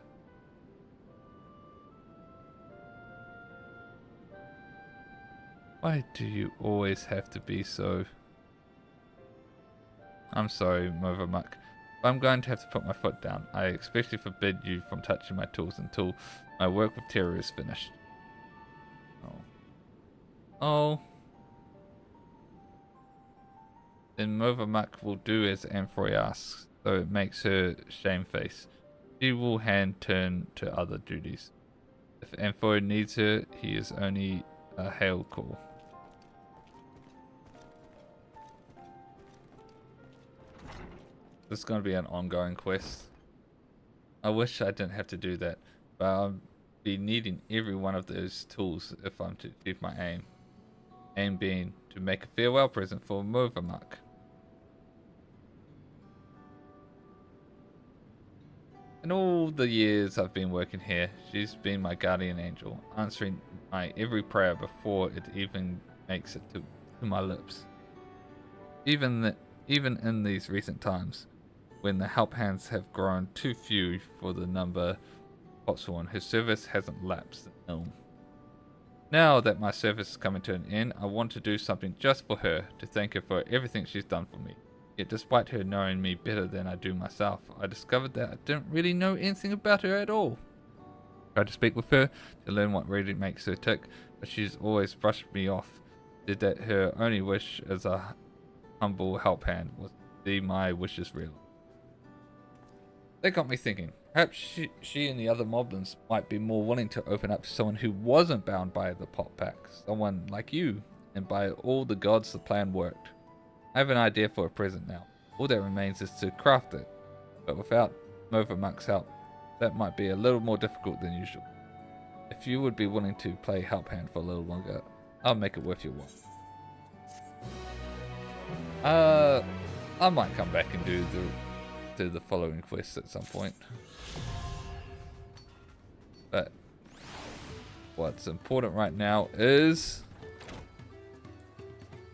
Why do you always have to be so... I'm sorry, Overmuck. I'm going to have to put my foot down. I especially forbid you from touching my tools until my work with Teru is finished. Oh. Then Overmuck will do as Amphoy asks, so it makes her shamefaced. She will hand turn to other duties. If Amphoy needs her, he is only a hail call. This is going to be an ongoing quest. I wish I didn't have to do that, but I'll be needing every one of those tools if I'm to achieve my aim. Aim being to make a farewell present for Overmuck. In all the years I've been working here, she's been my guardian angel, answering my every prayer before it even makes it to my lips. Even in these recent times, when the help hands have grown too few for the number Potsworn, her service hasn't lapsed in ilm. Now that my service is coming to an end, I want to do something just for her, to thank her for everything she's done for me. Yet despite her knowing me better than I do myself, I discovered that I didn't really know anything about her at all. I tried to speak with her to learn what really makes her tick, but she's always brushed me off. Said that her only wish as a humble help hand was to see my wishes realized. That got me thinking. Perhaps she and the other moblins might be more willing to open up to someone who wasn't bound by the Pop Pack. Someone like you, and by all the gods the plan worked. I have an idea for a present now. All that remains is to craft it. But without Overmuck's help, that might be a little more difficult than usual. If you would be willing to play help hand for a little longer, I'll make it worth your while. I might come back and do the following quests at some point. But what's important right now is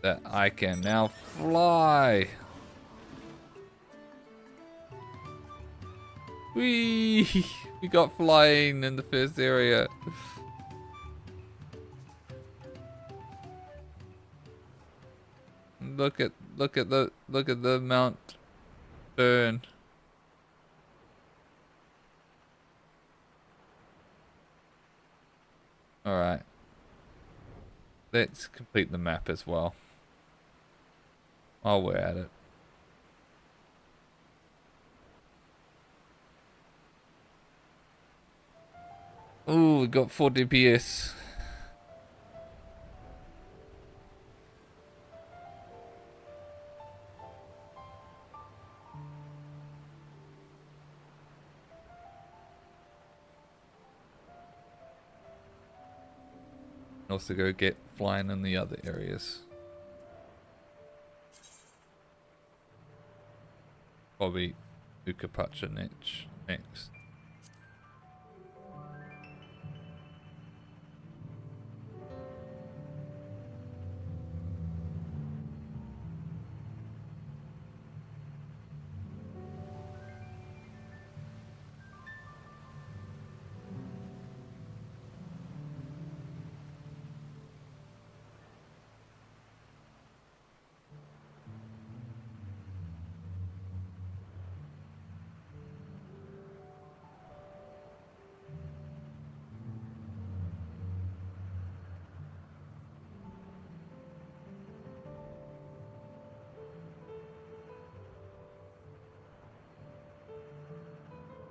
that I can now fly. Whee! We got flying in the first area. Look at the Mount Burn. Alright. Let's complete the map as well. While we're at it. Ooh, we got 4 DPS. Also go get flying in the other areas. Probably Ukapacha next.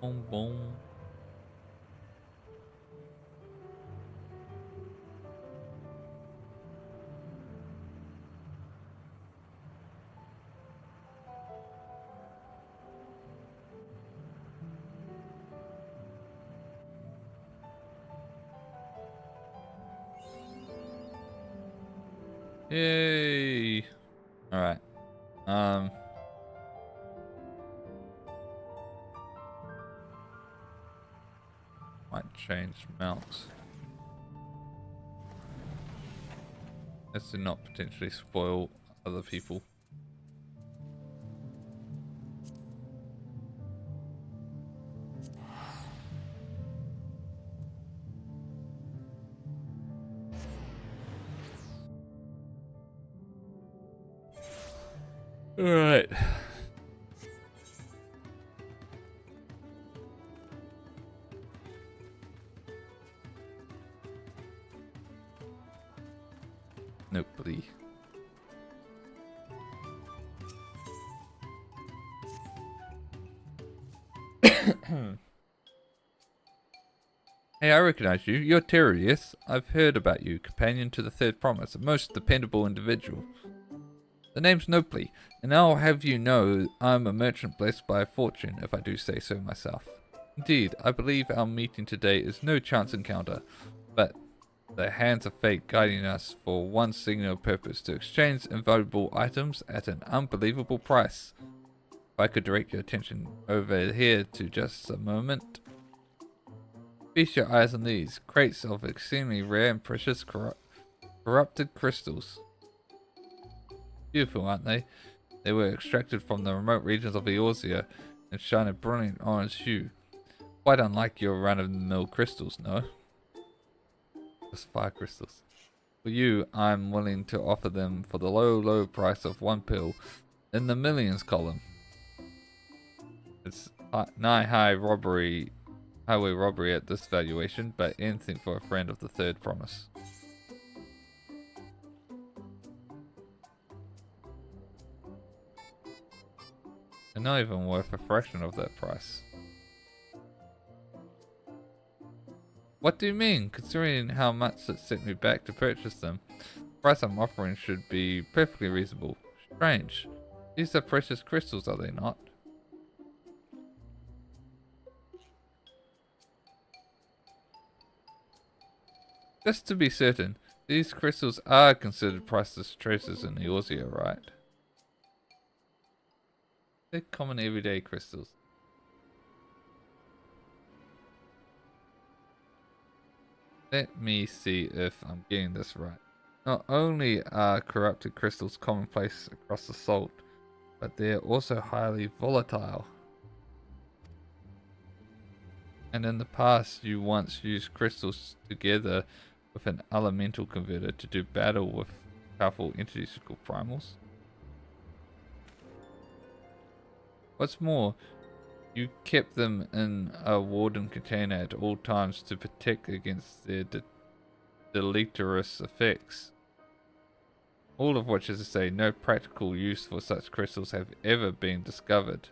Boom, boom. Yay! Alright. Might change mounts. As to not potentially spoil other people. Alright. Nope, buddy. Hey, I recognize you. You're Terry, yes? I've heard about you, companion to the Third Promise, a most dependable individual. The name's Nopley, and I'll have you know I'm a merchant blessed by fortune, if I do say so myself. Indeed, I believe our meeting today is no chance encounter, but the hands of fate guiding us for one single purpose, to exchange invaluable items at an unbelievable price. If I could direct your attention over here to just a moment. Feast your eyes on these crates of extremely rare and precious corrupted crystals. Beautiful, aren't they? They were extracted from the remote regions of Eorzea and shine a brilliant orange hue. Quite unlike your run-of-the-mill crystals, no? Just fire crystals. For you, I'm willing to offer them for the low, low price of one pill in the millions column. It's highway robbery at this valuation, but anything for a friend of the Third Promise. And not even worth a fraction of that price. What do you mean? Considering how much it set me back to purchase them, the price I'm offering should be perfectly reasonable. Strange. These are precious crystals, are they not? Just to be certain, these crystals are considered priceless treasures in Eorzea, right? They're common everyday crystals. Let me see if I'm getting this right. Not only are corrupted crystals commonplace across the salt, but they're also highly volatile. And in the past, you once used crystals together with an elemental converter to do battle with powerful entities called primals. What's more, you kept them in a warden container at all times to protect against their deleterious effects. All of which is to say, no practical use for such crystals have ever been discovered,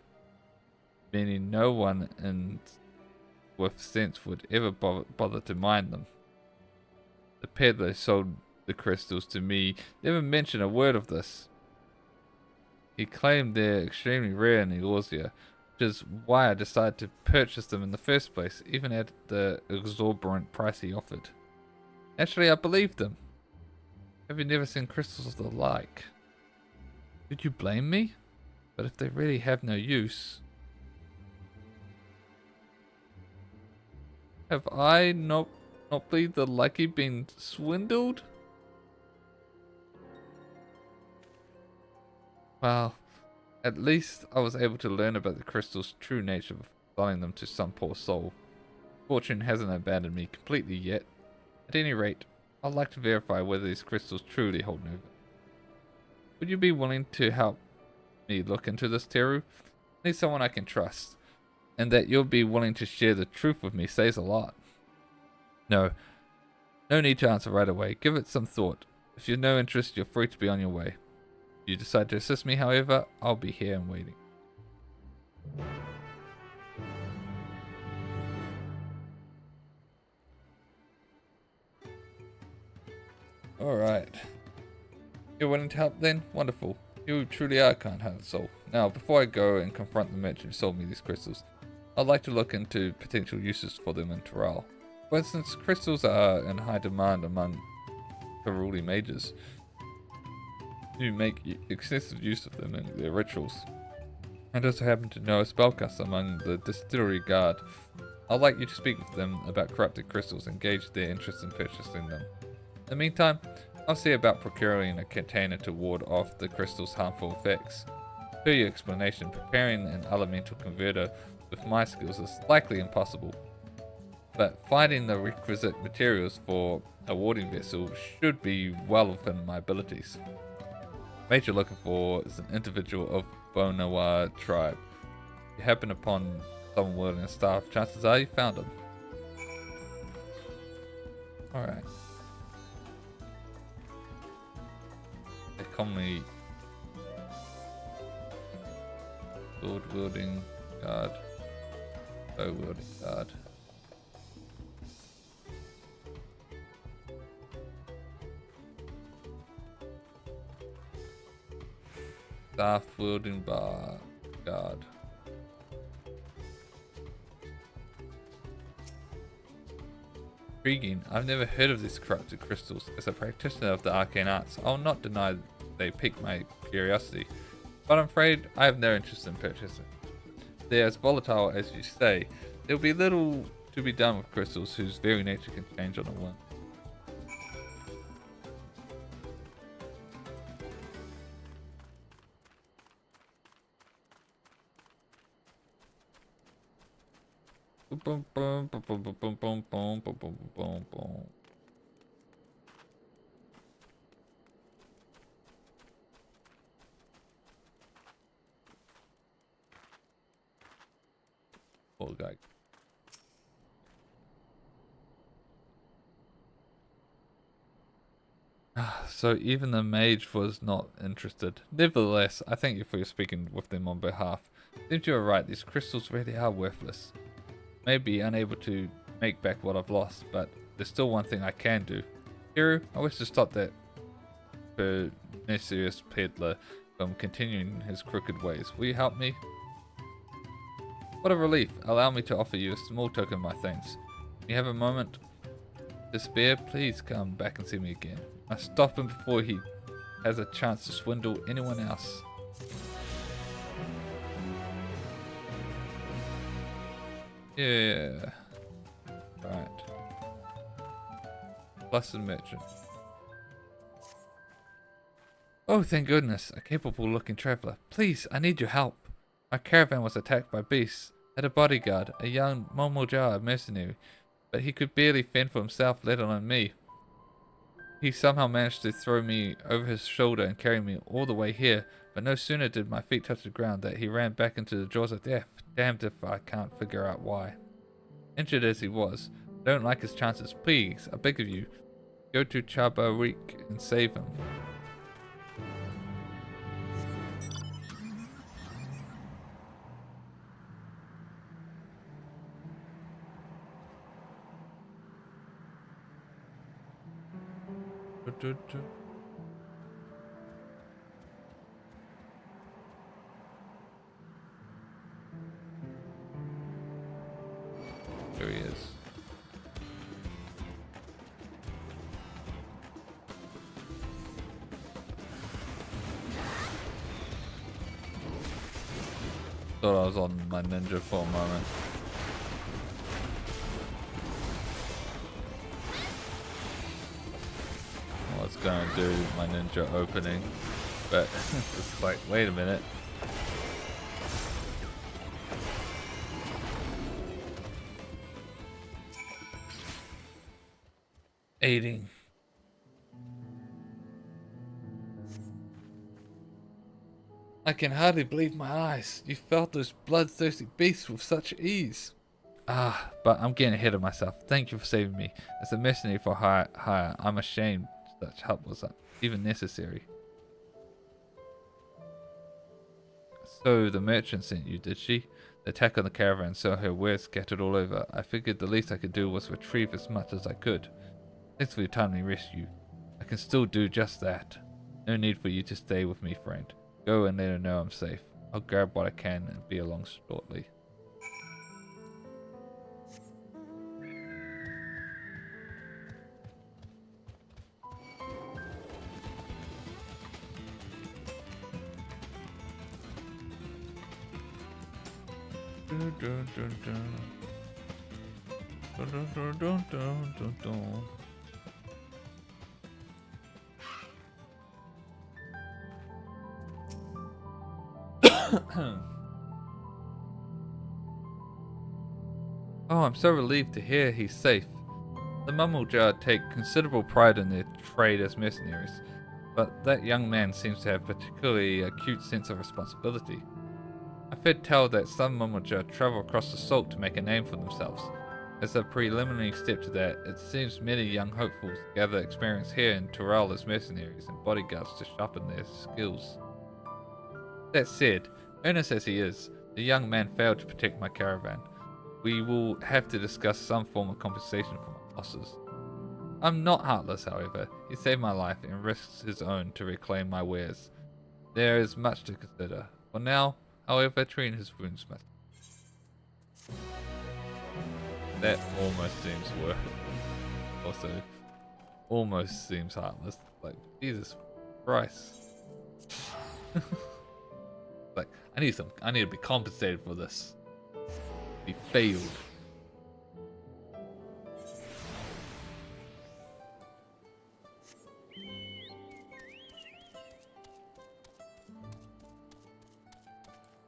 meaning no one with sense would ever bother to mine them. The peddler sold the crystals to me never mentioned a word of this. He claimed they're extremely rare in Eorzea, which is why I decided to purchase them in the first place, even at the exorbitant price he offered. Actually, I believed them. Have you never seen crystals of the like? Did you blame me? But if they really have no use... Have I not been the lucky been swindled? Well, at least I was able to learn about the crystal's true nature before selling them to some poor soul. Fortune hasn't abandoned me completely yet. At any rate, I'd like to verify whether these crystals truly hold no value. Would you be willing to help me look into this, Teru? I need someone I can trust. And that you'll be willing to share the truth with me says a lot. No need to answer right away. Give it some thought. If you've no interest, you're free to be on your way. If you decide to assist me, however, I'll be here and waiting. Alright. You're willing to help then? Wonderful. You truly are a kind-hearted soul. Now, before I go and confront the merchant who sold me these crystals, I'd like to look into potential uses for them in Toral. For instance, crystals are in high demand among Toruli mages who make extensive use of them in their rituals. And also happen to know a spellcaster among the distillery guard. I'd like you to speak with them about corrupted crystals and gauge their interest in purchasing them. In the meantime, I'll see about procuring a container to ward off the crystal's harmful effects. Per your explanation, preparing an elemental converter with my skills is likely impossible, but finding the requisite materials for a warding vessel should be well within my abilities. The mate you're looking for is an individual of Bonawa tribe. If you happen upon someone wielding a staff, chances are you found him. Alright. They commonly sword wielding guard, bow wielding guard. Staff wielding bar guard. Intriguing. I've never heard of these corrupted crystals. As a practitioner of the arcane arts, I'll not deny they pique my curiosity, but I'm afraid I have no interest in purchasing. They're as volatile as you say. There will be little to be done with crystals whose very nature can change on a whim. Boom, boom, boom, boom, boom, boom, boom, boom, boom, boom, boom, boom. Poor guy. So even the mage was not interested. Nevertheless, I thank you for your speaking with them on behalf. Seems you are right, these crystals really are worthless. May be unable to make back what I've lost, but there's still one thing I can do. Hero, I wish to stop that pernicious peddler from continuing his crooked ways. Will you help me? What a relief. Allow me to offer you a small token of my thanks. When you have a moment to spare, please come back and see me again. I stop him before he has a chance to swindle anyone else. Yeah. Right. Blessed merchant. Oh, thank goodness. A capable looking traveler. Please, I need your help. My caravan was attacked by beasts. I had a bodyguard, a young Momoja mercenary, but he could barely fend for himself, let alone me. He somehow managed to throw me over his shoulder and carry me all the way here, but no sooner did my feet touch the ground that he ran back into the jaws of death. Damned if I can't figure out why. Injured as he was, I don't like his chances. Please, I beg of you, go to Chabarik and save him. There he is. Thought I was on my ninja for a moment. I was gonna do my ninja opening, but it's like, wait a minute. Aiding. I can hardly believe my eyes. You felt those bloodthirsty beasts with such ease. Ah, but I'm getting ahead of myself. Thank you for saving me. As a mercenary for hire, I'm ashamed such help was even necessary. So the merchant sent you, did she? The attack on the caravan saw her wares scattered all over. I figured the least I could do was retrieve as much as I could. Thanks for your timely rescue. I can still do just that. No need for you to stay with me, friend. Go and let her know I'm safe. I'll grab what I can and be along shortly. Oh, I'm so relieved to hear he's safe. The Mummlejar take considerable pride in their trade as mercenaries, but that young man seems to have a particularly acute sense of responsibility. I've heard tell that some Mummlejar travel across the salt to make a name for themselves. As a preliminary step to that, it seems many young hopefuls gather experience here in Dawntrail as mercenaries and bodyguards to sharpen their skills. That said, earnest as he is, the young man failed to protect my caravan. We will have to discuss some form of compensation for my losses. I'm not heartless, however. He saved my life and risks his own to reclaim my wares. There is much to consider. For now, however, treating his wounds must. That almost seems worth it. Also, almost seems heartless. Like, Jesus Christ. Like, I need to be compensated for this. He failed.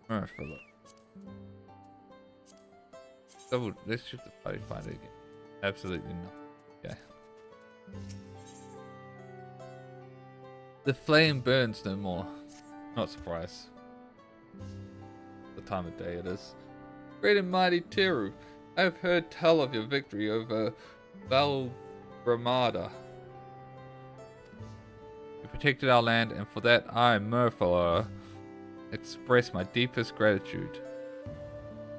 Alright, Philip. Let's shoot the party finder again. Absolutely not. Okay. The flame burns no more. Not surprised. The time of day it is. Great and mighty Teru, I have heard tell of your victory over Valgramada. You protected our land, and for that I, Murphala, express my deepest gratitude.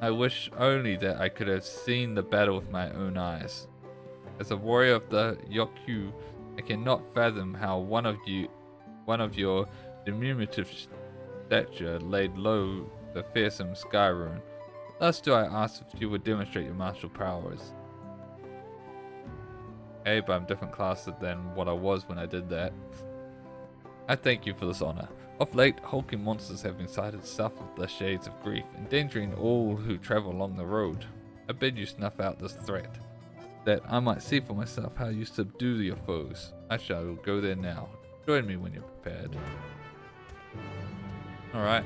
I wish only that I could have seen the battle with my own eyes. As a warrior of the Yokyu, I cannot fathom how one of your diminutive stature laid low the fearsome Skyrune. Thus do I ask if you would demonstrate your martial powers. Hey, but I'm different class than what I was when I did that. I thank you for this honor. Of late, hulking monsters have been sighted south of the Shades of Grief, endangering all who travel along the road. I bid you snuff out this threat, that I might see for myself how you subdue your foes. I shall go there now. Join me when you're prepared. Alright.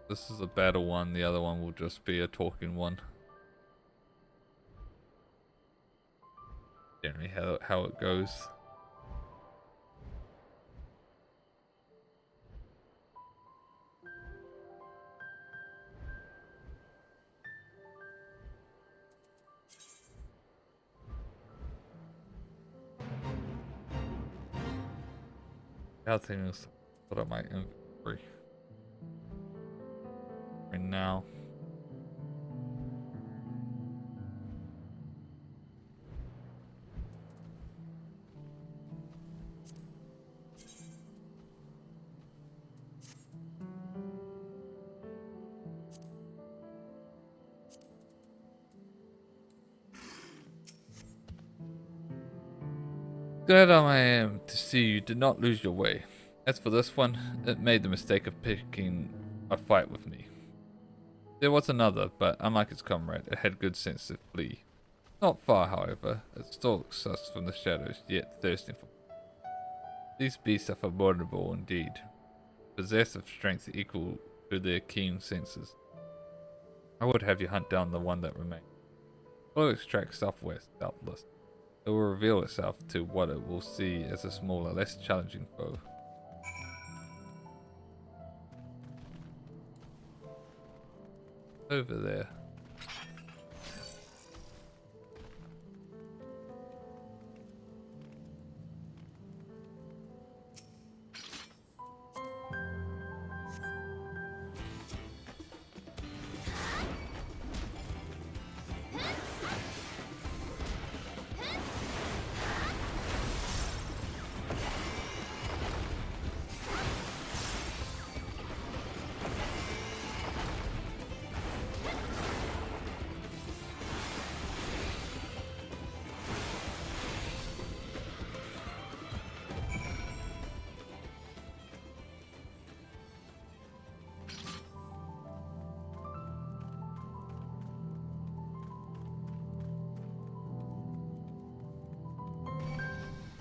This is a battle one, the other one will just be a talking one. Generally how it goes. The other thing is put up my inventory. Right now. Glad I am to see you did not lose your way. As for this one, it made the mistake of picking a fight with me. There was another, but unlike its comrade, it had good sense to flee. Not far, however, it stalks us from the shadows, yet thirsting for more. These beasts are formidable indeed, possessed of strength equal to their keen senses. I would have you hunt down the one that remains. Follow its track southwest, doubtless. It will reveal itself to what it will see as a smaller, less challenging foe. Over there.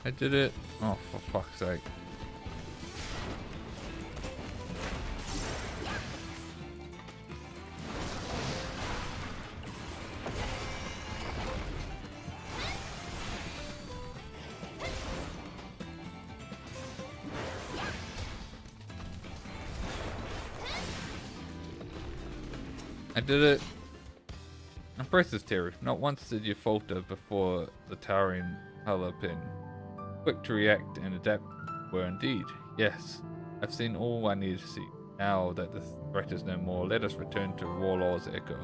I did it. Oh, for fuck's sake. I did it. Impressive, Terry. Not once did you falter before the towering color pin. Quick to react and adapt were indeed. Yes, I've seen all I need to see. Now that the threat is no more, let us return to Warlord's Echo.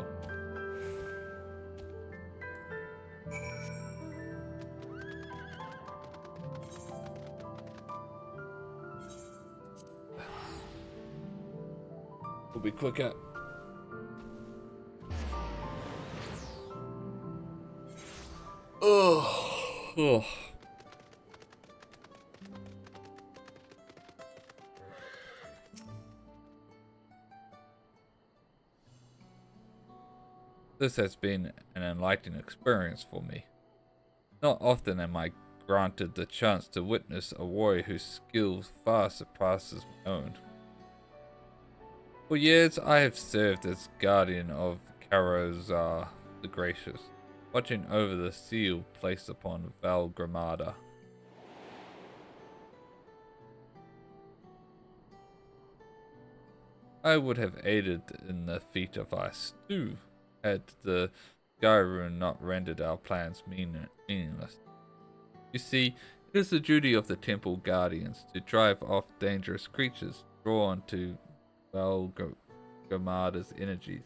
We'll be quicker. Oh. This has been an enlightening experience for me. Not often am I granted the chance to witness a warrior whose skill far surpasses my own. For years I have served as guardian of Karazar the Gracious, watching over the seal placed upon Val Gramada. I would have aided in the feat of ice too, had the Sky Rune not rendered our plans meaningless. You see, it is the duty of the Temple Guardians to drive off dangerous creatures drawn to Val Gramada's energies.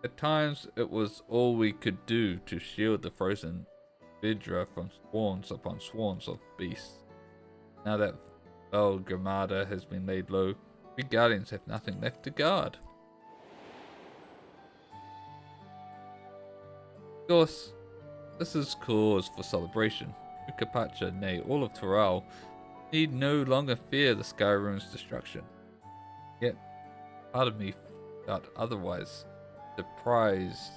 At times, it was all we could do to shield the frozen Vidra from swarms upon swarms of beasts. Now that Val Gramada has been laid low, we Guardians have nothing left to guard. Of course, this is cause for celebration. Ukapacha, nay, all of Toral, need no longer fear the Sky Rune's destruction. Yet, part of me felt otherwise. Surprised.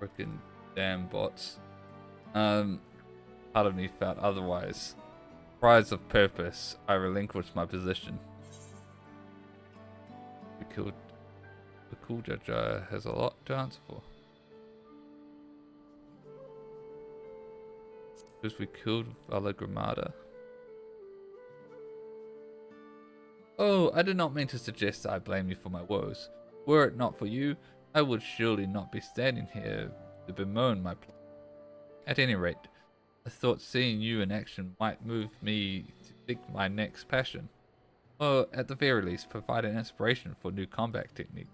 Frickin' damn bots. Part of me felt otherwise. Prize of purpose, I relinquished my position. We killed the cool judge has a lot to answer for. Because we killed Vala Gramada. Oh, I did not mean to suggest I blame you for my woes. Were it not for you, I would surely not be standing here to bemoan my plight. At any rate, I thought seeing you in action might move me to seek my next passion, or at the very least provide an inspiration for new combat technique.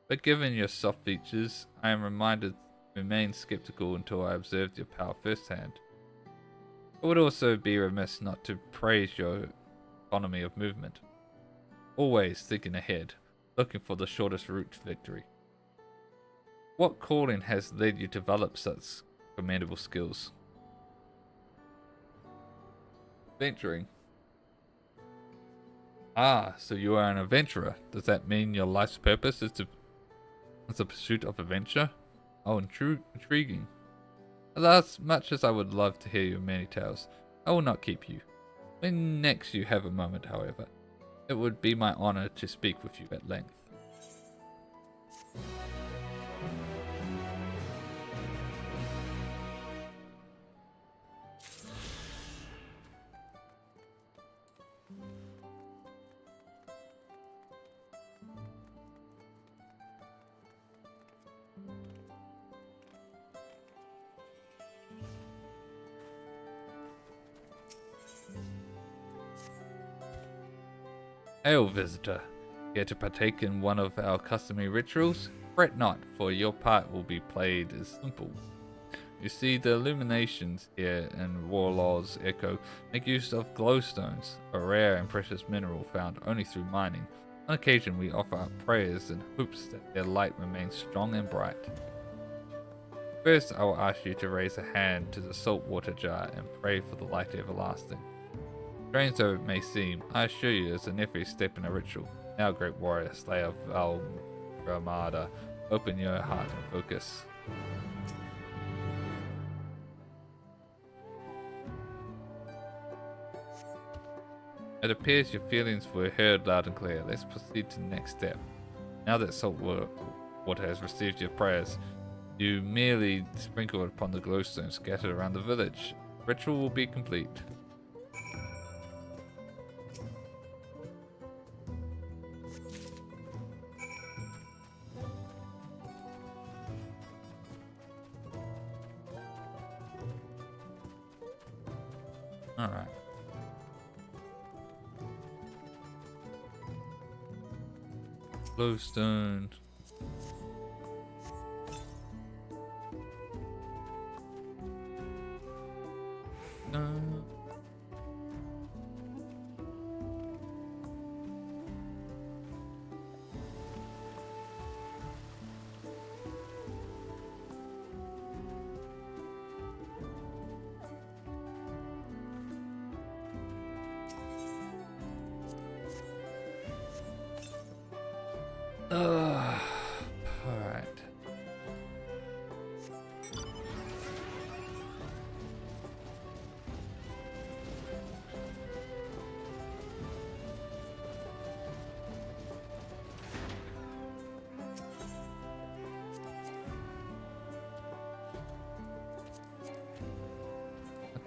But given your soft features, I am reminded to remain skeptical until I observed your power firsthand. It would also be remiss not to praise your economy of movement, always thinking ahead, looking for the shortest route to victory. What calling has led you to develop such commendable skills? Venturing. Ah, so you are an adventurer. Does that mean your life's purpose is the pursuit of adventure? Oh, intriguing. Alas, much as I would love to hear your many tales, I will not keep you. When next you have a moment, however, it would be my honor to speak with you at length. Hail, visitor. Here to partake in one of our customary rituals? Fret not, for your part will be played as simple. You see, the illuminations here in Warlord's Echo make use of glowstones, a rare and precious mineral found only through mining. On occasion, we offer up prayers in hopes that their light remains strong and bright. First, I will ask you to raise a hand to the saltwater jar and pray for the light everlasting. Strange though it may seem, I assure you it's an every step in a ritual. Now, great warrior, slayer of Ramada, open your heart and focus. It appears your feelings were heard loud and clear. Let's proceed to the next step. Now that salt water has received your prayers, you merely sprinkle it upon the glowstones scattered around the village. Ritual will be complete. Alright. Glowstone. Alright.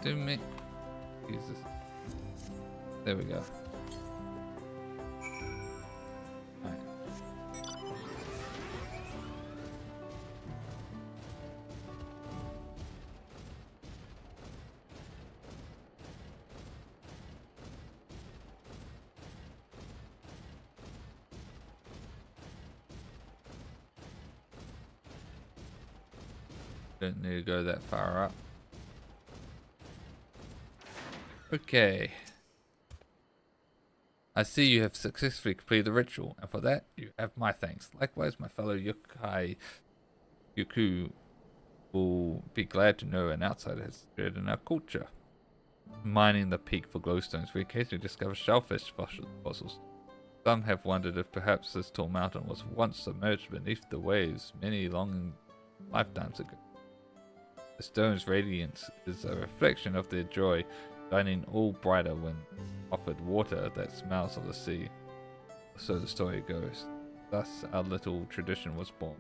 Do me. Jesus. There we go. Don't need to go that far up. Okay. I see you have successfully completed the ritual, and for that you have my thanks. Likewise, my fellow yokai Yuku will be glad to know an outsider has spread in our culture. Mining the peak for glowstones, we occasionally discover shellfish fossils. Some have wondered if perhaps this tall mountain was once submerged beneath the waves many long lifetimes ago. The stone's radiance is a reflection of their joy, shining all brighter when offered water that smells of the sea. So the story goes. Thus our little tradition was born.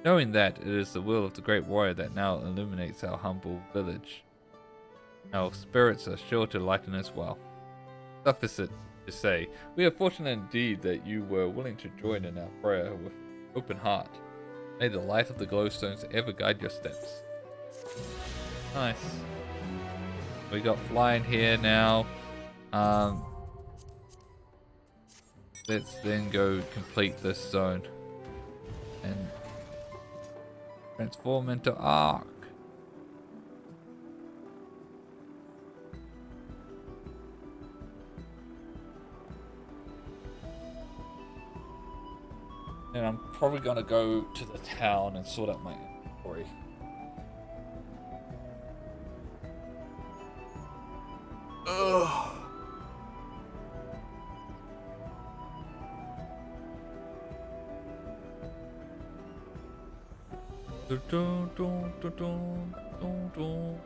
Knowing that it is the will of the great warrior that now illuminates our humble village, our spirits are sure to lighten as well. Suffice it to say, we are fortunate indeed that you were willing to join in our prayer with open heart. May the light of the glowstones ever guide your steps. Nice. We got flying here now. Let's then go complete this zone and transform into Ark. And I'm probably gonna go to the town and sort out my inventory. Ugh. Dun, dun, dun, dun, dun, dun, dun.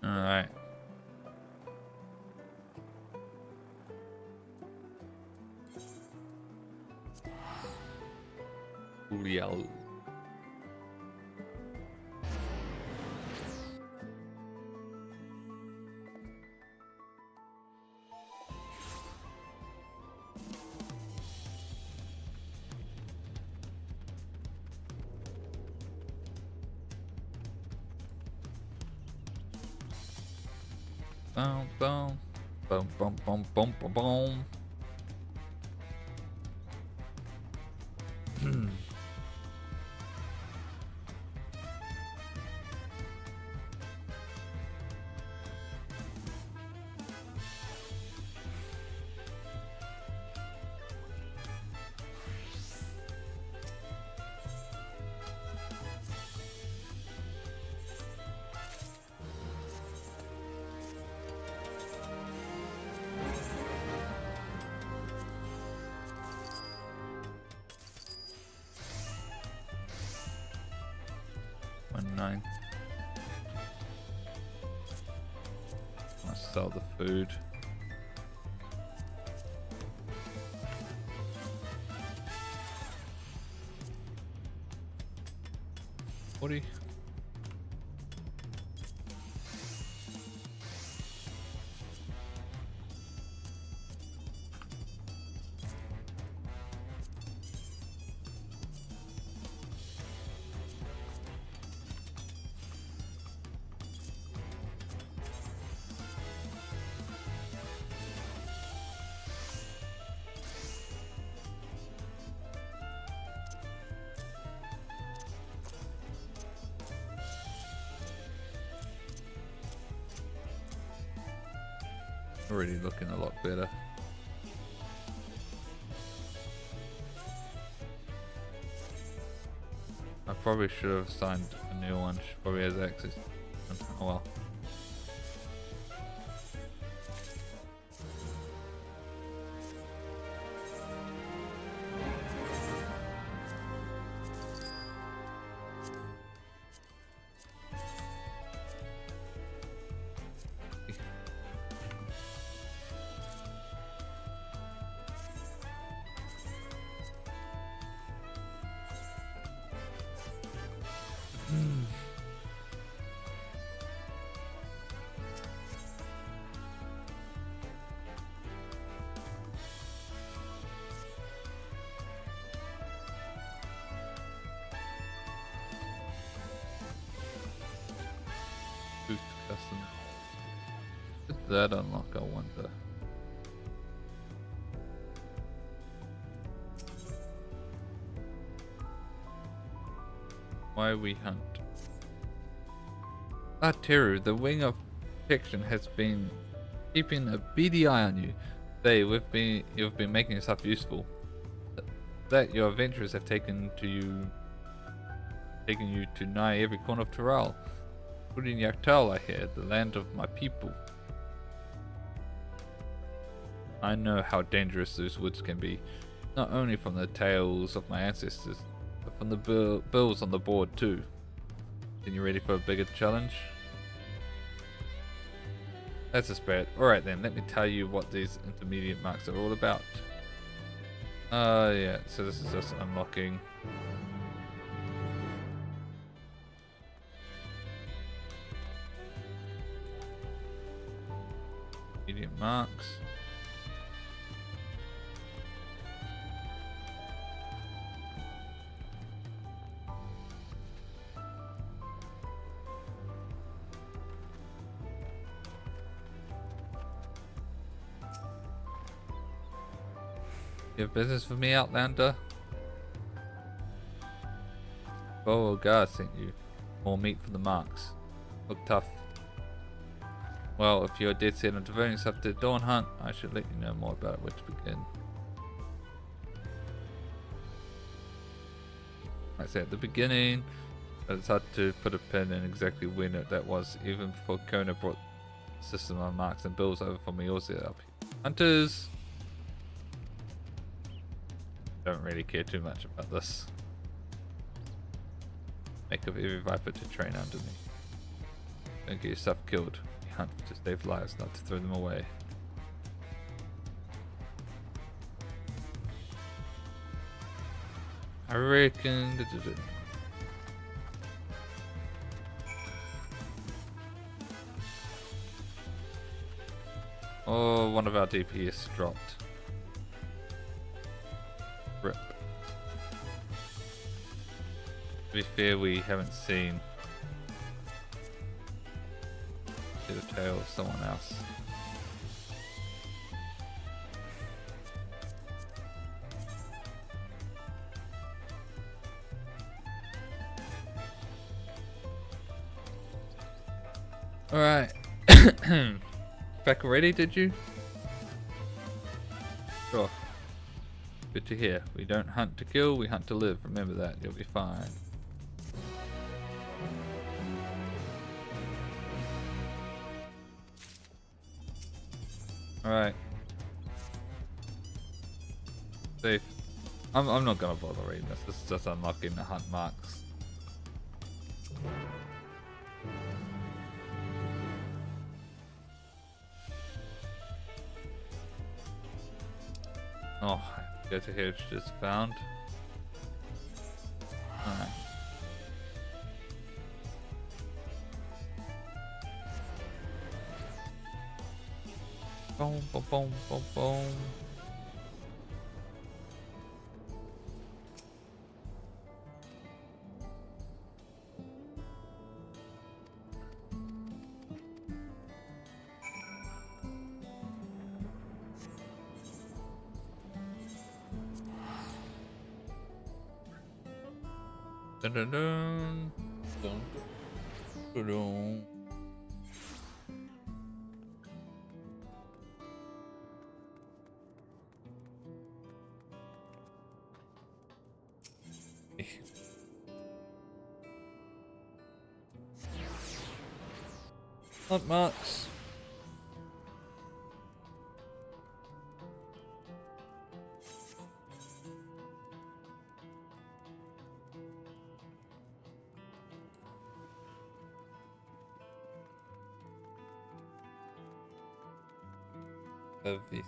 Alright. Uriel. Boom, boom, boom, boom, boom, boom, boom, boom. I sell the food. $40. Already looking a lot better. I probably should have signed a new one. She probably has access. Oh well. Boost custom. Did that unlock, I wonder? Why we hunt? Ah, Teru, the wing of protection has been keeping a beady eye on you. You've been making yourself useful. That your adventures have taken you to nigh every corner of Tural, including Yaktal, I hear, the land of my people. I know how dangerous those woods can be, not only from the tales of my ancestors, but from the bills on the board too. Are you ready for a bigger challenge? That's a spirit. Alright then, let me tell you what these intermediate marks are all about. Yeah, so this is just unlocking. Intermediate marks. You have business with me, Outlander? Oh, God sent you. More meat for the marks. Look tough. Well, if you're dead set on devoting yourself to the Dawn Hunt, I should let you know more about where to begin. I said at the beginning, but it's hard to put a pin in exactly when that was, even before Kona brought the system of marks and bills over for me. Also up. Hunters! Don't really care too much about this. Make of every viper to train under me. Don't get yourself killed. You hunt to save lives, not to throw them away. I reckon. Oh, one of our DPS dropped. Rip. To be fair, we haven't seen see the tail of someone else. Alright. Back already, did you? Sure. Good to hear. We don't hunt to kill, we hunt to live. Remember that, you'll be fine. Alright. Safe. I'm not gonna bother reading this. This is just unlocking the hunt marks. Oh, go to here, just found. Alright. Boom, boom, boom, boom, boom. Dun dun dun. Dun dun dun. Hunt marks. Of these.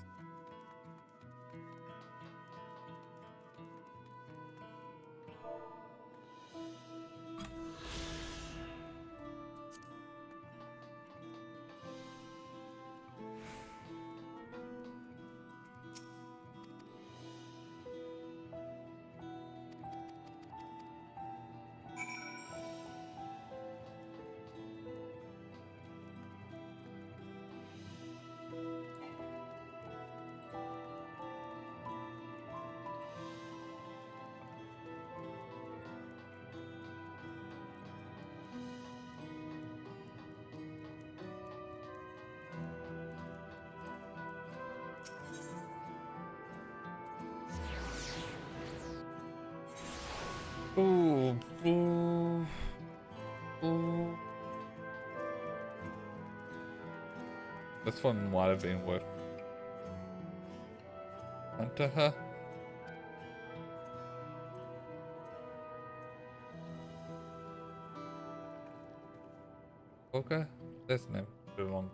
Ooh, ooh, ooh. This one might have been worth Hunter her. Okay, that's never too long.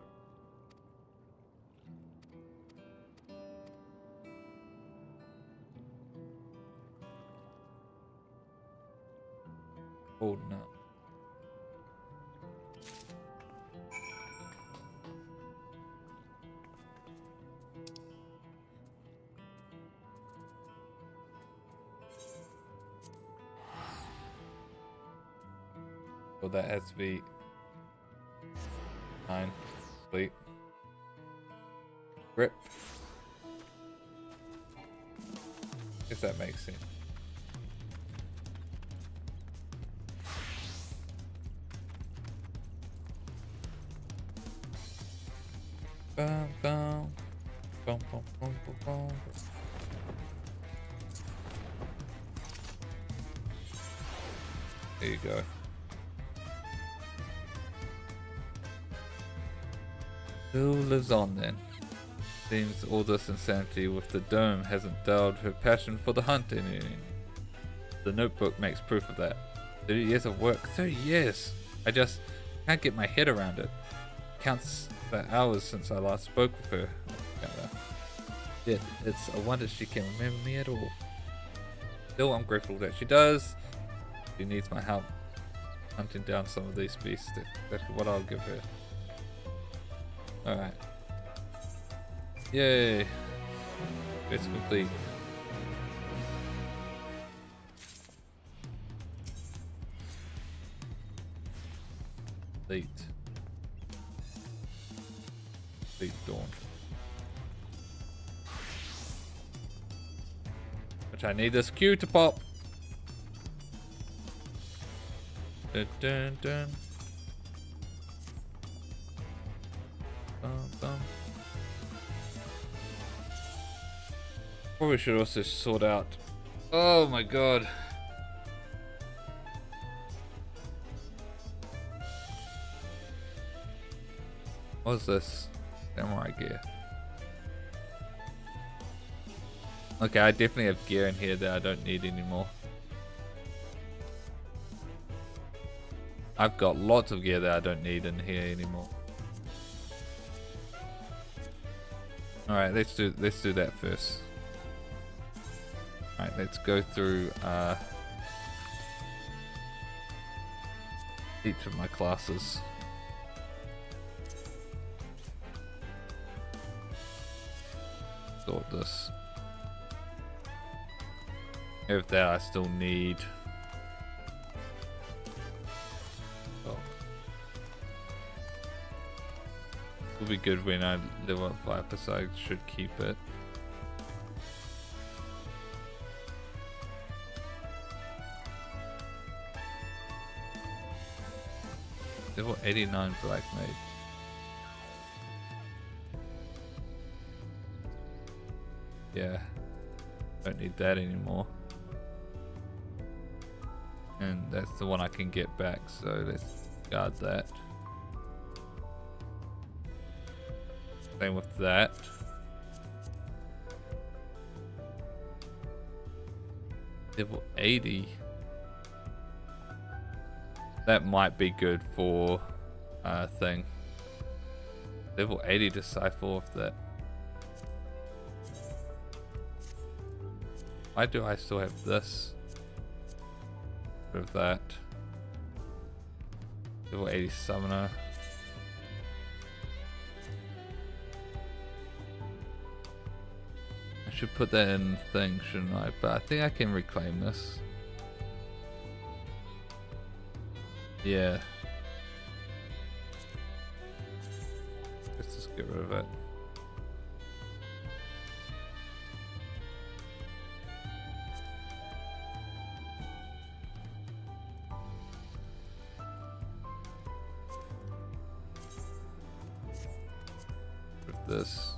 Oh no. So that has to be 9. Complete. Grip. If that makes sense. Bum, bum. Bum, bum, bum, bum, bum. There you go. Who lives on then? Seems all this insanity with the dome hasn't dulled her passion for the hunting any. The notebook makes proof of that. 30 years of work, 30 years! I just can't get my head around it. Counts the hours since I last spoke with her. Yet it's a wonder she can remember me at all. Still, I'm grateful that she does. She needs my help hunting down some of these beasts. That's what I'll give her. Alright. Yay! It's complete. Complete. Beat Dawntrail. Which I need this Q to pop. Dun, dun, dun. Bum, bum. Probably should also sort out. Oh my god. What's this? Samurai gear. Okay, I definitely have gear in here that I don't need anymore. I've got lots of gear that I don't need in here anymore. Alright, let's do that first. Alright, let's go through each of my classes. Sort this. If that I still need. Oh. Will be good when I level up 5, so I should keep it. Level 89 Black Mage. Yeah, don't need that anymore. And that's the one I can get back, so let's guard that. Same with that. Level 80. That might be good for thing. Level 80 Disciple of that. Why do I still have this? Rid of that. Level 80 Summoner. I should put that in thing, shouldn't I? But I think I can reclaim this. Yeah. Let's just get rid of it. This.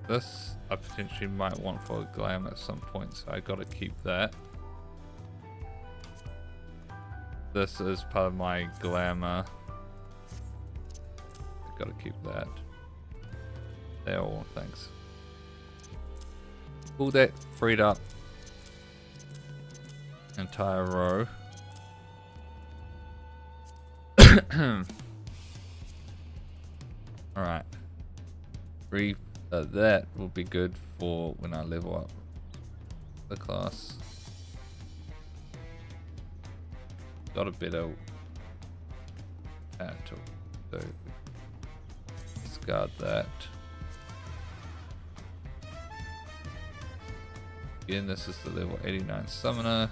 This I potentially might want for a glam at some point, so I gotta keep that. This is part of my glamour. I gotta keep that. They're all thanks. All that freed up entire row. Alright. That will be good for when I level up the class. Got a better tool, so discard that. Again, this is the level 89 Summoner.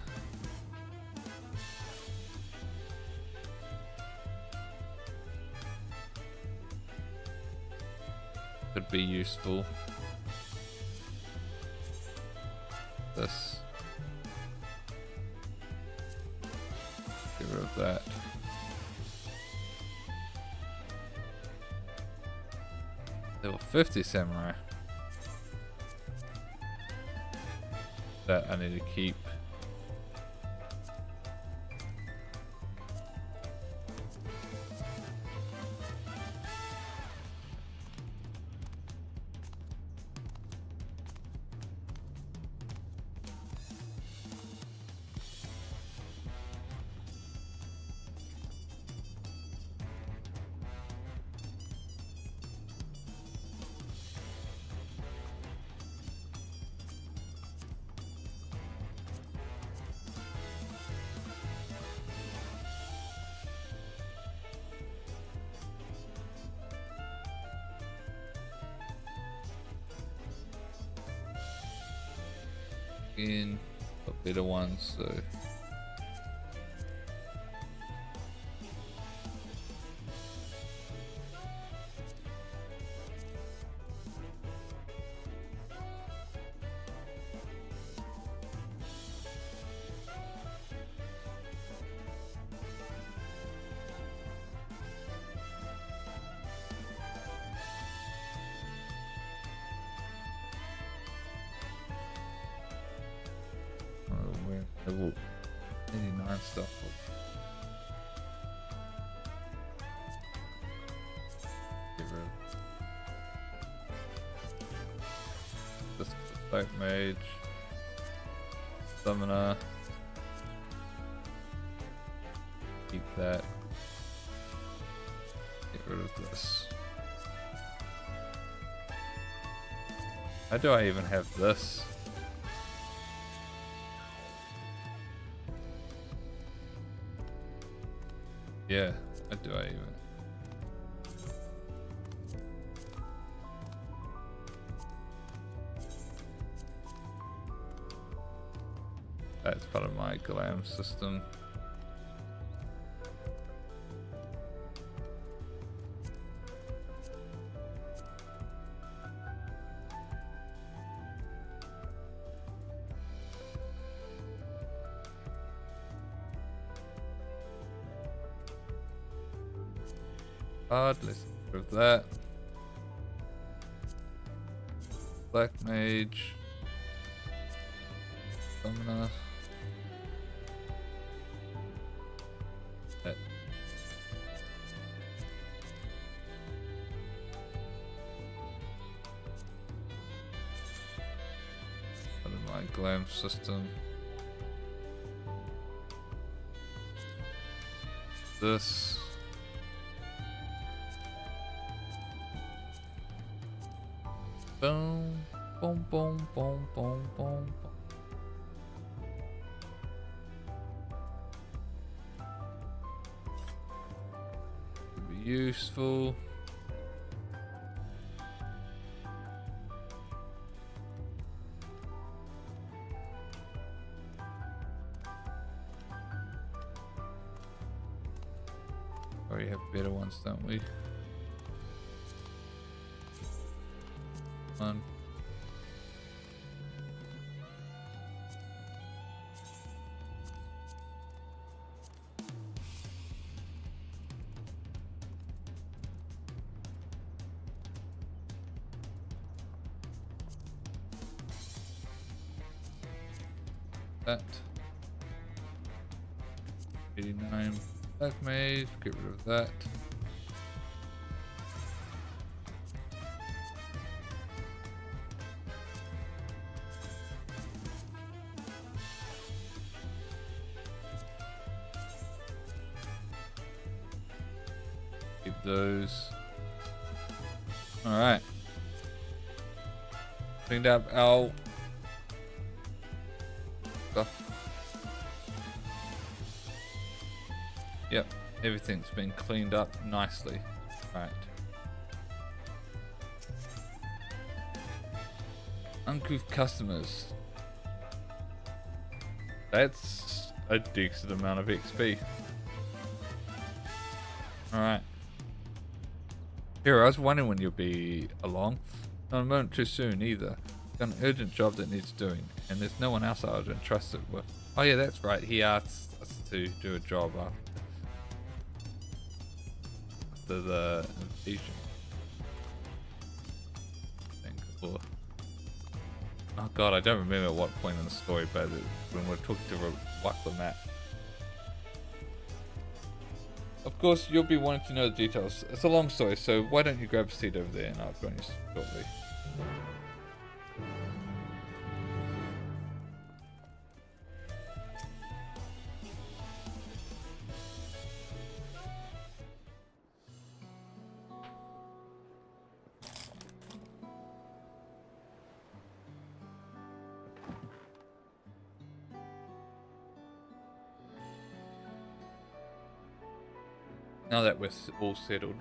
Could be useful. This. Get rid of that. Level 50 Samurai. That I need to keep. Again, got better ones, so level 89 stuff. Get rid of this Black Mage, Summoner. Keep that. Get rid of this. How do I even have this? Yeah, how do I even? That's part of my glam system. Let's improve that. Black Mage. Summoner. That. Out of my glam system. This. Boom, boom, boom, boom, boom, boom. Could be useful. We have better ones, don't we? On. That 89 Black Mage, get rid of that. Keep those. Alright. Cleaned up our stuff. Yep, everything's been cleaned up nicely. Right. Uncouth customers. That's a decent amount of XP. Alright. Here, I was wondering when you'll be along. Not a moment too soon either. Got an urgent job that needs doing, and there's no one else I would entrust it with. Oh yeah, that's right. He asked us to do a job after the invasion. Oh god, I don't remember at what point in the story, but when we're talking to Wakla Matt. Of course, you'll be wanting to know the details. It's a long story, so why don't you grab a seat over there and I'll join you shortly. Now that we're all settled,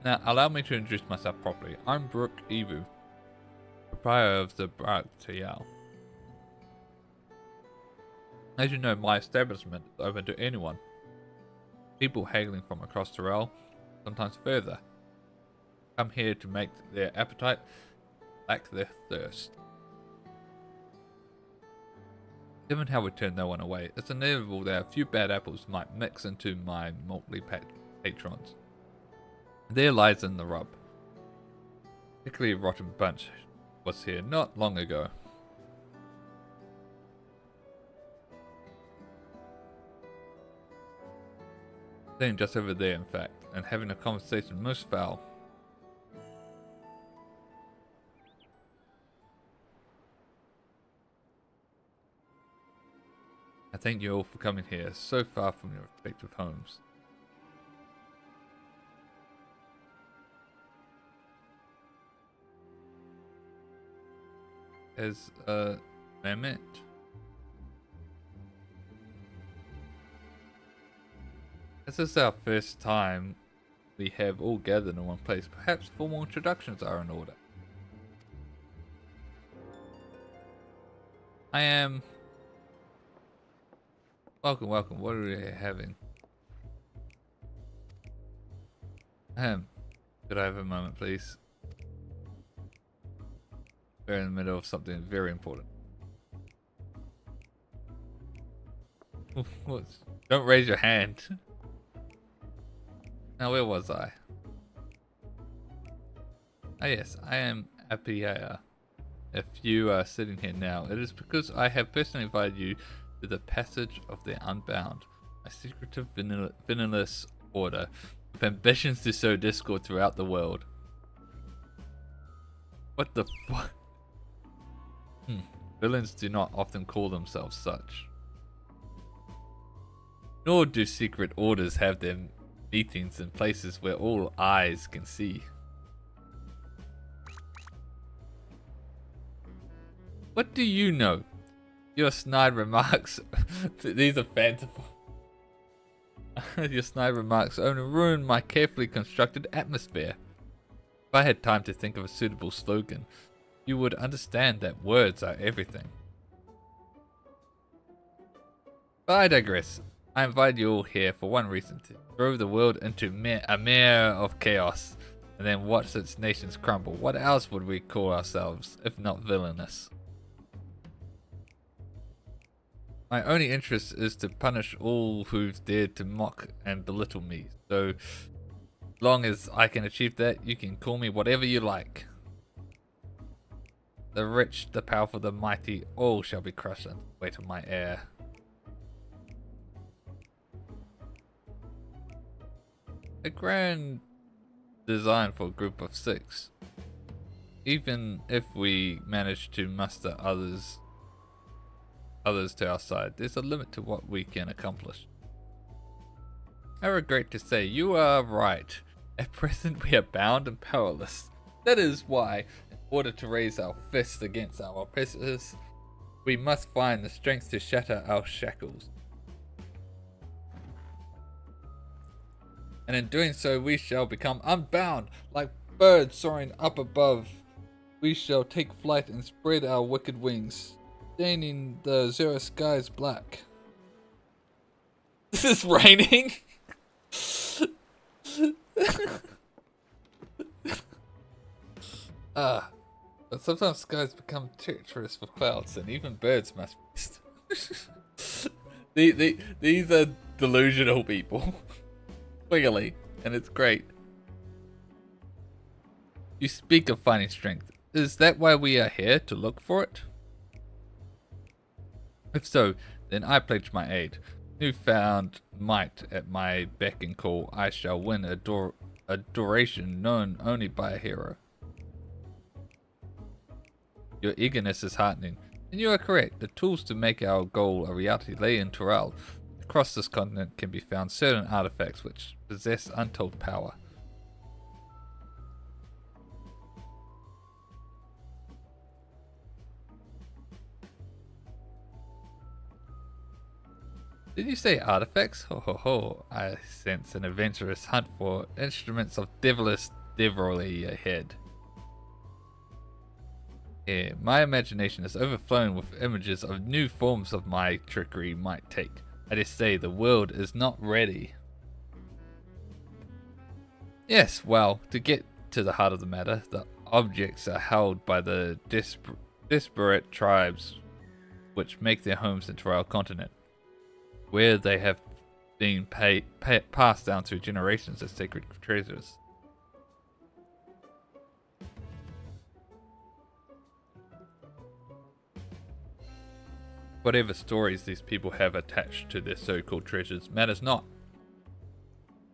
allow me to introduce myself properly. I'm ENVtuber, proprietor of the Dawntrail. As you know, my establishment is open to anyone. People haggling from across the realm, sometimes further, come here to make their appetite lack their thirst. Given how we turn no one away, it's inevitable that a few bad apples might mix into my motley patrons. There lies in the rub. Particularly a rotten bunch was here not long ago. Sitting just over there, in fact, and having a conversation most foul. I thank you all for coming here so far from your respective homes. As Mehmet. This is our first time we have all gathered in one place. Perhaps formal introductions are in order. I am... Welcome, welcome. What are we having? Could I have a moment, please? We're in the middle of something very important. What? Don't raise your hand. Now, where was I? Ah, yes, I am Appiah. If you are sitting here now, it is because I have personally invited you to the Passage of the Unbound, a secretive villainous order with ambitions to sow discord throughout the world. What the fuck? Villains do not often call themselves such. Nor do secret orders have their meetings in places where all eyes can see. What do you know? Your snide remarks, these are fanciful. Your snide remarks only ruin my carefully constructed atmosphere. If I had time to think of a suitable slogan, you would understand that words are everything. But I digress. I invite you all here for one reason, to throw the world into a mare of chaos, and then watch its nations crumble. What else would we call ourselves, if not villainous? My only interest is to punish all who've dared to mock and belittle me. So, long as I can achieve that, you can call me whatever you like. The rich, the powerful, the mighty, all shall be crushed under the weight of my air. A grand design for a group of 6. Even if we manage to muster others to our side, there's a limit to what we can accomplish. I regret to say you are right. At present we are bound and powerless. That is why, in order to raise our fists against our oppressors, we must find the strength to shatter our shackles. And in doing so, we shall become unbound, like birds soaring up above. We shall take flight and spread our wicked wings, staining the zero skies black. This is raining. But sometimes skies become treacherous with clouds, and even birds must rest. These are delusional people. Clearly, and it's great. You speak of finding strength. Is that why we are here, to look for it? If so, then I pledge my aid. Newfound might at my beck and call, I shall win adoration known only by a hero. Your eagerness is heartening, and you are correct. The tools to make our goal a reality lay in Dawntrail. Across this continent can be found certain artifacts which possess untold power. Did you say artifacts? Ho ho ho, I sense an adventurous hunt for instruments of devilry ahead. Yeah, my imagination is overflowing with images of new forms of my trickery might take. I just say the world is not ready. Yes, well, to get to the heart of the matter, the objects are held by the disparate tribes which make their homes in Dawntrail continent, where they have been passed down through generations as sacred treasures. Whatever stories these people have attached to their so-called treasures matters not.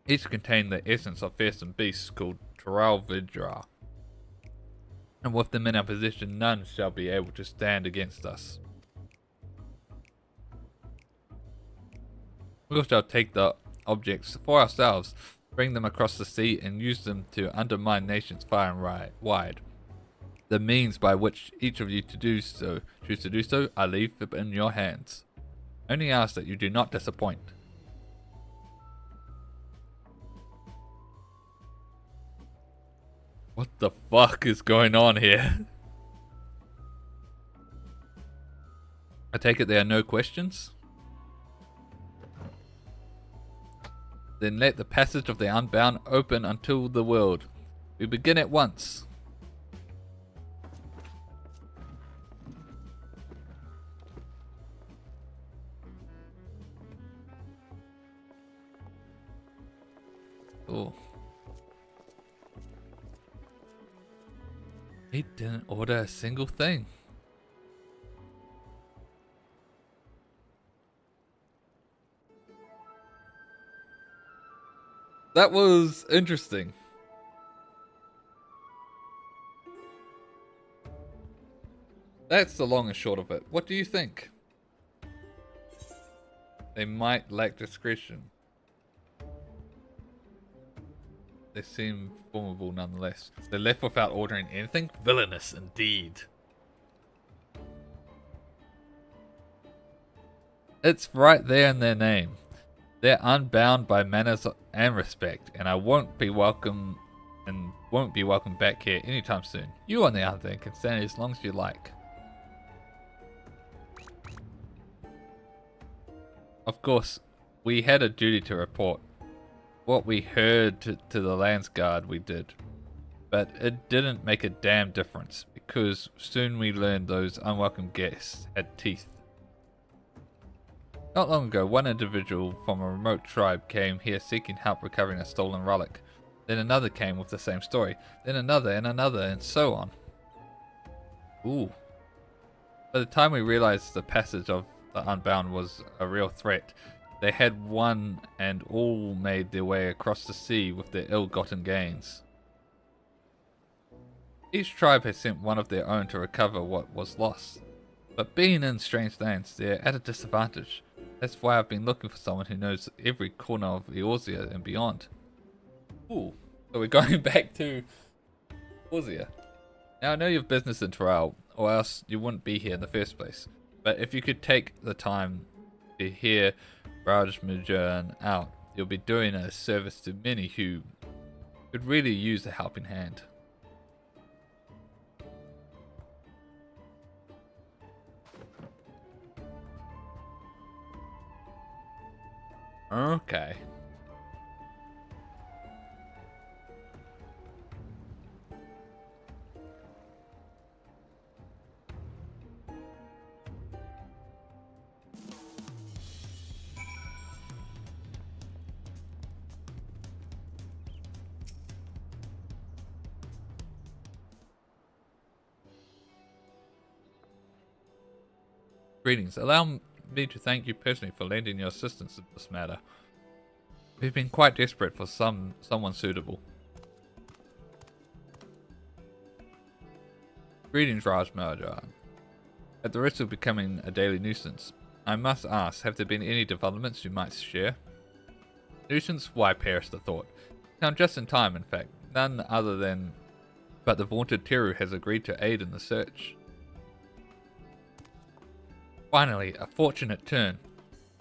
Each contain the essence of fearsome beasts called Tralvidra. And with them in our possession, none shall be able to stand against us. We shall take the objects for ourselves, bring them across the sea, and use them to undermine nations far and wide. The means by which each of you choose to do so, I leave in your hands. Only ask that you do not disappoint. What the fuck is going on here? I take it there are no questions? Then let the passage of the unbound open until the world. We begin at once. Oh. He didn't order a single thing. That was interesting. That's the long and short of it. What do you think? They might lack discretion. They seem formidable nonetheless. They're left without ordering anything? Villainous indeed. It's right there in their name. They're unbound by manners and respect, and I won't be welcome back here anytime soon. You, on the other hand, can stay as long as you like. Of course, we had a duty to report. What we heard to the Landsguard we did, but it didn't make a damn difference, because soon we learned those unwelcome guests had teeth. Not long ago, one individual from a remote tribe came here seeking help recovering a stolen relic. Then another came with the same story, then another, and so on. Ooh. By the time we realized the passage of the Unbound was a real threat, they had one and all made their way across the sea with their ill-gotten gains. Each tribe has sent one of their own to recover what was lost, but being in strange lands, they're at a disadvantage. That's why I've been looking for someone who knows every corner of Eorzea and beyond. Ooh, so we're going back to Eorzea. Now I know you have business in Dawntrail, or else you wouldn't be here in the first place. But if you could take the time to hear Rajmujern out, you'll be doing a service to many who could really use a helping hand. Okay. Greetings. Allow me to thank you personally for lending your assistance in this matter. We've been quite desperate for someone suitable. Greetings, Rajmujern. At the risk of becoming a daily nuisance, I must ask, have there been any developments you might share? Nuisance? Why, perish the thought. Come just in time, in fact. None other than but the vaunted Teru has agreed to aid in the search. Finally, a fortunate turn.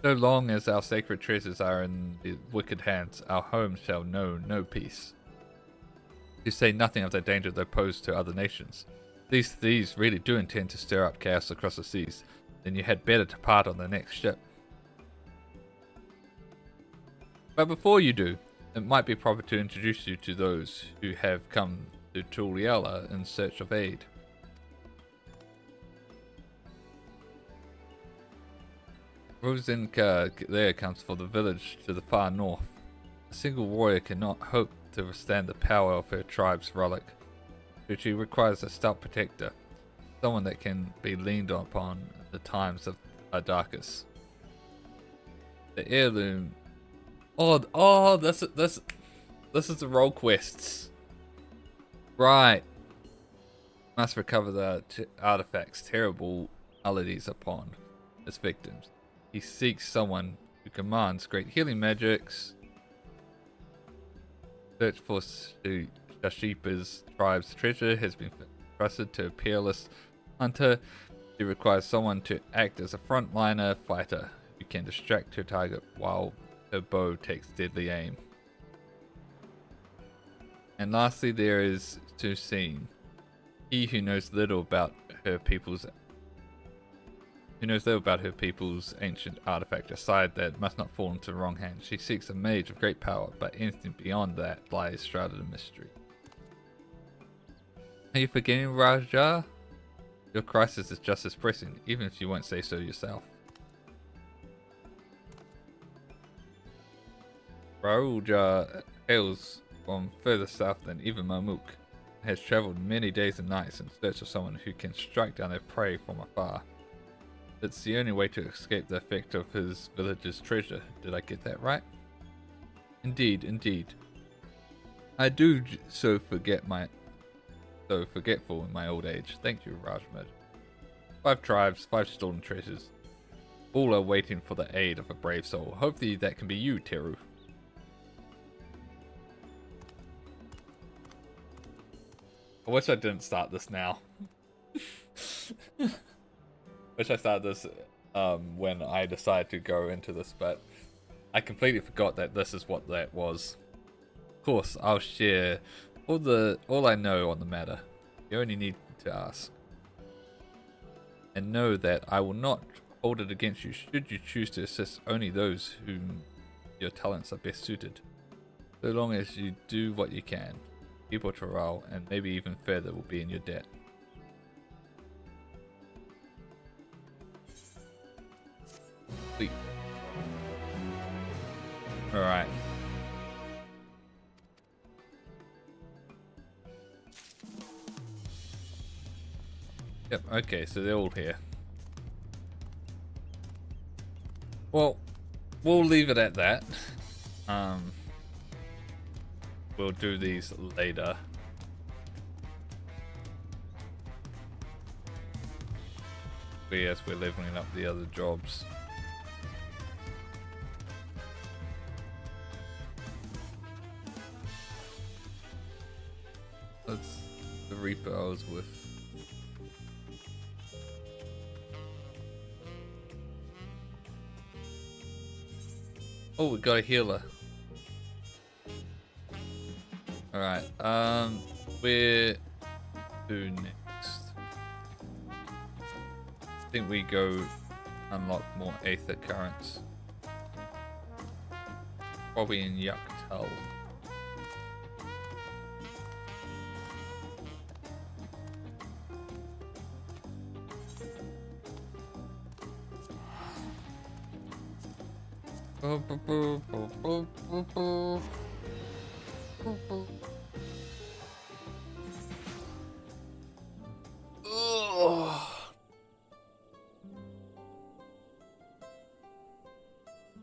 So long as our sacred treasures are in the wicked hands, our home shall know no peace. To say nothing of the danger they pose to other nations. These thieves really do intend to stir up chaos across the seas. Then you had better depart on the next ship. But before you do, it might be proper to introduce you to those who have come to Tuliela in search of aid. Rosinka there comes for the village to the far north. A single warrior cannot hope to withstand the power of her tribe's relic, so she requires a stout protector, someone that can be leaned upon in the times of our darkest. The heirloom Oh, this is the role quests. Right. Must recover the artifacts terrible maladies upon his victims. He seeks someone who commands great healing magics. Search for Shashipa's tribe's treasure has been trusted to a peerless hunter. She requires someone to act as a frontliner fighter who can distract her target while her bow takes deadly aim. And lastly, there is Tusine, he who knows little about her people's ancient artifact, aside that must not fall into the wrong hands. She seeks a mage of great power, but anything beyond that lies shrouded in mystery. Are you forgetting, Raja? Your crisis is just as pressing, even if you won't say so yourself. Raja hails from further south than even Mamuk, has travelled many days and nights in search of someone who can strike down their prey from afar. It's the only way to escape the effect of his village's treasure. Did I get that right? Indeed, indeed. I do so forgetful in my old age. Thank you, Rajmud. 5 tribes, 5 stolen treasures. All are waiting for the aid of a brave soul. Hopefully that can be you, Teru. I wish I didn't start this now. Wish I started this when I decided to go into this, but I completely forgot that this is what that was. Of course, I'll share all I know on the matter. You only need to ask. And know that I will not hold it against you should you choose to assist only those whom your talents are best suited. So long as you do what you can, people Toral and maybe even further will be in your debt. Sweet. Alright. Yep, okay, so they're all here. Well, we'll leave it at that. We'll do these later. As we're leveling up the other jobs. That's the Reaper I was with. Oh, we got a healer. Alright, where to next? I think we go unlock more Aether Currents. Probably in Yaktal.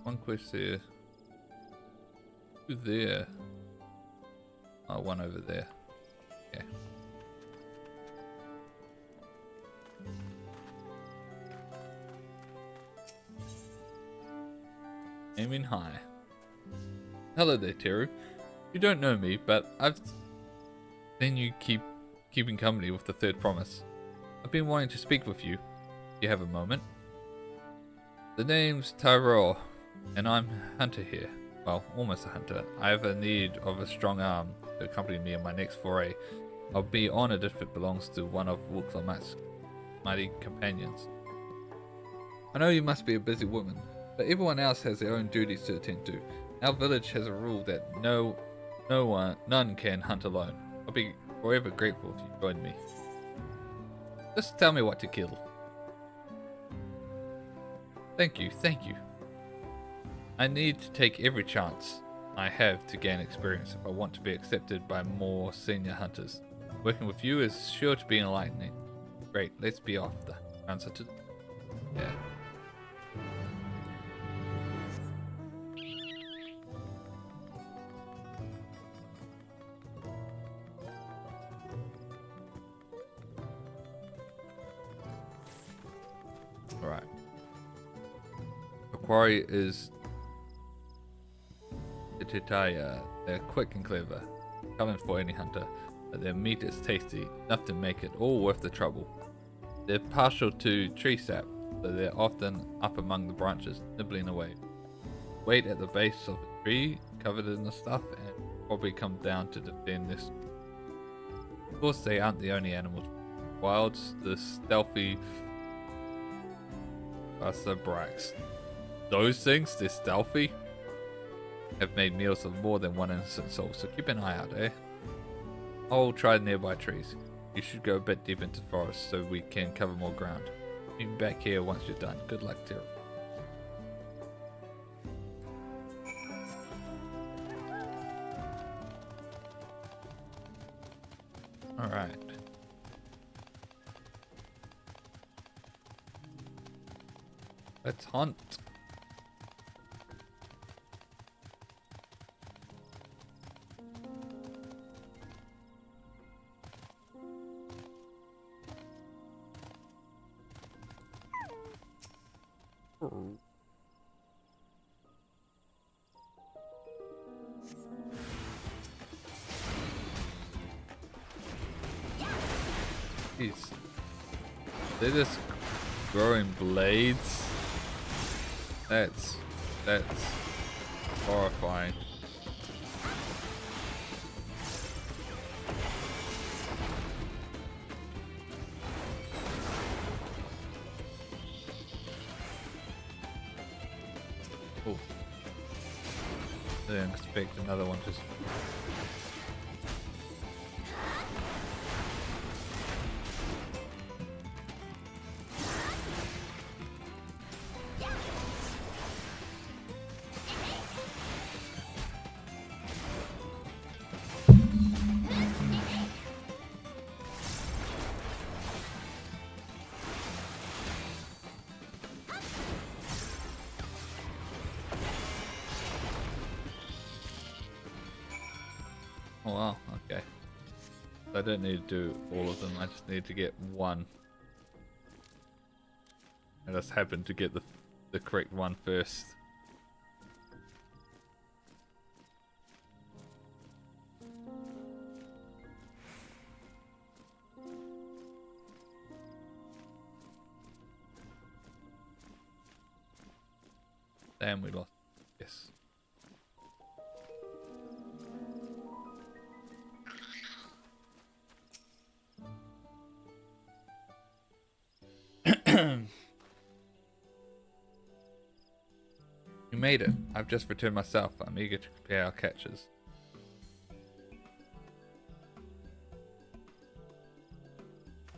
One quest here. Two there. Oh, one over there. Okay. Aiming high. Hello there, Teru. You don't know me, but I've seen you keeping company with the Third Promise. I've been wanting to speak with you. You have a moment. The name's Tyrell, and I'm a hunter here. Well, almost a hunter. I have a need of a strong arm to accompany me on my next foray. I'll be honored if it belongs to one of Wulklamat's mighty companions. I know you must be a busy woman, but everyone else has their own duties to attend to. Our village has a rule that none can hunt alone. I'll be forever grateful if you join me. Just tell me what to kill. Thank you, thank you. I need to take every chance I have to gain experience if I want to be accepted by more senior hunters. Working with you is sure to be enlightening. Great, let's be off. The answer to... Yeah. quarry is Titaya. They're quick and clever, challenge for any hunter, but their meat is tasty, enough to make it all worth the trouble. They're partial to tree sap, so they're often up among the branches, nibbling away. Wait at the base of a tree, covered in the stuff, and probably come down to defend this. Of course, they aren't the only animals. Wilds, the stealthy Brax. Those things, they're stealthy, have made meals of more than one innocent soul, so keep an eye out, eh? I'll try nearby trees. You should go a bit deep into the forest so we can cover more ground. Meet me back here once you're done. Good luck, Tira. Alright. Let's hunt. Jeez. They're just growing blades. That's horrifying. Oh. Didn't expect another one just. Oh wow, okay. So I don't need to do all of them, I just need to get one. I just happened to get the correct one first. Damn, we lost. Yes. You made it. I've just returned myself. I'm eager to compare our catches.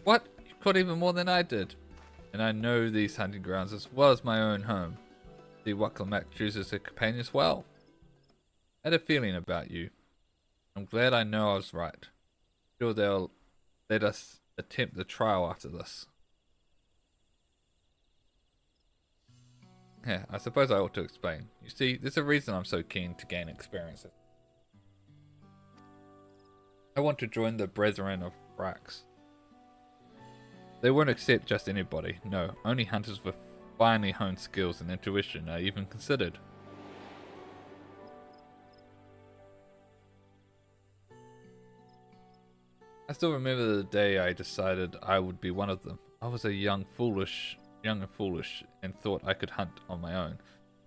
What? You caught even more than I did. And I know these hunting grounds as well as my own home. See what Clemac chooses a companion as well. I had a feeling about you. I'm glad I know I was right. Sure they'll let us attempt the trial after this. Yeah, I suppose I ought to explain. You see, there's a reason I'm so keen to gain experiences. I want to join the Brethren of Brax. They won't accept just anybody. No, only hunters with finely honed skills and intuition are even considered. I still remember the day I decided I would be one of them. I was a young and foolish, and thought I could hunt on my own,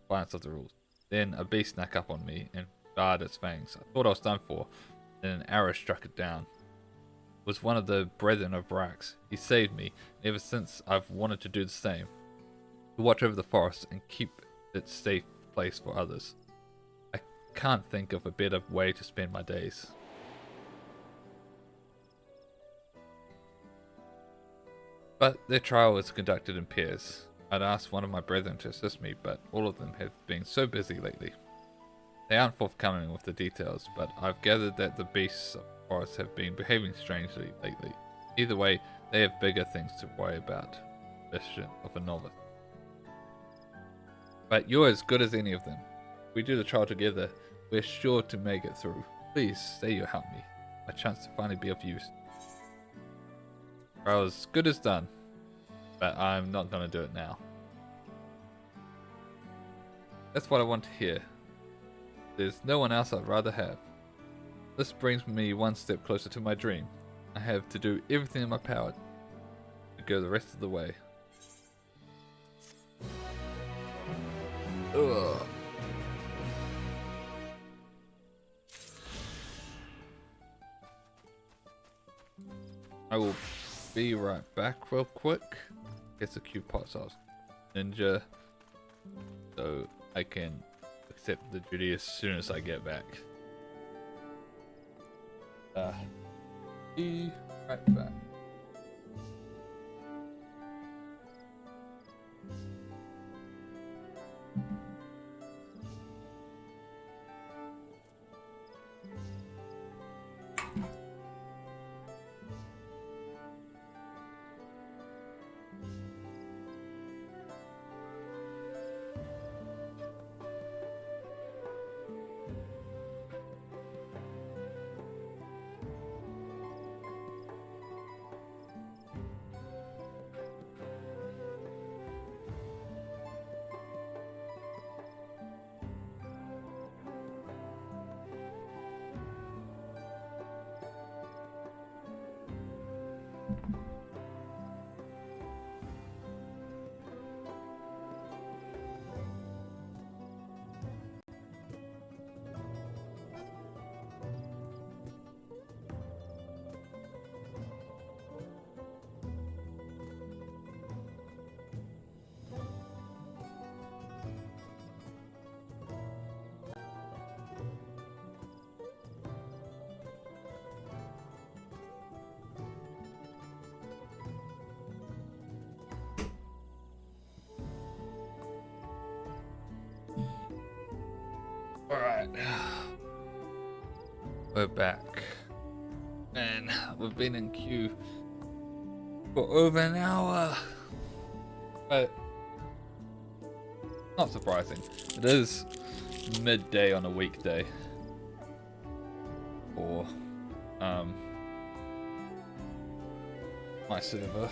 defiance of the rules. Then a beast snuck up on me and bared its fangs. I thought I was done for. Then an arrow struck it down. It was one of the Brethren of Brax. He saved me, and ever since I've wanted to do the same. To watch over the forest and keep it a safe place for others. I can't think of a better way to spend my days. But their trial is conducted in pairs. I'd asked one of my brethren to assist me, but all of them have been so busy lately. They aren't forthcoming with the details, but I've gathered that the beasts of the forest have been behaving strangely lately. Either way, they have bigger things to worry about. Question of a novice. But you're as good as any of them. If we do the trial together, we're sure to make it through. Please, say you'll help me. A chance to finally be of use. Trial as good as done, but I'm not going to do it now. That's what I want to hear. There's no one else I'd rather have. This brings me one step closer to my dream. I have to do everything in my power to go the rest of the way. Ugh. I will be right back real quick. Get the cute pot sauce. Ninja. So I can accept the duty as soon as I get back. Be right back. Alright, we're back, and we've been in queue for over an hour, but not surprising. It is midday on a weekday for my server.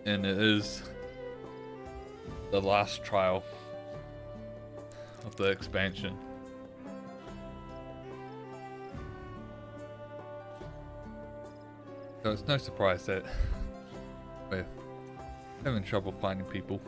And it is the last trial of the expansion. So it's no surprise that we're having trouble finding people.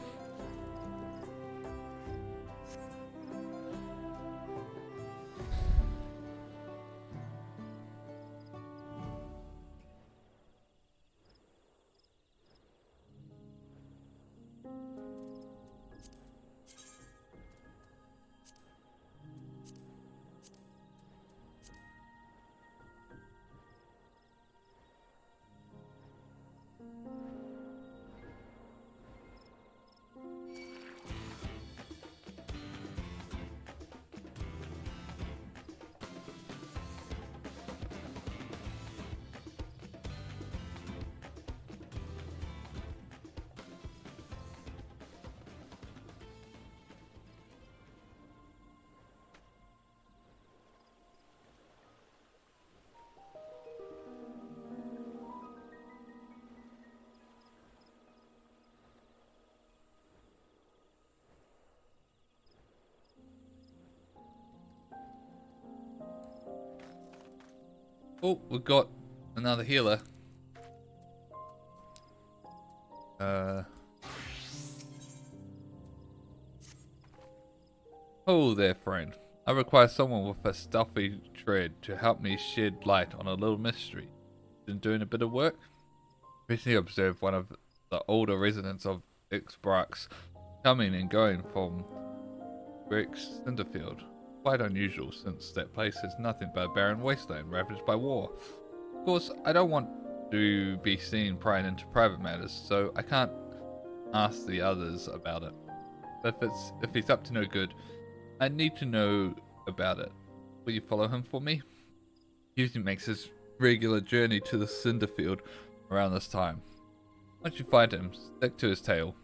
Oh, we've got another healer. Oh there, friend. I require someone with a stealthy tread to help me shed light on a little mystery. Been doing a bit of work? Recently observed one of the older residents of Ixbrax coming and going from Rick's Cinderfield. Quite unusual, since that place is nothing but a barren wasteland ravaged by war. Of course, I don't want to be seen prying into private matters, so I can't ask the others about it. But if he's up to no good, I need to know about it. Will you follow him for me? He usually makes his regular journey to the Cinderfield around this time. Once you find him, stick to his tail.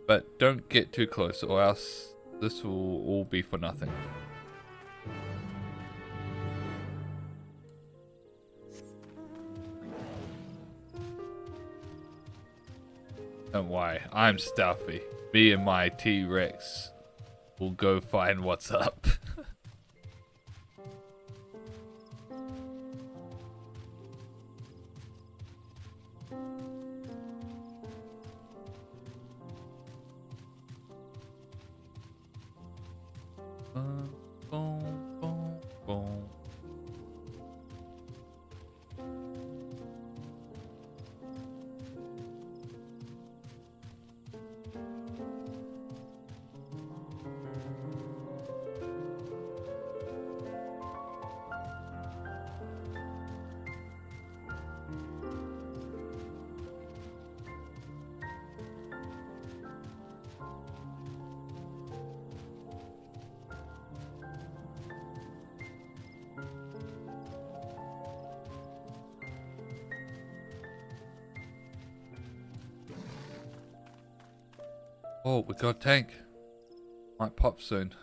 But don't get too close, or else this will all be for nothing. Don't worry, I'm stealthy. Me and my T-Rex will go find what's up. Boom, boom, boom. Oh, we got a tank. Might pop soon.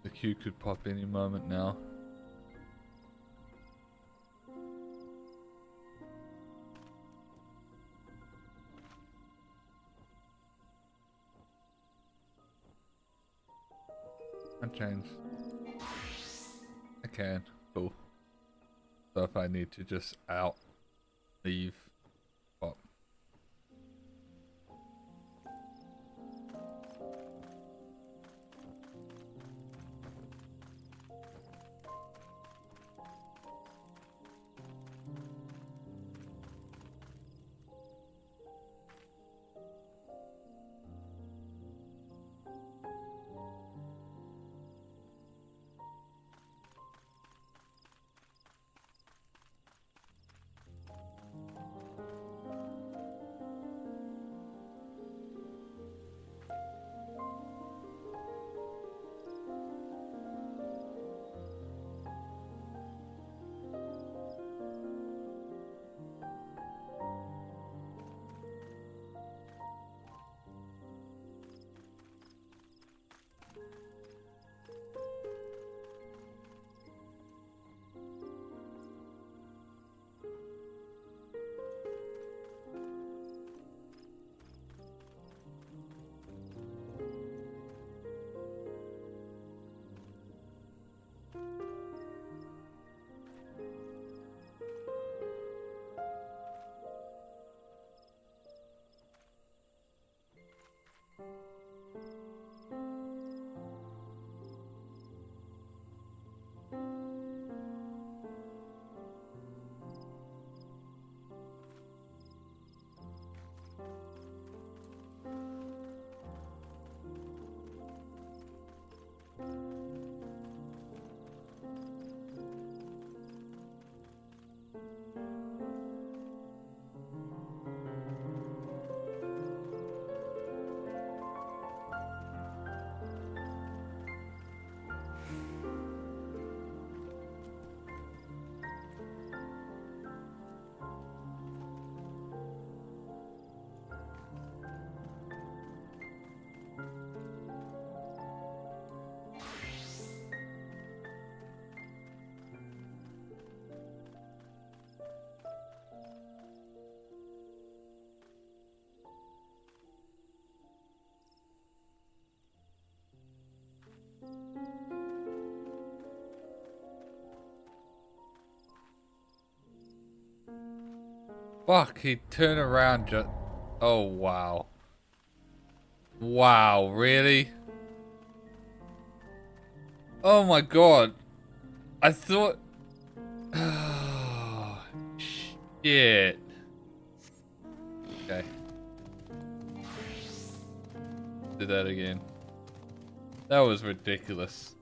The queue could pop any moment now. I change. I can. Cool. So if I need to just leave, pop. Fuck, he turned around just... Oh, wow. Wow, really? Oh my god. I thought... Oh, shit. Okay. Do that again. That was ridiculous.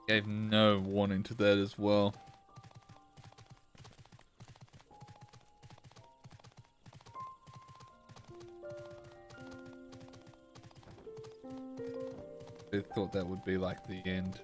Gave no warning to that as well. I thought that would be like the end.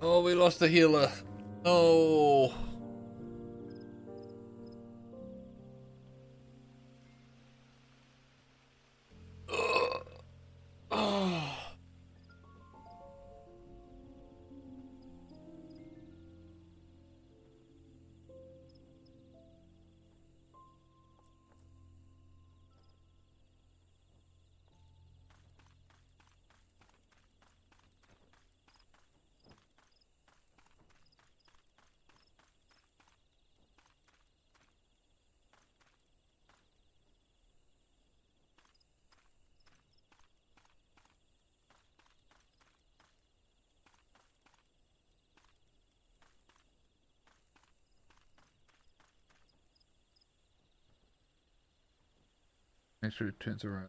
Oh, we lost the healer. Oh. Oh. Make sure it turns around.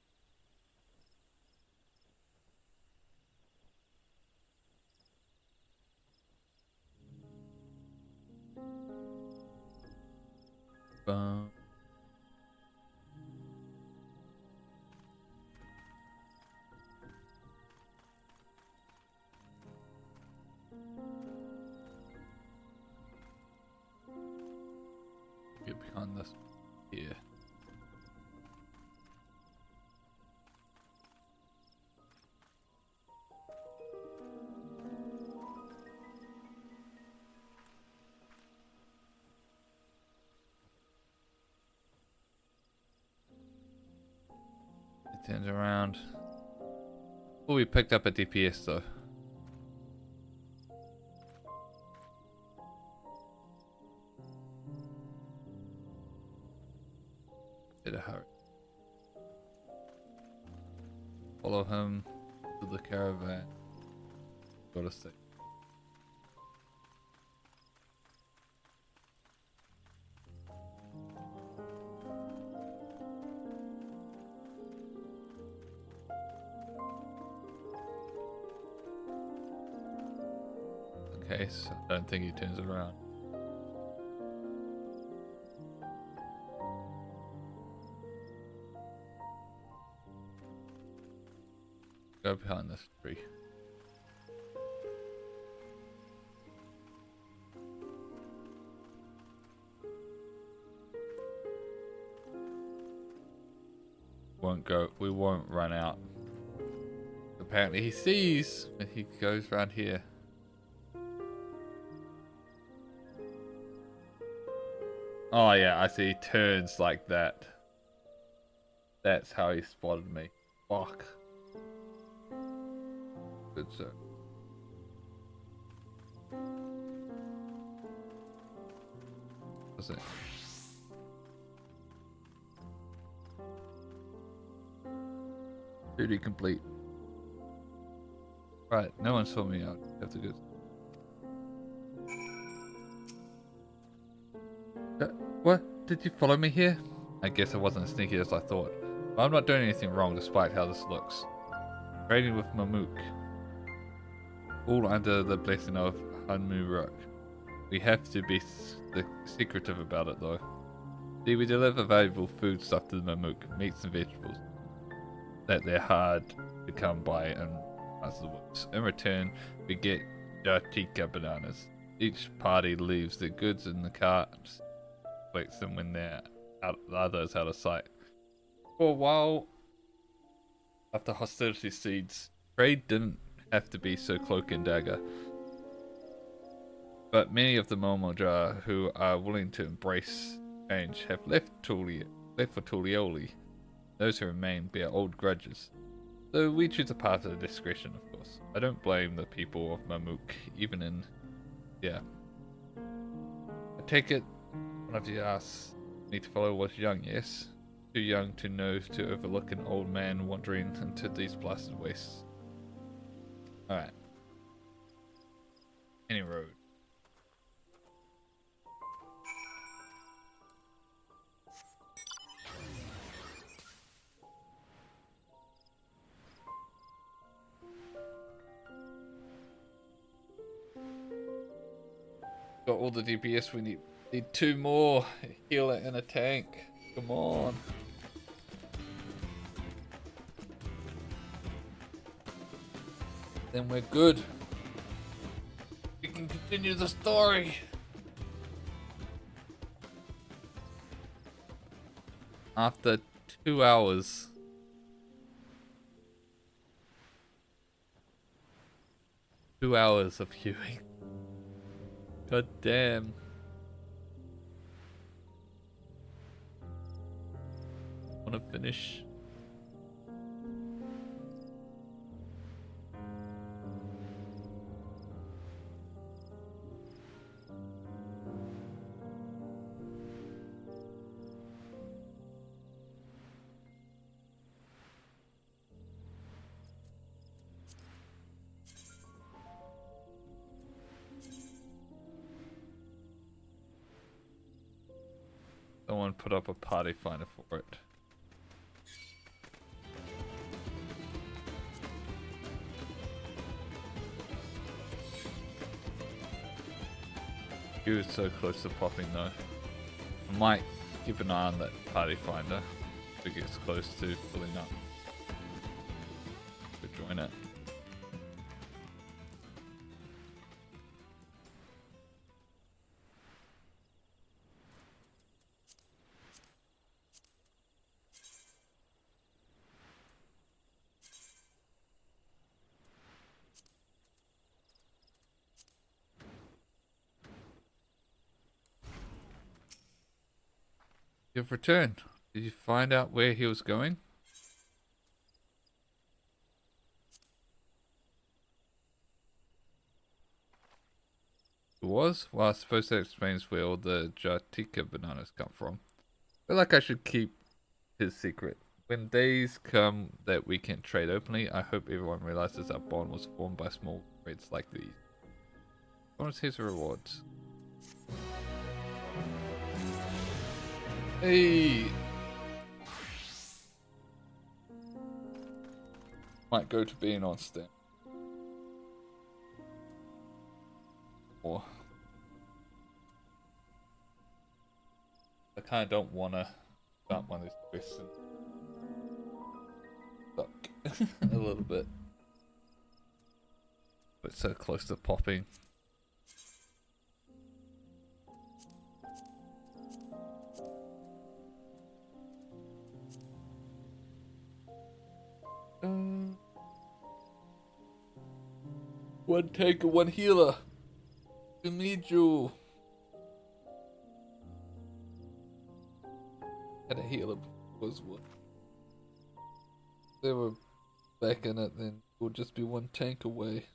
Bum. Get behind this here. It turns around. Oh, we picked up a DPS though. Better hurry. Follow him to the caravan. Gotta stay. Okay, so I don't think he turns around. Go behind this tree. We won't run out. Apparently he sees and he goes around here. Oh yeah, I see he turns like that. That's how he spotted me. Fuck. Good sir. What's it? Duty complete. Right, no one saw me out. Have to go. What? Did you follow me here? I guess I wasn't as sneaky as I thought. But I'm not doing anything wrong despite how this looks. Trading with Mamook. All under the blessing of Hanmuruk. We have to be secretive about it though. See, we deliver valuable food stuff to the Mamook, meats and vegetables that they're hard to come by in parts of the woods. In return, we get Jatika bananas. Each party leaves their goods in the carts, collects them when they're out, the others out of sight. For a while, after hostility cedes, trade didn't have to be so cloak and dagger. But many of the Momoja who are willing to embrace change have left for Tulioli. Those who remain bear old grudges. So we choose a path of discretion, of course. I don't blame the people of Mamuk, even in... yeah. I take it one of you asks me to follow was young, yes? Too young to know to overlook an old man wandering into these blasted wastes. Alright. Any road. Got all the DPS we need. Need 2 more. A healer and a tank. Come on. Then we're good. We can continue the story. After 2 hours. Two hours of queuing. God damn. Wanna finish? Someone put up a party finder for it. He was so close to popping though. I might keep an eye on that party finder if it gets close to filling up. Could join it. You've returned. Did you find out where he was going? It was? Well, I suppose that explains where all the Jatika bananas come from. I feel like I should keep his secret. When days come that we can trade openly, I hope everyone realizes our bond was formed by small trades like these. Bonus his rewards. Hey! Might go to being on stem. Or I kinda don't wanna start one of these quests and suck a little bit. But so close to popping. One tanker, one healer. We need you. Had a healer was what? They were back in it, then we'll just be one tank away.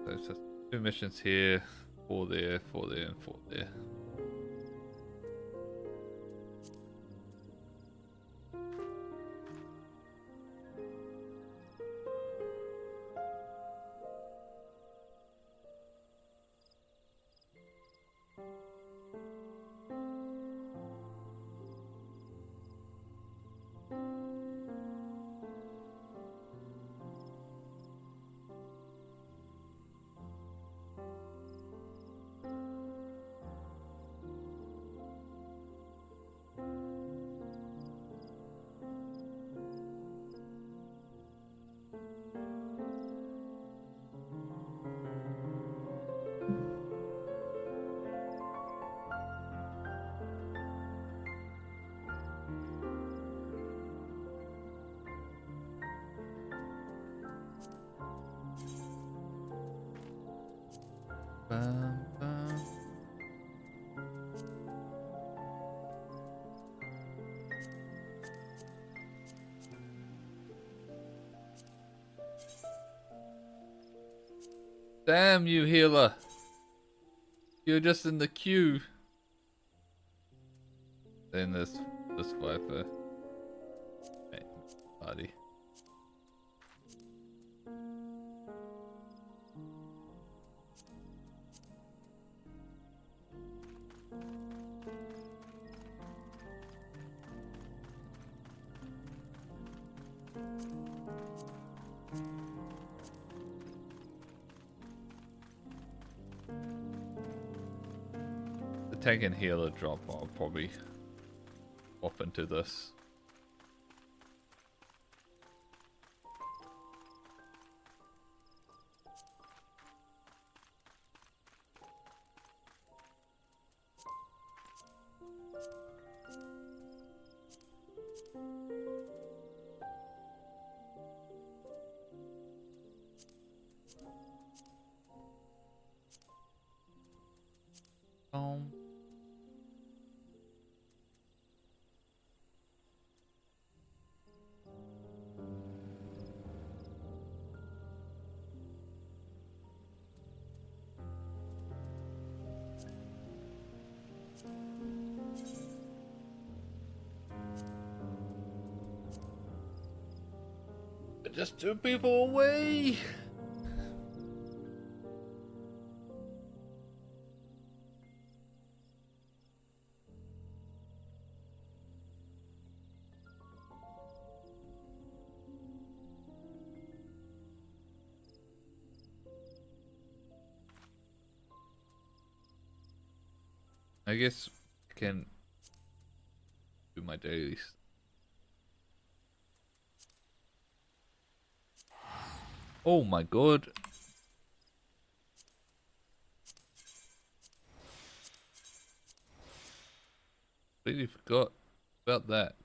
There's just 2 missions here, 4 there, 4 there, and 4 there. Bum, bum. Damn you, healer. You're just in the queue. Then this Viper. Hey, buddy. The tank and healer drop, I'll probably hop into this. Just 2 people away. I guess I can do my dailies. Oh my god. Completely forgot about that.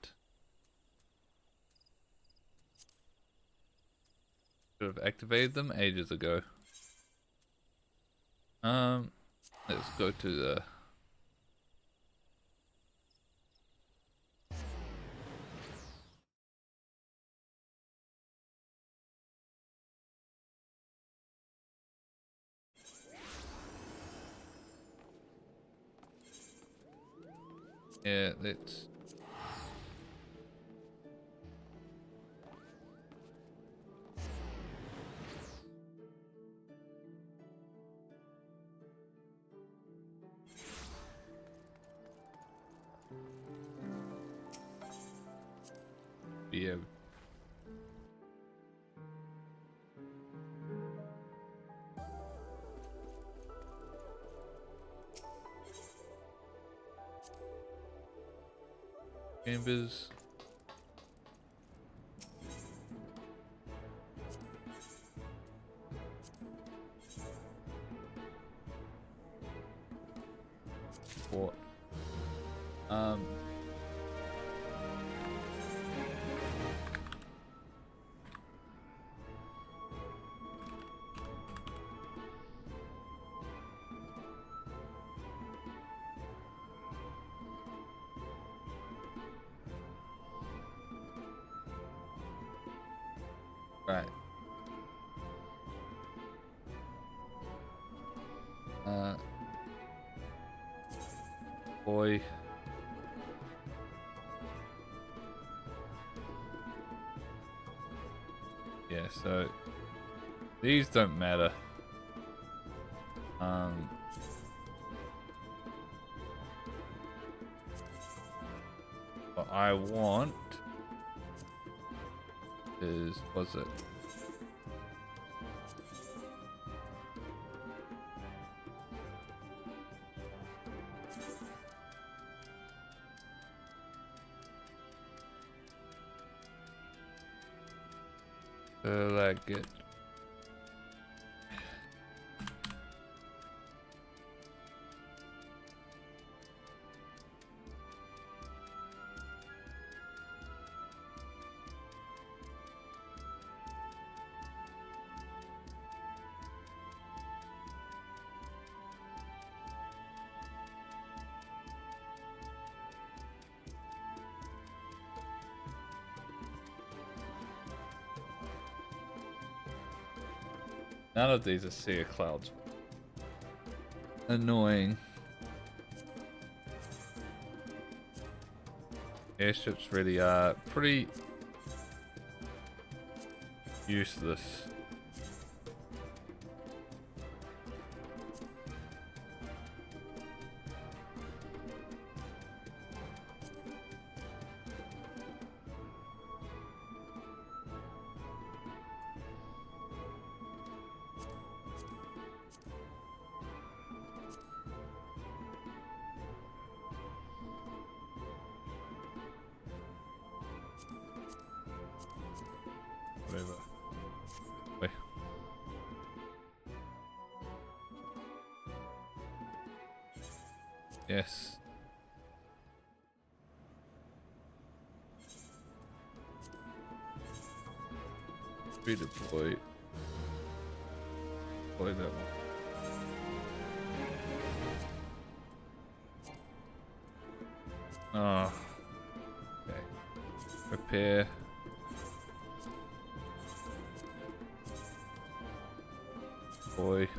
Should have activated them ages ago. Let's go to the yeah, let's yeah. Chambers. What? Right. Boy. Yeah, so these don't matter. What I want is, was it? Like it. None of these are sea of clouds. Annoying. Airships really are pretty useless. Whatever. Wait. Yes. Redeploy. Deploy that one. Oh. Okay. Repair. Boy.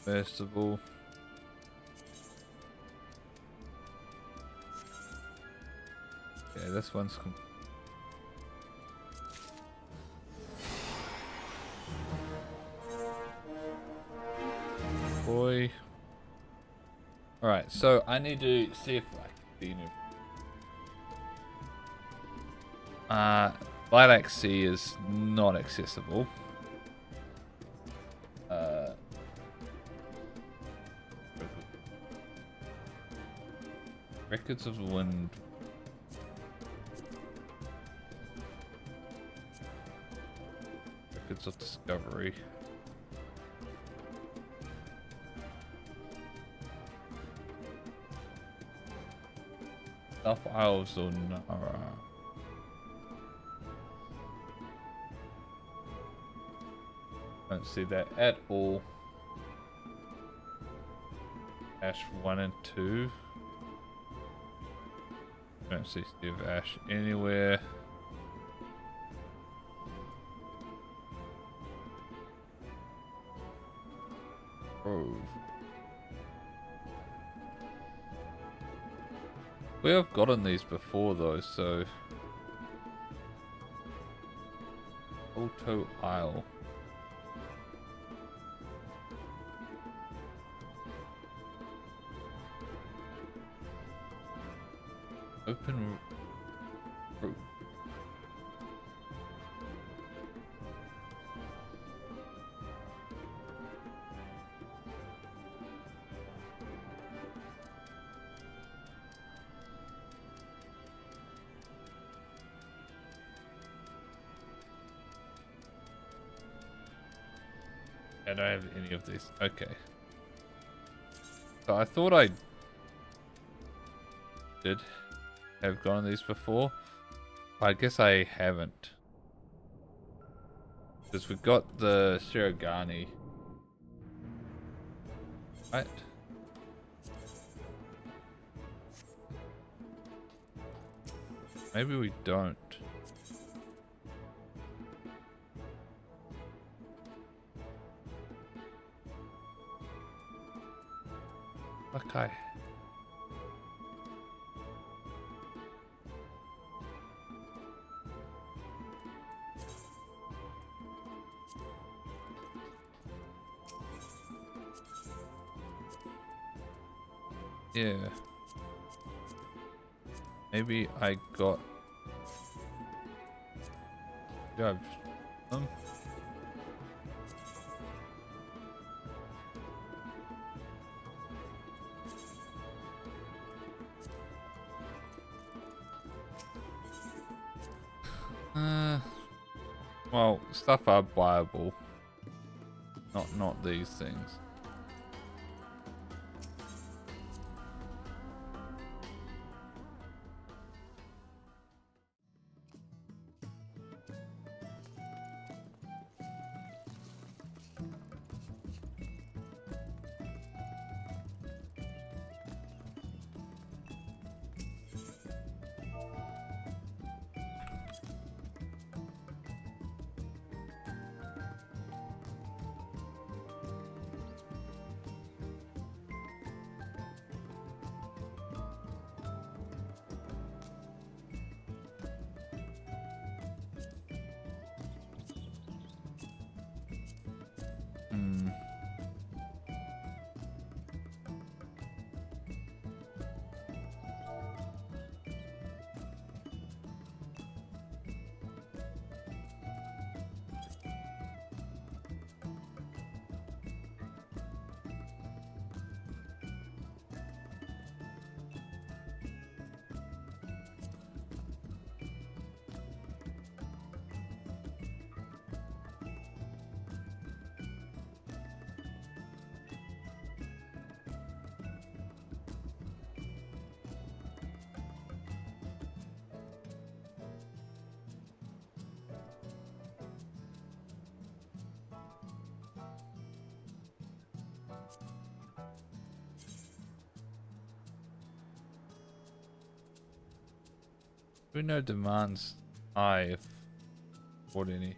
Festival. Okay, this one's boy. Alright, so I need to see if I can see Lilac Sea is not accessible. Records of the Wind. Records of Discovery. South Isles or Nara. Don't see that at all. Ash 1 and 2. Don't see Steve Ash anywhere. Grove. We have gotten these before though, so Alto Isle. Open route. I don't have any of these. Okay. So I thought I did have gone on these before, but I guess I haven't. Because we got the Shirogane. Right? Maybe we don't. Okay. Yeah. Maybe I got... Yeah, well, stuff are buyable. Not these things. Hmm. We know demands high if what any.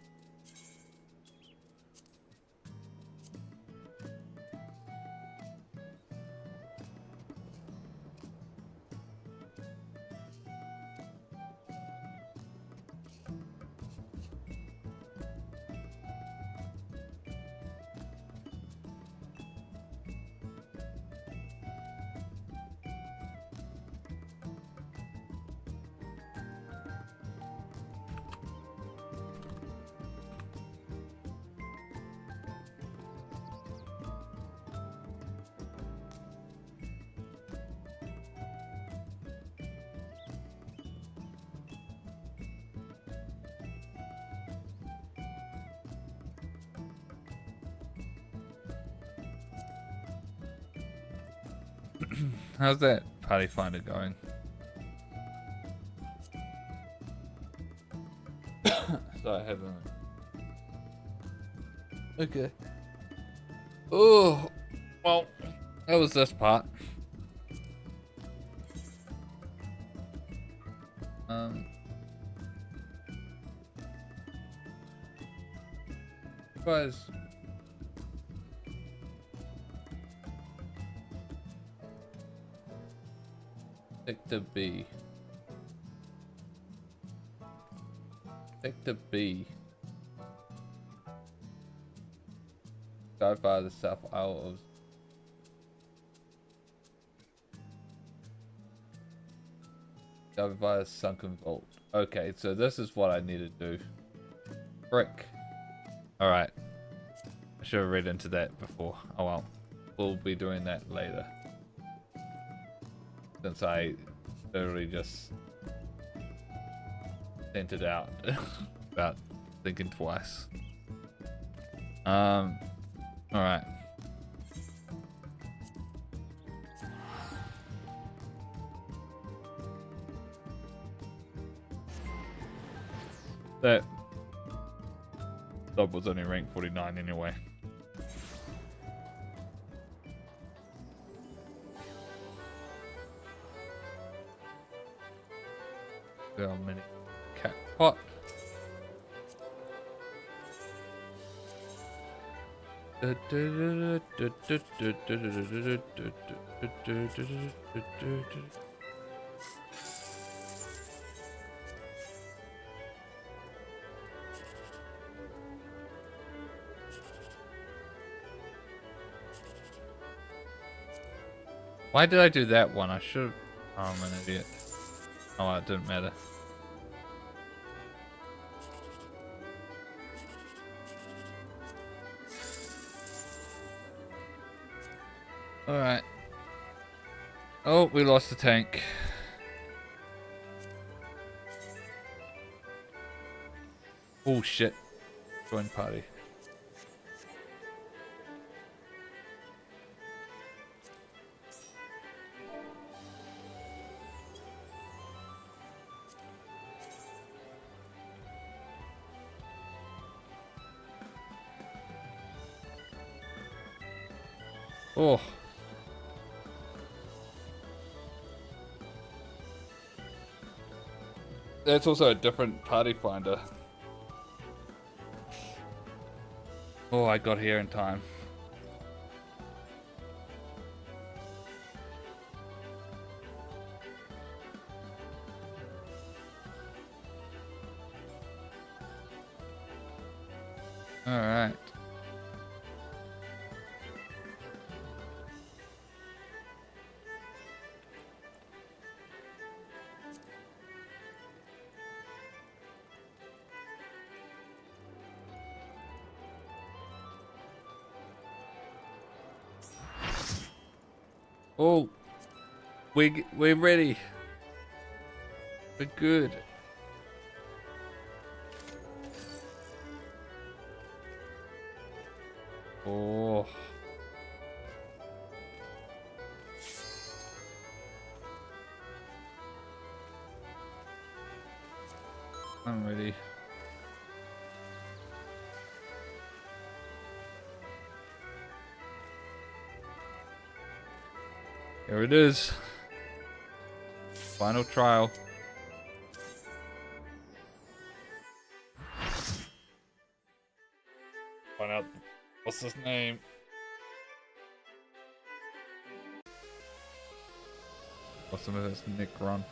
How's that party finder going? Sorry, I haven't. Okay. Oh, well, that was this part. Guys. Sector B. Sector B. Go via the South Isle of... Go via the Sunken Vault. Okay, so this is what I need to do. Frick. Alright. I should have read into that before. Oh well. We'll be doing that later. Since I literally just sent it out without thinking twice. Alright. That dog was only rank 49 anyway. How many cat pot? Why did I do that one? I should have... Oh, I'm an idiot. Oh, well, it didn't matter. Alright. Oh, we lost the tank. Oh shit. Join party. Oh. That's also a different party finder. Oh, I got here in time. All right. Oh, we're ready. We're good. Oh. I'm ready. Here it is. Final trial. Find out what's his name. What's some of this Nick run?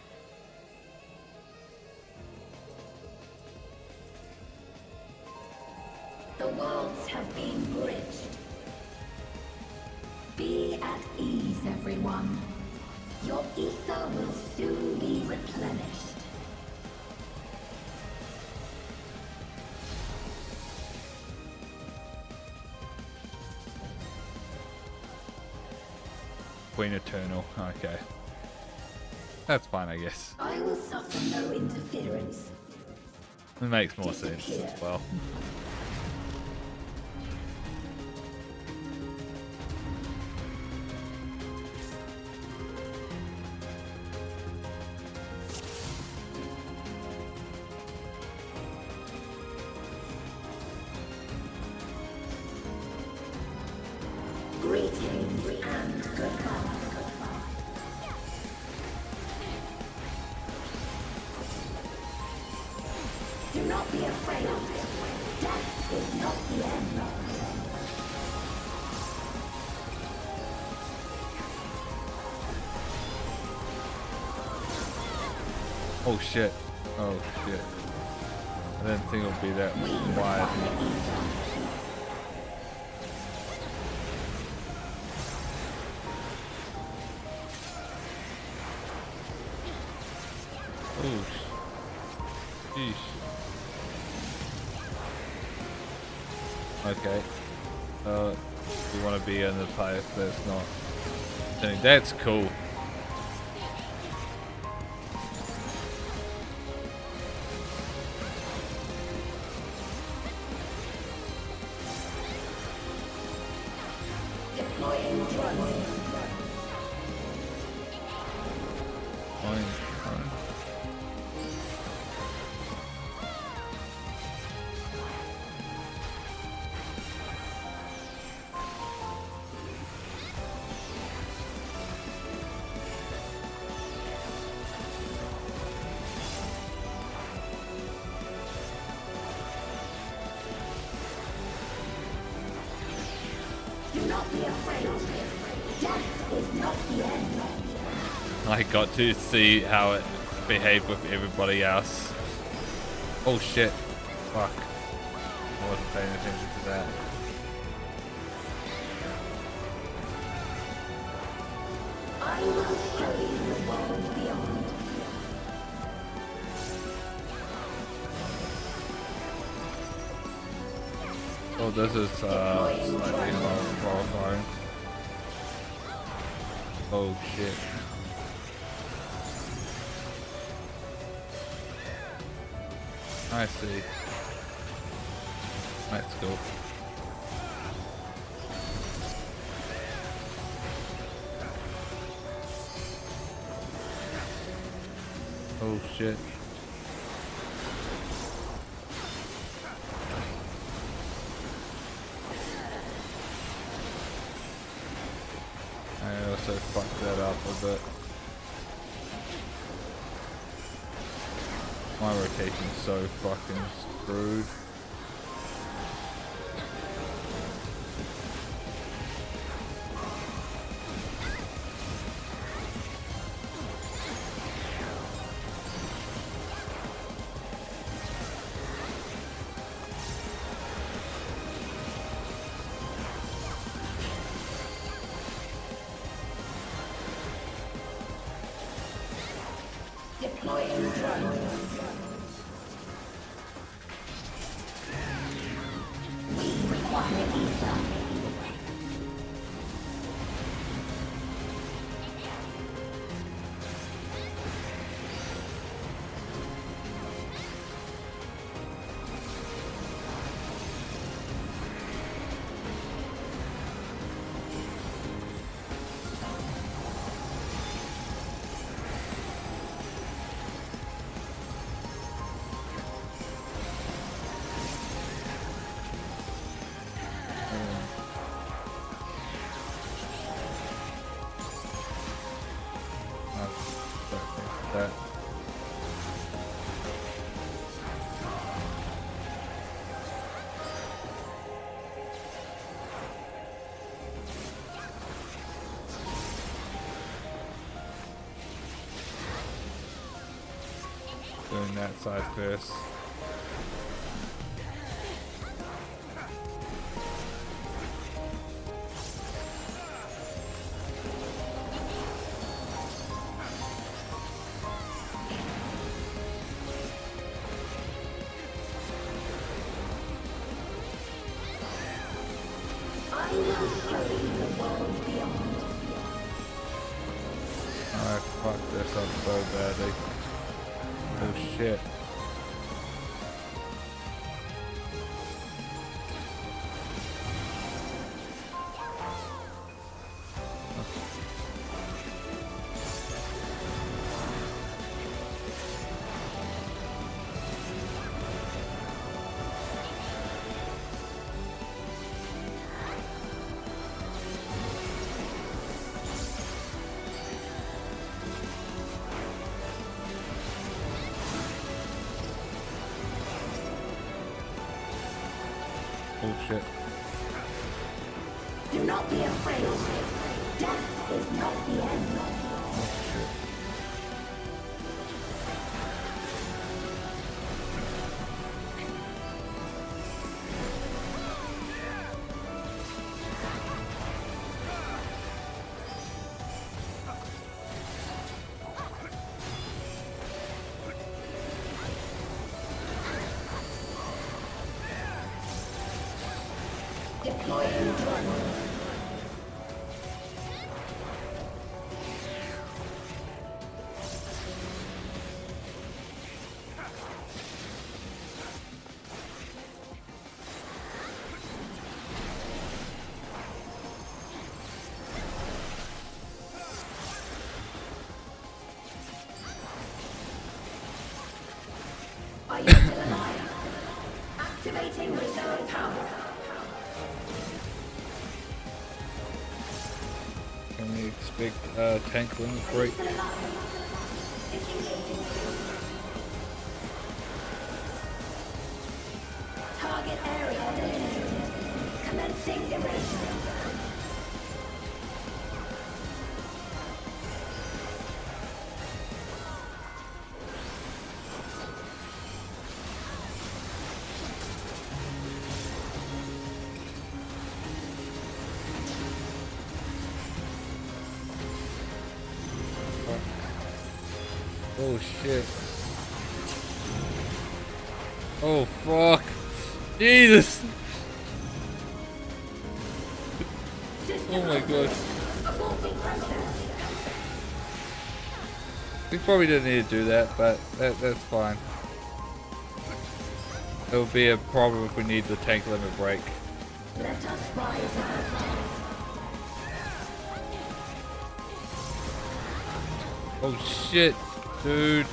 The worlds have been bridged. Be at ease, everyone. Your ether will soon be replenished. Queen Eternal. Okay. That's fine, I guess. I will suffer no interference. It makes more sense as well. Greetings and goodbye. Do not be afraid. Death is not the end. Oh shit. Oh shit. I didn't think it would be that wide. Oh, sheesh. Okay. We want to be in the place that's not. That's cool. Deploying drone. Do not be afraid. Death is not the end. I got to see how it behaved with everybody else. Oh shit. Fuck. I wasn't paying attention to that. I will show you the world beyond. Oh, this is slightly more horrifying. Oh shit. I see. Let's go. Oh shit. I also fucked that up a bit. My rotation's so fucking screwed. Deploying drone. We require ether. that side first. I fucked this up so badly. Oh shit. Oh shit. Do not be afraid. Death is not the end. Oh shit. Deploying drone. Are you still alive? Activating reserve power. Can we expect tank limit break? Target area delineated. Commencing erasure. Oh shit. Oh fuck. Jesus. Oh my god. We probably didn't need to do that, but that's fine. It'll be a problem if we need the tank limit break. Let us rise up. Oh shit, dude.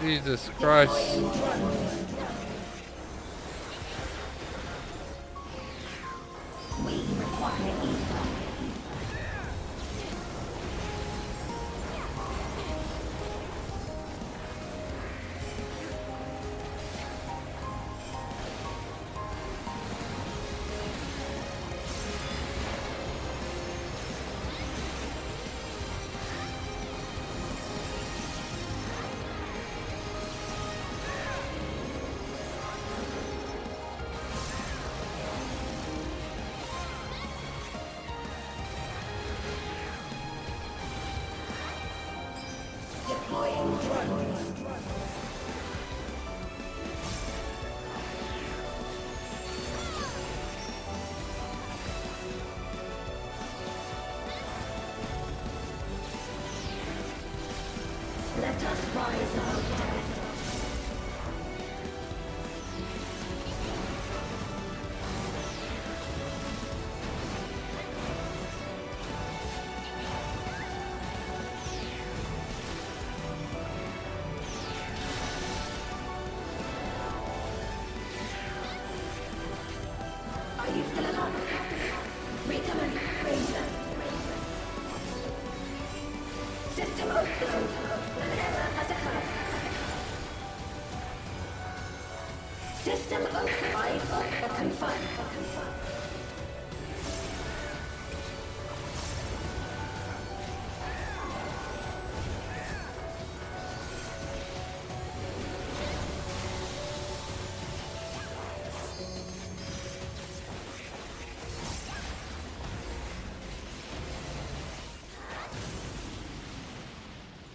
Jesus Christ. We require ether. Deploying drone. Let us rise up. Are you still alive? Recommend razor. System overload. An error has occurred. System override confirmed.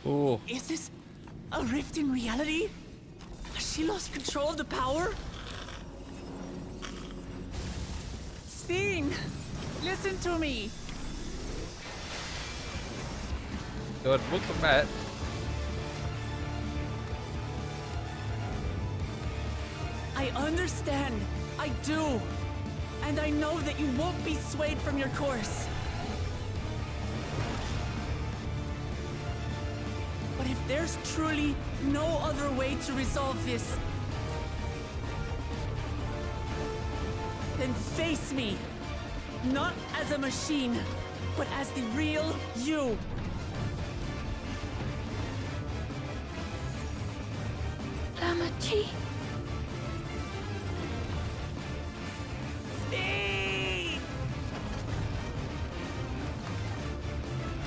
Oh. Is this a rift in reality? Has she lost control of the power? Sphene, listen to me. Good, welcome back. I understand. I do. And I know that you won't be swayed from your course. But if there's truly no other way to resolve this, then face me. Not as a machine, but as the real you. Lamachi.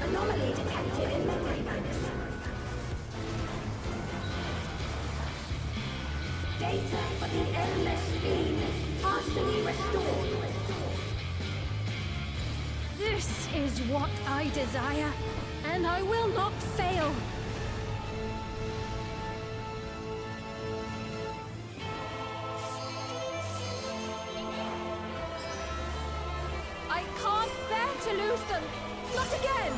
Anomaly detected in memory banks. Data for the endless Sphene partially restored. This is what I desire, and I will not fail. I can't bear to lose them. Not again.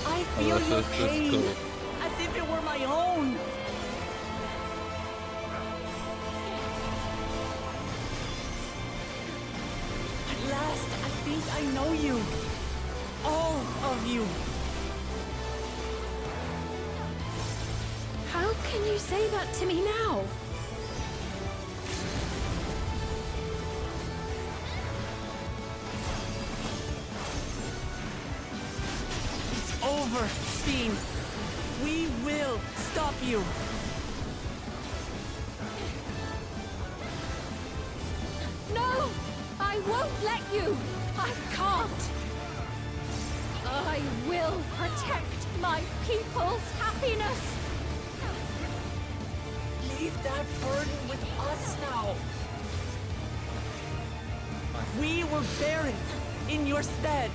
I feel your this is pain, cool. as if it were my own. At last, I think I know you. All of you. How can you say that to me now? It's over, Sphene. We will stop you. No! I won't let you! I can't! I will protect my people's happiness! Leave that burden with us now. We will bear it in your stead.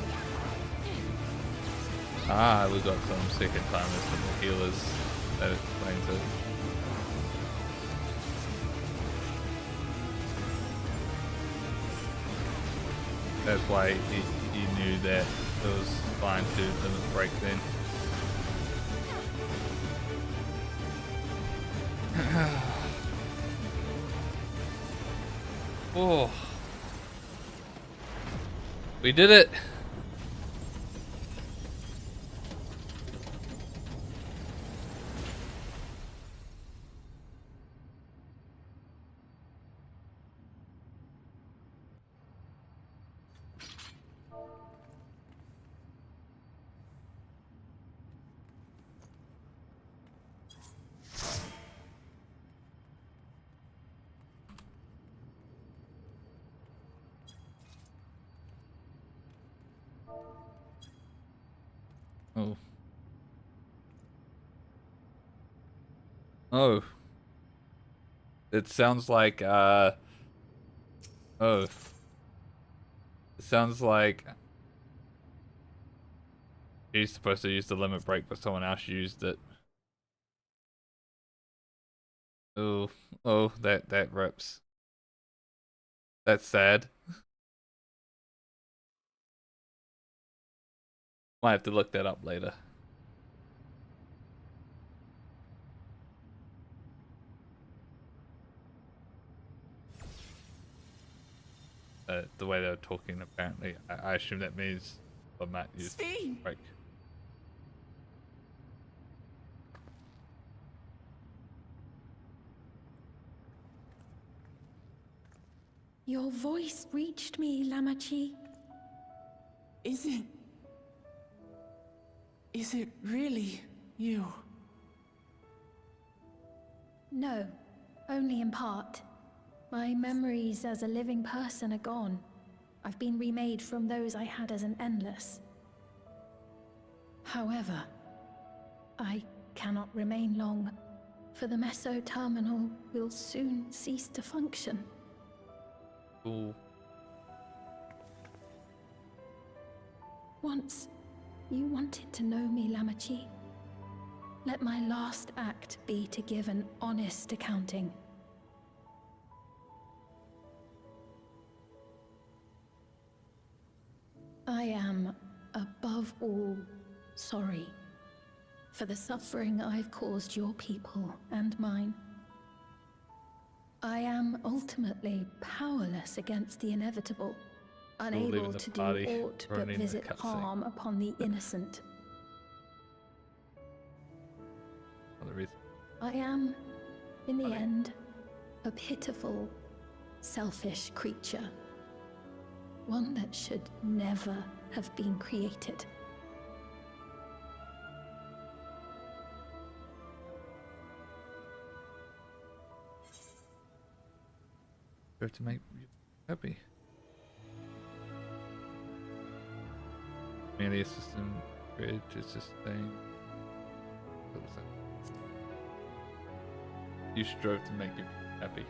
Ah, we got some second timers from the healers. That explains it. That's why he knew that it was fine to limit break then. Oh, we did it. Oh. Oh. It sounds like, oh. It sounds like he's supposed to use the limit break, but someone else used it. Oh, oh, that rips. That's sad. Might have to look that up later. The way they're talking, apparently, I assume that means what Matt used. Break. Your voice reached me, Lamachi. Is it really you? No, only in part. My memories as a living person are gone. I've been remade from those I had as an endless. However, I cannot remain long, for the meso-terminal will soon cease to function. Ooh. Once, You wanted to know me, Lamachi. Let my last act be to give an honest accounting. I am, above all, sorry for the suffering I've caused your people and mine. I am ultimately powerless against the inevitable, unable to do aught but visit harm upon the innocent. I am, in the end, a pitiful, selfish creature. One that should never have been created. To make you happy. Merely a system created to sustain. You strove to make you happy.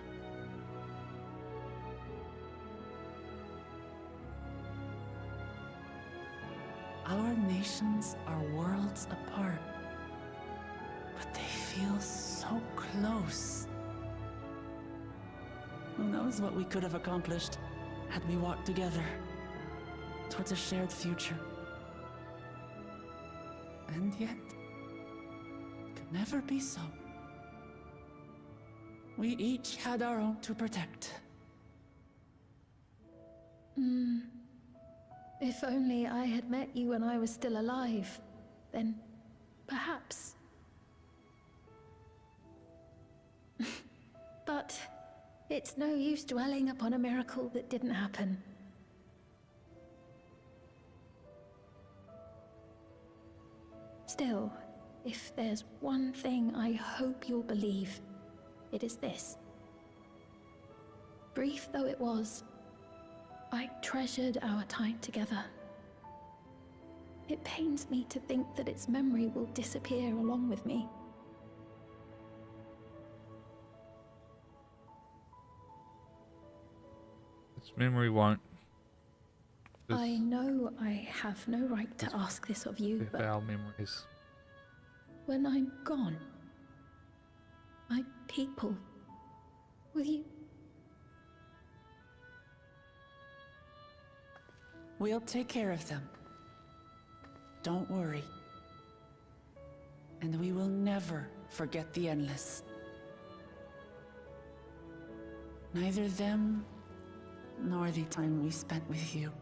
Our nations are worlds apart, but they feel so close. Who knows what we could have accomplished had we walked together towards a shared future. And yet, it could never be so. We each had our own to protect. If only I had met you when I was still alive, then perhaps. But it's no use dwelling upon a miracle that didn't happen. Still, if there's one thing I hope you'll believe, it is this. Brief though it was, I treasured our time together. It pains me to think that its memory will disappear along with me. Its memory won't. I know I have no right to ask this of you, but our memories. When I'm gone, my people, will you? We'll take care of them. Don't worry. And we will never forget the Endless. Neither them, nor the time we spent with you.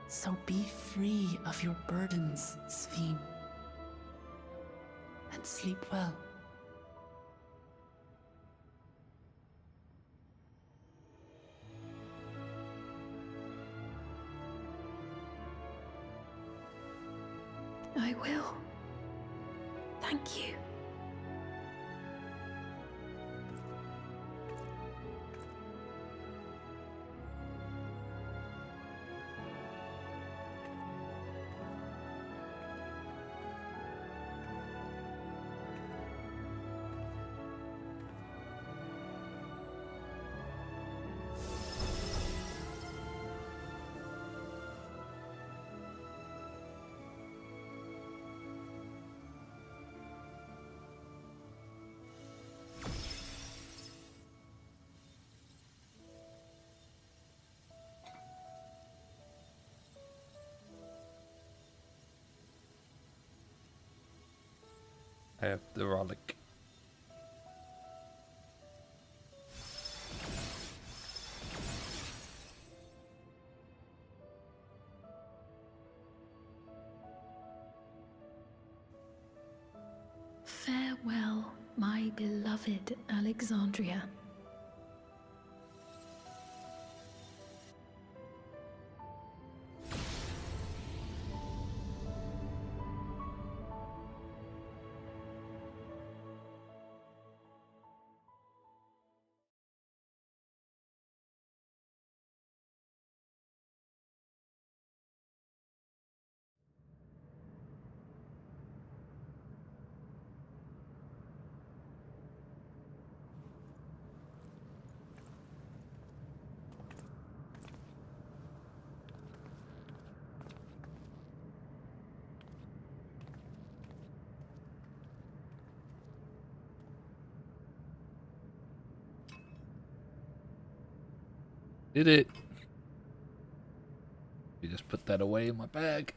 So be free of your burdens, Sphene. And sleep well. I will. Thank you. I have the relic. Farewell, my beloved Alexandria. Did it. You just put that away in my bag.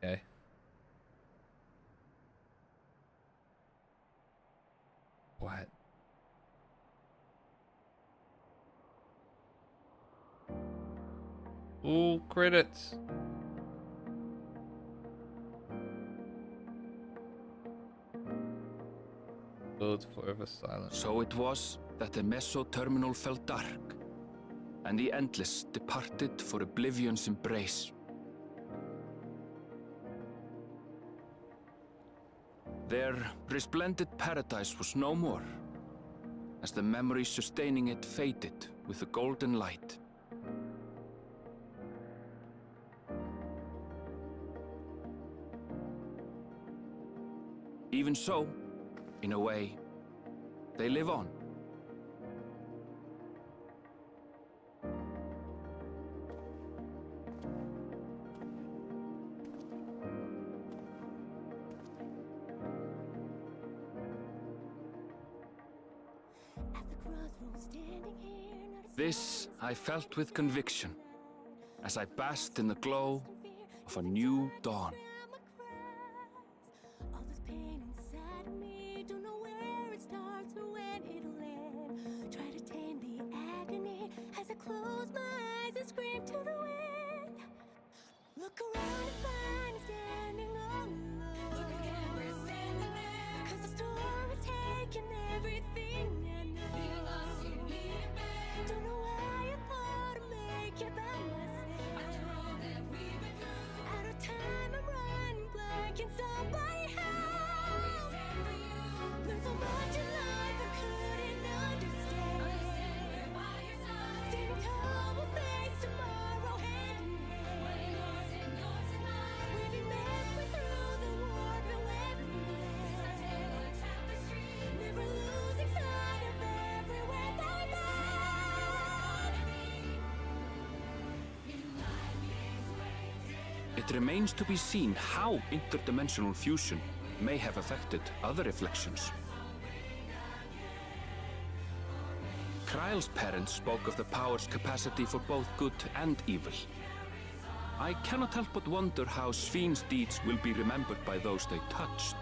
Okay. What? Ooh, credits. World's forever silent. So it was that the Meso terminal fell dark, and the Endless departed for oblivion's embrace. Their resplendent paradise was no more, as the memory sustaining it faded with the golden light. Even so, in a way, they live on. This I felt with conviction, as I basked in the glow of a new dawn. Close my eyes and scream to the wind. Look around and find me standing alone. Look again, we're standing there. 'Cause the storm has taken everything I know. Being lost, you need it back. Don't know why I thought I'd make it by myself. After all that we've been through. Out of time, I'm running blind. Can somebody help? We stand for you. Learned so much in life I couldn't understand. Understand we're by your side. Standing tall, we'll face tomorrow hand in hand. What yours and yours and mine. We've been halfway through the war, but we're this is our tale of tapestry. Never losing sight of everywhere they led. It remains to be seen how interdimensional fusion may have affected other reflections. Kryle's parents spoke of the power's capacity for both good and evil. I cannot help but wonder how Sphyn's deeds will be remembered by those they touched.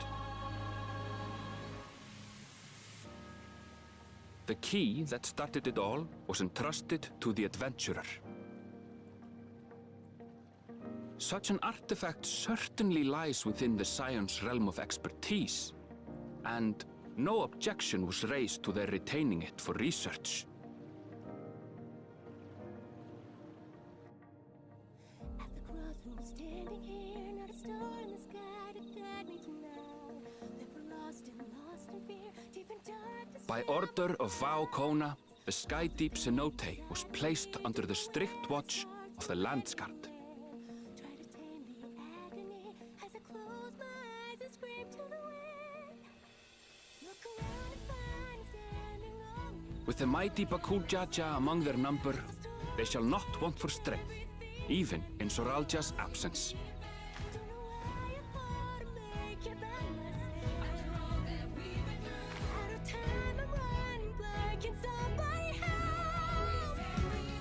The key that started it all was entrusted to the adventurer. Such an artifact certainly lies within the Scion's realm of expertise, and no objection was raised to their retaining it for research. At the crossroads, standing here, not a star in the sky to guide me tonight. Never lost in fear, deep in darkness. By order of Vau Kona, the Sky Deep cenote was placed under the strict watch of the Landsguard. Try to tame the agony as I close my eyes and scream to the wind. Look around and find me standing alone. With the mighty Bakul Jaja among their number, they shall not want for strength, even in Soralja's absence. Don't know why I thought I'd make it by myself. After all that we've been through. Out of time, I'm running blind. Can somebody help? We stand for you.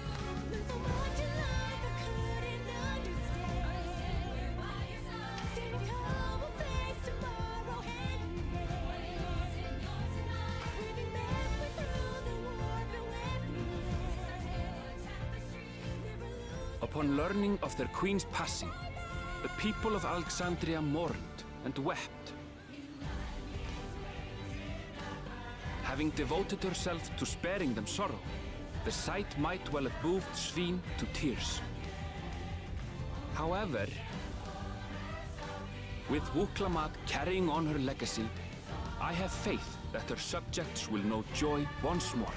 Learned so much in life I couldn't understand. Understand we're by your side. Standing tall, we'll face tomorrow hand in hand. What yours and yours and mine. We've been halfway through the war, but we're this is our tale of tapestry. Never lose. Upon learning of their queen's passing, the people of Alexandria mourned and wept. Having devoted herself to sparing them sorrow, the sight might well have moved Sphyn to tears. However, with Wuklamat carrying on her legacy, I have faith that her subjects will know joy once more.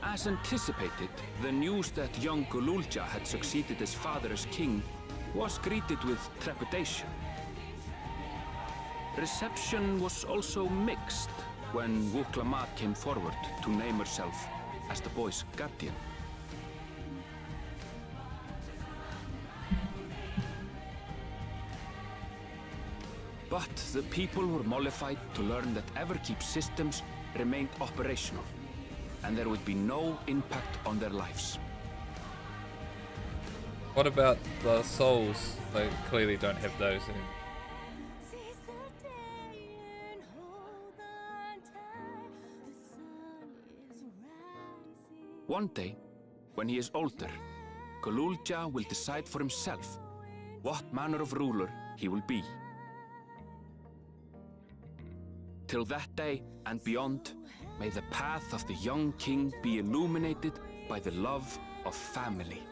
As anticipated, the news that young Gululja had succeeded his father as king was greeted with trepidation. Reception was also mixed when Wuklama came forward to name herself as the boy's guardian. But the people were mollified to learn that Everkeep's systems remained operational, and there would be no impact on their lives. What about the souls? They clearly don't have those anymore. One day, when he is older, Kululja will decide for himself what manner of ruler he will be. Till that day and beyond, may the path of the young king be illuminated by the love of family.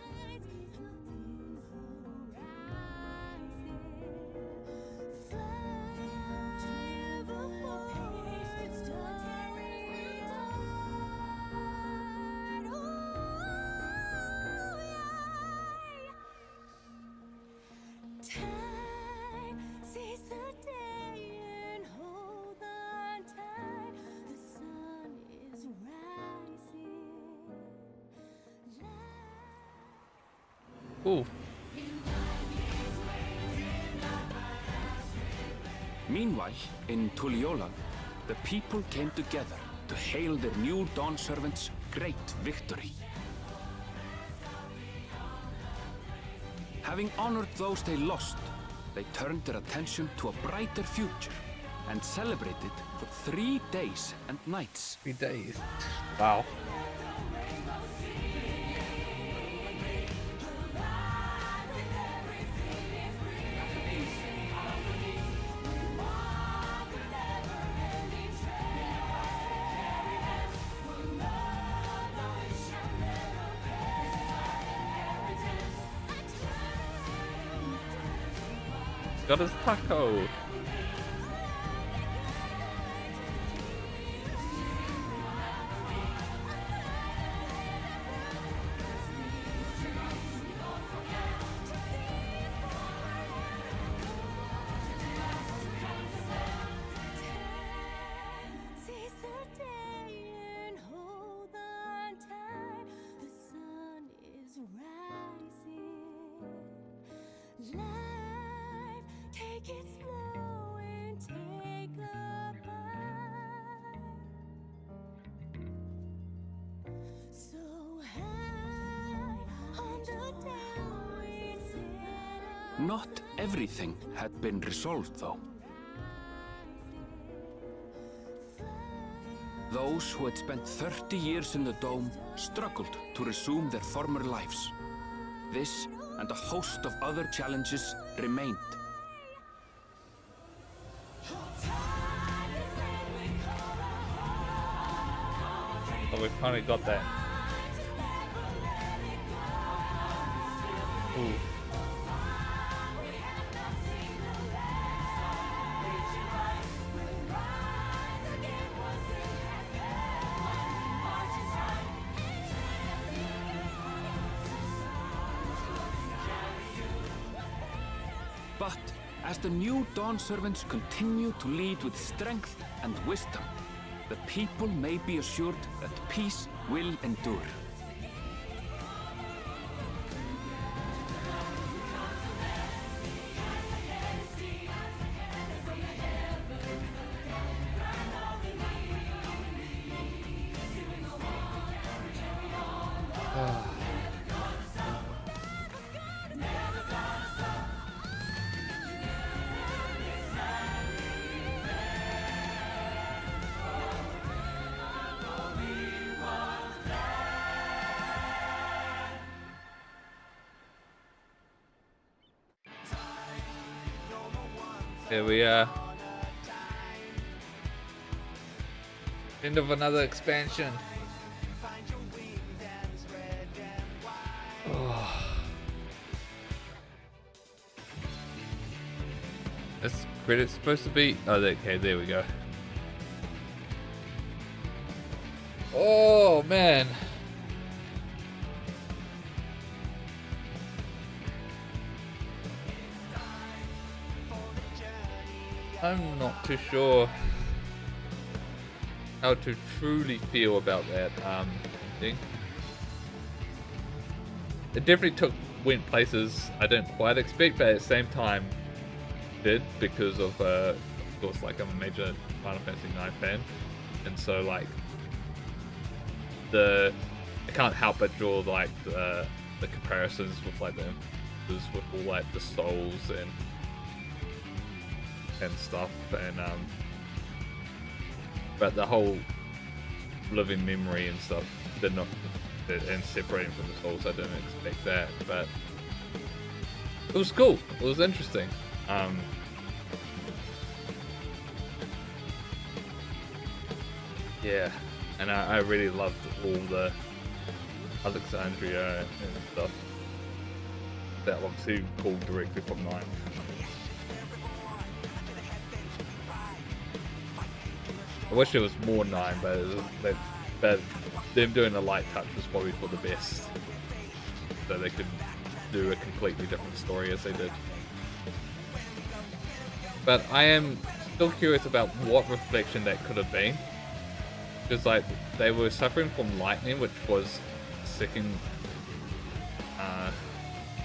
Ooh. Meanwhile, in Tuliyola, the people came together to hail their new Dawn servants' great victory. Having honored those they lost, they turned their attention to a brighter future and celebrated for 3 days and nights. 3 days? Wow. Got his taco. Not everything had been resolved, though. Those who had spent 30 years in the dome struggled to resume their former lives. This and a host of other challenges remained. Oh, we finally got that. Ooh. But as the new Dawn servants continue to lead with strength and wisdom, the people may be assured that peace will endure. Here we are. End of another expansion. Oh. This credit's supposed to be. Oh, okay, there we go. Oh man. I'm not too sure how to truly feel about that thing. It definitely went places I didn't quite expect, but at the same time did, because of course, like, I'm a major Final Fantasy IX fan, and so like I can't help but draw like the comparisons with like the with all like the souls and stuff, and but the whole living memory and stuff did not, and separating from the souls, I didn't expect that, but it was cool. It was interesting. Yeah, and I really loved all the Alexandria and stuff that obviously pulled directly from 9. I wish it was more 9, but them doing a light touch was probably for the best, so they could do a completely different story as they did. But I am still curious about what reflection that could have been, because like they were suffering from lightning, which was the second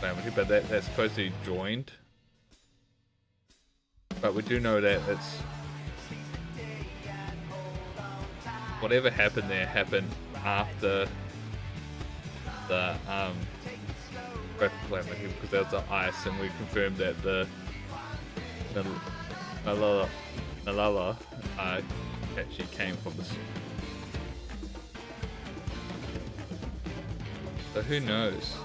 calamity, but that's supposedly joined. But we do know that it's whatever happened there happened after the calamity, because there was the ice, and we confirmed that the Nalala actually came from the sea. So who knows?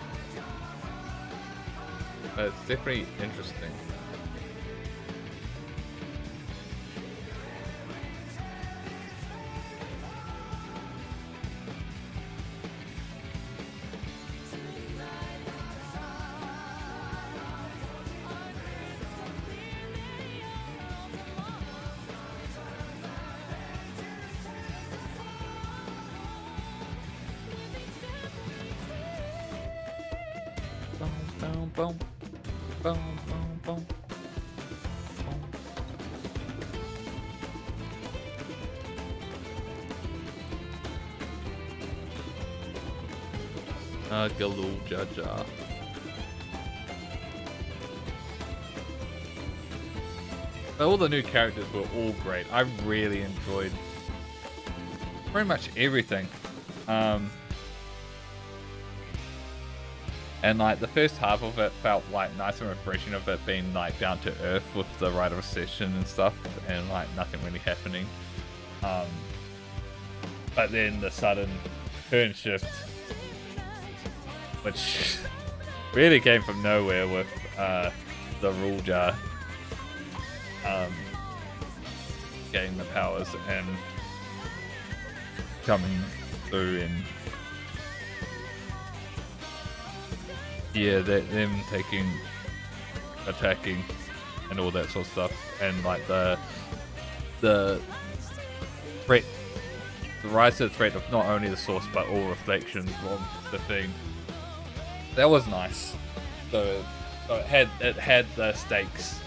It's definitely interesting. Boom, boom, boom, boom. Galul Jaja. All the new characters were all great. I really enjoyed pretty much everything. And like the first half of it felt like nice and refreshing, of it being like down to earth with the Rite of Recession and stuff, and like nothing really happening. But then the sudden turn shift, which really came from nowhere with the rule jar getting the powers and coming through, and yeah, them attacking and all that sort of stuff, and like the threat, the rise to the threat of not only the source but all reflections from the thing. That was nice. So it had the stakes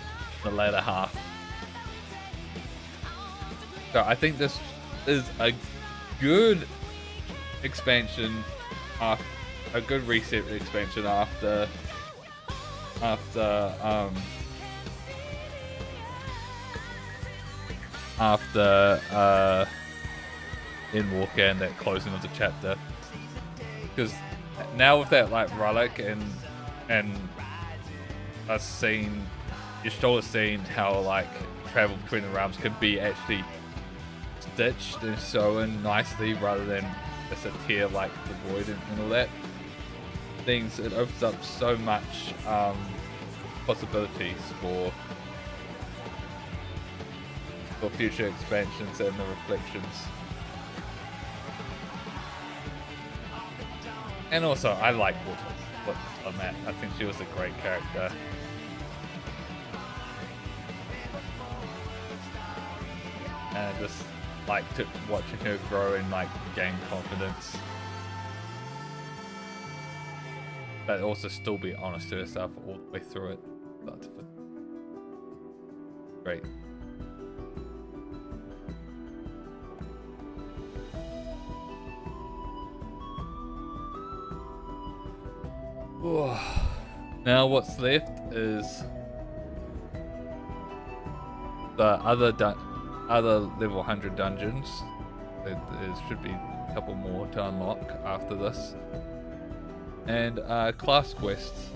in the latter half. So I think this is a good expansion, a good reset expansion after Endwalker and that closing of the chapter, because now with that like relic and us seeing, you're still seeing how like travel between the realms can be actually stitched and sewn nicely rather than just a tear like the void and all that things. It opens up so much possibilities for future expansions and the reflections. And also, I like what's on that. I think she was a great character. And I just like watching her grow and like gain confidence, but also still be honest to herself all the way through it. Great. Now what's left is the other level 100 dungeons. There should be a couple more to unlock after this, and class quests.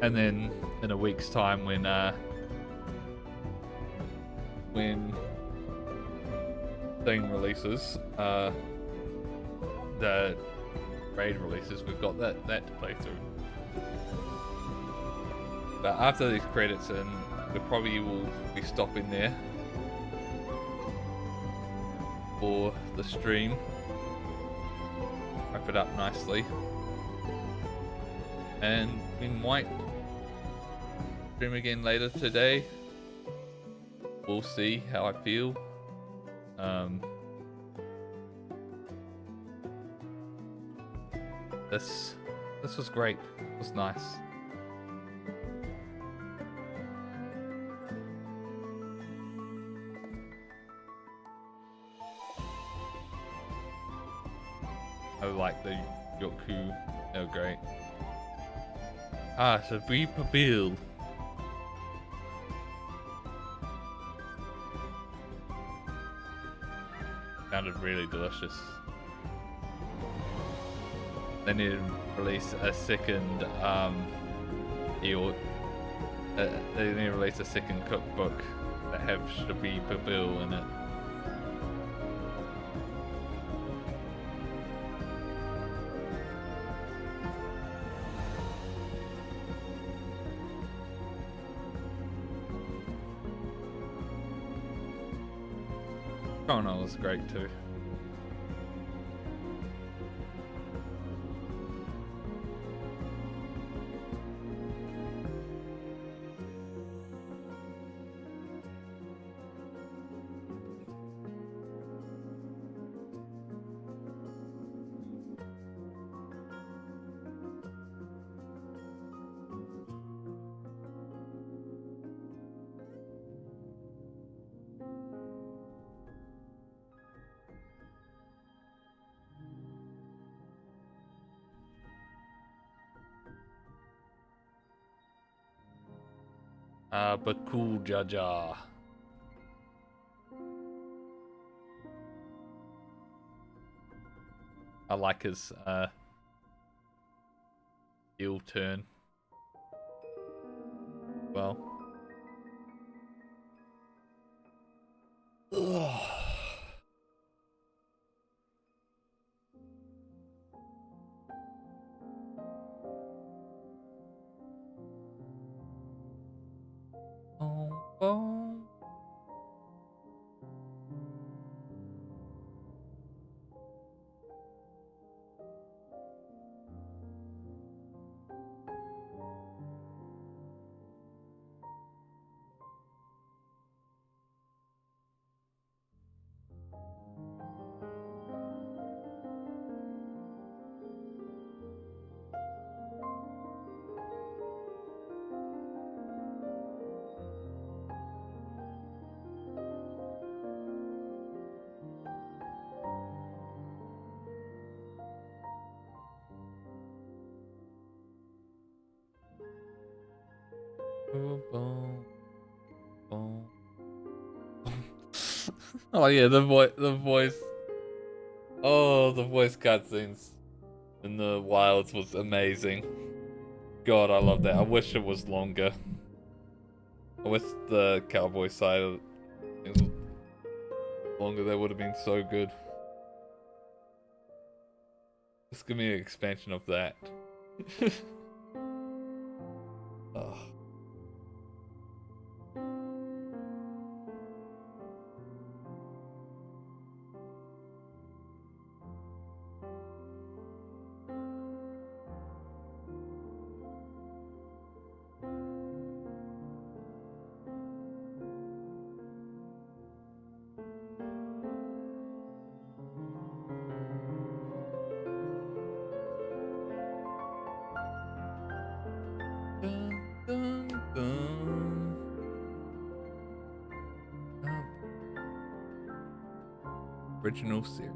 And then in a week's time, when thing releases, the raid releases, we've got that to play through. But after these credits in, we probably will be stopping there for the stream. Wrap it up nicely, and we might stream again later today. We'll see how I feel. This was great. It was nice. I like the Yoku. They're great. So be prepared. Sounded really delicious. They need to release a second they need to release a second cookbook that have Shabi Babil in it. Chrono was great too. But cool Jaja. I like his heel turn. Well. Ugh. Oh yeah, the voice. Oh, the voice cutscenes in the wilds was amazing. God, I love that. I wish it was longer. I wish the cowboy side of it was longer. That would have been so good. Just give me an expansion of that. Oh. Original series.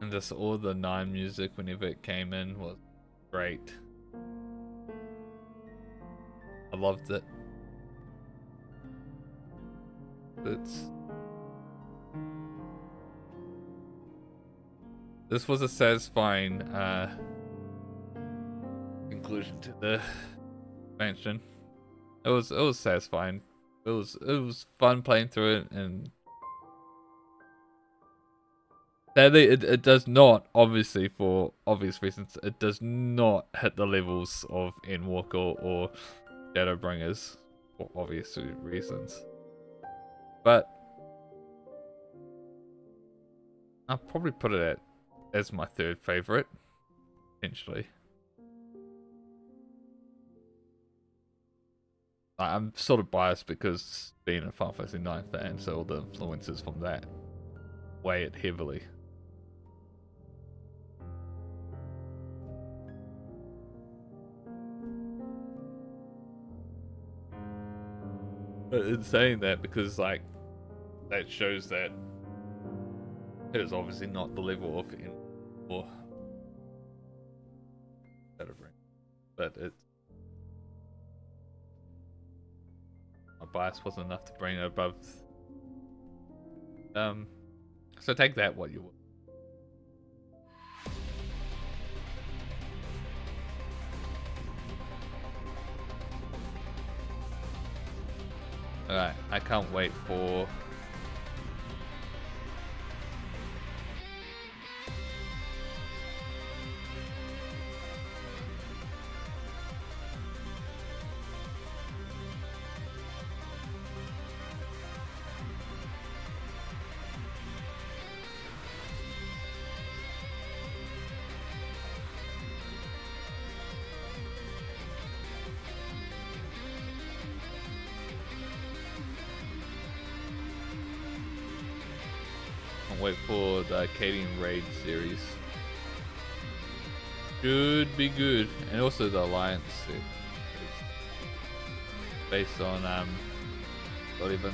And just all the 9 music whenever it came in was great. I loved it. This was a satisfying conclusion to the expansion. It was satisfying. It was fun playing through it, and sadly it does not, obviously for obvious reasons, it does not hit the levels of ENVtuber or Shadowbringers for obvious reasons. But I'll probably put it as my 3rd favorite, potentially. I'm sort of biased because being a Final Fantasy IX fan, so all the influences from that weigh it heavily. But in saying that, because like that shows that it is obviously not the level of or but it's my bias wasn't enough to bring it above. So take that what you will. Alright, I can't wait for the Arcadian Raid series. Should be good. And also the Alliance set. Based on not even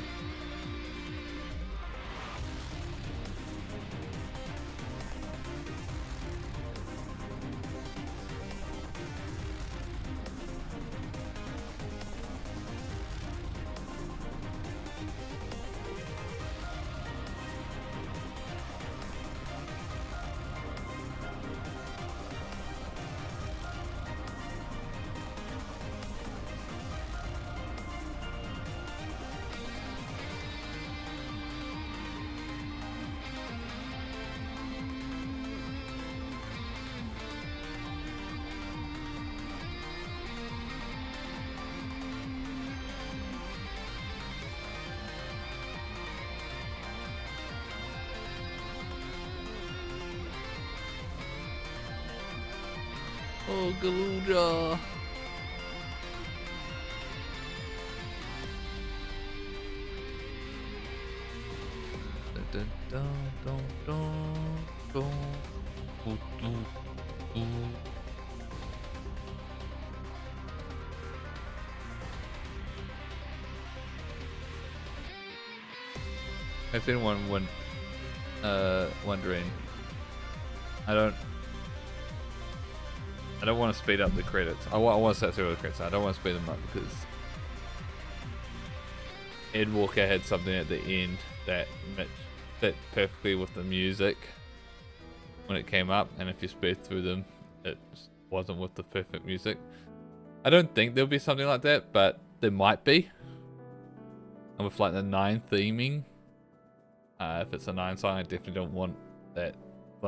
oh, Galuja. If anyone wondering, I don't want to speed up the credits. I want to set through the credits. I don't want to speed them up because ENVtuber had something at the end that fit perfectly with the music when it came up, and if you speed through them, it wasn't with the perfect music. I don't think there'll be something like that, but there might be. And with like the 9 theming, if it's a 9 song, I definitely don't want that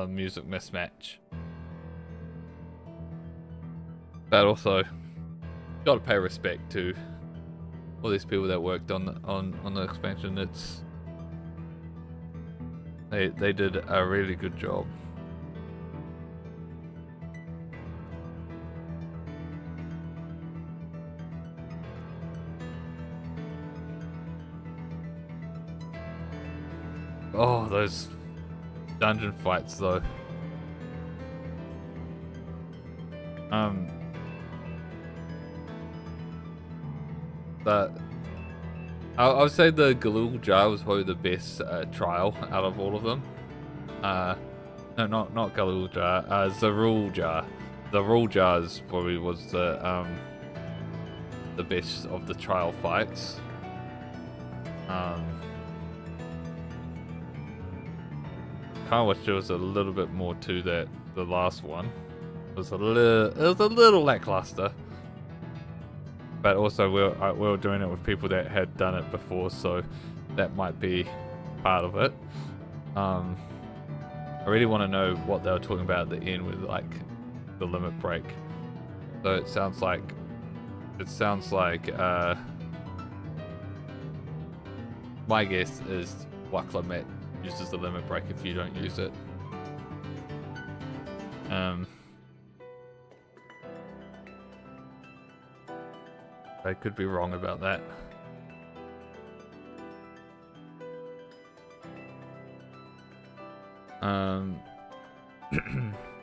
music mismatch. But also, gotta pay respect to all these people that worked on the expansion. They did a really good job. Oh, those dungeon fights though. But I would say the Galul Jar was probably the best trial out of all of them. No, not Galul Jar. Zarul Jar. The Rule Jars probably was the best of the trial fights. Kind of wish there was a little bit more to that. The last one was a little lackluster, but also we were doing it with people that had done it before, so that might be part of it. I really want to know what they were talking about at the end with like the limit break. So it sounds like my guess is Waklamet uses the limit break if you don't use it. I could be wrong about that.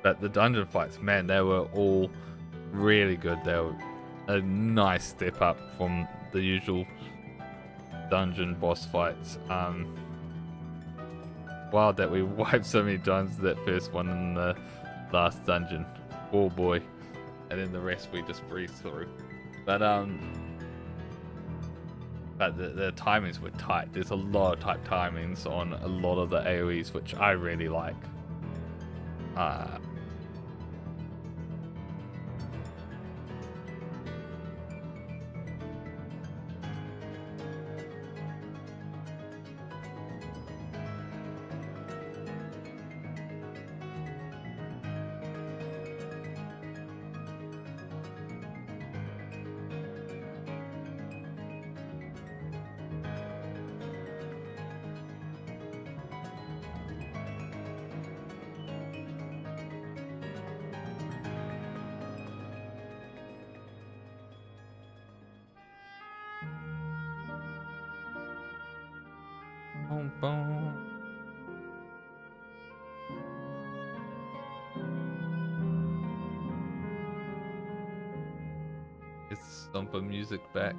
But the dungeon fights, man, they were all really good. They were a nice step up from the usual dungeon boss fights. Wild that we wiped so many times that first one in the last dungeon. Oh boy. And then the rest we just breezed through. But the timings were tight. There's a lot of tight timings on a lot of the AoEs, which I really like. Boom, boom. It's Stomper music back.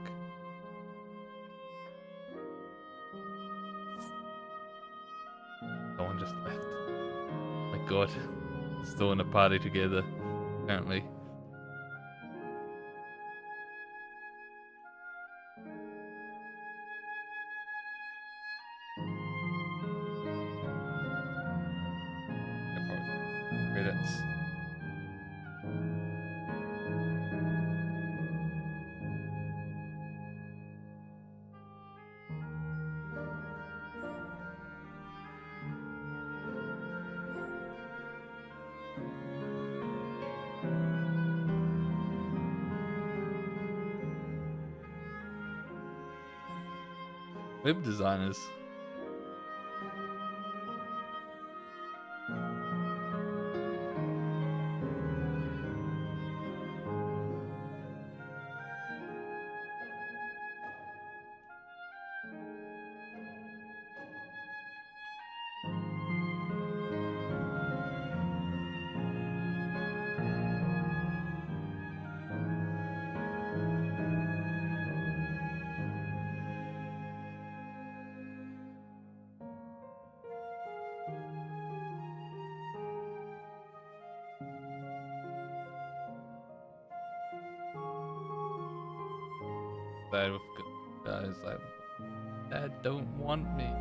Someone just left. Oh my god. Still in a party together, apparently. Credits. Web designers. With guys like that don't want me.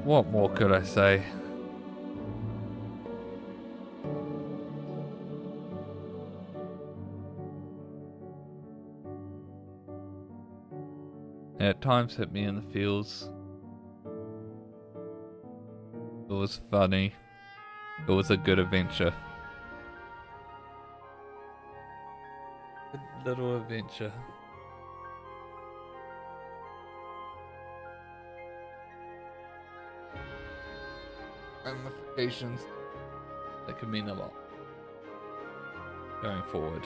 What more could I say? At times hit me in the feels. It was funny. It was a good adventure. Good little adventure. Ramifications that could mean a lot going forward,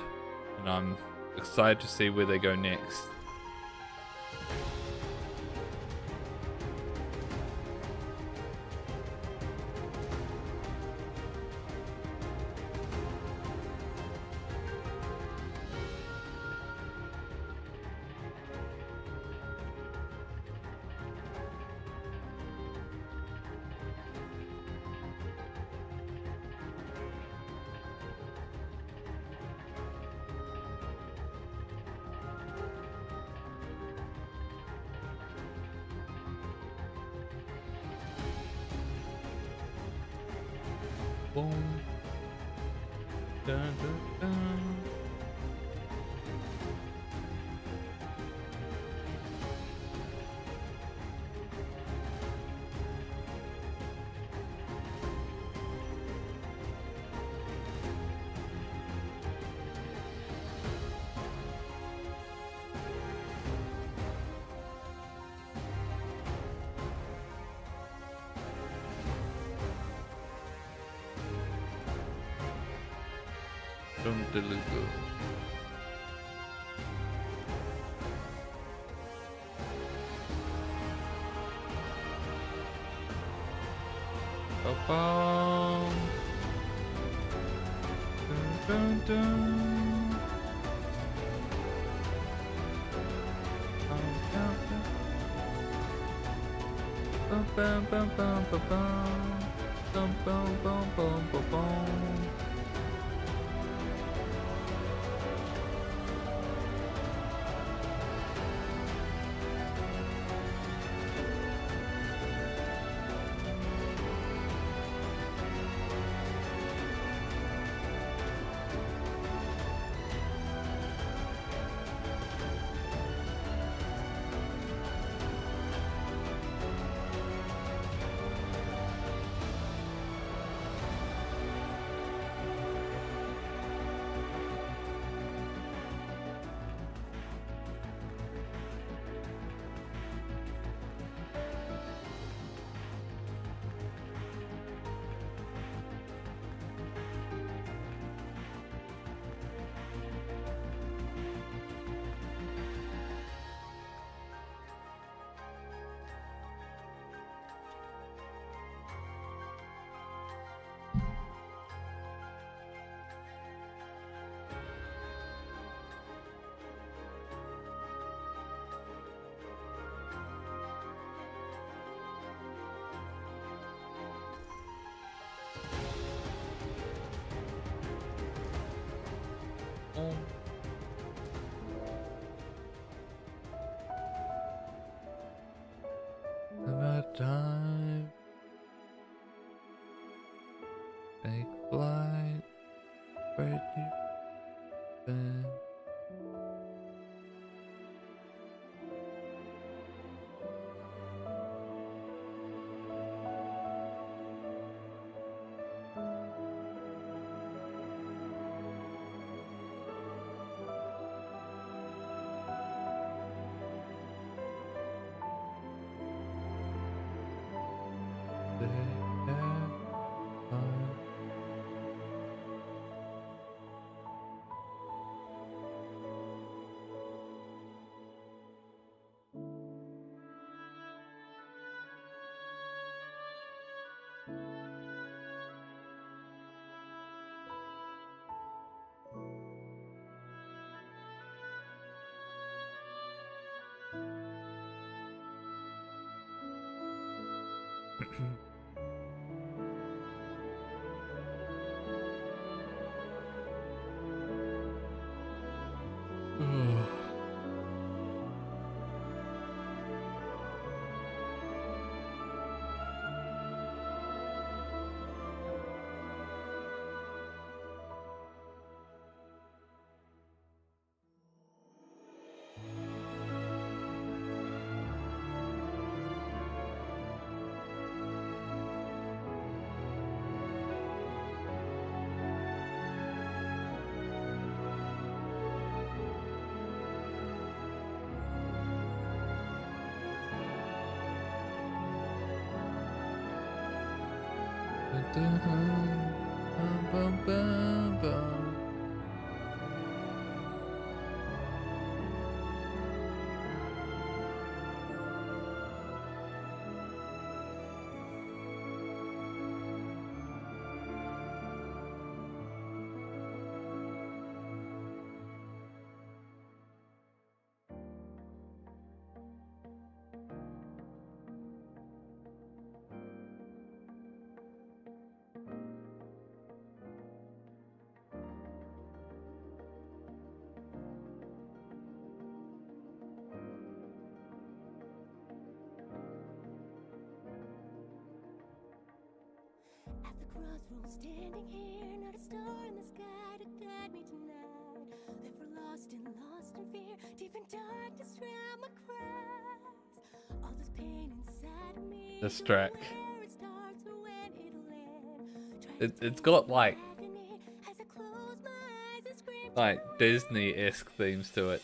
and I'm excited to see where they go next. Boom. Dun, dun, dun. From Delugo. Ba-bum. Dun, dun, dun. Bum, bum, bum, bum, bum, bum. Bum, bum, bum, bum, bum, bum. Time. Take flight. Where you been? At the crossroads, standing here, not a star in the sky to guide me tonight. Ever lost in fear, deep in darkness, drown my cries. All this pain inside of me. This track. Where it starts or when it'll end. It's got like As I close my eyes and scream. Disney-esque themes to it.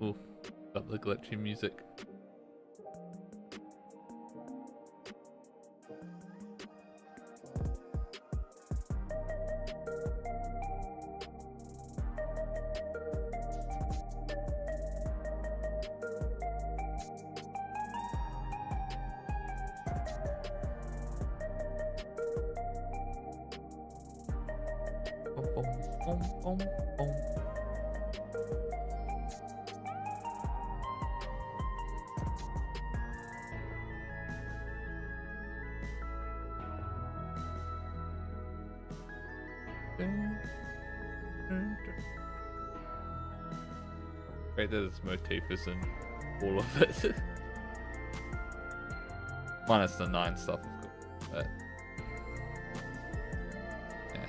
Ooh, got the glitchy music. boom, boom, boom. Great that its motif is in all of it. Minus the 9 stuff, of course. But yeah.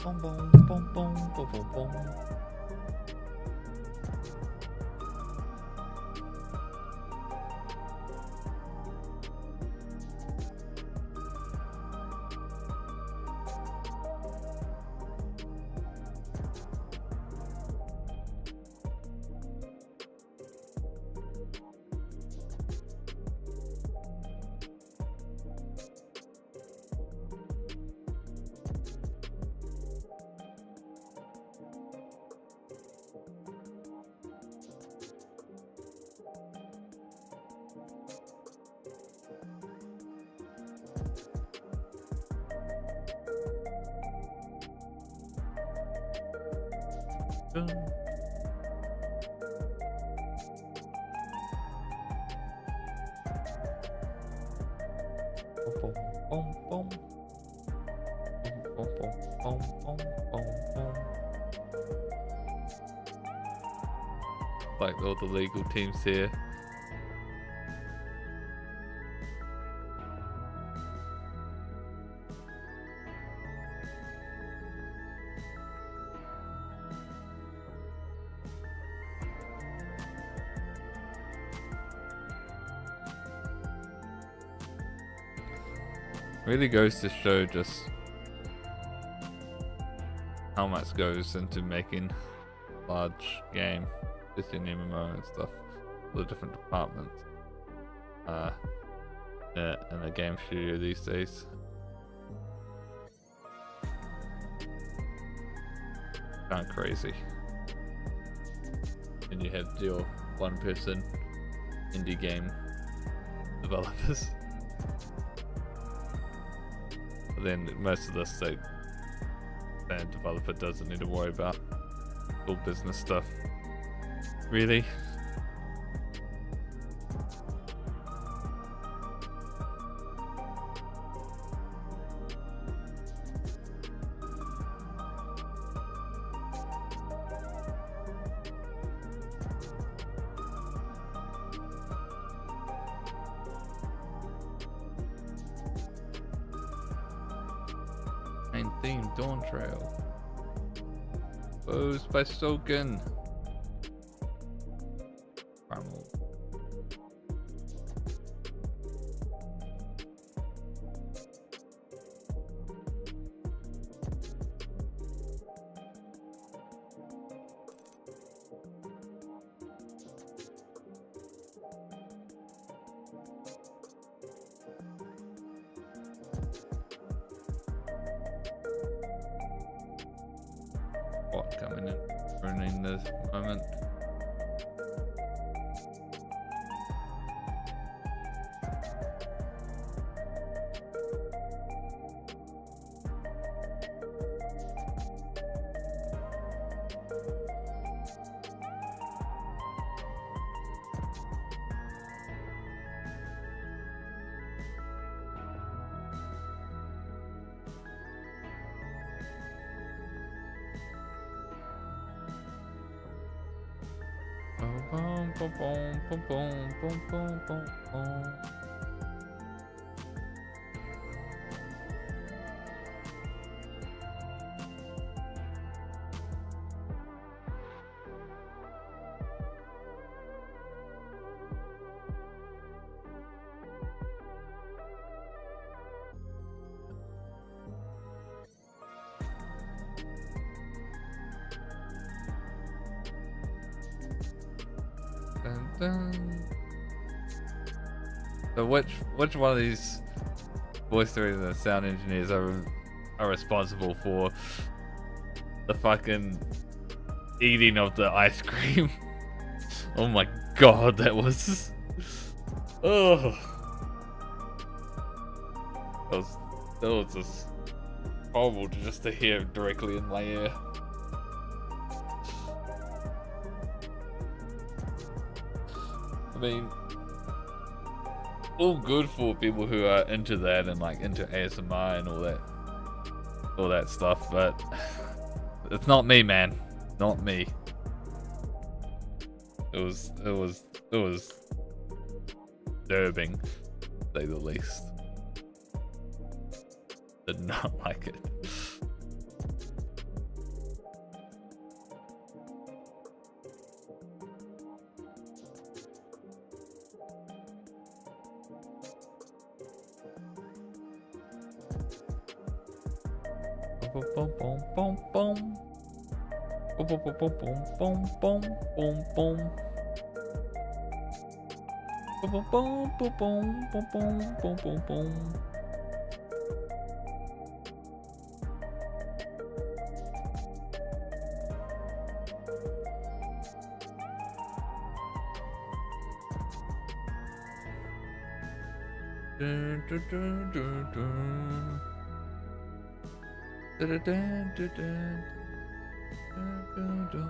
Boom, boom, boom, boom, boom, boom, boom. Like all the legal teams here. Really goes to show just how much goes into making a large game, just in MMO and stuff, the different departments in a game studio these days. Kind of crazy. And you have your one person indie game developers. Then most of this, the developer doesn't need to worry about full business stuff. Really? Main theme, Dawntrail. Composed by Soken. Primal. What coming in ruining this moment? Boom, boom, boom, boom, boom, boom, boom, boom, boom. Dun, dun. So which one of these voice directors and sound engineers are responsible for the fucking eating of the ice cream? Oh my god, that was oh, that was just horrible to hear directly in my ear. I mean, all good for people who are into that and like into ASMR and all that stuff, but it's not me, man. Not me. It was disturbing, to say the least. Did not like it. Boom boom boom boom boom. Boom boom boom boom boom boom boom boom. Boom boom boom boom boom boom boom boom boom. Dun, dun, dun, dun, dun. Dun, dun, dun, dun, dun. Dun, dun, dun.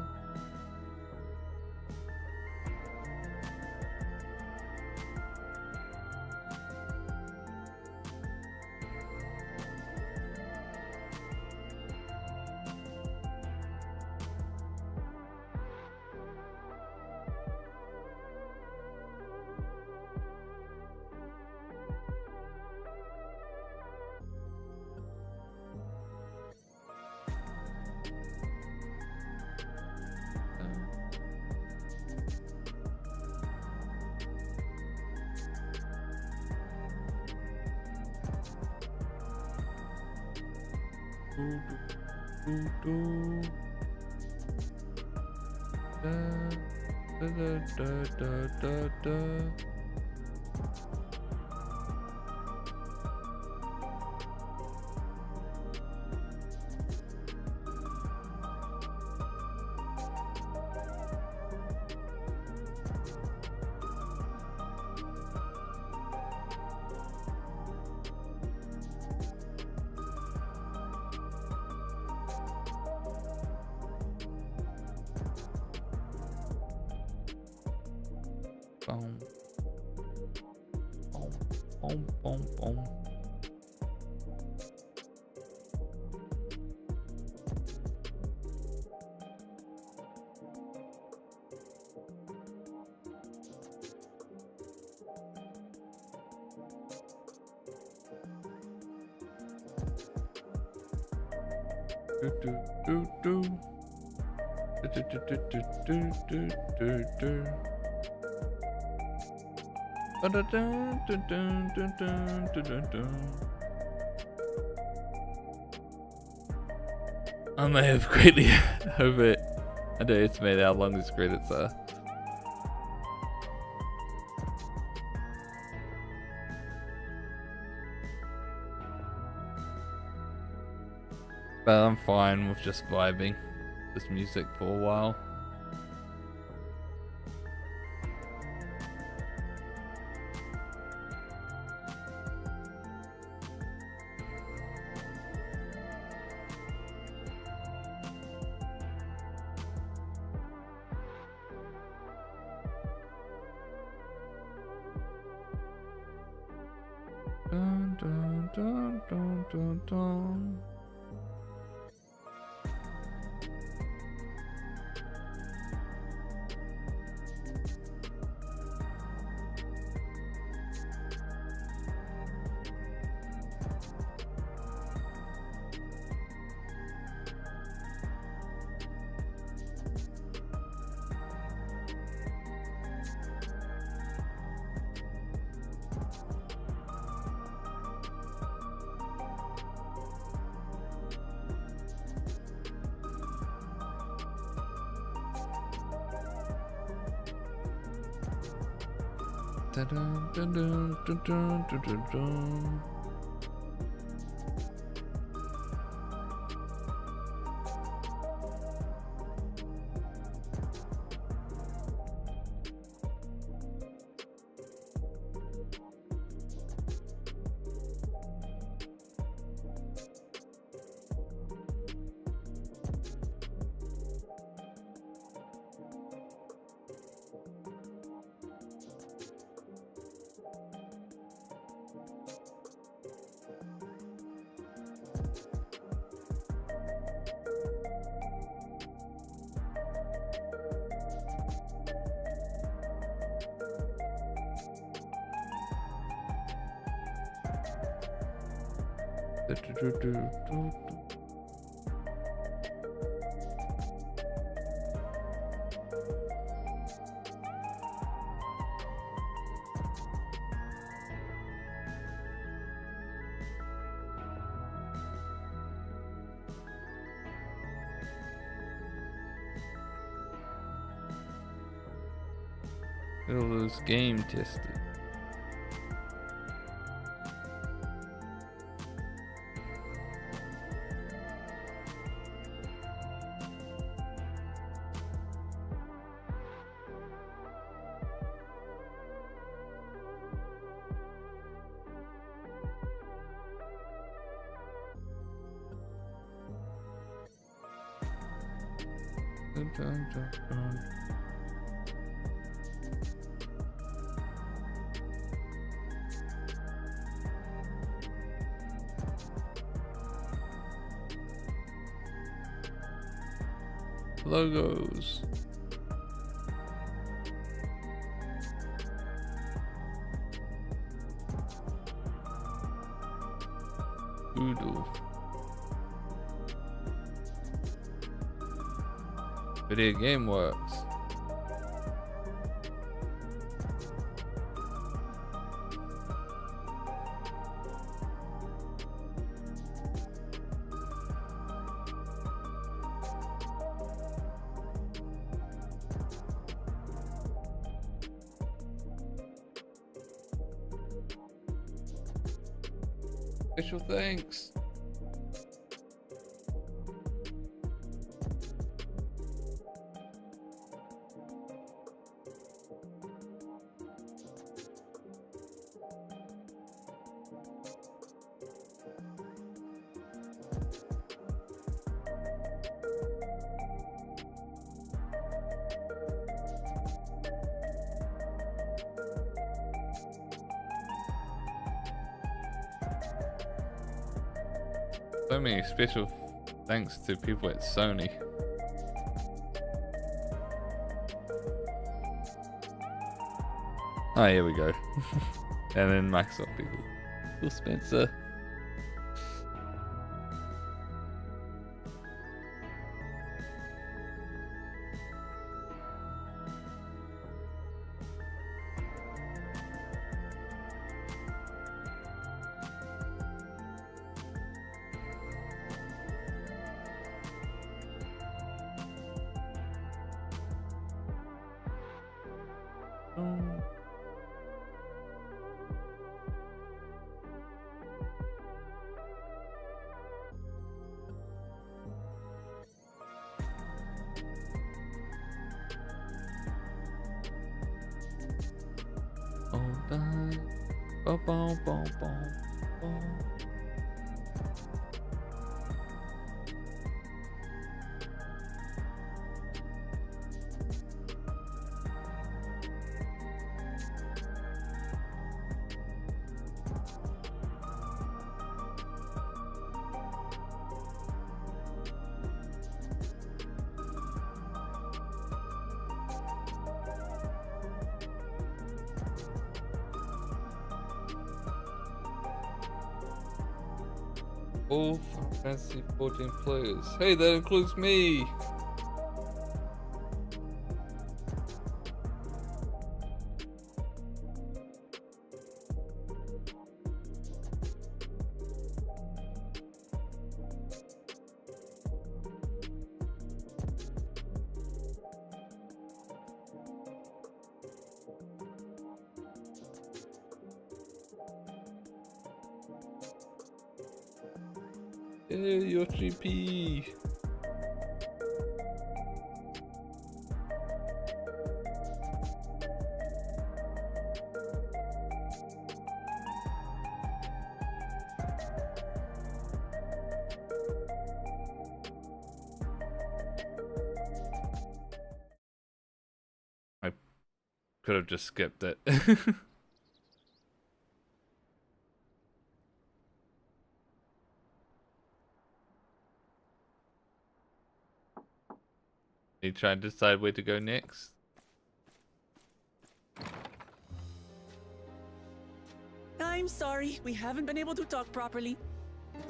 Boom. Boom. Boom. Boom. Boom. Do do do do. Do do do do do do do do. Dun, dun, dun, dun, dun, dun, dun, dun, dun. I may have greatly underestimated how long these credits are. But I'm fine with just vibing this music for a while. Dun, dun, dun, dun, dun, dun. Dun, dun, dun, dun, dun, dun, dun, dun. All those game tested. Logos. Voodoo. Video game works. Special thanks. So many special thanks to people at Sony. Oh, here we go. And then Microsoft people. Phil Spencer. All Final Fantasy 14 players. Hey, that includes me! Hey, your GP. I could have just skipped it. You trying to decide where to go next? I'm sorry, we haven't been able to talk properly.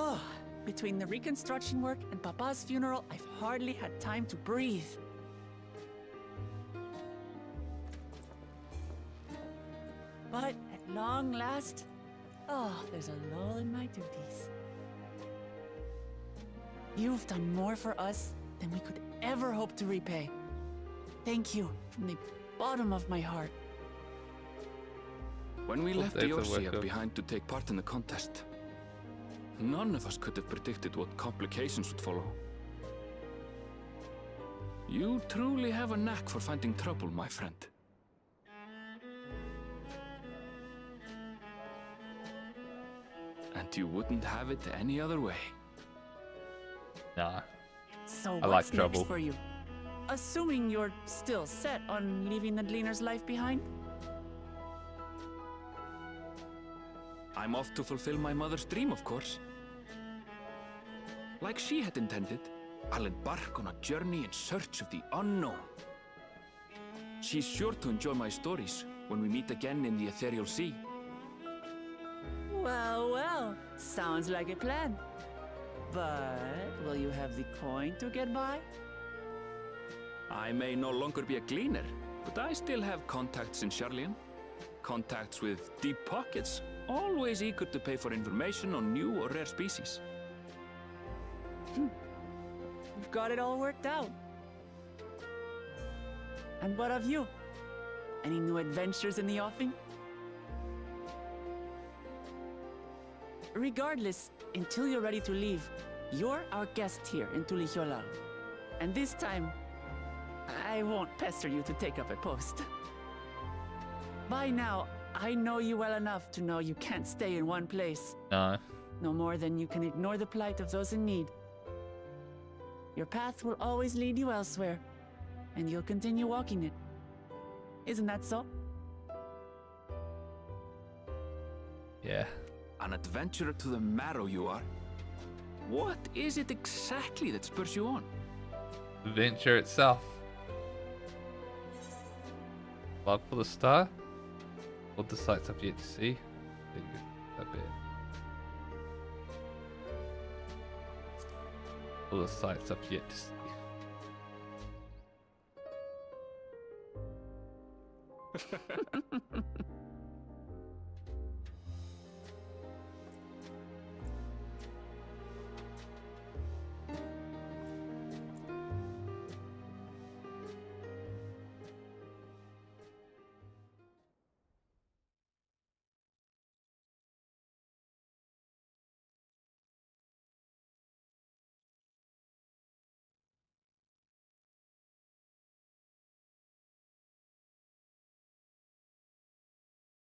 Oh, between the reconstruction work and Papa's funeral, I've hardly had time to breathe. But at long last, oh, there's a lull in my duties. You've done more for us than we could ever hope to repay. Thank you from the bottom of my heart. When we left the Eorsia behind to take part in the contest, none of us could have predicted what complications would follow. You truly have a knack for finding trouble, my friend. And you wouldn't have it any other way. Nah. So I what's like next trouble. for you? Assuming you're still set on leaving the Gleaner's life behind? I'm off to fulfill my mother's dream, of course. Like she had intended, I'll embark on a journey in search of the unknown. She's sure to enjoy my stories when we meet again in the ethereal sea. Well, well, sounds like a plan. But will you have the coin to get by? I may no longer be a gleaner, but I still have contacts in Charlian. Contacts with deep pockets, always eager to pay for information on new or rare species. You've got it all worked out. And what of you? Any new adventures in the offing? Regardless, until you're ready to leave, you're our guest here in Tulihiolal. And this time, I won't pester you to take up a post. By now, I know you well enough to know you can't stay in one place. No. No more than you can ignore the plight of those in need. Your path will always lead you elsewhere, and you'll continue walking it. Isn't that so? Yeah. An adventurer to the marrow you are. What is it exactly that spurs you on? Adventure itself. Love for the star? All the sights I've yet to see. There you go. That bit. All the sights I've yet to see.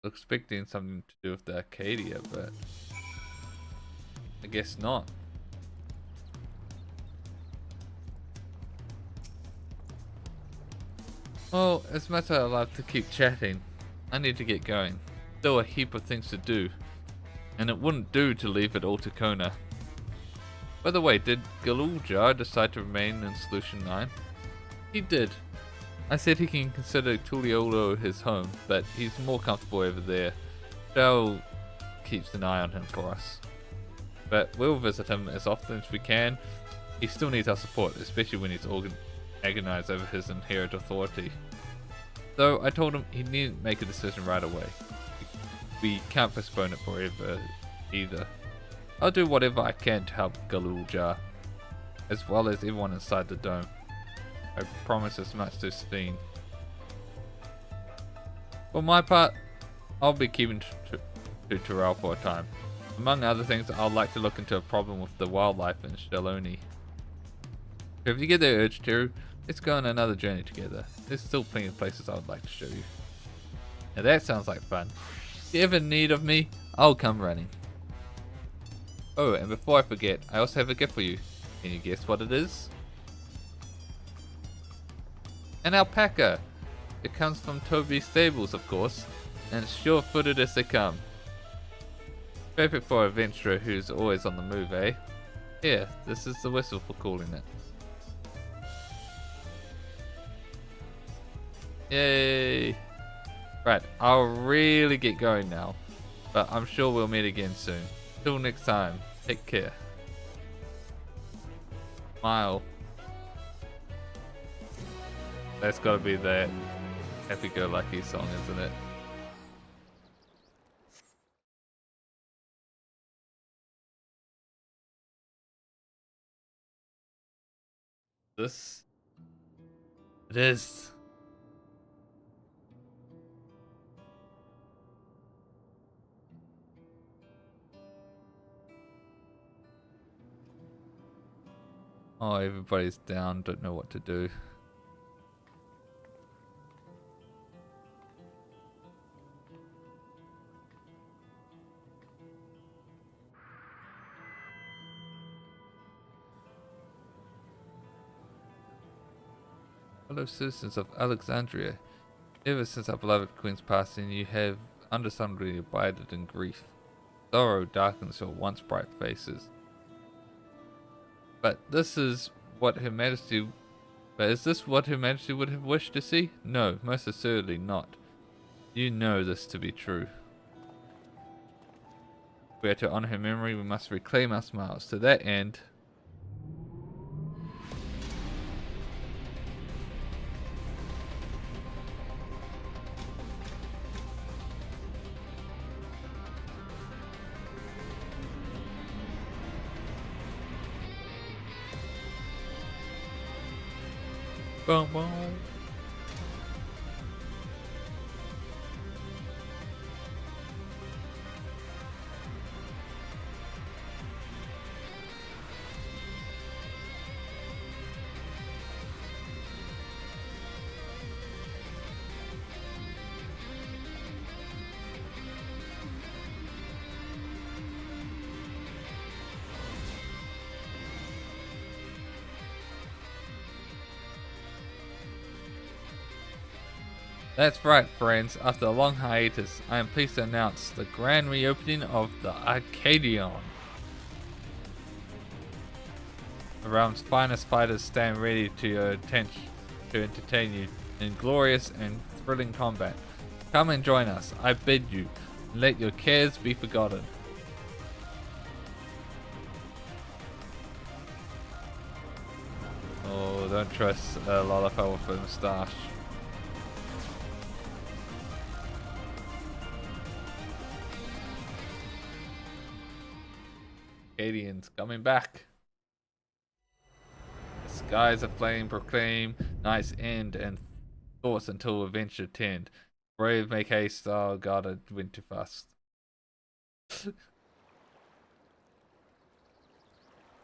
Expecting something to do with the Arcadia, but I guess not. Well, as much as I love to keep chatting, I need to get going. Still a heap of things to do, and it wouldn't do to leave it all to Kona. By the way, did Galuljar decide to remain in Solution 9? He did. I said he can consider Tuliolo his home, but he's more comfortable over there. Dell keeps an eye on him for us. But we'll visit him as often as we can. He still needs our support, especially when he's agonized over his inherent authority. Though I told him he needn't make a decision right away. We can't postpone it forever either. I'll do whatever I can to help Galuljar, as well as everyone inside the dome. I promise as much to Sphene. For my part, I'll be keeping to Terrell for a time. Among other things, I'd like to look into a problem with the wildlife in Shaloni. So if you get the urge to, let's go on another journey together. There's still plenty of places I would like to show you. Now that sounds like fun. If you ever in need of me, I'll come running. Oh, and before I forget, I also have a gift for you. Can you guess what it is? An alpaca! It comes from Toby's stables, of course, and it's sure-footed as they come. Perfect for an adventurer who's always on the move, eh? Here, this is the whistle for calling it. Yay! Right, I'll really get going now, but I'm sure we'll meet again soon. Till next time, take care. Smile. That's gotta be that happy-go-lucky song, isn't it? This... It is. Oh, everybody's down, don't know what to do. Fellow citizens of Alexandria, ever since our beloved queen's passing, you have understandably abided in grief. Sorrow darkens your once bright faces. But is this what Her Majesty would have wished to see? No, most assuredly not. You know this to be true. If we are to honor her memory, we must reclaim our smiles. To that end, boom, boom. That's right, friends. After a long hiatus, I am pleased to announce the grand reopening of the Arcadion. The realm's finest fighters stand ready to entertain you in glorious and thrilling combat. Come and join us, I bid you. Let your cares be forgotten. Oh, don't trust Lollapalooza with a moustache. Arcadians coming back. The skies aflame proclaim night's end and thoughts until adventure tend. Brave make haste, oh god, I went too fast.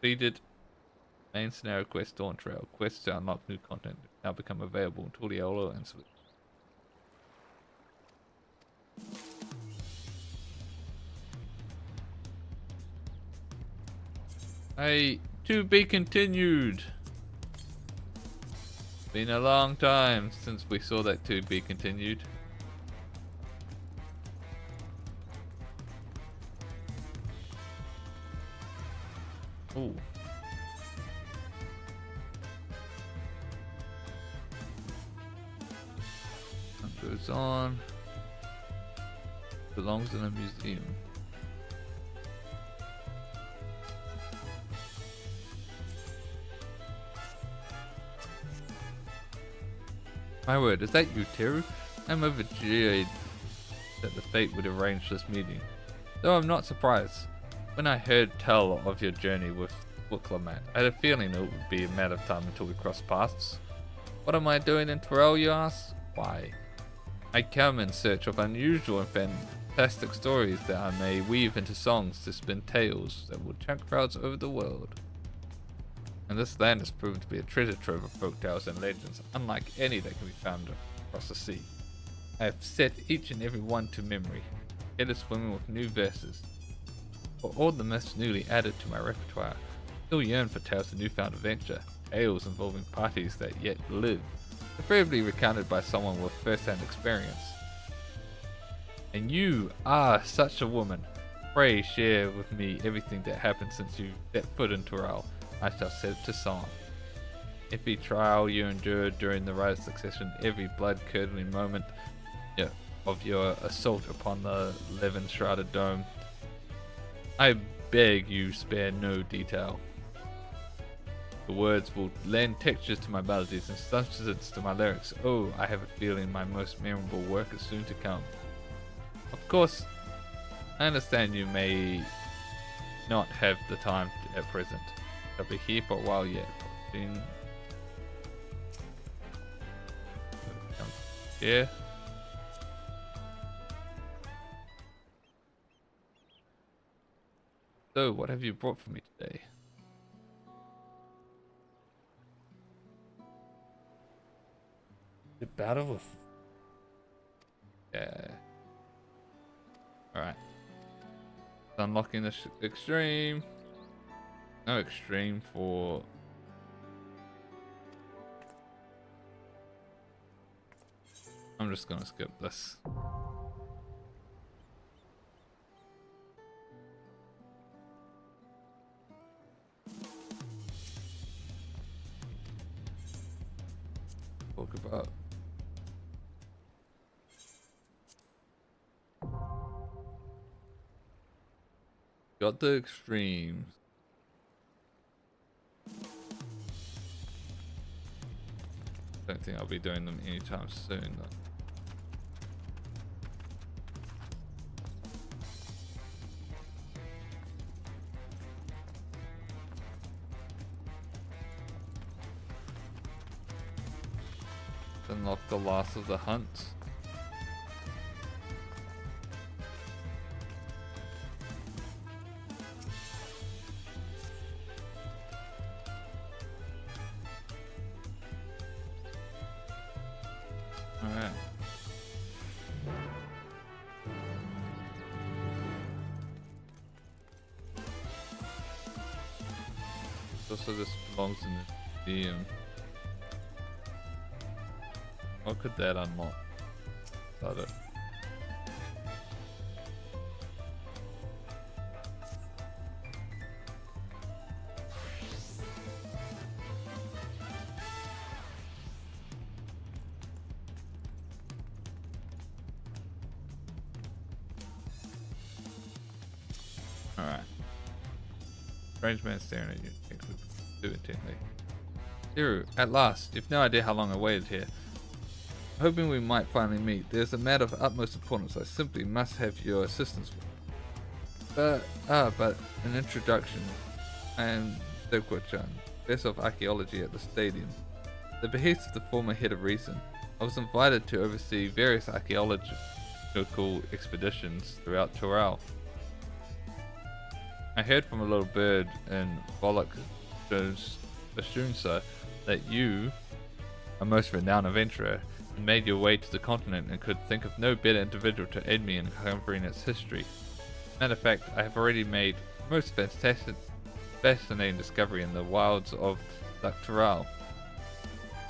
Completed main scenario quest Dawntrail. Quests to unlock new content now become available until the Olo and Switch. Hey, to be continued. Been a long time since we saw that to be continued. Ooh. That goes on. Belongs in a museum. My word, is that you, Teru? I'm overjoyed that the fate would arrange this meeting. Though I'm not surprised. When I heard tell of your journey with Wicklamat, I had a feeling it would be a matter of time until we cross paths. What am I doing in Terrell, you ask? Why, I come in search of unusual and fantastic stories that I may weave into songs to spin tales that will chant crowds over the world. And this land has proven to be a treasure trove of folk tales and legends, unlike any that can be found across the sea. I have set each and every one to memory, head is swimming with new verses. For all the myths newly added to my repertoire, I still yearn for tales of newfound adventure, tales involving parties that yet live, preferably recounted by someone with first-hand experience. And you are such a woman. Pray share with me everything that happened since you set foot in Dawntrail. I shall set it to song. Every trial you endured during the rite of succession, every blood-curdling moment of your assault upon the levin-shrouded dome, I beg you spare no detail. The words will lend textures to my melodies and substance to my lyrics. Oh, I have a feeling my most memorable work is soon to come. Of course, I understand you may not have the time at present. I'll be here for a while yet. Yeah. So, what have you brought for me today? The battle of... Yeah. Alright. Unlocking the extreme. No extreme for... I'm just gonna skip this. Talk about... Got the extremes. Don't think I'll be doing them anytime soon though. Unlock the last of the hunts. Alright. Also, this belongs in the museum. What could that unlock? Got it. Alright. Strange man staring at you too intently. Zero, at last. You've no idea how long I waited here. Hoping we might finally meet. There's a matter of utmost importance I simply must have your assistance with. But an introduction. I am Dokwa-chan, professor of archaeology at the stadium. The behest of the former head of Reason, I was invited to oversee various archaeological expeditions throughout Dawntrail. I heard from a little bird in Volok Ashunsa that you, a most renowned adventurer, made your way to the continent and could think of no better individual to aid me in uncovering its history. Matter of fact, I have already made a most fascinating discovery in the wilds of Dawntrail.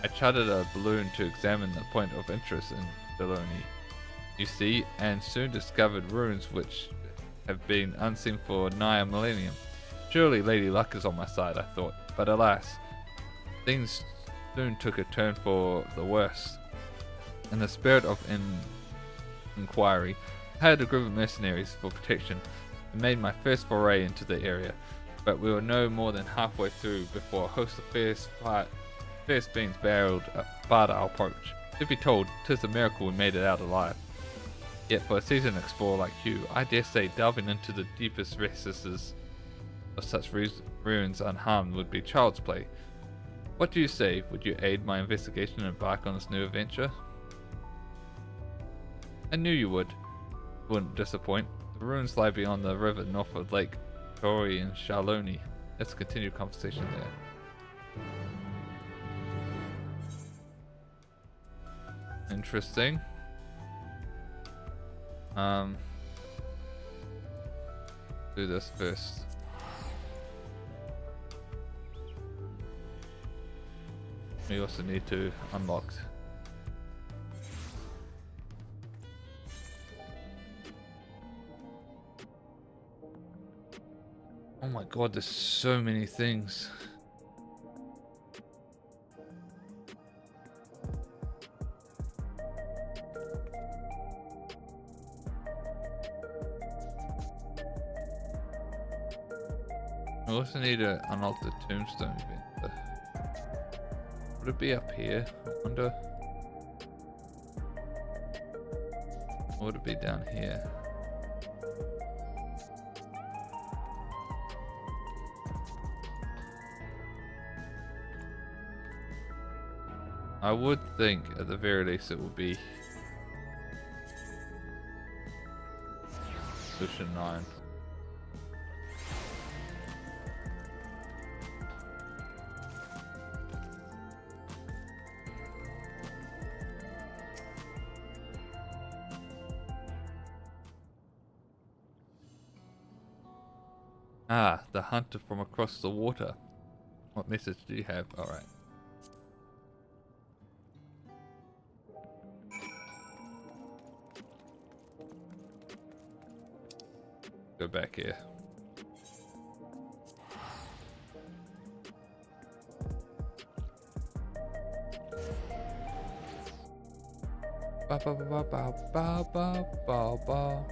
I chartered a balloon to examine the point of interest in Deloni, you see, and soon discovered ruins which have been unseen for nigh a millennium. Surely Lady Luck is on my side, I thought, but alas, things soon took a turn for the worse. In the spirit of inquiry, I hired a group of mercenaries for protection and made my first foray into the area, but we were no more than halfway through before a host of fierce fiends barred our approach. To be told, 'tis a miracle we made it out alive. Yet for a seasoned explorer like you, I dare say delving into the deepest recesses of such ruins unharmed would be child's play. What do you say? Would you aid my investigation and embark on this new adventure? I knew you would. wouldn't disappoint. The ruins lie beyond the river north of Lake Tori and Shaloni. Let's continue conversation there. Interesting. Do this first. We also need to unlock. Oh my god, there's so many things. I also need to unlock the tombstone event. Would it be up here? I wonder. Or would it be down here? I would think at the very least it would be Solution 9. Ah, the hunter from across the water. What message do you have? Alright. Go back here. Ba ba ba ba ba ba ba ba ba.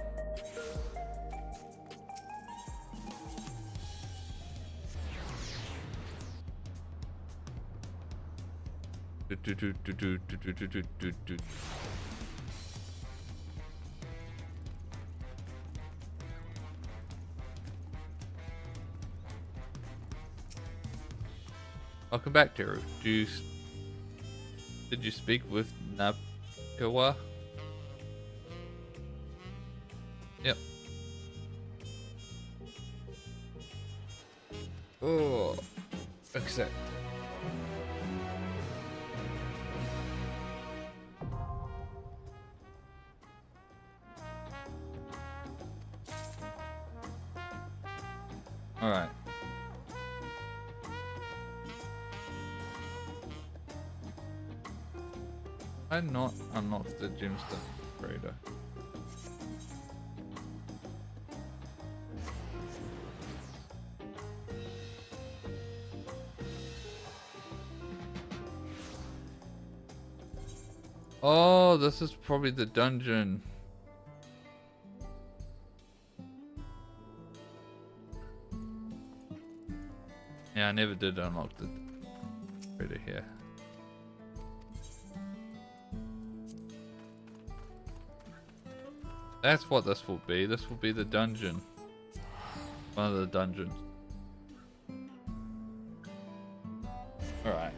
Welcome back, Teru. Did you speak with Nakawa? Yep. Oh, accept. All right. I not unlocked the gemstone trader. Oh, this is probably the dungeon. Yeah, I never did unlock the trader here. That's what this will be. This will be the dungeon. One of the dungeons. Alright.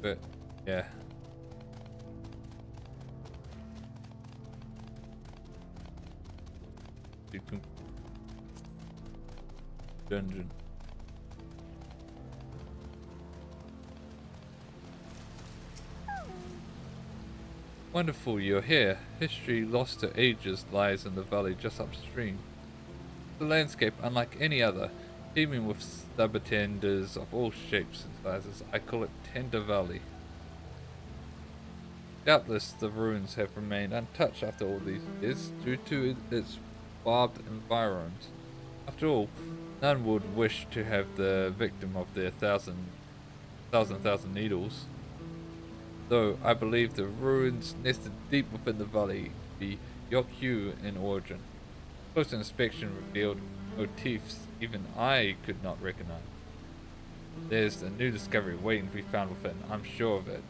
But, yeah. Dungeon. Wonderful, you're here. History lost to ages lies in the valley just upstream. The landscape unlike any other, teeming with stubborn tenders of all shapes and sizes. I call it Tender Valley. Doubtless the ruins have remained untouched after all these years due to its barbed environs. After all, none would wish to have the victim of their thousand needles. Though I believe the ruins nested deep within the valley to be Yokyu in origin. Close inspection revealed motifs even I could not recognize. There's a new discovery waiting to be found within, I'm sure of it.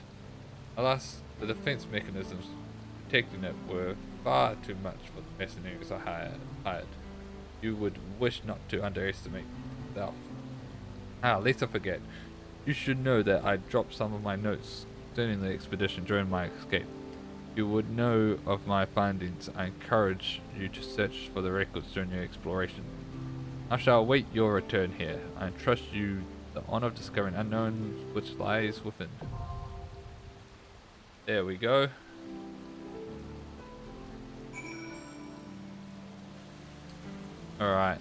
Alas, the defense mechanisms protecting it were far too much for the mercenaries I hired. You would wish not to underestimate yourself. Ah, lest I forget, you should know that I dropped some of my notes concerning the expedition during my escape. You would know of my findings. I encourage you to search for the records during your exploration. I shall await your return here. I entrust you the honor of discovering unknowns which lies within. There we go. Alright.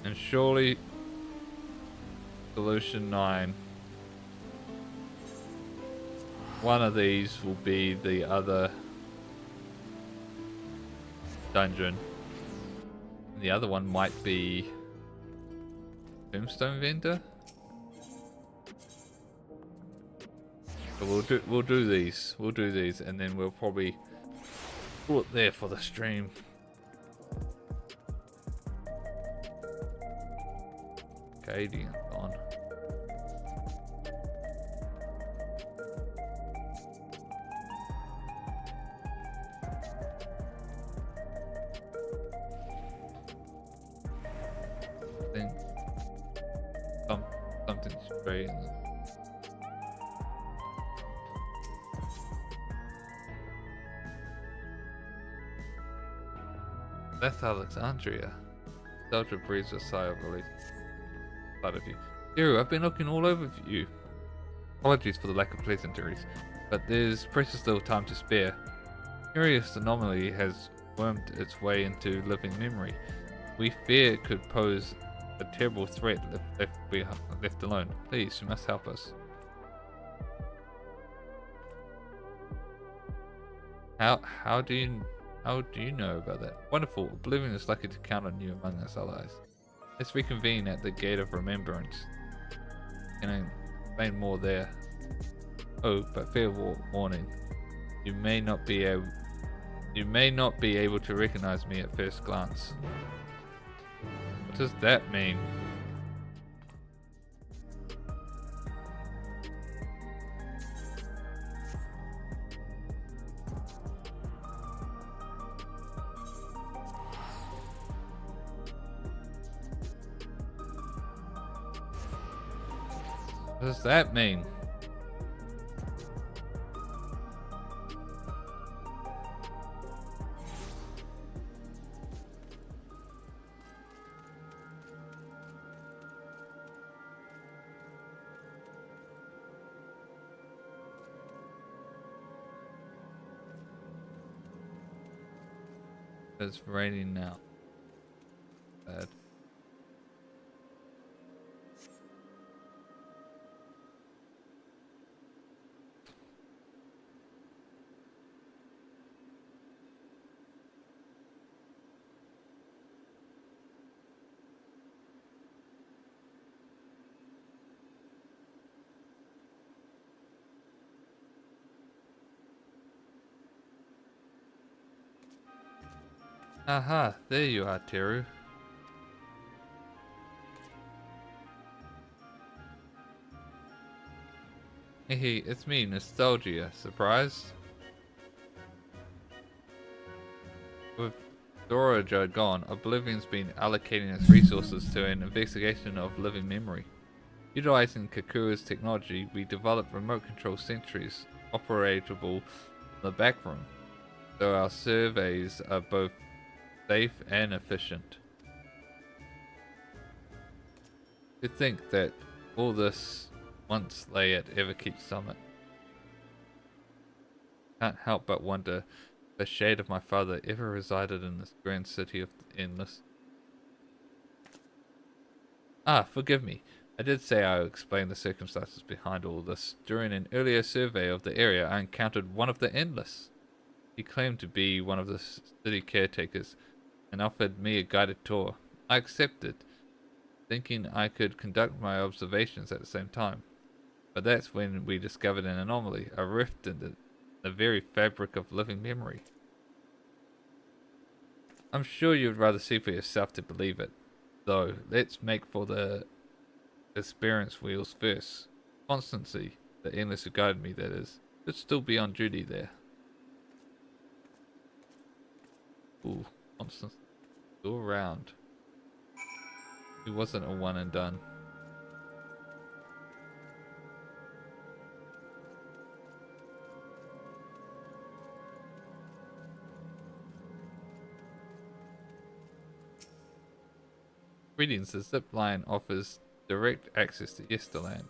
And surely solution 9. One of these will be the other dungeon. And the other one might be Tombstone Vendor. So we'll do these. We'll do these, and then we'll probably pull it there for the stream. Gradient on. Then something straight in the That's Alexandria. Delta breathes a sigh of relief. Part of you. Hero, I've been looking all over for you. Apologies for the lack of pleasantries, but there's precious little time to spare. Curious anomaly has wormed its way into living memory. We fear it could pose a terrible threat if we are left alone. Please, you must help us. How do you know about that? Wonderful. Oblivion is lucky to count on you among us allies. Let's reconvene at the Gate of Remembrance. Can I explain more there? Oh, but fair warning. You may not be able to recognize me at first glance. What does that mean? What does that mean? It's raining now. Bad. Aha, there you are, Teru. Hey, it's me, Nostalgia. Surprised? With Doroja gone, Oblivion's been allocating its resources to an investigation of living memory. Utilizing Kakura's technology, we developed remote control sentries operatable in the back room, so our surveys are both safe and efficient. To think that all this once lay at Everkeep Summit. Can't help but wonder if the shade of my father ever resided in this grand city of the Endless. Ah, forgive me. I did say I would explain the circumstances behind all this. During an earlier survey of the area, I encountered one of the Endless. He claimed to be one of the city caretakers and offered me a guided tour. I accepted, thinking I could conduct my observations at the same time. But that's when we discovered an anomaly, a rift in the very fabric of living memory. I'm sure you'd rather see for yourself to believe it, though. Let's make for the experience wheels first. Constancy, the Endless who guided me, that is, should still be on duty there. Ooh, Constance still around. He wasn't a one and done. Greetings, the zip line offers direct access to Yesterland.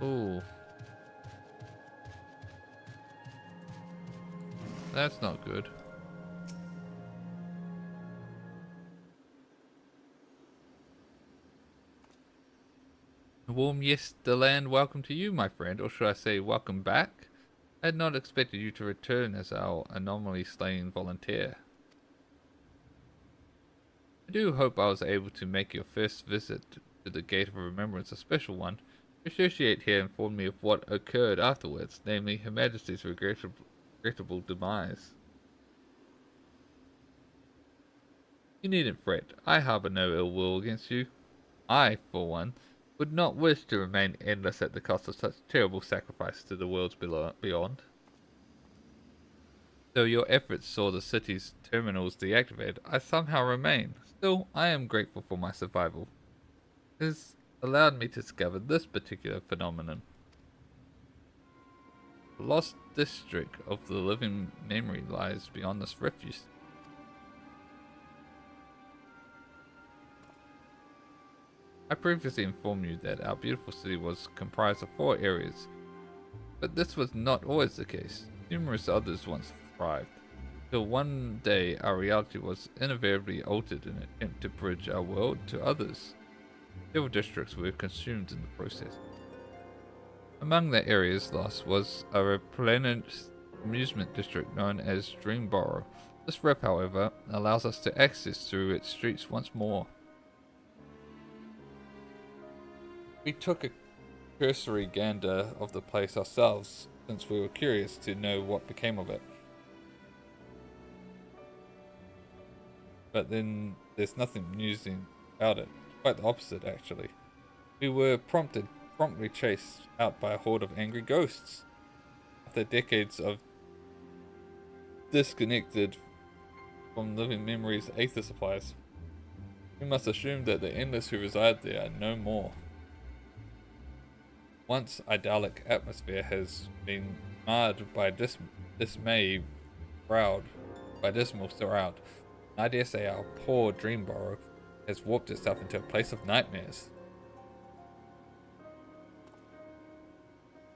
Ooh. That's not good. A warm Yesterland welcome to you, my friend, or should I say welcome back? I had not expected you to return as our anomaly slaying volunteer. I do hope I was able to make your first visit to the Gate of Remembrance a special one. Your associate here informed me of what occurred afterwards, namely Her Majesty's regrettable demise. You needn't fret. I harbour no ill will against you. I, for one, would not wish to remain endless at the cost of such terrible sacrifice to the worlds beyond. Though your efforts saw the city's terminals deactivated, I somehow remain. Still, I am grateful for my survival. It has allowed me to discover this particular phenomenon. The lost district of the living memory lies beyond this refuge. I previously informed you that our beautiful city was comprised of 4 areas, but this was not always the case. Numerous others once thrived, till one day our reality was inevitably altered in an attempt to bridge our world to others. Several districts were consumed in the process. Among the areas lost was a replenished amusement district known as Dreamborough. This rep, however, allows us to access through its streets once more. We took a cursory gander of the place ourselves, since we were curious to know what became of it. But then there's nothing amusing about it. Quite the opposite, actually. We were promptly chased out by a horde of angry ghosts. After decades of disconnected from living memories aether supplies, we must assume that the endless who reside there are no more. Once idyllic atmosphere has been marred by dismal shroud, I dare say our poor Dreamborough has warped itself into a place of nightmares.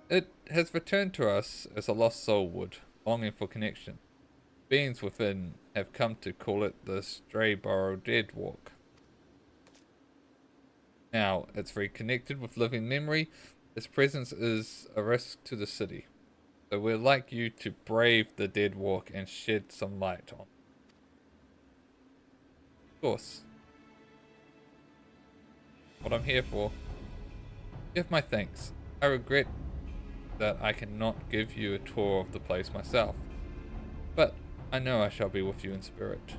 It has returned to us as a lost soul would, longing for connection. Beings within have come to call it the Strayborough Dead Walk. Now, it's reconnected with living memory. Its presence is a risk to the city, so we'd like you to brave the Dead Walk and shed some light on it. Of course. What I'm here for. Give my thanks. I regret that I cannot give you a tour of the place myself, but I know I shall be with you in spirit.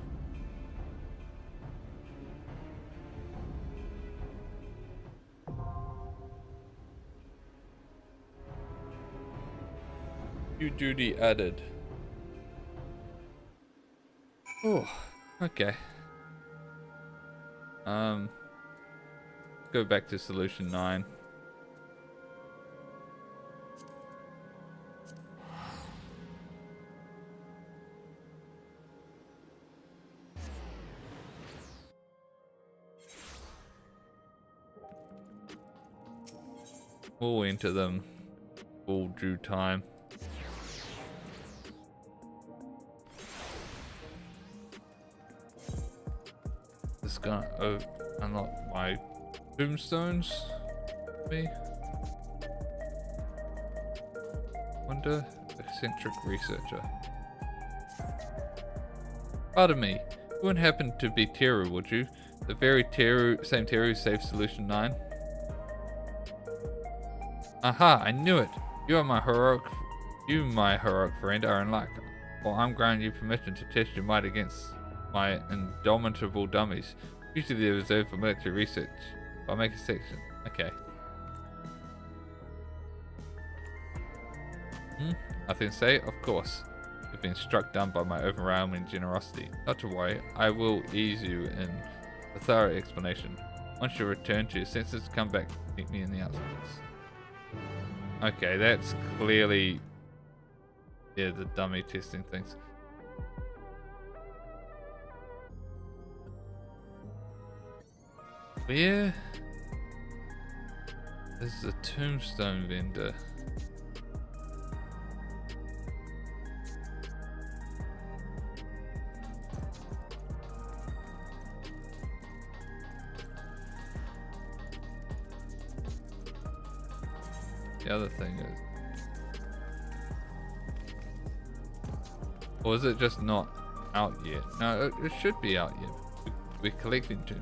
You duty added. Oh, okay. Go back to solution 9. We'll enter them all due time. This gonna unlock my tombstones. Me. Wonder, eccentric researcher. Pardon me, you wouldn't happen to be Teru, would you? The very same Teru who saved Solution 9? Aha, I knew it! You my heroic friend are in luck. Well, I'm granting you permission to test your might against my indomitable dummies. Usually they're reserved for military research. I'll make a section. Okay. Nothing to say? Of course. You've been struck down by my overwhelming generosity. Not to worry, I will ease you in a thorough explanation. Once you return to your senses, come back, meet me in the outskirts. Okay, that's clearly, yeah, the dummy testing things. Where is the tombstone vendor? The other thing is, or is it just not out yet? No, it should be out yet. We're collecting to.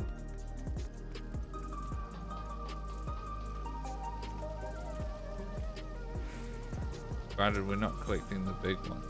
Granted, we're not collecting the big one.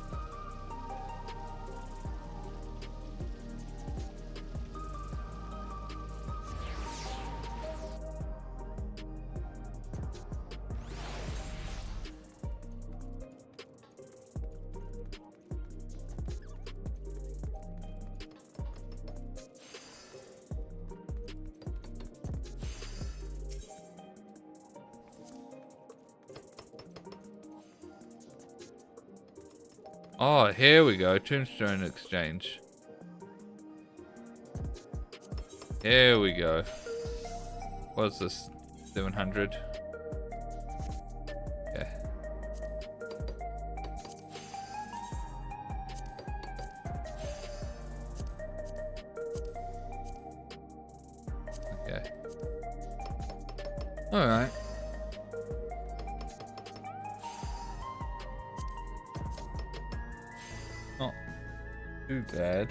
Oh, here we go. Tombstone exchange. Here we go. What's this? 700. Okay. Okay. All right. Not too bad.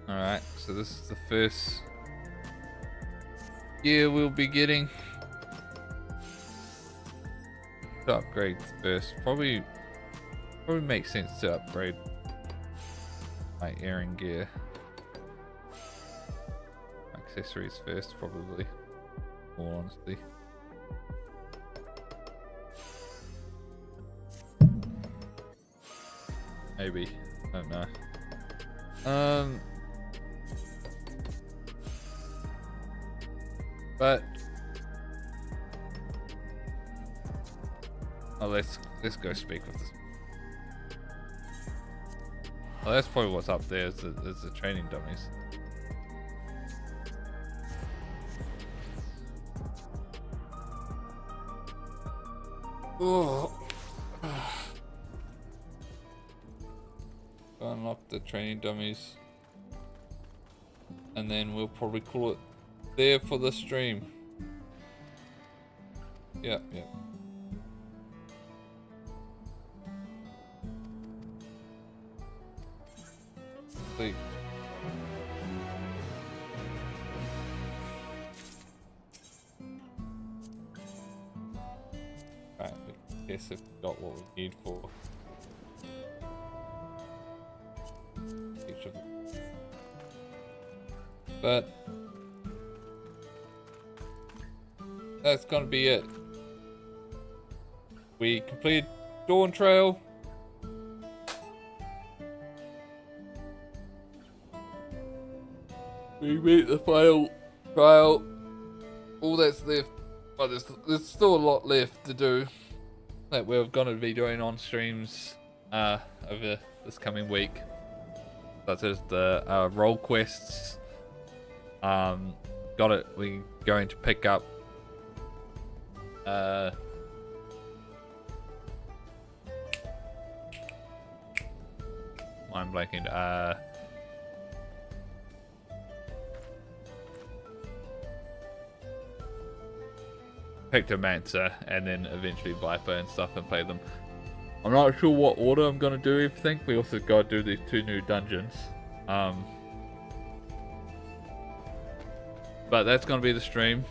Alright, so this is the first gear we'll be getting. To upgrade first. Probably makes sense to upgrade my airing gear. Accessories first, probably. More honesty. Maybe. I don't know. But oh, let's go speak with this. Oh, that's probably what's up there is the training dummies. Oh. Unlock the training dummies, and then we'll probably call it there for the stream. Yeah. Complete. Right, I guess we've got what we need for each of them. But that's gonna be it. We completed Dawntrail. We beat the final trial. All that's left, but there's still a lot left to do that we're gonna be doing on streams over this coming week. such as the role quests. Got it. We're going to pick up I'm blanking. Pictomancer and then eventually Viper and stuff and play them. I'm not sure what order I'm gonna do everything. We also gotta do these 2 new dungeons. But that's gonna be the stream.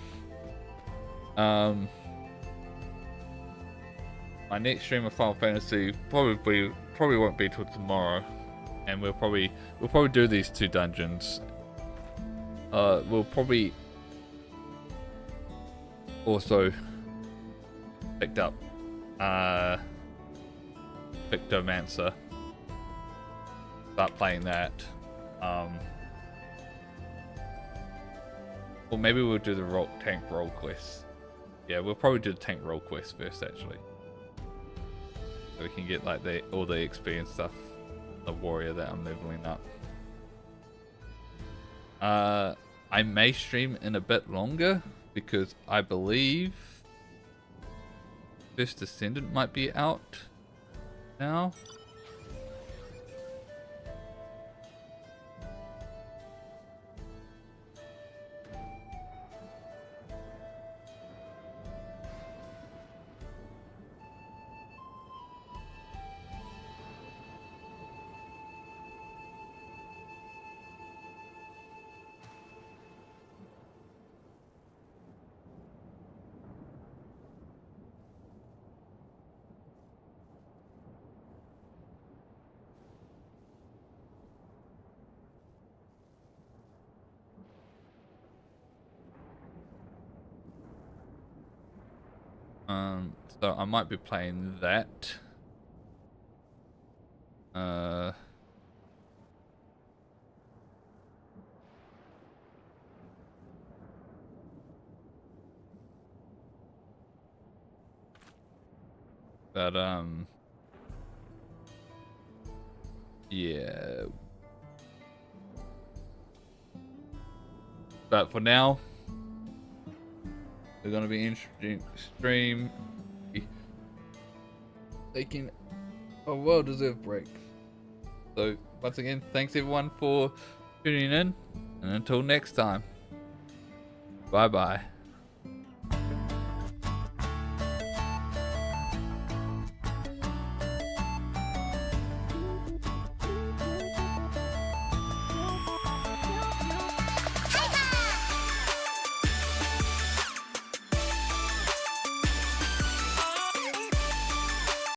My next stream of Final Fantasy probably won't be till tomorrow, and we'll probably do these 2 dungeons. We'll probably also picked up Pictomancer. Start playing that. Or maybe we'll do the tank role quest. Yeah, we'll probably do the tank role quest first, actually. So we can get like all the XP and stuff. The warrior that I'm leveling up. I may stream in a bit longer because I believe First Descendant might be out now. So I might be playing that. But yeah. But for now, we're gonna be interesting stream, taking a well-deserved break. So once again, thanks everyone for tuning in, and until next time, bye bye.